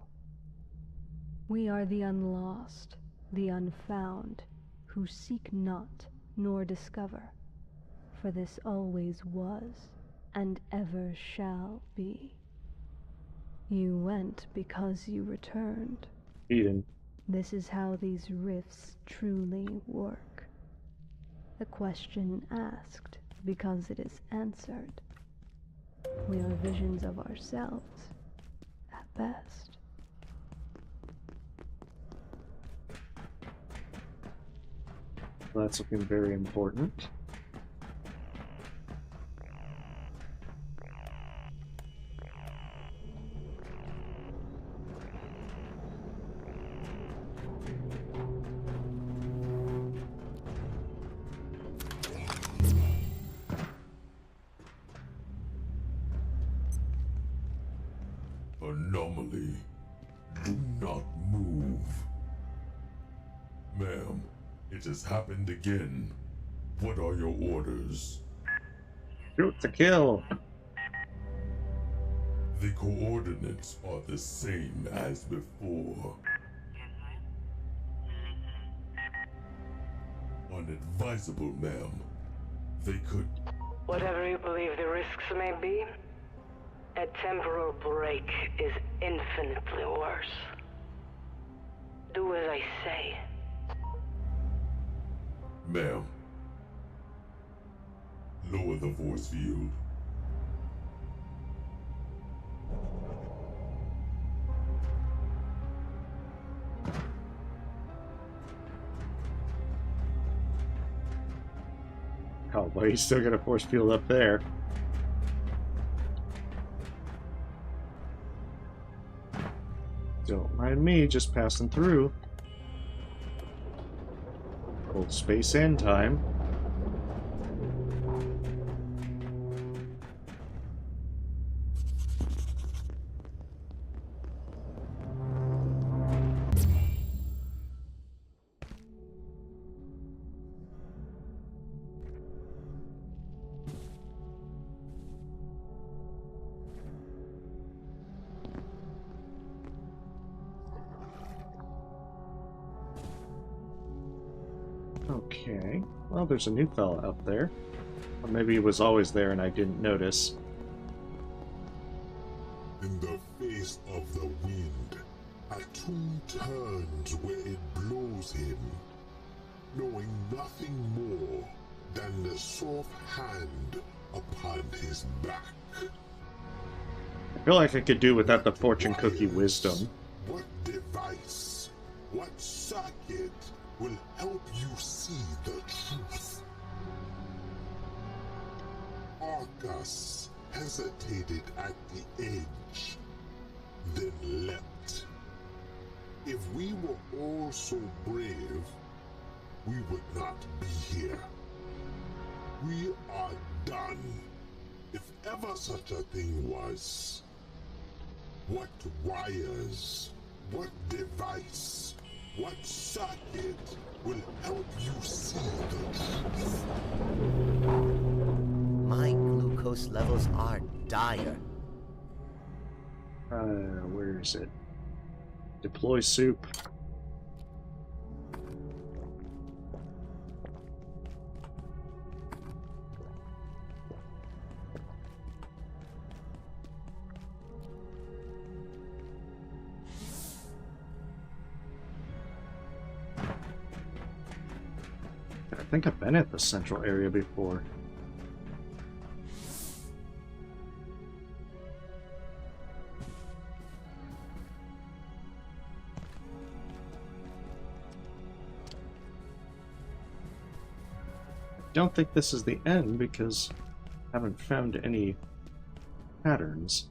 We are the unlost, the unfound, who seek not nor discover, for this always was and ever shall be. You went because you returned. Eden. This is how these rifts truly work. A question asked because it is answered. We are visions of ourselves, at best. That's looking very important. Anomaly. Do not move. Ma'am, it has happened again. What are your orders? Shoot to kill. The coordinates are the same as before. Unadvisable, ma'am. They could... Whatever you believe the risks may be, a temporal break is infinitely worse. Do as I say. Ma'am. Lower the force field. Oh, but he's still got a force field up there. Don't mind me, just passing through. Old space and time. Okay, well, there's a new fella up there. Or maybe he was always there and I didn't notice. In the face of the wind, a tomb turns where it blows him, knowing nothing more than the soft hand upon his back. I feel like I could do without the fortune cookie wisdom. What device, what circuit will help you see the truth? Arcus, hesitated at the edge, then leapt. If we were all so brave, we would not be here. We are done. If ever such a thing was. What wires, what device, what circuit will help you see the truth? My glucose levels are dire. Where is it? Deploy soup. I think I've been at the central area before. I don't think this is the end because I haven't found any patterns.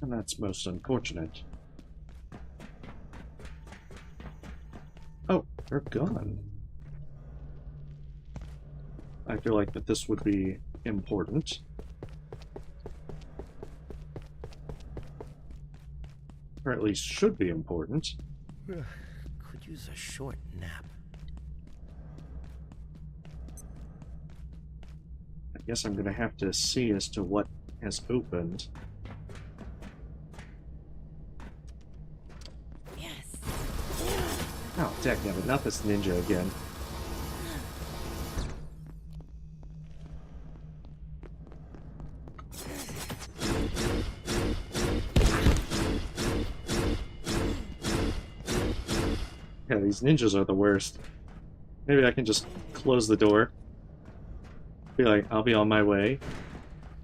And that's most unfortunate. Oh, they're gone. I feel like that this would be important. Or at least should be important. Could use a short nap. I guess I'm gonna have to see as to what has opened. Yes. Oh, dadgummit, not this ninja again. Yeah, these ninjas are the worst. Maybe I can just close the door. Be like, I'll be on my way.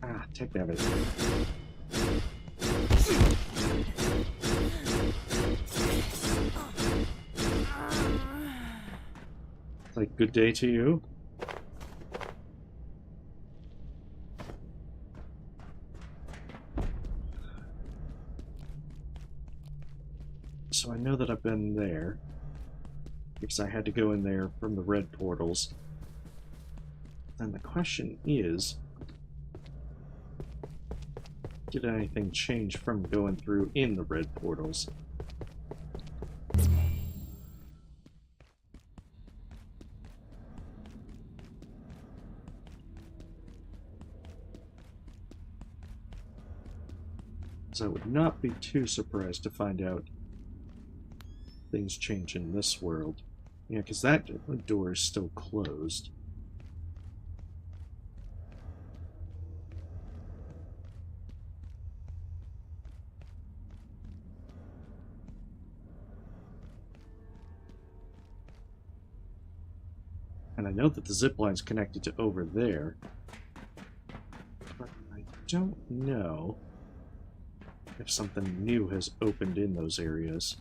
Ah, dadgummit. Like, good day to you. So I know that I've been there, because I had to go in there from the red portals. And the question is, did anything change from going through in the red portals? So I would not be too surprised to find out things change in this world. Yeah, because that door is still closed. And I know that the zip line's connected to over there, but I don't know if something new has opened in those areas.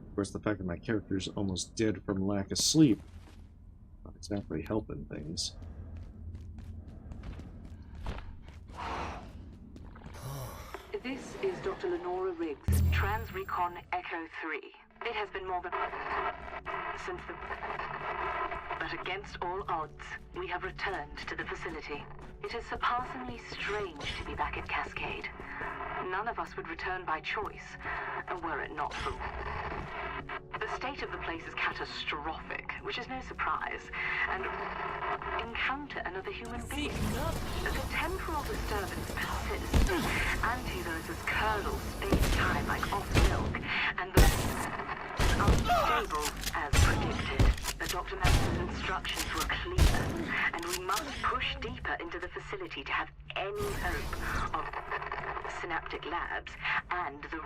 Of course, the fact that my character's almost dead from lack of sleep not exactly helping things. This is Dr. Lenora Riggs, Trans Recon Echo 3. It has been more than... since the... But against all odds, we have returned to the facility. It is surpassingly strange to be back at Cascade. None of us would return by choice, were it not for... The state of the place is catastrophic, which is no surprise, and encounter another human being. The temporal disturbance persists. Antivirus curdle space-time like off milk, and the unstable as predicted. The Dr. Manson's instructions were clear, and we must push deeper into the facility to have any hope of synaptic labs and the...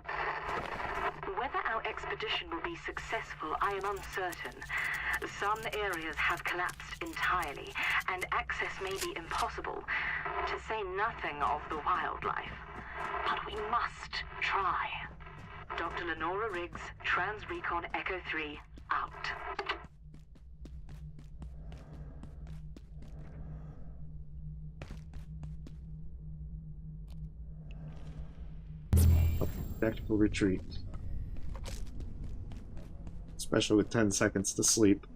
Whether our expedition will be successful, I am uncertain. Some areas have collapsed entirely, and access may be impossible, to say nothing of the wildlife. But we must try. Dr. Lenora Riggs, Transrecon Echo 3, out. Tactical retreat. Especially with 10 seconds to sleep.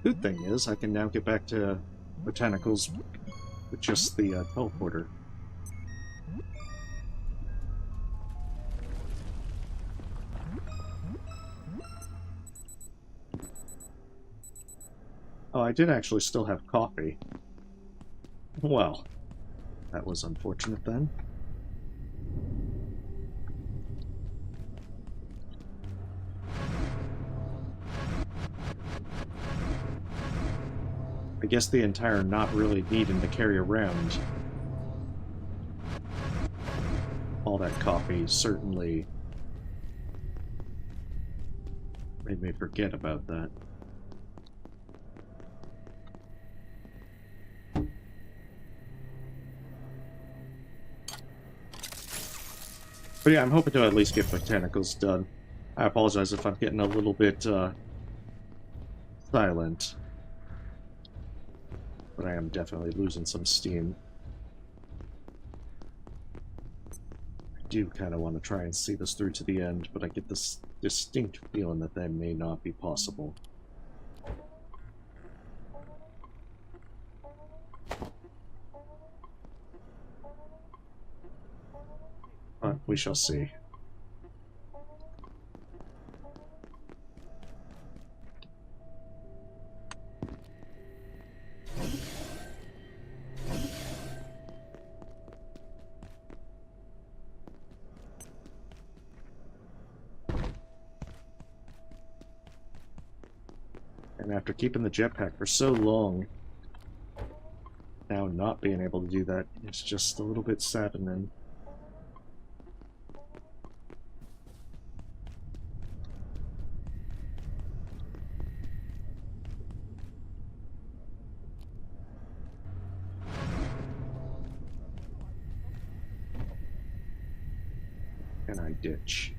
Good thing is, I can now get back to botanicals with just the teleporter. Oh, I did actually still have coffee. Well, that was unfortunate then. I guess the entire not really needing to carry around all that coffee certainly made me forget about that. But yeah, I'm hoping to at least get botanicals done. I apologize if I'm getting a little bit silent. But I am definitely losing some steam. I do kind of want to try and see this through to the end, but I get this distinct feeling that that may not be possible. But we shall see. And after keeping the jetpack for so long, now not being able to do that is just a little bit saddening. And I ditch.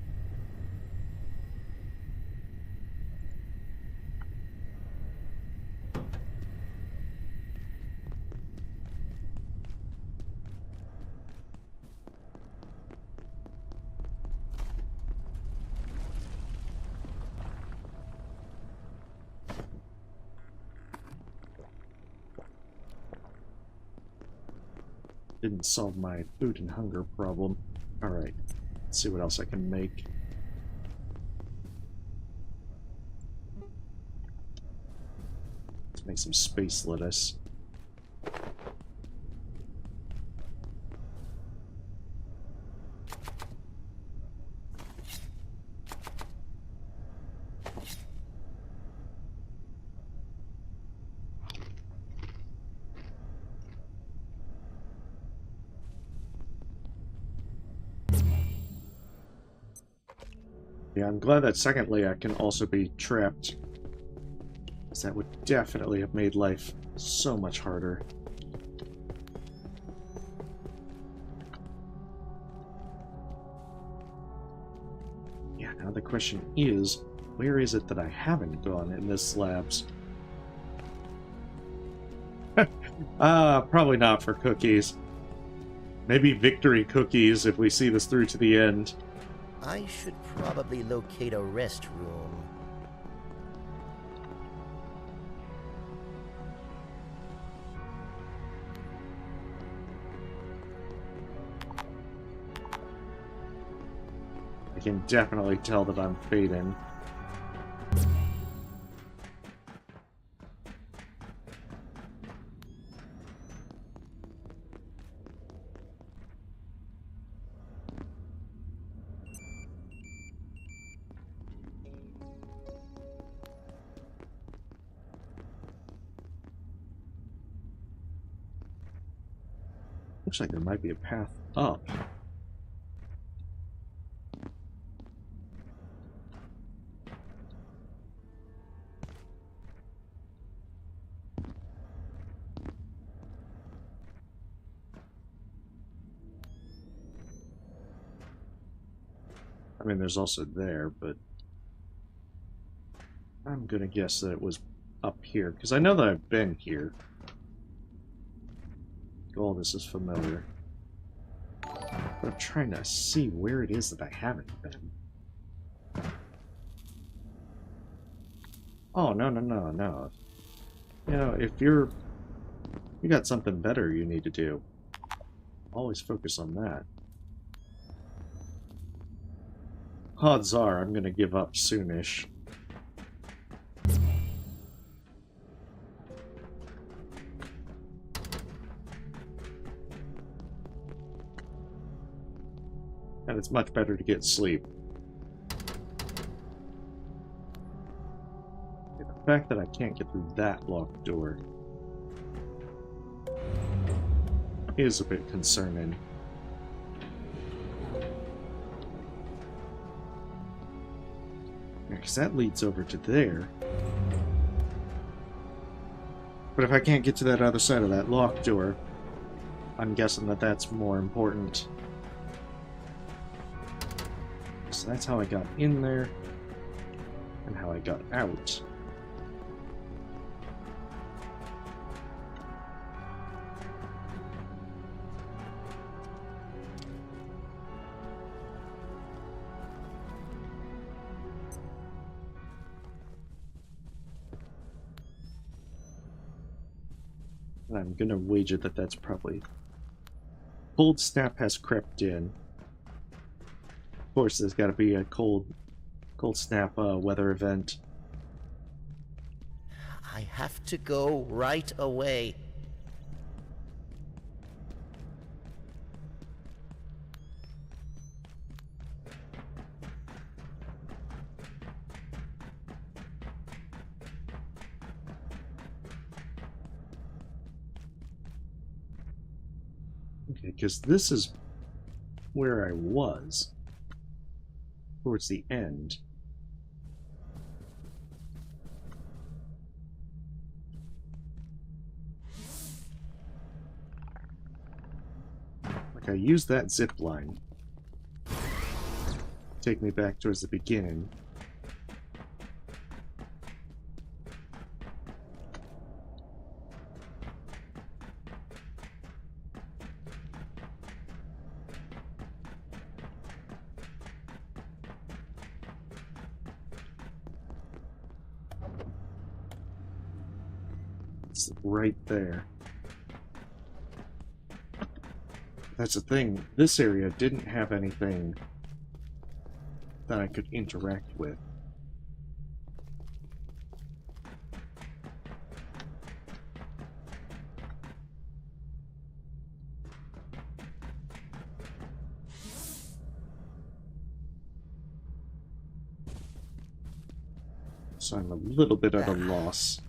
Didn't solve my food and hunger problem. Alright, let's see what else I can make. Let's make some space lettuce. Yeah, I'm glad that second layout can also be trapped, because that would definitely have made life so much harder. Yeah, now the question is, where is it that I haven't gone in this labs? Probably not for cookies. Maybe victory cookies if we see this through to the end. I should probably locate a restroom. I can definitely tell that I'm fading. Looks like there might be a path up. I mean, there's also there, but I'm gonna guess that it was up here, because I know that I've been here. All this is familiar. But I'm trying to see where it is that I haven't been. Oh, no, no, no, no. You know, if you got something better you need to do, always focus on that. Odds are I'm gonna give up soonish. And it's much better to get sleep. The fact that I can't get through that locked door is a bit concerning. Because that leads over to there. But if I can't get to that other side of that locked door, I'm guessing that that's more important. So that's how I got in there, and how I got out. And I'm gonna wager that that's probably... Cold snap has crept in. Of course, there's gotta be a cold snap weather event. I have to go right away. Okay, because this is where I was. Towards the end. Like, I used that zip line. Take me back towards the beginning. It's right there. That's the thing. This area didn't have anything that I could interact with. So I'm a little bit at a loss.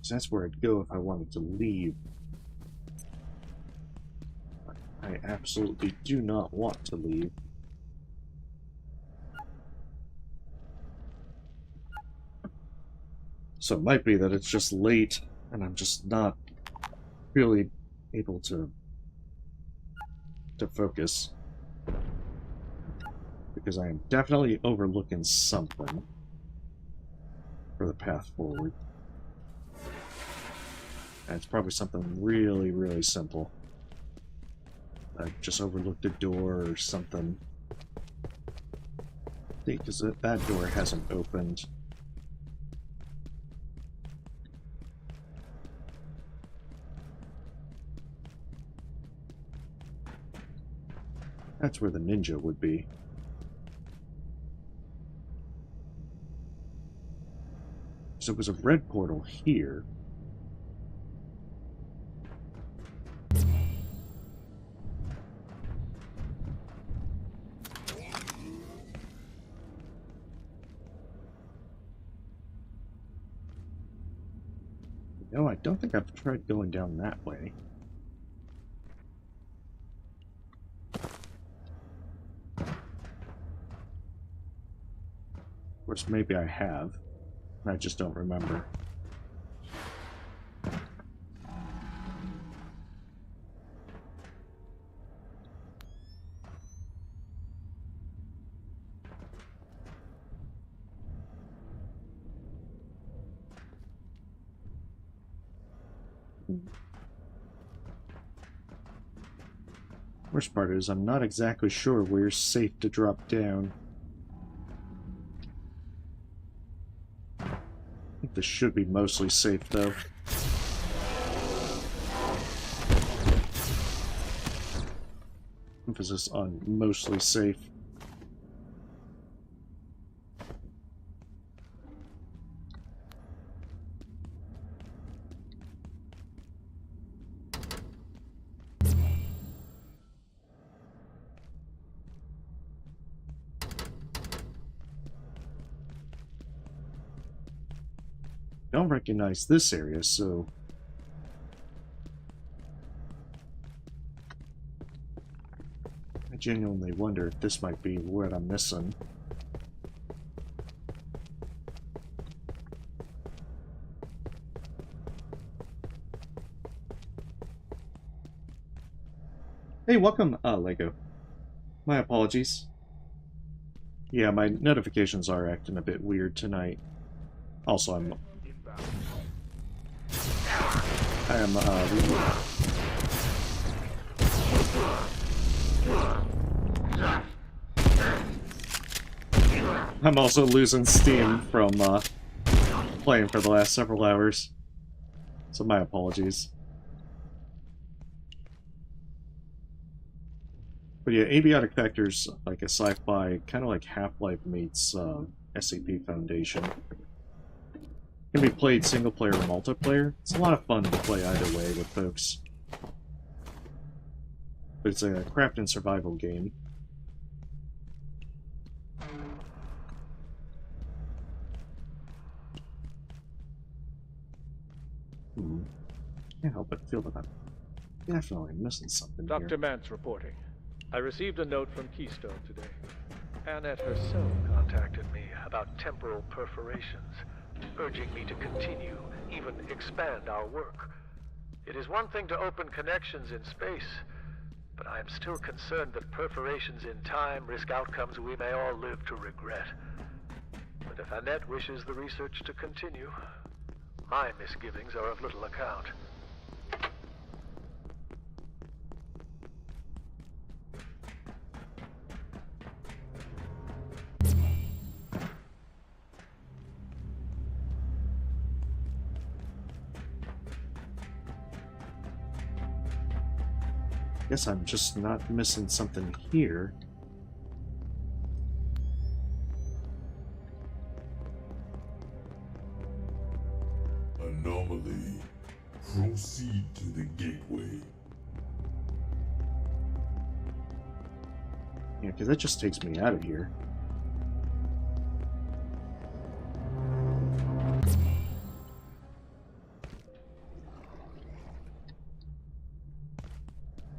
So that's where I'd go if I wanted to leave. I absolutely do not want to leave. So it might be that it's just late, and I'm just not really able to focus. Because I am definitely overlooking something for the path forward. And it's probably something really, really simple. I just overlooked a door or something. Because that door hasn't opened. That's where the ninja would be. So it was a red portal here. No, I don't think I've tried going down that way. Of course, maybe I have. I just don't remember. Worst part is I'm not exactly sure where's safe to drop down. I think this should be mostly safe, though. Emphasis on mostly safe. I don't recognize this area, so I genuinely wonder if this might be what I'm missing. Hey, welcome, Lego. My apologies. Yeah, my notifications are acting a bit weird tonight. Also, I'm also losing steam from playing for the last several hours, so my apologies. But yeah, Abiotic Factor's like a sci-fi, kind of like Half-Life meets SCP Foundation. Can be played single-player or multiplayer. It's a lot of fun to play either way with folks. But it's a craft and survival game. Can't help but feel that I'm definitely missing something here. Dr. Mance reporting. I received a note from Keystone today. Annette herself contacted me about temporal perforations, urging me to continue, even expand our work. It is one thing to open connections in space, but I am still concerned that perforations in time risk outcomes we may all live to regret. But if Annette wishes the research to continue, my misgivings are of little account. Guess I'm just not missing something here. Anomaly. Proceed to the gateway. Yeah, because that just takes me out of here.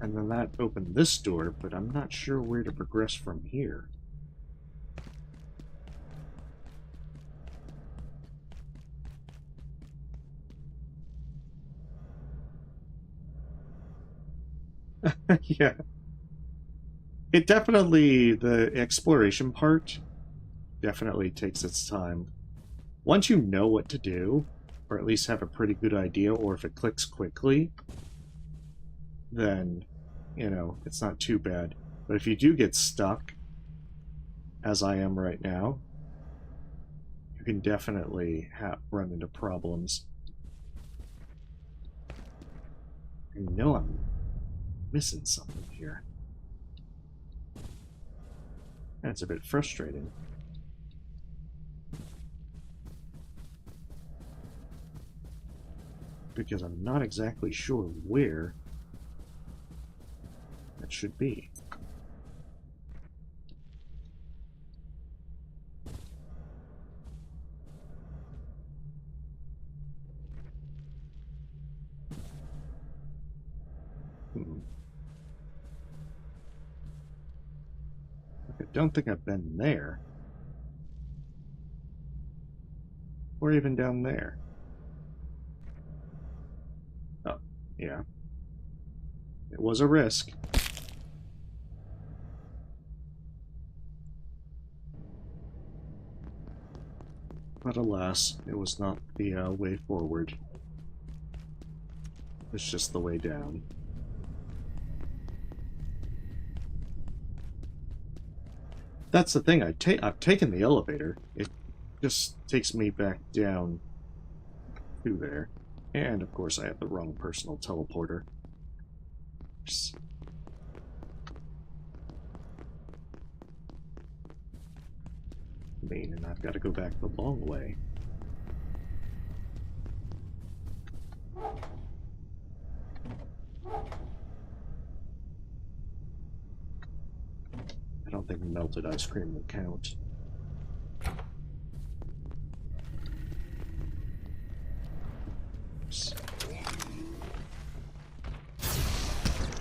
And then that opened this door, but I'm not sure where to progress from here. Yeah. It definitely, the exploration part definitely takes its time. Once you know what to do, or at least have a pretty good idea, or if it clicks quickly, then, you know, it's not too bad. But if you do get stuck, as I am right now, you can definitely run into problems. I know I'm missing something here. That's a bit frustrating. Because I'm not exactly sure where that should be. don't think I've been there. Or even down there. Oh, yeah. It was a risk. But alas, it was not the way forward. It's just the way down. That's the thing, I've taken the elevator. It just takes me back down to there. And, of course, I have the wrong personal teleporter. And I've got to go back the long way. I don't think melted ice cream will count.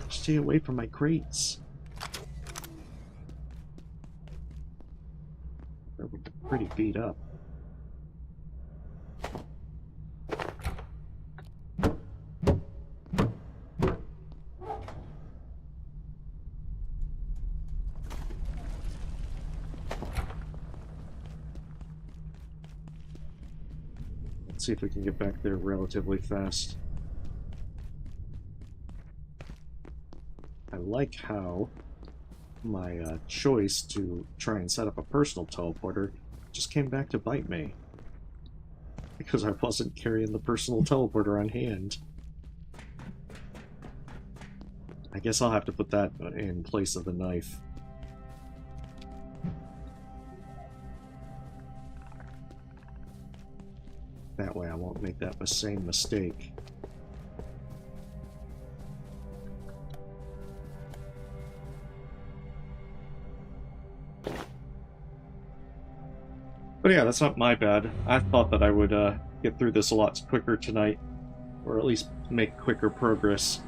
Stay away from my crates. They're pretty beat up. Let's see if we can get back there relatively fast. I like how my choice to try and set up a personal teleporter just came back to bite me. Because I wasn't carrying the personal teleporter on hand. I guess I'll have to put that in place of the knife. That way I won't make that same mistake. But yeah, that's not my bad. I thought that I would get through this a lot quicker tonight. Or at least make quicker progress.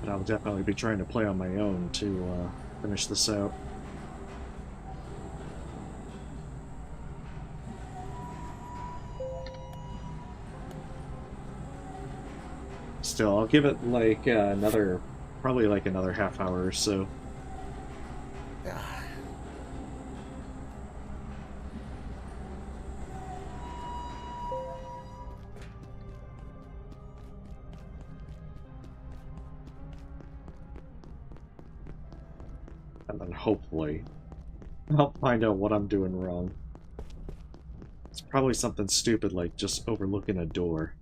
But I'll definitely be trying to play on my own to finish this out. Still, I'll give it like probably like another half hour or so. And then hopefully I'll find out what I'm doing wrong. It's probably something stupid like just overlooking a door.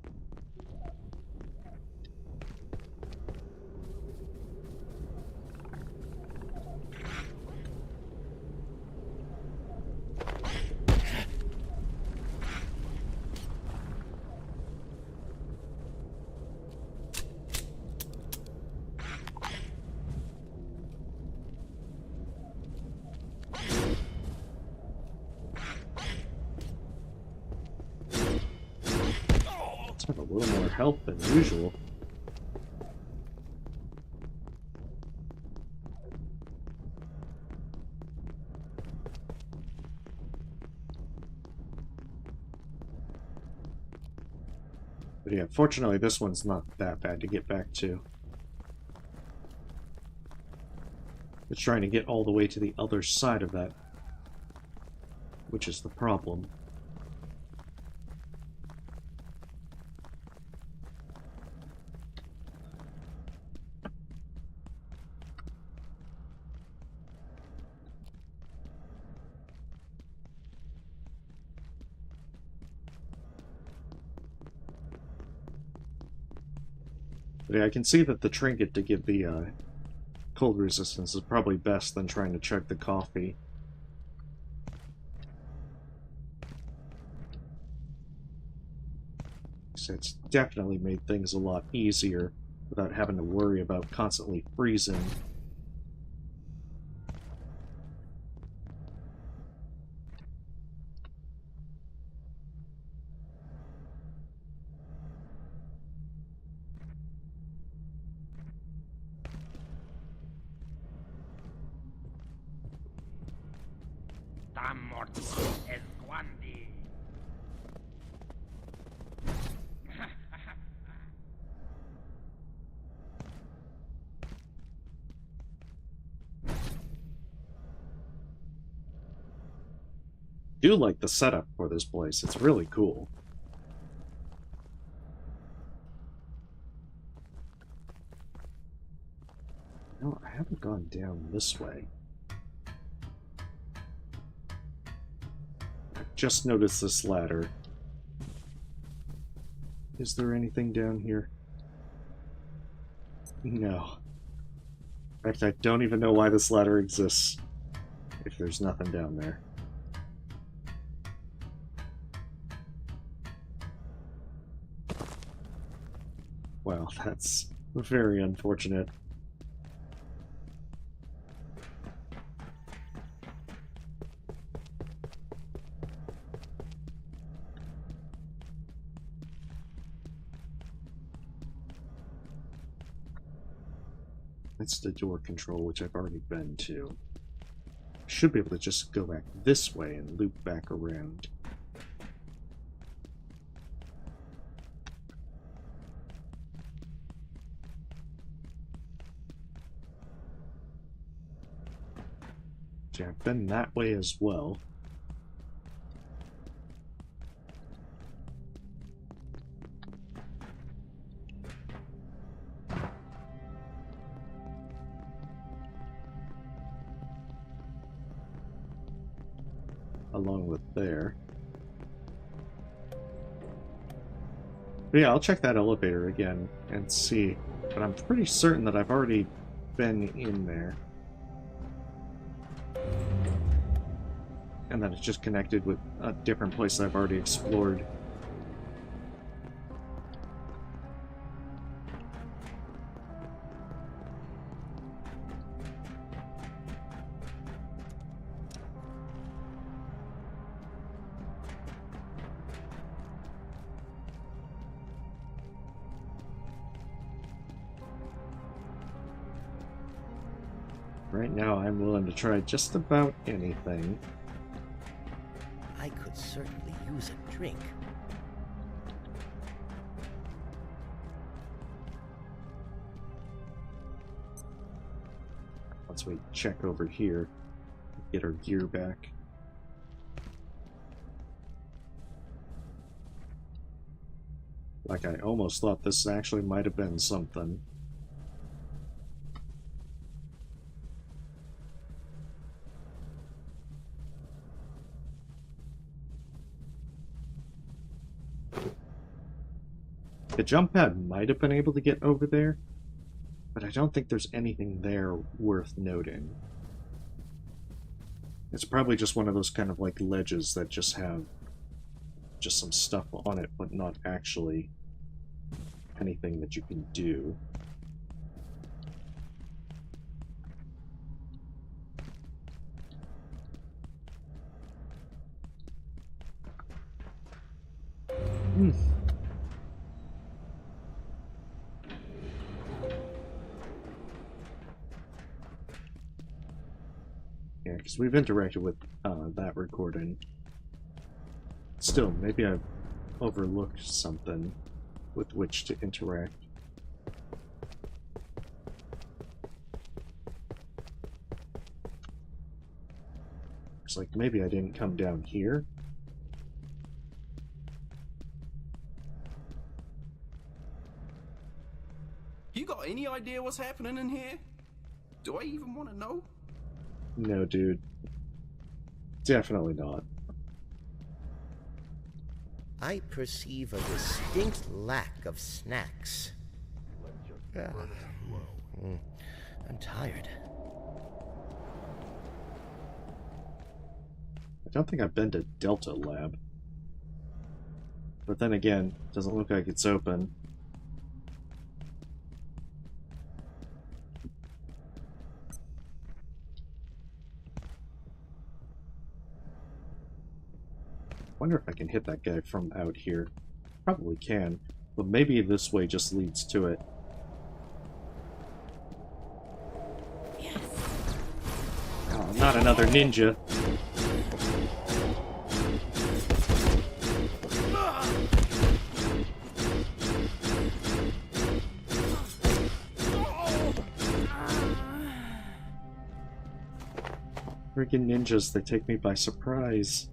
Have a little more help than usual. But yeah, fortunately this one's not that bad to get back to. It's trying to get all the way to the other side of that, which is the problem. But yeah, I can see that the trinket to give the cold resistance is probably best than trying to chug the coffee. So it's definitely made things a lot easier without having to worry about constantly freezing. mortis esquandi. I do like the setup for this place. It's really cool. No, I haven't gone down this way. I just noticed this ladder. Is there anything down here? No. In fact, I don't even know why this ladder exists if there's nothing down there. Well, that's very unfortunate. That's the door control, which I've already been to. Should be able to just go back this way and loop back around. Yeah, I've been that way as well. Along with there. But yeah, I'll check that elevator again and see. But I'm pretty certain that I've already been in there. And that it's just connected with a different place I've already explored. Right now, I'm willing to try just about anything. I could certainly use a drink. Once we check over here, get our gear back. Like, I almost thought this actually might have been something. The jump pad might have been able to get over there, but I don't think there's anything there worth noting. It's probably just one of those kind of like ledges that just have just some stuff on it, but not actually anything that you can do. Yeah, because we've interacted with that recording. Still, maybe I've overlooked something with which to interact. It's like maybe I didn't come down here. You got any idea what's happening in here? Do I even want to know? No, dude. Definitely not. I perceive a distinct lack of snacks. I'm tired. I don't think I've been to Delta Lab. But then again, doesn't look like it's open. Wonder if I can hit that guy from out here. Probably can, but maybe this way just leads to it. Yes. Oh, not another ninja. Freaking ninjas, they take me by surprise.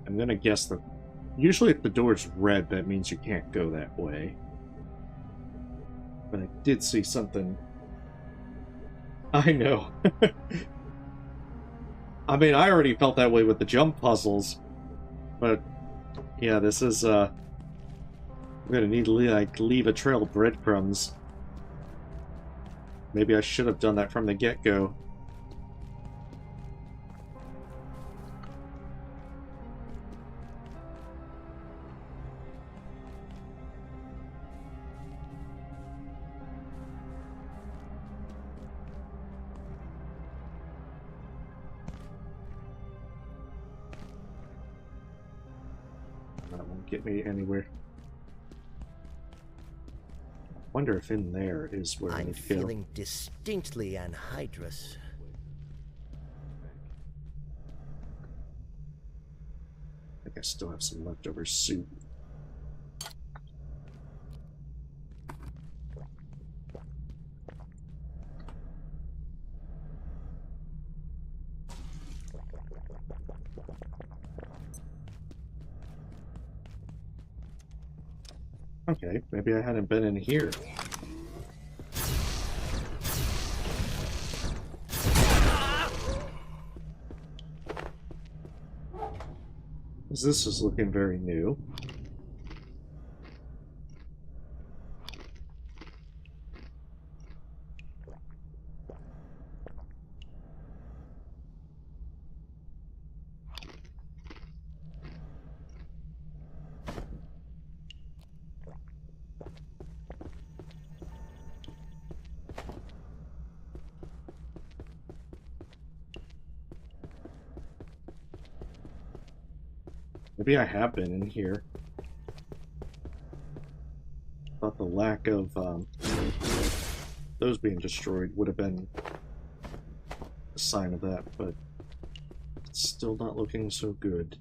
I'm gonna guess that usually if the door's red, that means you can't go that way. But I did see something. I know. I mean, I already felt that way with the jump puzzles. But, yeah, this is, I'm gonna need to, like, leave a trail of breadcrumbs. Maybe I should have done that from the get-go. That won't get me anywhere. Wonder if in there is where I I'm need to go. feeling distinctly anhydrous. I think I still have some leftover soup. Okay, maybe I hadn't been in here. This is looking very new. Maybe I have been in here. Thought the lack of those being destroyed would have been a sign of that, but it's still not looking so good.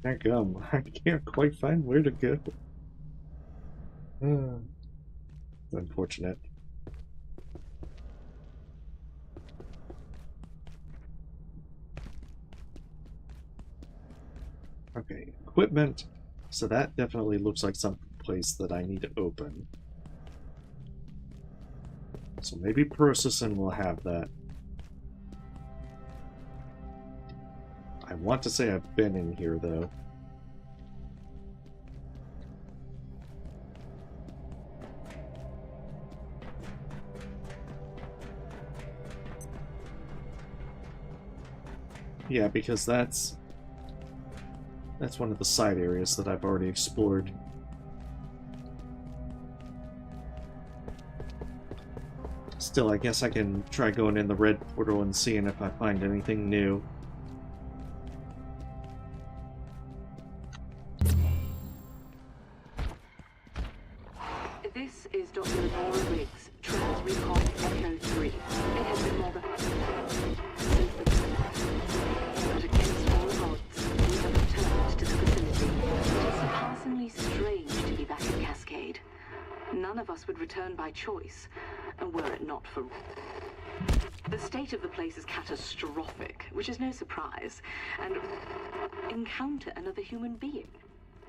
Heck, I can't quite find where to go. Unfortunate. Okay, equipment. So that definitely looks like some place that I need to open. So maybe processing will have that. I want to say I've been in here, though. Yeah, because that's one of the side areas that I've already explored. Still, I guess I can try going in the red portal and seeing if I find anything new. This is Dr. Lenora Riggs, Trans-Recon Echo 3. It has been more than... But against all odds, we have returned to the facility. It is surprisingly strange to be back in Cascade. None of us would return by choice, and were it not for... The state of the place is catastrophic, which is no surprise, and encounter another human being.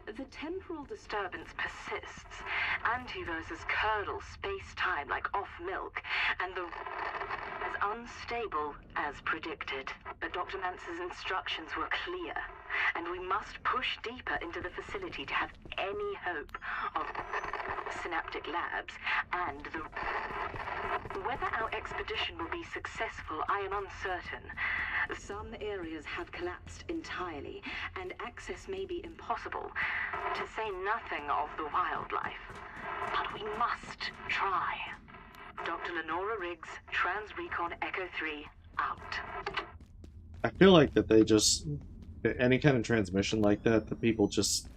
The temporal disturbance persists. Antiverses curdle space-time like off milk, and the as unstable as predicted. But Dr. Mance's instructions were clear, and we must push deeper into the facility to have any hope of synaptic labs and the... Whether our expedition will be successful, I am uncertain. Some areas have collapsed entirely, and access may be impossible, to say nothing of the wildlife. But we must try. Dr. Lenora Riggs, Trans-Recon Echo 3, out. I feel like that they just, any kind of transmission like that, the people just,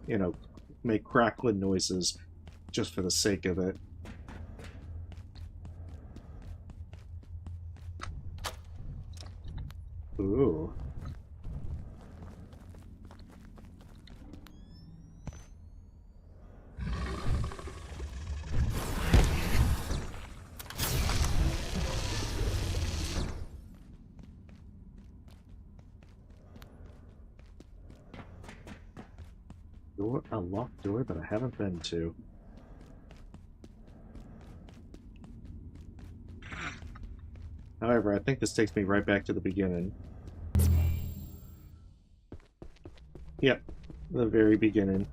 you know, make crackling noises just for the sake of it. Ooh. Door, a locked door that I haven't been to. However, I think this takes me right back to the beginning. Yep, the very beginning.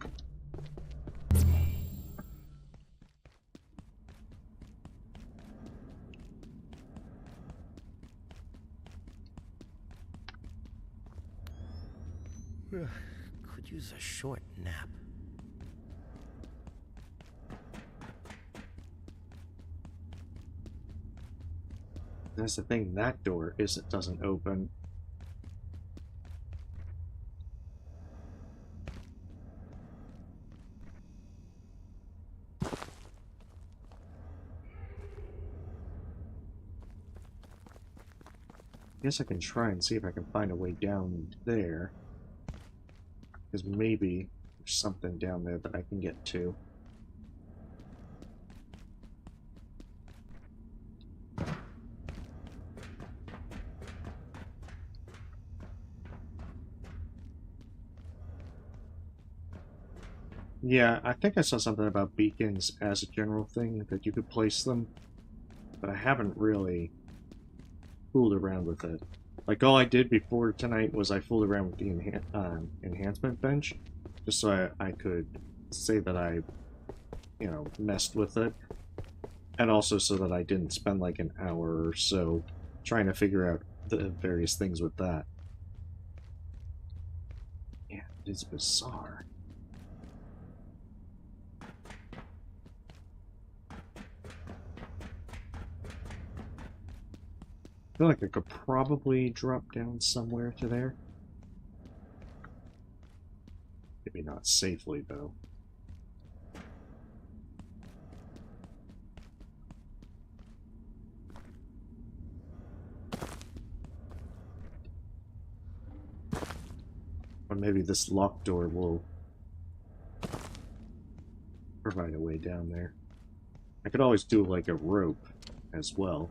Could use a short nap. That's the thing, that door doesn't open. Guess I can try and see if I can find a way down there. Because maybe there's something down there that I can get to. Yeah, I think I saw something about beacons as a general thing, that you could place them, but I haven't really fooled around with it. Like, all I did before tonight was I fooled around with the enhancement bench, just so I could say that I, you know, messed with it, and also so that I didn't spend like an hour or so trying to figure out the various things with that. Yeah, it is bizarre. I feel like I could probably drop down somewhere to there. Maybe not safely, though. Or maybe this locked door will provide a way down there. I could always do like a rope as well.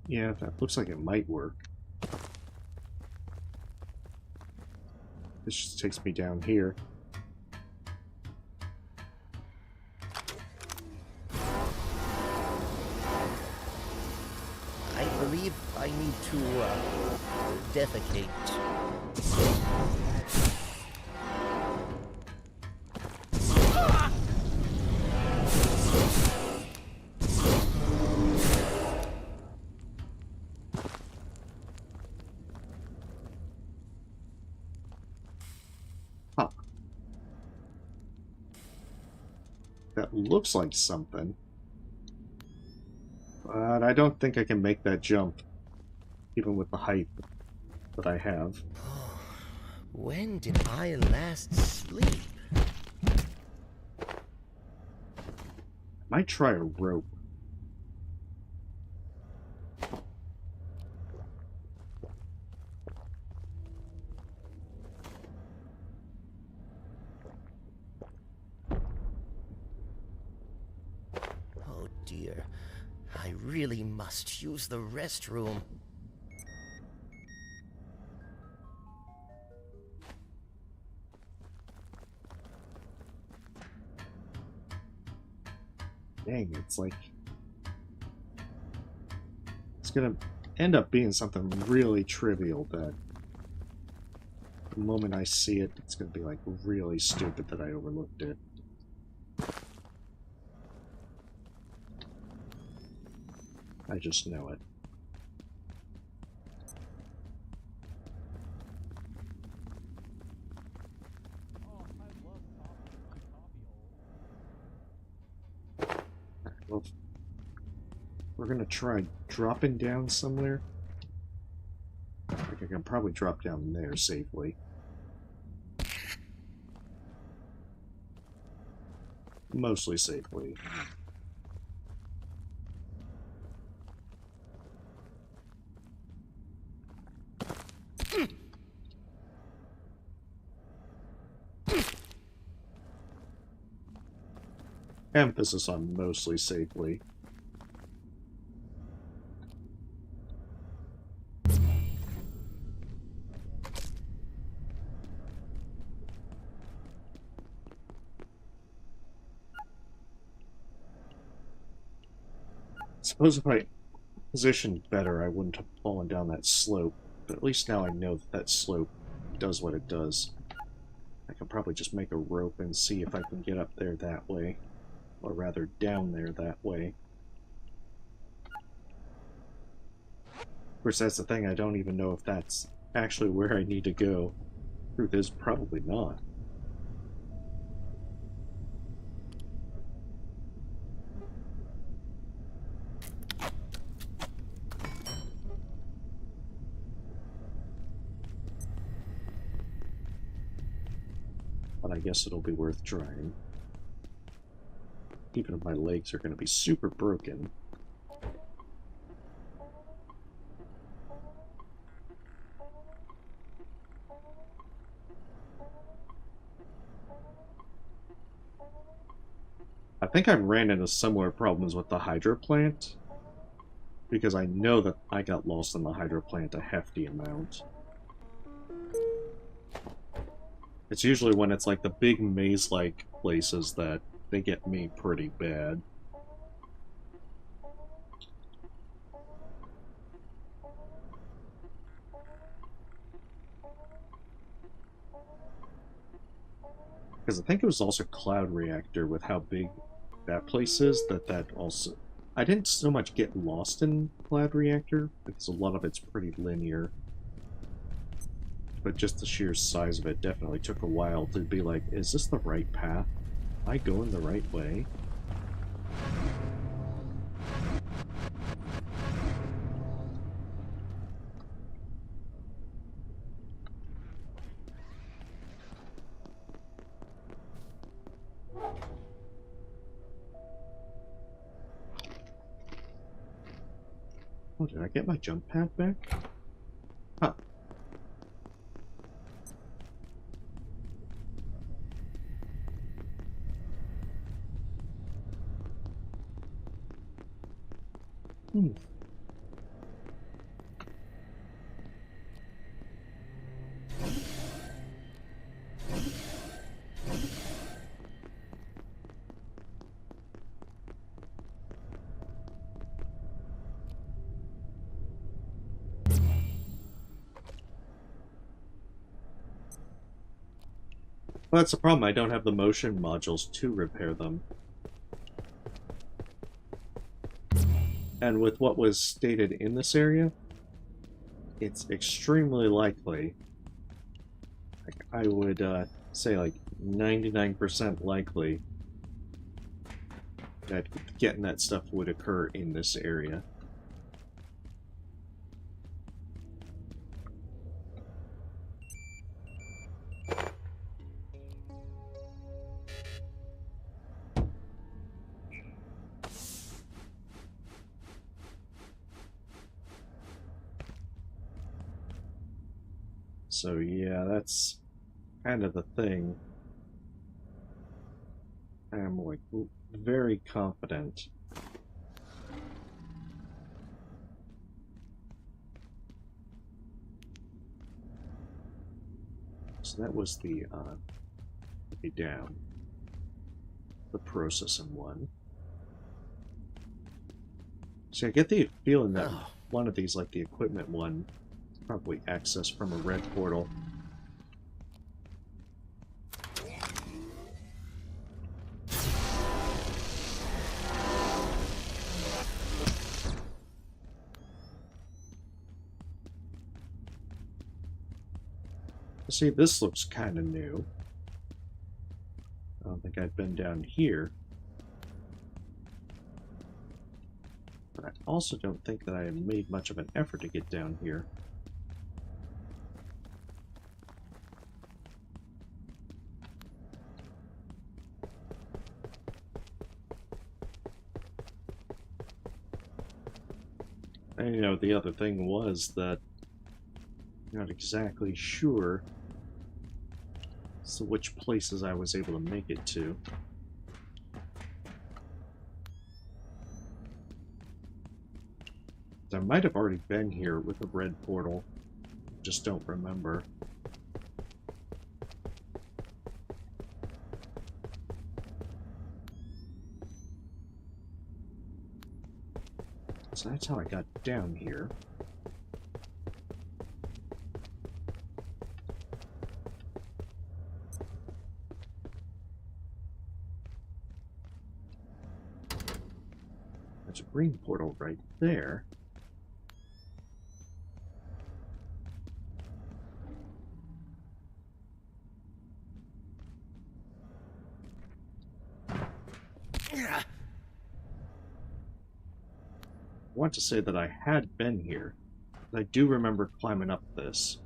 Yeah, that looks like it might work. This just takes me down here. I believe I need to, defecate. That looks like something. But I don't think I can make that jump, even with the height that I have. When did I last sleep? I might try a rope. Oh dear, I really must use the restroom. Dang, it's like... It's gonna end up being something really trivial that... The moment I see it, it's gonna be like really stupid that I overlooked it. I just know it. Well, we're gonna try dropping down somewhere. I think I can probably drop down there safely. Mostly safely. Emphasis on mostly safely. Suppose if I positioned better, I wouldn't have fallen down that slope. But at least now I know that that slope does what it does. I can probably just make a rope and see if I can get up there that way. Or rather, down there that way. Of course, that's the thing, I don't even know if that's actually where I need to go. Truth is, probably not. But I guess it'll be worth trying. Even if my legs are going to be super broken. I think I ran into similar problems with the hydro plant, because I know that I got lost in the hydro plant a hefty amount. It's usually when it's like the big maze-like places that they get me pretty bad. Because I think it was also Cloud Reactor with how big that place is, that also... I didn't so much get lost in Cloud Reactor, because a lot of it's pretty linear. But just the sheer size of it definitely took a while to be like, is this the right path? Am I going the right way? Oh, did I get my jump pad back? Huh. Well, that's the problem. I don't have the motion modules to repair them. And with what was stated in this area, it's extremely likely, like I would say like 99% likely, that getting that stuff would occur in this area. So yeah, that's kind of the thing. I'm like very confident. So that was the down. The processing one. So I get the feeling that one of these, like the equipment one, probably accessed from a red portal. See, this looks kind of new. I don't think I've been down here. But I also don't think that I have made much of an effort to get down here. And you know, the other thing was that I'm not exactly sure as to which places I was able to make it to. I might have already been here with the red portal, just don't remember. So that's how I got down here. There's a green portal right there. I want to say that I had been here, but I do remember climbing up this.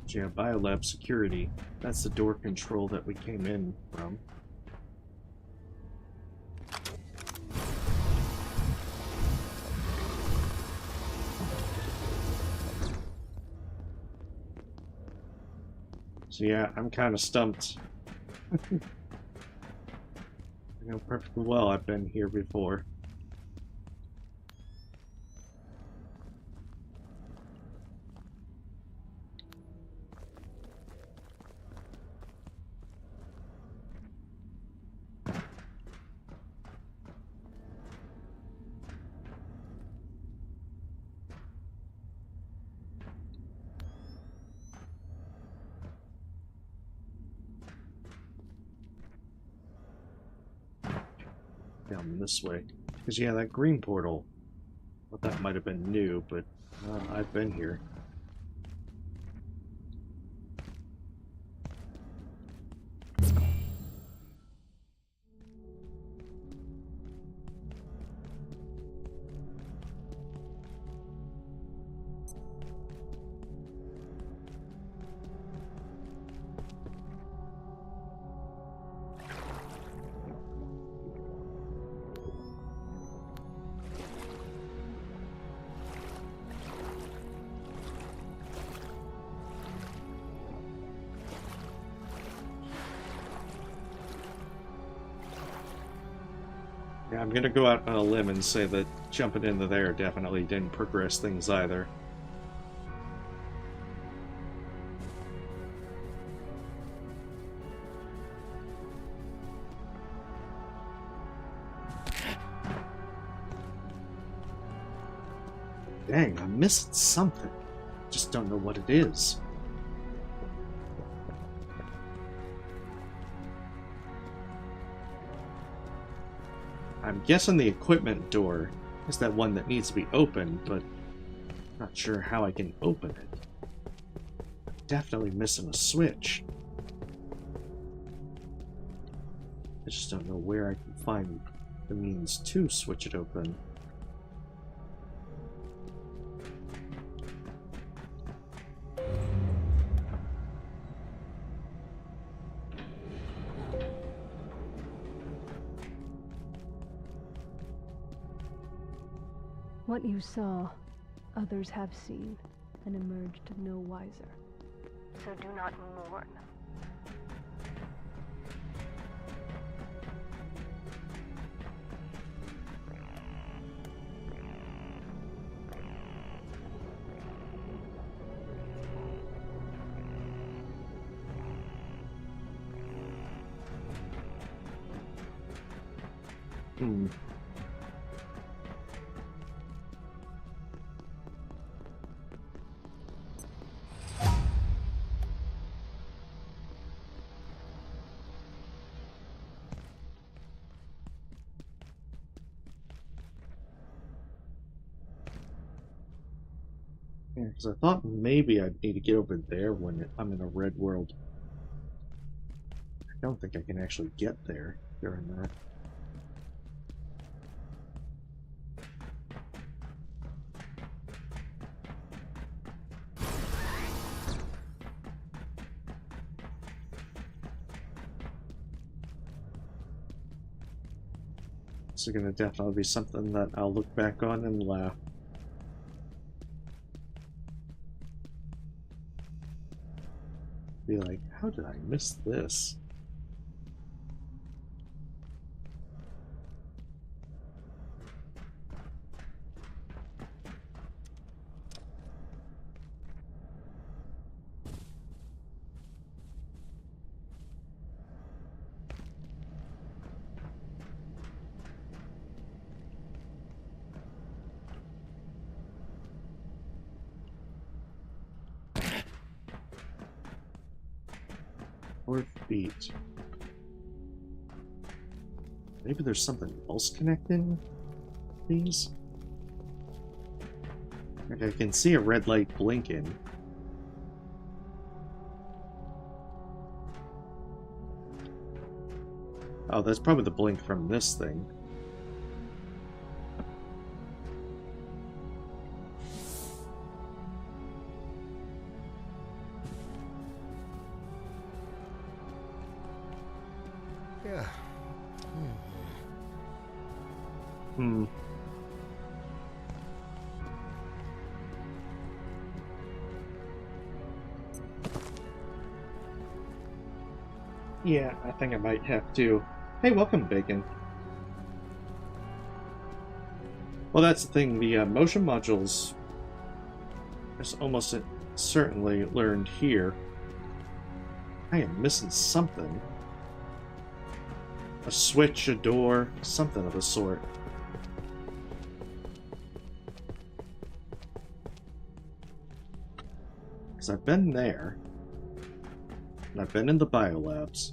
So yeah, biolab security. That's the door control that we came in from. So yeah, I'm kind of stumped. I know perfectly well I've been here before. Down this way. Because yeah, that green portal, well, that might have been new, but I've been here. Yeah, I'm gonna go out on a limb and say that jumping into there definitely didn't progress things either. Dang, I missed something. Just don't know what it is. I'm guessing the equipment door is that one that needs to be opened, but I'm not sure how I can open it. I'm definitely missing a switch. I just don't know where I can find the means to switch it open. What you saw, others have seen, and emerged no wiser. So do not mourn. Yeah, because I thought maybe I'd need to get over there when I'm in a red world. I don't think I can actually get there during that. It's gonna definitely be something that I'll look back on and laugh. Be like, how did I miss this? Feet. Maybe there's something else connecting these? Like I can see a red light blinking. Oh, that's probably the blink from this thing. Yeah. Hmm. Yeah, I think I might have to. Hey, welcome, Bacon. Well, that's the thing. The motion modules is almost certainly learned here. I am missing something. A switch, a door, something of the sort. Because I've been there. And I've been in the biolabs.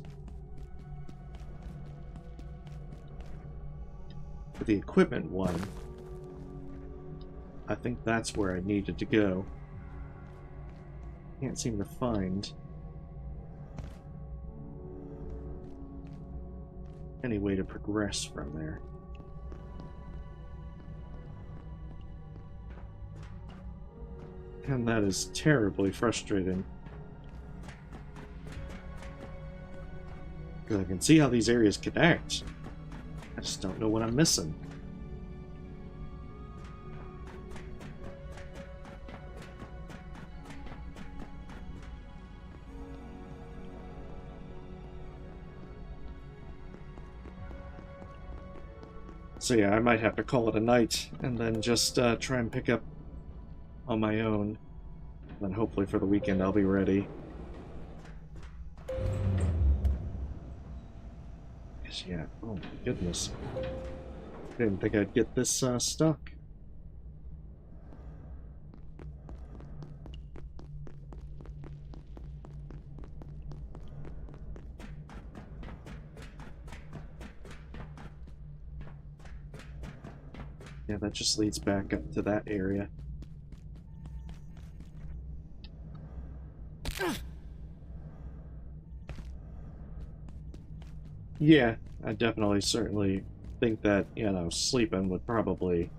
For the equipment one, I think that's where I needed to go. Can't seem to find any way to progress from there. And that is terribly frustrating. Because I can see how these areas connect. I just don't know what I'm missing. So yeah, I might have to call it a night, and then just try and pick up on my own. Then hopefully for the weekend I'll be ready. Yeah, oh my goodness. Didn't think I'd get this stuck. Yeah, that just leads back up to that area. Yeah, I definitely, certainly think that, you know, sleeping would probably...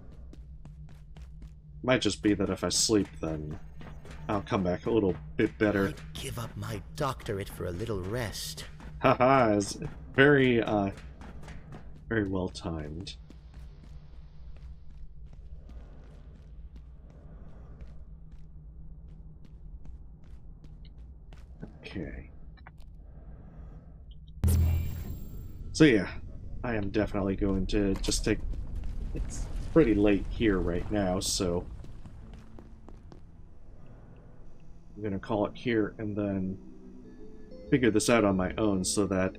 Might just be that if I sleep, then I'll come back a little bit better. I'd give up my doctorate for a little rest. Haha, it's very, very well timed. Okay. So yeah, I am definitely going to just take... It's pretty late here right now, so... I'm gonna call it here and then figure this out on my own so that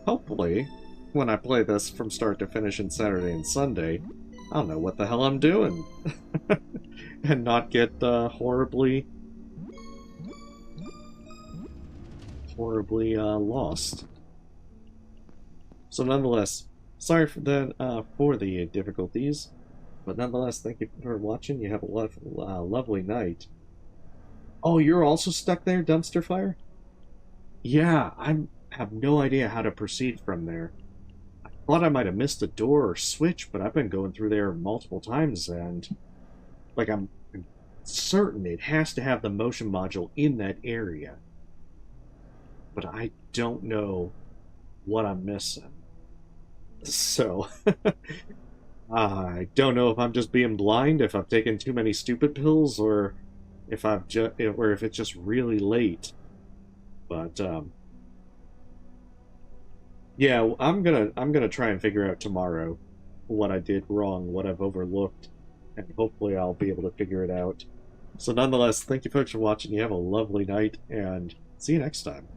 hopefully when I play this from start to finish on Saturday and Sunday, I'll know what the hell I'm doing and not get horribly lost. So nonetheless, sorry for the difficulties, but nonetheless, thank you for watching. You have a lovely night. Oh, you're also stuck there, dumpster fire? Yeah, I have no idea how to proceed from there. I thought I might have missed a door or switch, but I've been going through there multiple times, and like I'm certain it has to have the motion module in that area. But I don't know what I'm missing. So, I don't know if I'm just being blind, if I've taken too many stupid pills, or if if it's just really late. But yeah, I'm gonna try and figure out tomorrow what I did wrong, what I've overlooked, and hopefully I'll be able to figure it out. So nonetheless, thank you folks for watching. You have a lovely night, and see you next time.